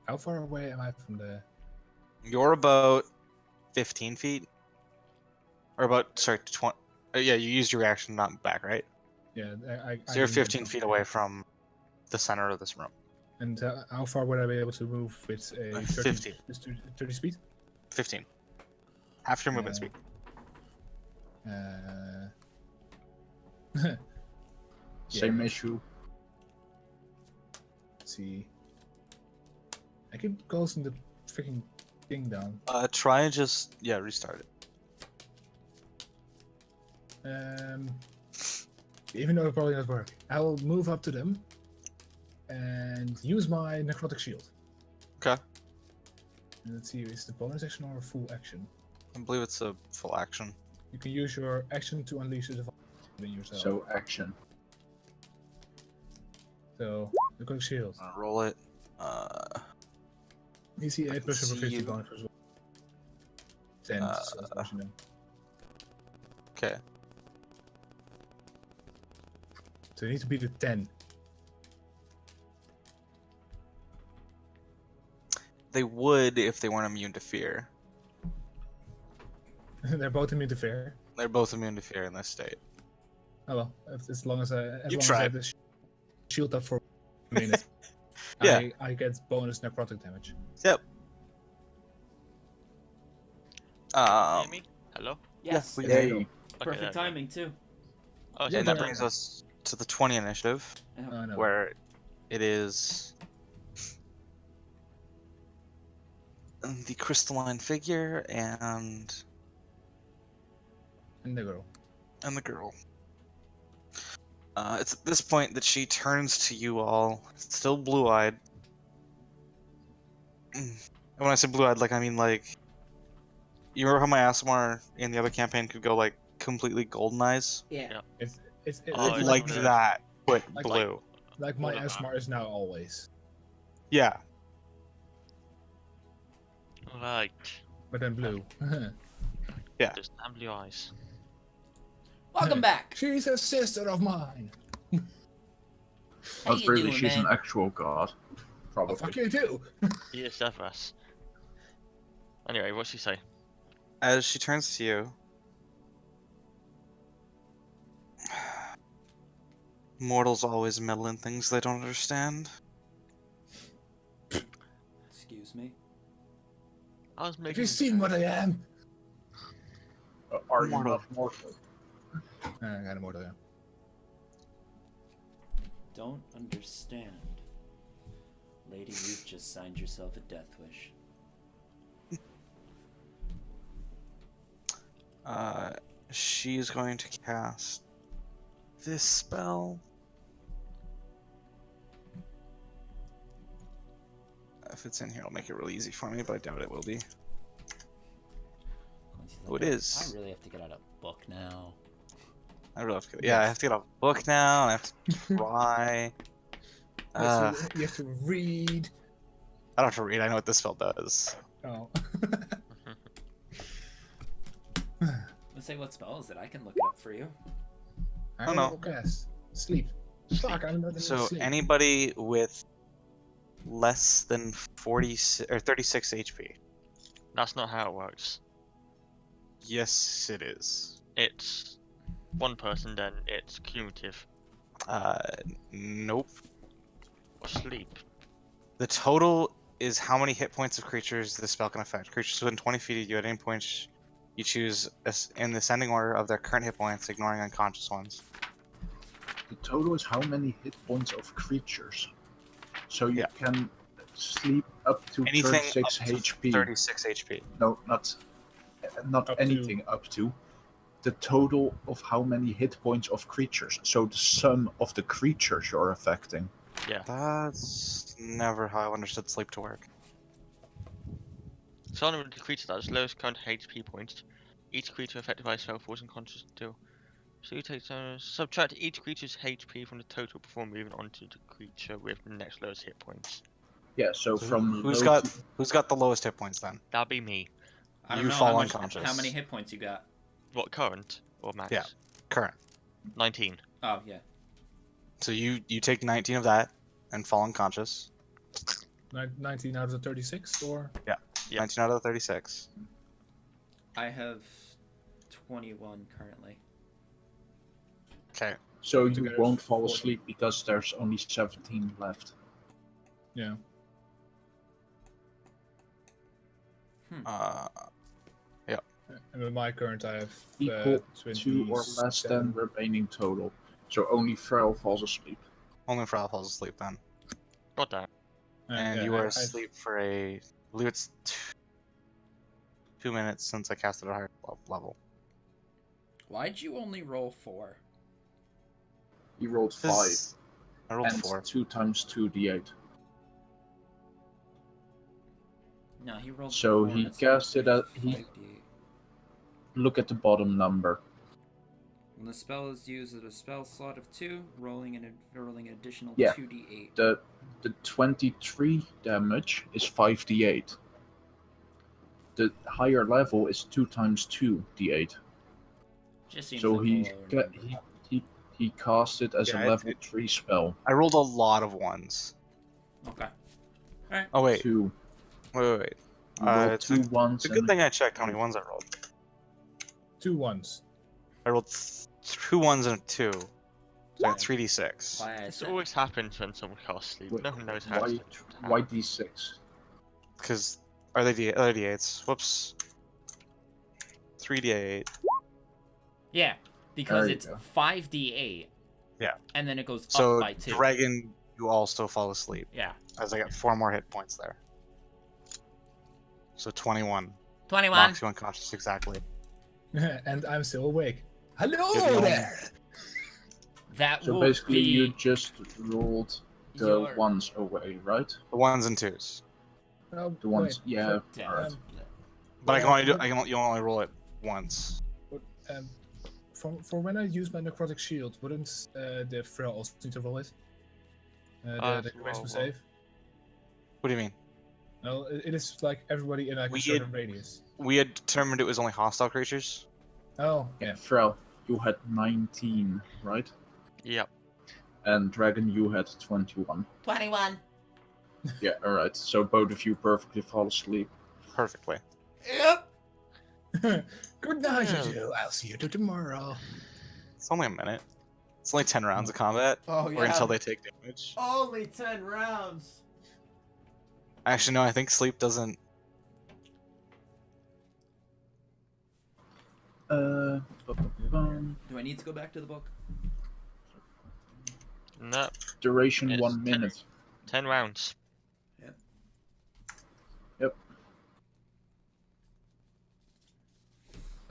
[SPEAKER 2] How far away am I from the?
[SPEAKER 1] You're about 15 feet. Or about, sorry, 20. Yeah, you used your reaction, not back, right?
[SPEAKER 2] Yeah,
[SPEAKER 1] So you're 15 feet away from the center of this room.
[SPEAKER 2] And how far would I be able to move with a
[SPEAKER 1] 50.
[SPEAKER 2] 30 speed?
[SPEAKER 1] 15. Half your movement speed.
[SPEAKER 5] Same issue.
[SPEAKER 2] Let's see. I keep closing the freaking thing down.
[SPEAKER 1] Try and just restart it.
[SPEAKER 2] Even though it probably not work, I will move up to them and use my necrotic shield.
[SPEAKER 1] Okay.
[SPEAKER 2] And let's see, is the bonus action or a full action?
[SPEAKER 1] I believe it's a full action.
[SPEAKER 2] You can use your action to unleash the device within yourself.
[SPEAKER 5] So action.
[SPEAKER 2] So necrotic shield.
[SPEAKER 1] Roll it.
[SPEAKER 2] DC 8 plus over
[SPEAKER 1] see
[SPEAKER 2] 50
[SPEAKER 1] you.
[SPEAKER 2] bonus as well. 10. So as much as you know.
[SPEAKER 1] Okay.
[SPEAKER 2] So you need to beat a 10.
[SPEAKER 1] They would if they weren't immune to fear.
[SPEAKER 2] They're both immune to fear.
[SPEAKER 1] They're both immune to fear in this state.
[SPEAKER 2] Oh well, as long as I
[SPEAKER 1] You
[SPEAKER 2] as I
[SPEAKER 1] tried.
[SPEAKER 2] have this shield up for a minute,
[SPEAKER 1] Yeah.
[SPEAKER 2] I get bonus necrotic damage.
[SPEAKER 1] Yep.
[SPEAKER 3] Hear me? Hello?
[SPEAKER 4] Yes.
[SPEAKER 1] we-
[SPEAKER 5] Yay.
[SPEAKER 3] Okay,
[SPEAKER 4] Perfect
[SPEAKER 3] there we go.
[SPEAKER 4] timing too.
[SPEAKER 3] Oh,
[SPEAKER 2] Yeah,
[SPEAKER 1] And that
[SPEAKER 2] yeah.
[SPEAKER 1] brings us to the 20 initiative,
[SPEAKER 2] Oh no.
[SPEAKER 1] where it is the crystalline figure and
[SPEAKER 2] And the girl.
[SPEAKER 1] the girl. It's at this point that she turns to you all, still blue-eyed. And when I say blue-eyed, I mean you remember how my Asmar in the other campaign could go completely golden eyes?
[SPEAKER 6] Yeah.
[SPEAKER 2] It's
[SPEAKER 3] Oh,
[SPEAKER 2] it's
[SPEAKER 3] it's
[SPEAKER 1] Like
[SPEAKER 3] blue.
[SPEAKER 1] that, but
[SPEAKER 2] Like-
[SPEAKER 1] blue.
[SPEAKER 2] like my
[SPEAKER 3] Hold on.
[SPEAKER 2] Asmar is now always,
[SPEAKER 1] Yeah.
[SPEAKER 3] Right.
[SPEAKER 2] but then blue.
[SPEAKER 3] Just damn blue eyes.
[SPEAKER 4] Welcome back.
[SPEAKER 2] She's a sister of mine.
[SPEAKER 4] How
[SPEAKER 5] Not
[SPEAKER 4] you
[SPEAKER 5] really,
[SPEAKER 4] doing,
[SPEAKER 5] she's
[SPEAKER 4] man?
[SPEAKER 5] an actual god.
[SPEAKER 2] Oh,
[SPEAKER 5] Probably.
[SPEAKER 2] fuck you too.
[SPEAKER 3] He is Severus. Anyway, what's she say?
[SPEAKER 1] As she turns to you, mortals always meddle in things they don't understand.
[SPEAKER 6] Excuse me.
[SPEAKER 3] I was making.
[SPEAKER 2] Have you seen what I am?
[SPEAKER 5] Are you
[SPEAKER 1] Mortal.
[SPEAKER 5] not mortal?
[SPEAKER 2] Kind of more yeah.
[SPEAKER 6] Don't understand. Lady, you've just signed yourself a death wish.
[SPEAKER 1] She's going to cast this spell. If it's in here, it'll make it really easy for me, but I doubt it will be. Oh, it is.
[SPEAKER 4] I really have to get out a book now.
[SPEAKER 1] I really have to get, I have to get a book now. I have to try.
[SPEAKER 2] Yes, you have to read.
[SPEAKER 1] I don't have to read. I know what this spell does.
[SPEAKER 2] Oh.
[SPEAKER 6] Let's say what spell is it? I can look it up for you.
[SPEAKER 2] I
[SPEAKER 1] don't know.
[SPEAKER 2] Guess. Sleep. Fuck, I don't know the
[SPEAKER 1] So
[SPEAKER 2] sleep.
[SPEAKER 1] anybody with less than 40 or 36 HP.
[SPEAKER 3] That's not how it works.
[SPEAKER 1] Yes, it is.
[SPEAKER 3] It's one person, then it's cumulative.
[SPEAKER 1] Nope.
[SPEAKER 3] Or sleep.
[SPEAKER 1] The total is how many hit points of creatures this spell can affect. Creatures within 20 feet of you at any point you choose in the ascending order of their current hit points, ignoring unconscious ones.
[SPEAKER 5] The total is how many hit points of creatures. So you
[SPEAKER 1] Yeah.
[SPEAKER 5] can sleep up to
[SPEAKER 1] Anything
[SPEAKER 5] 36
[SPEAKER 1] up to
[SPEAKER 5] HP.
[SPEAKER 1] 36 HP.
[SPEAKER 5] No, not
[SPEAKER 2] Up to-
[SPEAKER 5] anything up to. The total of how many hit points of creatures. So the sum of the creatures you're affecting.
[SPEAKER 3] Yeah.
[SPEAKER 1] That's never how I understood sleep to work.
[SPEAKER 3] So only with the creature that has lowest current HP points, each creature affected by a spell falls unconscious until. So you take subtract each creature's HP from the total before moving on to the creature with the next lowest hit points.
[SPEAKER 5] Yeah, so from
[SPEAKER 1] Who's
[SPEAKER 5] low
[SPEAKER 1] got
[SPEAKER 5] to-
[SPEAKER 1] who's got the lowest hit points then?
[SPEAKER 3] That'd be me.
[SPEAKER 6] I don't
[SPEAKER 1] You
[SPEAKER 6] know
[SPEAKER 1] fall
[SPEAKER 6] how much,
[SPEAKER 1] unconscious.
[SPEAKER 6] How many hit points you got?
[SPEAKER 3] What, current or max?
[SPEAKER 1] Yeah. Current.
[SPEAKER 3] 19.
[SPEAKER 6] Oh yeah.
[SPEAKER 1] So you take 19 of that and fall unconscious.
[SPEAKER 2] 19 out of the 36, or?
[SPEAKER 3] Yep.
[SPEAKER 1] 19 out of the 36.
[SPEAKER 6] I have 21 currently.
[SPEAKER 1] Okay.
[SPEAKER 5] So you
[SPEAKER 2] Together
[SPEAKER 5] won't
[SPEAKER 2] is
[SPEAKER 5] fall
[SPEAKER 2] 40.
[SPEAKER 5] asleep because there's only 17 left.
[SPEAKER 2] Yeah.
[SPEAKER 1] Yeah.
[SPEAKER 2] And with my current, I have
[SPEAKER 5] Equal
[SPEAKER 2] 20.
[SPEAKER 5] to or less than remaining total. So only Frel falls asleep.
[SPEAKER 1] Only Frau falls asleep then.
[SPEAKER 3] God damn.
[SPEAKER 1] And
[SPEAKER 2] yeah,
[SPEAKER 1] you are
[SPEAKER 2] I've-
[SPEAKER 1] asleep for I believe it's 2 minutes since I casted a higher level.
[SPEAKER 6] Why'd you only roll 4?
[SPEAKER 5] He rolled 5
[SPEAKER 1] This- I rolled
[SPEAKER 5] and
[SPEAKER 1] 4.
[SPEAKER 5] 2 times 2d8.
[SPEAKER 6] No, he rolled.
[SPEAKER 5] So
[SPEAKER 6] 4,
[SPEAKER 5] he
[SPEAKER 6] that's
[SPEAKER 5] cast it at
[SPEAKER 6] 5d8.
[SPEAKER 5] Look at the bottom number.
[SPEAKER 6] When the spell is used at a spell slot of 2, rolling an additional
[SPEAKER 5] Yeah.
[SPEAKER 6] 2d8.
[SPEAKER 5] The 23 damage is 5d8. The higher level is 2 times 2d8.
[SPEAKER 6] Just seems
[SPEAKER 5] So
[SPEAKER 6] like a
[SPEAKER 5] he
[SPEAKER 6] lower
[SPEAKER 5] got,
[SPEAKER 6] number.
[SPEAKER 5] he cast it as
[SPEAKER 1] Yeah,
[SPEAKER 5] a level 3 spell.
[SPEAKER 1] I rolled a lot of ones.
[SPEAKER 6] Okay.
[SPEAKER 1] Oh wait,
[SPEAKER 5] Two.
[SPEAKER 1] wait.
[SPEAKER 5] You rolled
[SPEAKER 1] It's
[SPEAKER 5] 2 ones.
[SPEAKER 1] It's a good
[SPEAKER 5] and-
[SPEAKER 1] thing I checked how many ones I rolled.
[SPEAKER 2] 2 ones.
[SPEAKER 1] I rolled 2 ones and a 2. So I got
[SPEAKER 6] Yeah.
[SPEAKER 1] 3d6.
[SPEAKER 6] Why I
[SPEAKER 3] This
[SPEAKER 6] said
[SPEAKER 3] always happens when someone casts sleep.
[SPEAKER 5] Wait,
[SPEAKER 3] No one knows how
[SPEAKER 5] why,
[SPEAKER 3] to
[SPEAKER 5] why d6?
[SPEAKER 1] Because are they D8s? Whoops. 3d8.
[SPEAKER 4] Yeah, because
[SPEAKER 5] There you
[SPEAKER 4] it's
[SPEAKER 5] go.
[SPEAKER 4] 5d8.
[SPEAKER 1] Yeah.
[SPEAKER 4] And then it goes
[SPEAKER 1] So
[SPEAKER 4] up by 2.
[SPEAKER 1] dragon, you also fall asleep.
[SPEAKER 4] Yeah.
[SPEAKER 1] As I got 4 more hit points there. So 21.
[SPEAKER 4] 21.
[SPEAKER 1] Knocks you unconscious exactly.
[SPEAKER 2] And I'm still awake. Hello
[SPEAKER 1] You're the only-
[SPEAKER 2] there!
[SPEAKER 4] That
[SPEAKER 5] So
[SPEAKER 4] will
[SPEAKER 5] basically,
[SPEAKER 4] be
[SPEAKER 5] you just rolled the
[SPEAKER 4] your-
[SPEAKER 5] ones away, right?
[SPEAKER 1] The 1s and 2s.
[SPEAKER 2] Oh,
[SPEAKER 5] The ones,
[SPEAKER 2] wait,
[SPEAKER 5] yeah.
[SPEAKER 4] Damn.
[SPEAKER 5] Alright.
[SPEAKER 1] But I can
[SPEAKER 2] Yeah,
[SPEAKER 1] only do,
[SPEAKER 2] but-
[SPEAKER 1] you only roll it once.
[SPEAKER 2] Um, for when I use my necrotic shield, wouldn't the Frel also need to roll it? The charisma
[SPEAKER 3] well.
[SPEAKER 2] save?
[SPEAKER 1] What do you mean?
[SPEAKER 2] No, it is like everybody in like
[SPEAKER 1] We
[SPEAKER 2] a certain radius.
[SPEAKER 1] We had determined it was only hostile creatures.
[SPEAKER 2] Oh,
[SPEAKER 5] Yeah,
[SPEAKER 2] yeah.
[SPEAKER 5] Frel, you had 19, right?
[SPEAKER 3] Yep.
[SPEAKER 5] And Dragon, you had 21.
[SPEAKER 4] 21.
[SPEAKER 5] Yeah, alright. So both of you perfectly fall asleep.
[SPEAKER 1] Perfectly.
[SPEAKER 4] Yep.
[SPEAKER 2] Good night,
[SPEAKER 3] Yeah.
[SPEAKER 2] you two. I'll see you tomorrow.
[SPEAKER 1] It's only a minute. It's only 10 rounds of combat.
[SPEAKER 4] Oh,
[SPEAKER 1] Or until they take damage.
[SPEAKER 4] Only 10 rounds.
[SPEAKER 1] Actually, no, I think sleep doesn't.
[SPEAKER 5] Bum.
[SPEAKER 6] Do I need to go back to the book?
[SPEAKER 3] No.
[SPEAKER 5] Duration
[SPEAKER 3] It's
[SPEAKER 5] 1
[SPEAKER 3] 10.
[SPEAKER 5] minute.
[SPEAKER 3] 10 rounds.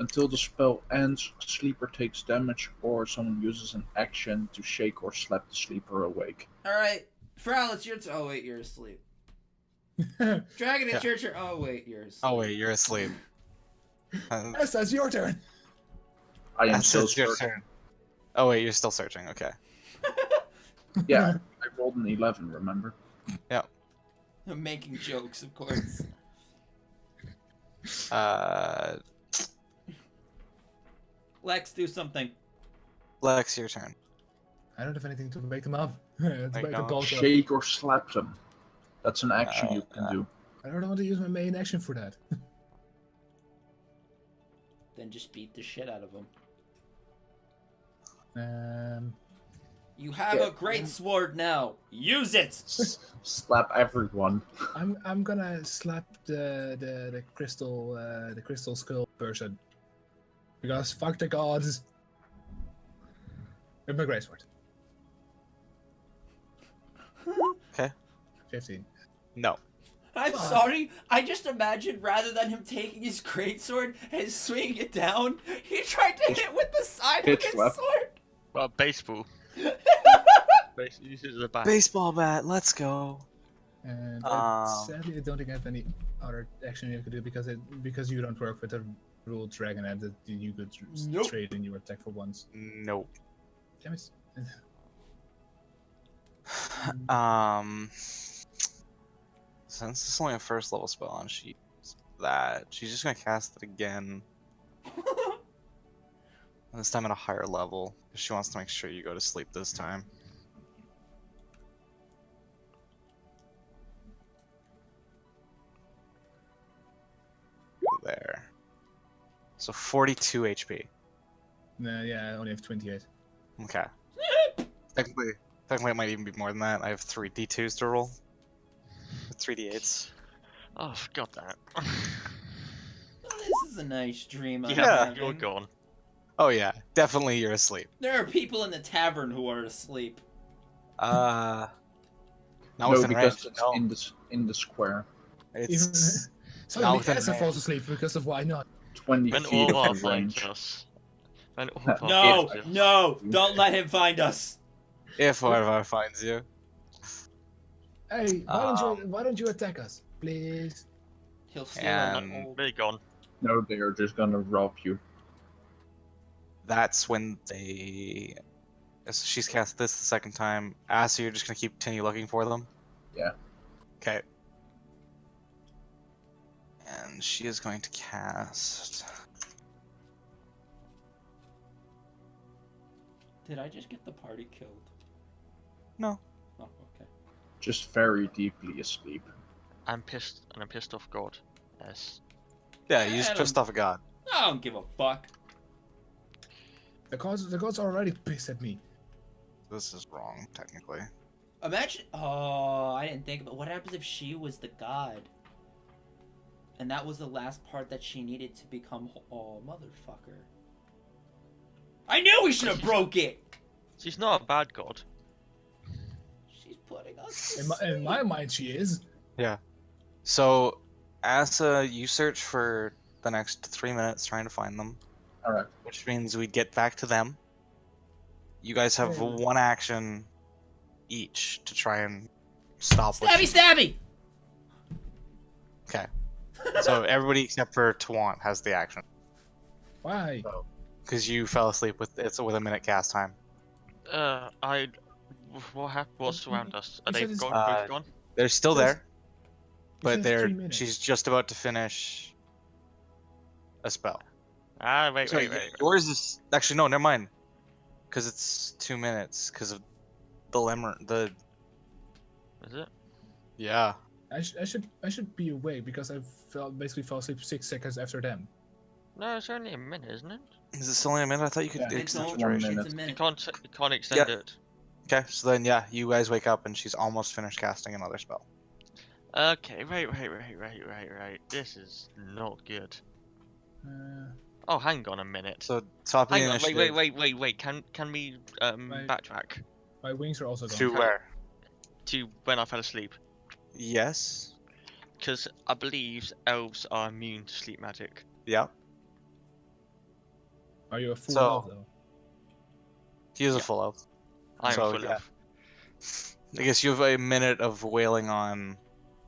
[SPEAKER 5] Until the spell ends, sleeper takes damage or someone uses an action to shake or slap the sleeper awake.
[SPEAKER 6] Alright. Frowle, it's your turn. Oh, wait, you're asleep. Dragon, it's
[SPEAKER 1] Yeah.
[SPEAKER 6] your turn. Oh, wait, you're asleep.
[SPEAKER 1] Oh, wait, you're asleep.
[SPEAKER 2] Yes, that's your turn.
[SPEAKER 5] I am
[SPEAKER 1] That's
[SPEAKER 5] still
[SPEAKER 1] it's your
[SPEAKER 5] searching.
[SPEAKER 1] turn. Oh, wait, you're still searching. Okay.
[SPEAKER 5] Yeah, I rolled an 11, remember?
[SPEAKER 6] I'm making jokes, of course. Lex, do something.
[SPEAKER 1] Lex, your turn.
[SPEAKER 2] I don't have anything to wake them up. to
[SPEAKER 1] Like,
[SPEAKER 2] wake the
[SPEAKER 1] no.
[SPEAKER 2] balls up.
[SPEAKER 5] Shake or slap them. That's an action you can do.
[SPEAKER 2] I don't want to use my main action for that.
[SPEAKER 6] Then just beat the shit out of him. You have
[SPEAKER 5] Yeah.
[SPEAKER 6] a great sword now. Use it.
[SPEAKER 5] Slap everyone.
[SPEAKER 2] I'm gonna slap the crystal skull person because fuck the gods. With my greatsword.
[SPEAKER 1] Okay.
[SPEAKER 2] 15.
[SPEAKER 1] No.
[SPEAKER 6] I'm
[SPEAKER 2] Fuck.
[SPEAKER 6] sorry. I just imagined rather than him taking his greatsword and swinging it down, he tried to hit with the side of
[SPEAKER 5] Bitch
[SPEAKER 6] his
[SPEAKER 5] slap.
[SPEAKER 6] sword.
[SPEAKER 3] Well, baseball. Use it as a bat.
[SPEAKER 1] Baseball bat, let's go.
[SPEAKER 2] And sadly, I don't think I have any other action you could do because you don't work with a rule dragon and that you could
[SPEAKER 6] Nope.
[SPEAKER 2] trade in your attack for once.
[SPEAKER 1] Nope.
[SPEAKER 2] Damn it.
[SPEAKER 1] Since it's only a first level spell and she uses that, she's just gonna cast it again. And this time at a higher level, because she wants to make sure you go to sleep this time. There. So 42 HP.
[SPEAKER 2] Yeah, I only have 28.
[SPEAKER 1] Okay. Technically it might even be more than that. I have 3 D2s to roll. 3 D8s.
[SPEAKER 3] Oh, I forgot that.
[SPEAKER 6] This is a nice dream. I'm
[SPEAKER 1] Yeah.
[SPEAKER 6] having.
[SPEAKER 3] You're gone.
[SPEAKER 1] Oh yeah, definitely you're asleep.
[SPEAKER 6] There are people in the tavern who are asleep.
[SPEAKER 1] Not
[SPEAKER 5] No,
[SPEAKER 1] within
[SPEAKER 5] because
[SPEAKER 1] range.
[SPEAKER 5] it's
[SPEAKER 1] No,
[SPEAKER 5] in the square.
[SPEAKER 1] it's not
[SPEAKER 2] Suddenly,
[SPEAKER 1] within
[SPEAKER 2] Asa
[SPEAKER 1] range.
[SPEAKER 2] falls asleep because of why not?
[SPEAKER 5] 20
[SPEAKER 3] When
[SPEAKER 5] feet
[SPEAKER 3] Orvar
[SPEAKER 5] of
[SPEAKER 3] finds
[SPEAKER 5] range.
[SPEAKER 3] us. When Orvar
[SPEAKER 6] No,
[SPEAKER 3] finds us.
[SPEAKER 6] no, don't let him find us.
[SPEAKER 1] If Orvar finds you.
[SPEAKER 2] Hey, why don't you attack us, please?
[SPEAKER 6] He'll steal
[SPEAKER 1] And-
[SPEAKER 6] an old.
[SPEAKER 3] They're gone.
[SPEAKER 5] No, they are just gonna rob you.
[SPEAKER 1] That's when they. So she's cast this the second time. So you're just gonna continue looking for them?
[SPEAKER 5] Yeah.
[SPEAKER 1] Okay. And she is going to cast.
[SPEAKER 6] Did I just get the party killed?
[SPEAKER 1] No.
[SPEAKER 6] Oh, okay.
[SPEAKER 5] Just very deeply asleep.
[SPEAKER 3] I'm pissed off God. Yes.
[SPEAKER 1] Yeah, you just
[SPEAKER 6] Adam.
[SPEAKER 1] pissed off a god.
[SPEAKER 6] I don't give a fuck.
[SPEAKER 2] The gods are already pissed at me.
[SPEAKER 1] This is wrong, technically.
[SPEAKER 6] Imagine. Oh, I didn't think about what happens if she was the god, and that was the last part that she needed to become. Oh, motherfucker! I knew we should have broke it.
[SPEAKER 3] She's not a bad god.
[SPEAKER 6] She's putting us.
[SPEAKER 2] In my mind, she is.
[SPEAKER 1] So, Asa, you search for the next 3 minutes trying to find them,
[SPEAKER 5] Alright.
[SPEAKER 1] which means we get back to them. You guys have
[SPEAKER 2] Oh.
[SPEAKER 1] one action each to try and stop. what
[SPEAKER 6] Stabby,
[SPEAKER 1] she-
[SPEAKER 6] stabby.
[SPEAKER 1] Okay. So everybody except for Tawant has the action
[SPEAKER 2] Why?
[SPEAKER 1] because you fell asleep with a minute cast time.
[SPEAKER 3] What happened? What's around us? Are
[SPEAKER 2] You
[SPEAKER 3] they
[SPEAKER 2] said it's-
[SPEAKER 3] gone?
[SPEAKER 1] Uh,
[SPEAKER 3] Both gone?
[SPEAKER 1] They're still
[SPEAKER 2] Says-
[SPEAKER 1] there, but
[SPEAKER 2] says 3 minutes.
[SPEAKER 1] she's just about to finish a spell.
[SPEAKER 3] Wait,
[SPEAKER 1] Sorry,
[SPEAKER 3] wait.
[SPEAKER 1] yours is actually no, never mind, because it's 2 minutes because of the lemur.
[SPEAKER 3] Is it?
[SPEAKER 1] Yeah.
[SPEAKER 2] I should be awake because I basically fell asleep 6 seconds after them.
[SPEAKER 3] No, it's only a minute, isn't it?
[SPEAKER 1] Is it still only a minute? I thought you could
[SPEAKER 5] Yeah.
[SPEAKER 6] It's
[SPEAKER 1] extend
[SPEAKER 6] only
[SPEAKER 1] the duration.
[SPEAKER 5] minute.
[SPEAKER 6] it's a
[SPEAKER 3] You
[SPEAKER 6] minute.
[SPEAKER 3] can't extend
[SPEAKER 1] Yeah.
[SPEAKER 3] it.
[SPEAKER 1] Okay, so then yeah, you guys wake up and she's almost finished casting another spell.
[SPEAKER 3] Okay, wait. This is not good. Oh, hang on a minute.
[SPEAKER 1] So top of the
[SPEAKER 3] Hang on,
[SPEAKER 1] initiative.
[SPEAKER 3] wait. Can we backtrack
[SPEAKER 2] My wings are also gone.
[SPEAKER 1] To where?
[SPEAKER 3] to when I fell asleep?
[SPEAKER 1] Yes.
[SPEAKER 3] Because I believe elves are immune to sleep magic.
[SPEAKER 1] Yeah.
[SPEAKER 2] Are you a full
[SPEAKER 1] So-
[SPEAKER 2] elf though?
[SPEAKER 1] He is a
[SPEAKER 3] Yeah.
[SPEAKER 1] full elf.
[SPEAKER 3] I'm
[SPEAKER 1] So,
[SPEAKER 3] full
[SPEAKER 1] yeah.
[SPEAKER 3] of.
[SPEAKER 1] I guess you have a minute of wailing on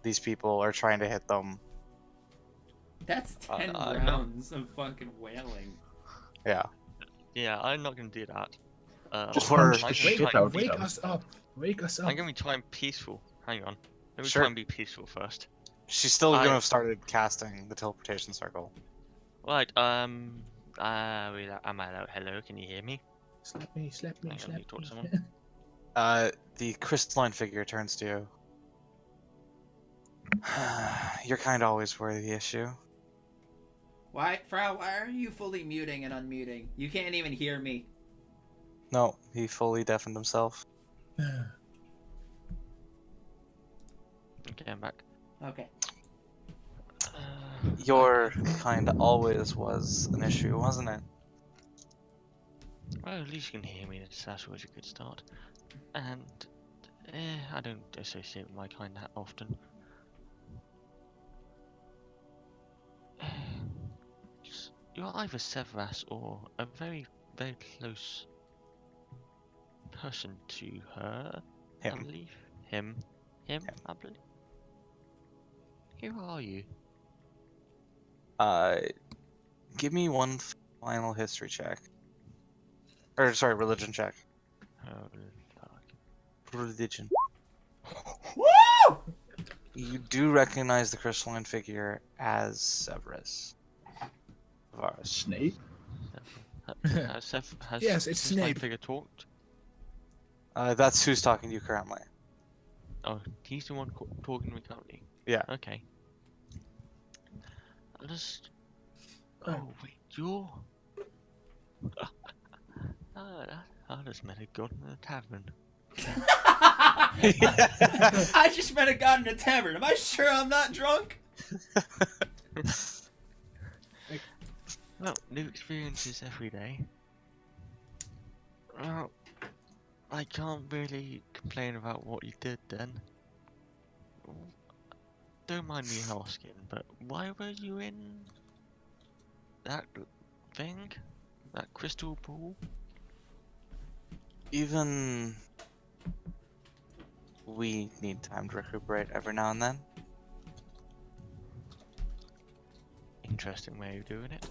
[SPEAKER 1] these people or trying to hit them.
[SPEAKER 6] That's 10
[SPEAKER 3] no.
[SPEAKER 6] rounds of fucking wailing.
[SPEAKER 1] Yeah.
[SPEAKER 3] Yeah, I'm not gonna do that.
[SPEAKER 5] Just
[SPEAKER 1] Or-
[SPEAKER 5] punch the
[SPEAKER 3] I'm
[SPEAKER 5] shit
[SPEAKER 3] gonna
[SPEAKER 5] out of
[SPEAKER 2] Wake
[SPEAKER 5] them.
[SPEAKER 2] us up! Wake us up!
[SPEAKER 3] I'm gonna try and peaceful. Hang on. Let me
[SPEAKER 1] Sure.
[SPEAKER 3] try and be peaceful first.
[SPEAKER 1] She's still
[SPEAKER 3] I-
[SPEAKER 1] gonna have started casting the teleportation circle.
[SPEAKER 3] Right. I'm out. Hello, can you hear me?
[SPEAKER 2] Slap me! Slap me!
[SPEAKER 3] Hang on,
[SPEAKER 2] Slap
[SPEAKER 3] let me talk to
[SPEAKER 2] me!
[SPEAKER 3] someone.
[SPEAKER 1] The crystalline figure turns to you. You're kind of always were the issue.
[SPEAKER 6] Why, Frau? Why are you fully muting and unmuting? You can't even hear me.
[SPEAKER 1] No, he fully deafened himself.
[SPEAKER 3] Okay, I'm back.
[SPEAKER 6] Okay.
[SPEAKER 1] Your kind of always was an issue, wasn't it?
[SPEAKER 3] Well, at least you can hear me. That's always a good start. And I don't associate with my kind that often. You're either Severas or a very, very close person to her. I
[SPEAKER 1] Him.
[SPEAKER 3] believe him. I believe. Who are you?
[SPEAKER 1] Give me one final history check. Or sorry, religion check.
[SPEAKER 3] Oh, fuck.
[SPEAKER 1] Religion.
[SPEAKER 6] Woo!
[SPEAKER 1] You do recognize the crystalline figure as Severus. Varus.
[SPEAKER 5] Snape?
[SPEAKER 3] Has
[SPEAKER 2] Yes, it's
[SPEAKER 3] this my
[SPEAKER 2] Snape.
[SPEAKER 3] figure talked?
[SPEAKER 1] That's who's talking to you currently.
[SPEAKER 3] Oh, he's the one talking to me currently.
[SPEAKER 1] Yeah.
[SPEAKER 3] Okay. I just.
[SPEAKER 2] Oh.
[SPEAKER 3] Oh wait, you're. I just met a god in a tavern.
[SPEAKER 6] I just met a god in a tavern. Am I sure I'm not drunk?
[SPEAKER 3] Well, new experiences every day. Well, I can't really complain about what you did then. Don't mind me asking, but why were you in that thing? That crystal ball?
[SPEAKER 1] Even we need time to recuperate every now and then.
[SPEAKER 3] Interesting way of doing it.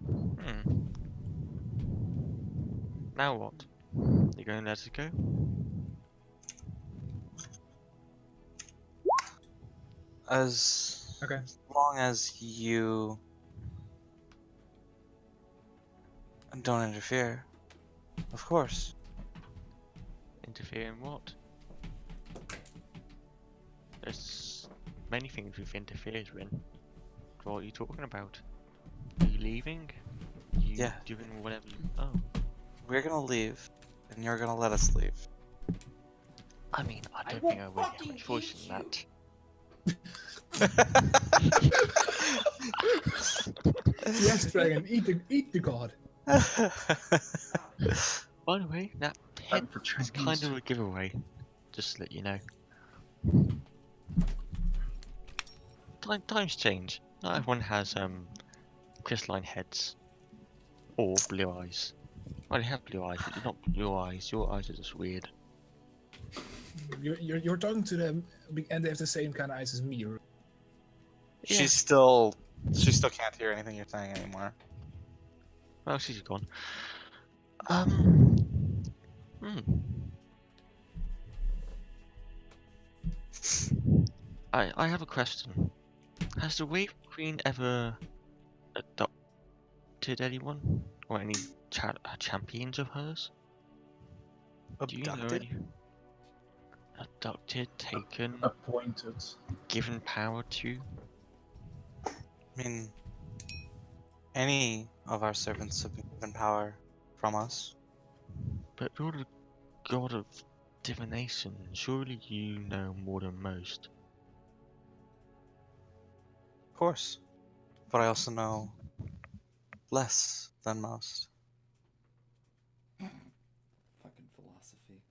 [SPEAKER 3] Hmm. Now what? You gonna let us go?
[SPEAKER 1] As
[SPEAKER 2] Okay.
[SPEAKER 1] long as you don't interfere, of course.
[SPEAKER 3] Interfere in what? There's many things we've interfered in. What are you talking about? Are you leaving? You
[SPEAKER 1] Yeah.
[SPEAKER 3] doing whatever you... Oh.
[SPEAKER 1] We're gonna leave, and you're gonna let us leave.
[SPEAKER 3] I mean, I don't
[SPEAKER 6] will
[SPEAKER 3] think I really have
[SPEAKER 6] fucking
[SPEAKER 3] much voice
[SPEAKER 6] eat
[SPEAKER 3] in that.
[SPEAKER 2] Yes, dragon, eat the god.
[SPEAKER 3] By the way, that pet
[SPEAKER 5] Time for
[SPEAKER 3] is kind
[SPEAKER 5] Chinese.
[SPEAKER 3] of a giveaway. Just to let you know. Times change. Not everyone has crystalline heads or blue eyes. Well, they have blue eyes, but not blue eyes. Your eyes are just weird.
[SPEAKER 2] You're talking to them, and they have the same kind of eyes as me.
[SPEAKER 3] Yeah.
[SPEAKER 1] she still can't hear anything you're saying anymore.
[SPEAKER 3] Well, she's gone. Hmm. I have a question. Has the Wave Queen ever adopted anyone or any champions of hers? Do you know
[SPEAKER 1] Abducted?
[SPEAKER 3] any? Adopted, taken,
[SPEAKER 5] Appointed.
[SPEAKER 3] given power to?
[SPEAKER 1] I mean, any of our servants have been given power from us.
[SPEAKER 3] But you're the god of divination. Surely you know more than most.
[SPEAKER 1] Of course. But I also know less than most.
[SPEAKER 6] Fucking philosophy.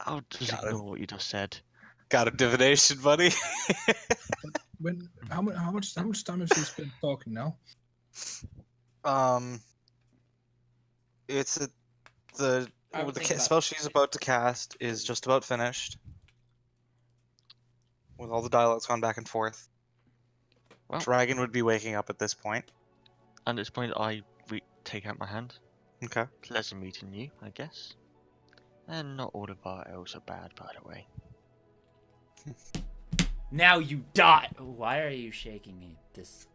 [SPEAKER 3] I'll just
[SPEAKER 1] Got it.
[SPEAKER 3] ignore what you just said.
[SPEAKER 1] Got a divination, buddy.
[SPEAKER 2] How much time have you spent talking now?
[SPEAKER 1] It's
[SPEAKER 6] I would
[SPEAKER 1] the
[SPEAKER 6] think about
[SPEAKER 1] spell she's about to cast is just about finished. With all the dialogue's gone back and forth.
[SPEAKER 3] Well-
[SPEAKER 1] Dragon would be waking up at this point.
[SPEAKER 3] At this point, I take out my hand.
[SPEAKER 1] Okay.
[SPEAKER 3] Pleasure meeting you, I guess. And not all of our elves are bad, by the way.
[SPEAKER 4] Now you die. Why are you shaking me? This.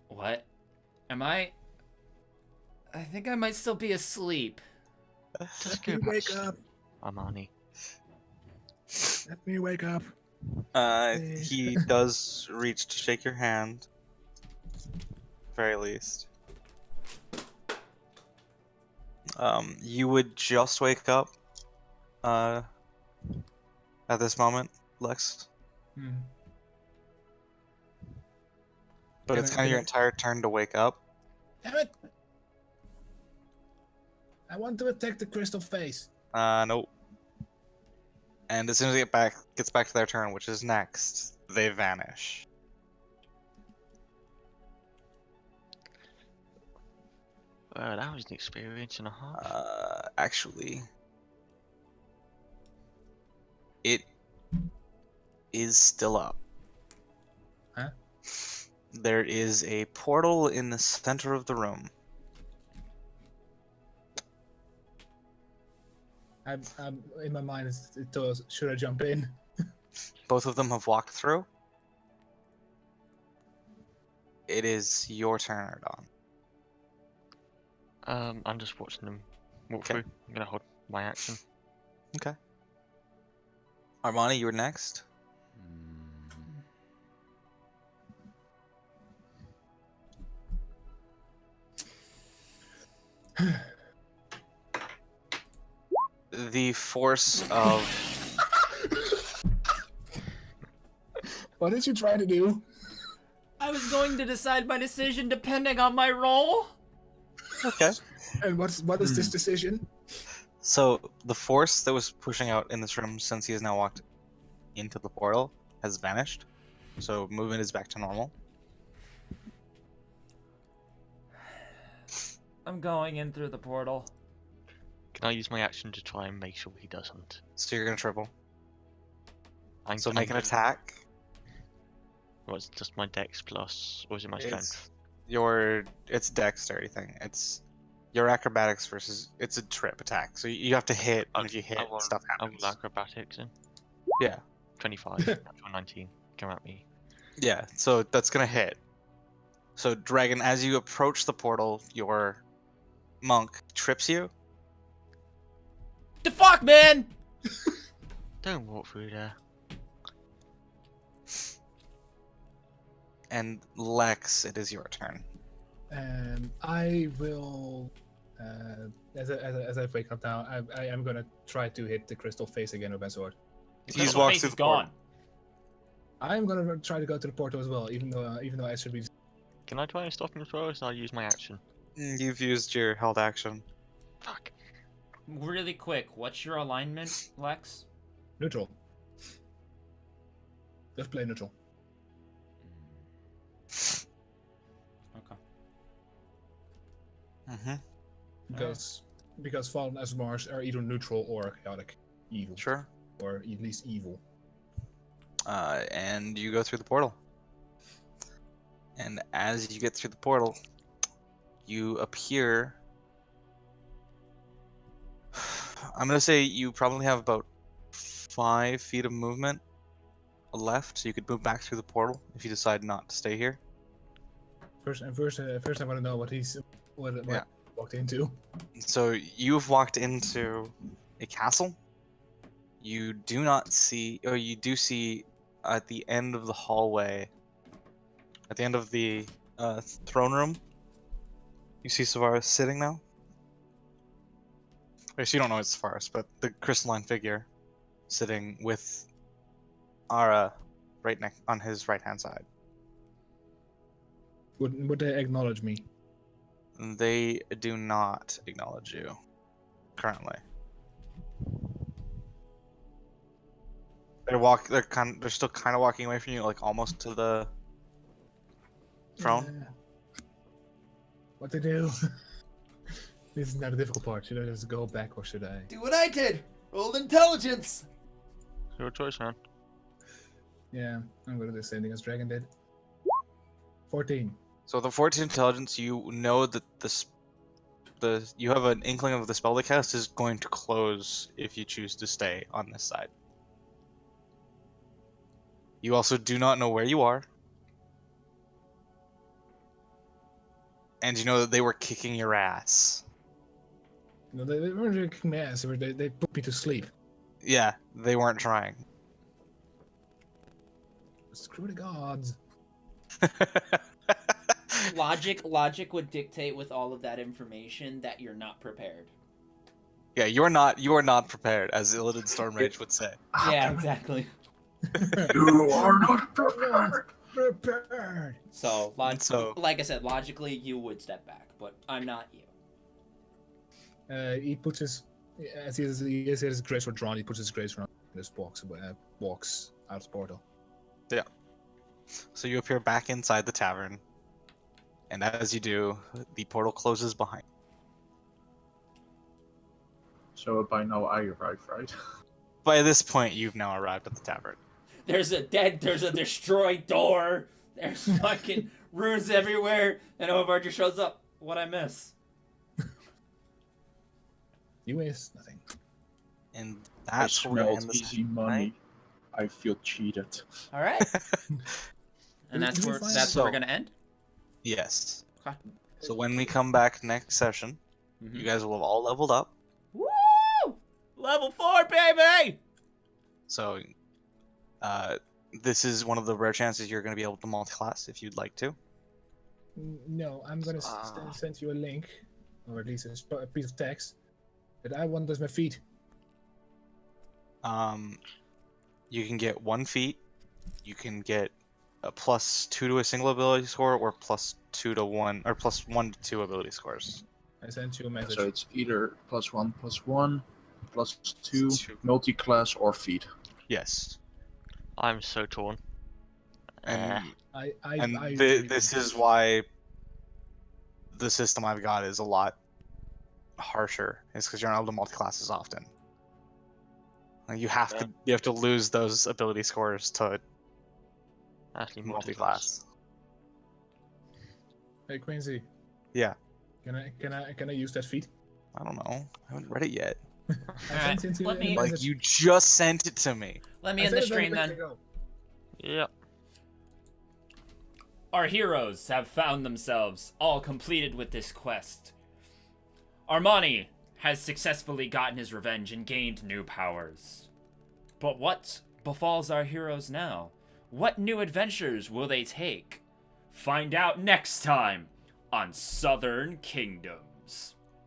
[SPEAKER 4] What? Am I? I think I might still be asleep.
[SPEAKER 3] Just
[SPEAKER 2] Let me
[SPEAKER 3] go back
[SPEAKER 2] wake
[SPEAKER 3] to
[SPEAKER 2] up.
[SPEAKER 3] Armani.
[SPEAKER 2] Let me wake up.
[SPEAKER 1] He does reach to shake your hand. Very least. You would just wake up. At this moment, Lex.
[SPEAKER 2] Hmm.
[SPEAKER 1] But
[SPEAKER 2] Can
[SPEAKER 1] it's
[SPEAKER 2] I-
[SPEAKER 1] kind of
[SPEAKER 2] can
[SPEAKER 1] your
[SPEAKER 2] I-
[SPEAKER 1] entire turn to wake up.
[SPEAKER 2] Damn it! I want to attack the crystal face.
[SPEAKER 1] Nope. And as soon as it gets back to their turn, which is next, they vanish.
[SPEAKER 3] Well, that was an experience and a half.
[SPEAKER 1] Actually, it is still up.
[SPEAKER 2] Huh?
[SPEAKER 1] There is a portal in the center of the room.
[SPEAKER 2] I'm in my mind. It does. Should I jump in?
[SPEAKER 1] Both of them have walked through. It is your turn, Erdon.
[SPEAKER 3] I'm just watching them walk
[SPEAKER 1] Okay.
[SPEAKER 3] through. I'm gonna hold my action.
[SPEAKER 1] Okay. Armani, you're next. The force of
[SPEAKER 2] What did you try to do?
[SPEAKER 4] I was going to decide my decision depending on my role.
[SPEAKER 1] Okay.
[SPEAKER 2] And what is this decision?
[SPEAKER 1] So the force that was pushing out in this room since he has now walked into the portal has vanished. So movement is back to normal.
[SPEAKER 4] I'm going in through the portal.
[SPEAKER 3] Can I use my action to try and make sure he doesn't?
[SPEAKER 1] So you're gonna triple. So
[SPEAKER 3] I'm
[SPEAKER 1] make an
[SPEAKER 3] gonna-
[SPEAKER 1] attack.
[SPEAKER 3] What's just my dex plus, or is it my strength?
[SPEAKER 1] It's dexterity thing. It's your acrobatics versus it's a trip attack. So you have to hit, and if you hit, stuff
[SPEAKER 3] I
[SPEAKER 1] happens.
[SPEAKER 3] will acrobatics in.
[SPEAKER 1] Yeah.
[SPEAKER 3] 25, natural 19. Come at me.
[SPEAKER 1] Yeah. So that's gonna hit. So Dragon, as you approach the portal, your monk trips you.
[SPEAKER 4] The fuck, man!
[SPEAKER 3] Don't walk through there.
[SPEAKER 1] And Lex, it is your turn.
[SPEAKER 2] I will, as I wake up now, I am gonna try to hit the crystal face again with my sword.
[SPEAKER 1] He's
[SPEAKER 4] The
[SPEAKER 1] walked
[SPEAKER 4] face
[SPEAKER 1] through
[SPEAKER 4] is
[SPEAKER 1] the portal.
[SPEAKER 4] gone.
[SPEAKER 2] I'm gonna try to go to the portal as well, even though I should be.
[SPEAKER 3] Can I try and stop him as well, or should I use my action?
[SPEAKER 1] You've used your held action.
[SPEAKER 3] Fuck.
[SPEAKER 4] Really quick, what's your alignment, Lex?
[SPEAKER 2] Neutral. Just play neutral.
[SPEAKER 4] Okay.
[SPEAKER 1] Mm-hmm.
[SPEAKER 2] Because fallen SMRs are either neutral or chaotic, evil,
[SPEAKER 1] Sure.
[SPEAKER 2] or at least evil.
[SPEAKER 1] And you go through the portal. And as you get through the portal, you appear. I'm gonna say you probably have about 5 feet of movement left, so you could move back through the portal if you decide not to stay here.
[SPEAKER 2] First, I want to know what
[SPEAKER 1] Yeah.
[SPEAKER 2] walked into.
[SPEAKER 1] So you've walked into a castle. You do not see, or you do see at the end of the hallway, at the end of the throne room, you see Savaris sitting now. Or so you don't know it's Savaris, but the crystalline figure sitting with Ara right next on his right hand side.
[SPEAKER 2] Would they acknowledge me?
[SPEAKER 1] They do not acknowledge you currently. They're still kind of walking away from you, like almost to the throne.
[SPEAKER 2] Yeah. What to do? This is not a difficult part. Should I just go back or should I?
[SPEAKER 6] Do what I did. Roll intelligence.
[SPEAKER 3] It's your choice, man.
[SPEAKER 2] Yeah, I'm gonna do the same thing as Dragon did. 14.
[SPEAKER 1] So the 14 intelligence, you know that you have an inkling of the spell they cast is going to close if you choose to stay on this side. You also do not know where you are. And you know that they were kicking your ass.
[SPEAKER 2] No, they weren't really kicking my ass. They put me to sleep.
[SPEAKER 1] Yeah, they weren't trying.
[SPEAKER 2] Screw the gods.
[SPEAKER 4] Logic would dictate with all of that information that you're not prepared.
[SPEAKER 1] Yeah, you are not prepared, as Illidan Stormrage would say.
[SPEAKER 4] Yeah, exactly.
[SPEAKER 5] You are not prepared.
[SPEAKER 2] Prepared.
[SPEAKER 4] So,
[SPEAKER 1] So-
[SPEAKER 4] like I said, logically you would step back, but I'm not you.
[SPEAKER 2] He puts his, as he has his grace sword drawn, he puts his grace sword on and just walks out of the portal.
[SPEAKER 1] So you appear back inside the tavern. And as you do, the portal closes behind.
[SPEAKER 5] So by now I arrive, right?
[SPEAKER 1] By this point, you've now arrived at the tavern.
[SPEAKER 4] There's a destroyed door. There's fucking runes everywhere, and Ovar just shows up. What'd I miss?
[SPEAKER 2] You miss nothing.
[SPEAKER 1] And
[SPEAKER 5] I
[SPEAKER 1] that's where we're gonna
[SPEAKER 5] smelled
[SPEAKER 1] end this
[SPEAKER 5] easy money.
[SPEAKER 1] night.
[SPEAKER 5] I feel cheated.
[SPEAKER 4] All right. And that's
[SPEAKER 2] You'll
[SPEAKER 4] where
[SPEAKER 2] find-
[SPEAKER 4] that's where we're gonna end.
[SPEAKER 1] Yes.
[SPEAKER 4] Okay.
[SPEAKER 1] So when we come back next session, you guys will have all leveled up.
[SPEAKER 4] Woo! Level 4, baby!
[SPEAKER 1] So, this is one of the rare chances you're going to be able to multi-class if you'd like to.
[SPEAKER 2] No, I'm gonna send you a link, or at least a piece of text that I want as my feet.
[SPEAKER 1] You can get 1 feat. You can get a +2 to a single ability score, or +2 to 1, or +1 to 2 ability scores.
[SPEAKER 2] I sent you a message.
[SPEAKER 5] So it's either +1, +1, +2,
[SPEAKER 1] Two.
[SPEAKER 5] multi-class, or feat.
[SPEAKER 1] Yes.
[SPEAKER 3] I'm so torn.
[SPEAKER 1] And this is why the system I've got is a lot harsher. It's because you're not able to multi-class as often. Like, you have to lose those ability scores to
[SPEAKER 3] Actually,
[SPEAKER 1] multi-class.
[SPEAKER 2] Hey Quincy.
[SPEAKER 1] Yeah.
[SPEAKER 2] Can I use that feat?
[SPEAKER 1] I don't know. I haven't read it yet.
[SPEAKER 2] I sent you
[SPEAKER 4] let
[SPEAKER 2] a
[SPEAKER 4] me-
[SPEAKER 1] Like,
[SPEAKER 2] message.
[SPEAKER 1] you just sent it to me.
[SPEAKER 4] Let me
[SPEAKER 2] I
[SPEAKER 4] end the
[SPEAKER 2] sent it very
[SPEAKER 4] stream
[SPEAKER 2] quickly
[SPEAKER 4] then.
[SPEAKER 2] ago.
[SPEAKER 3] Yep.
[SPEAKER 4] Our heroes have found themselves all completed with this quest. Armani has successfully gotten his revenge and gained new powers. But what befalls our heroes now? What new adventures will they take? Find out next time on Southern Kingdoms.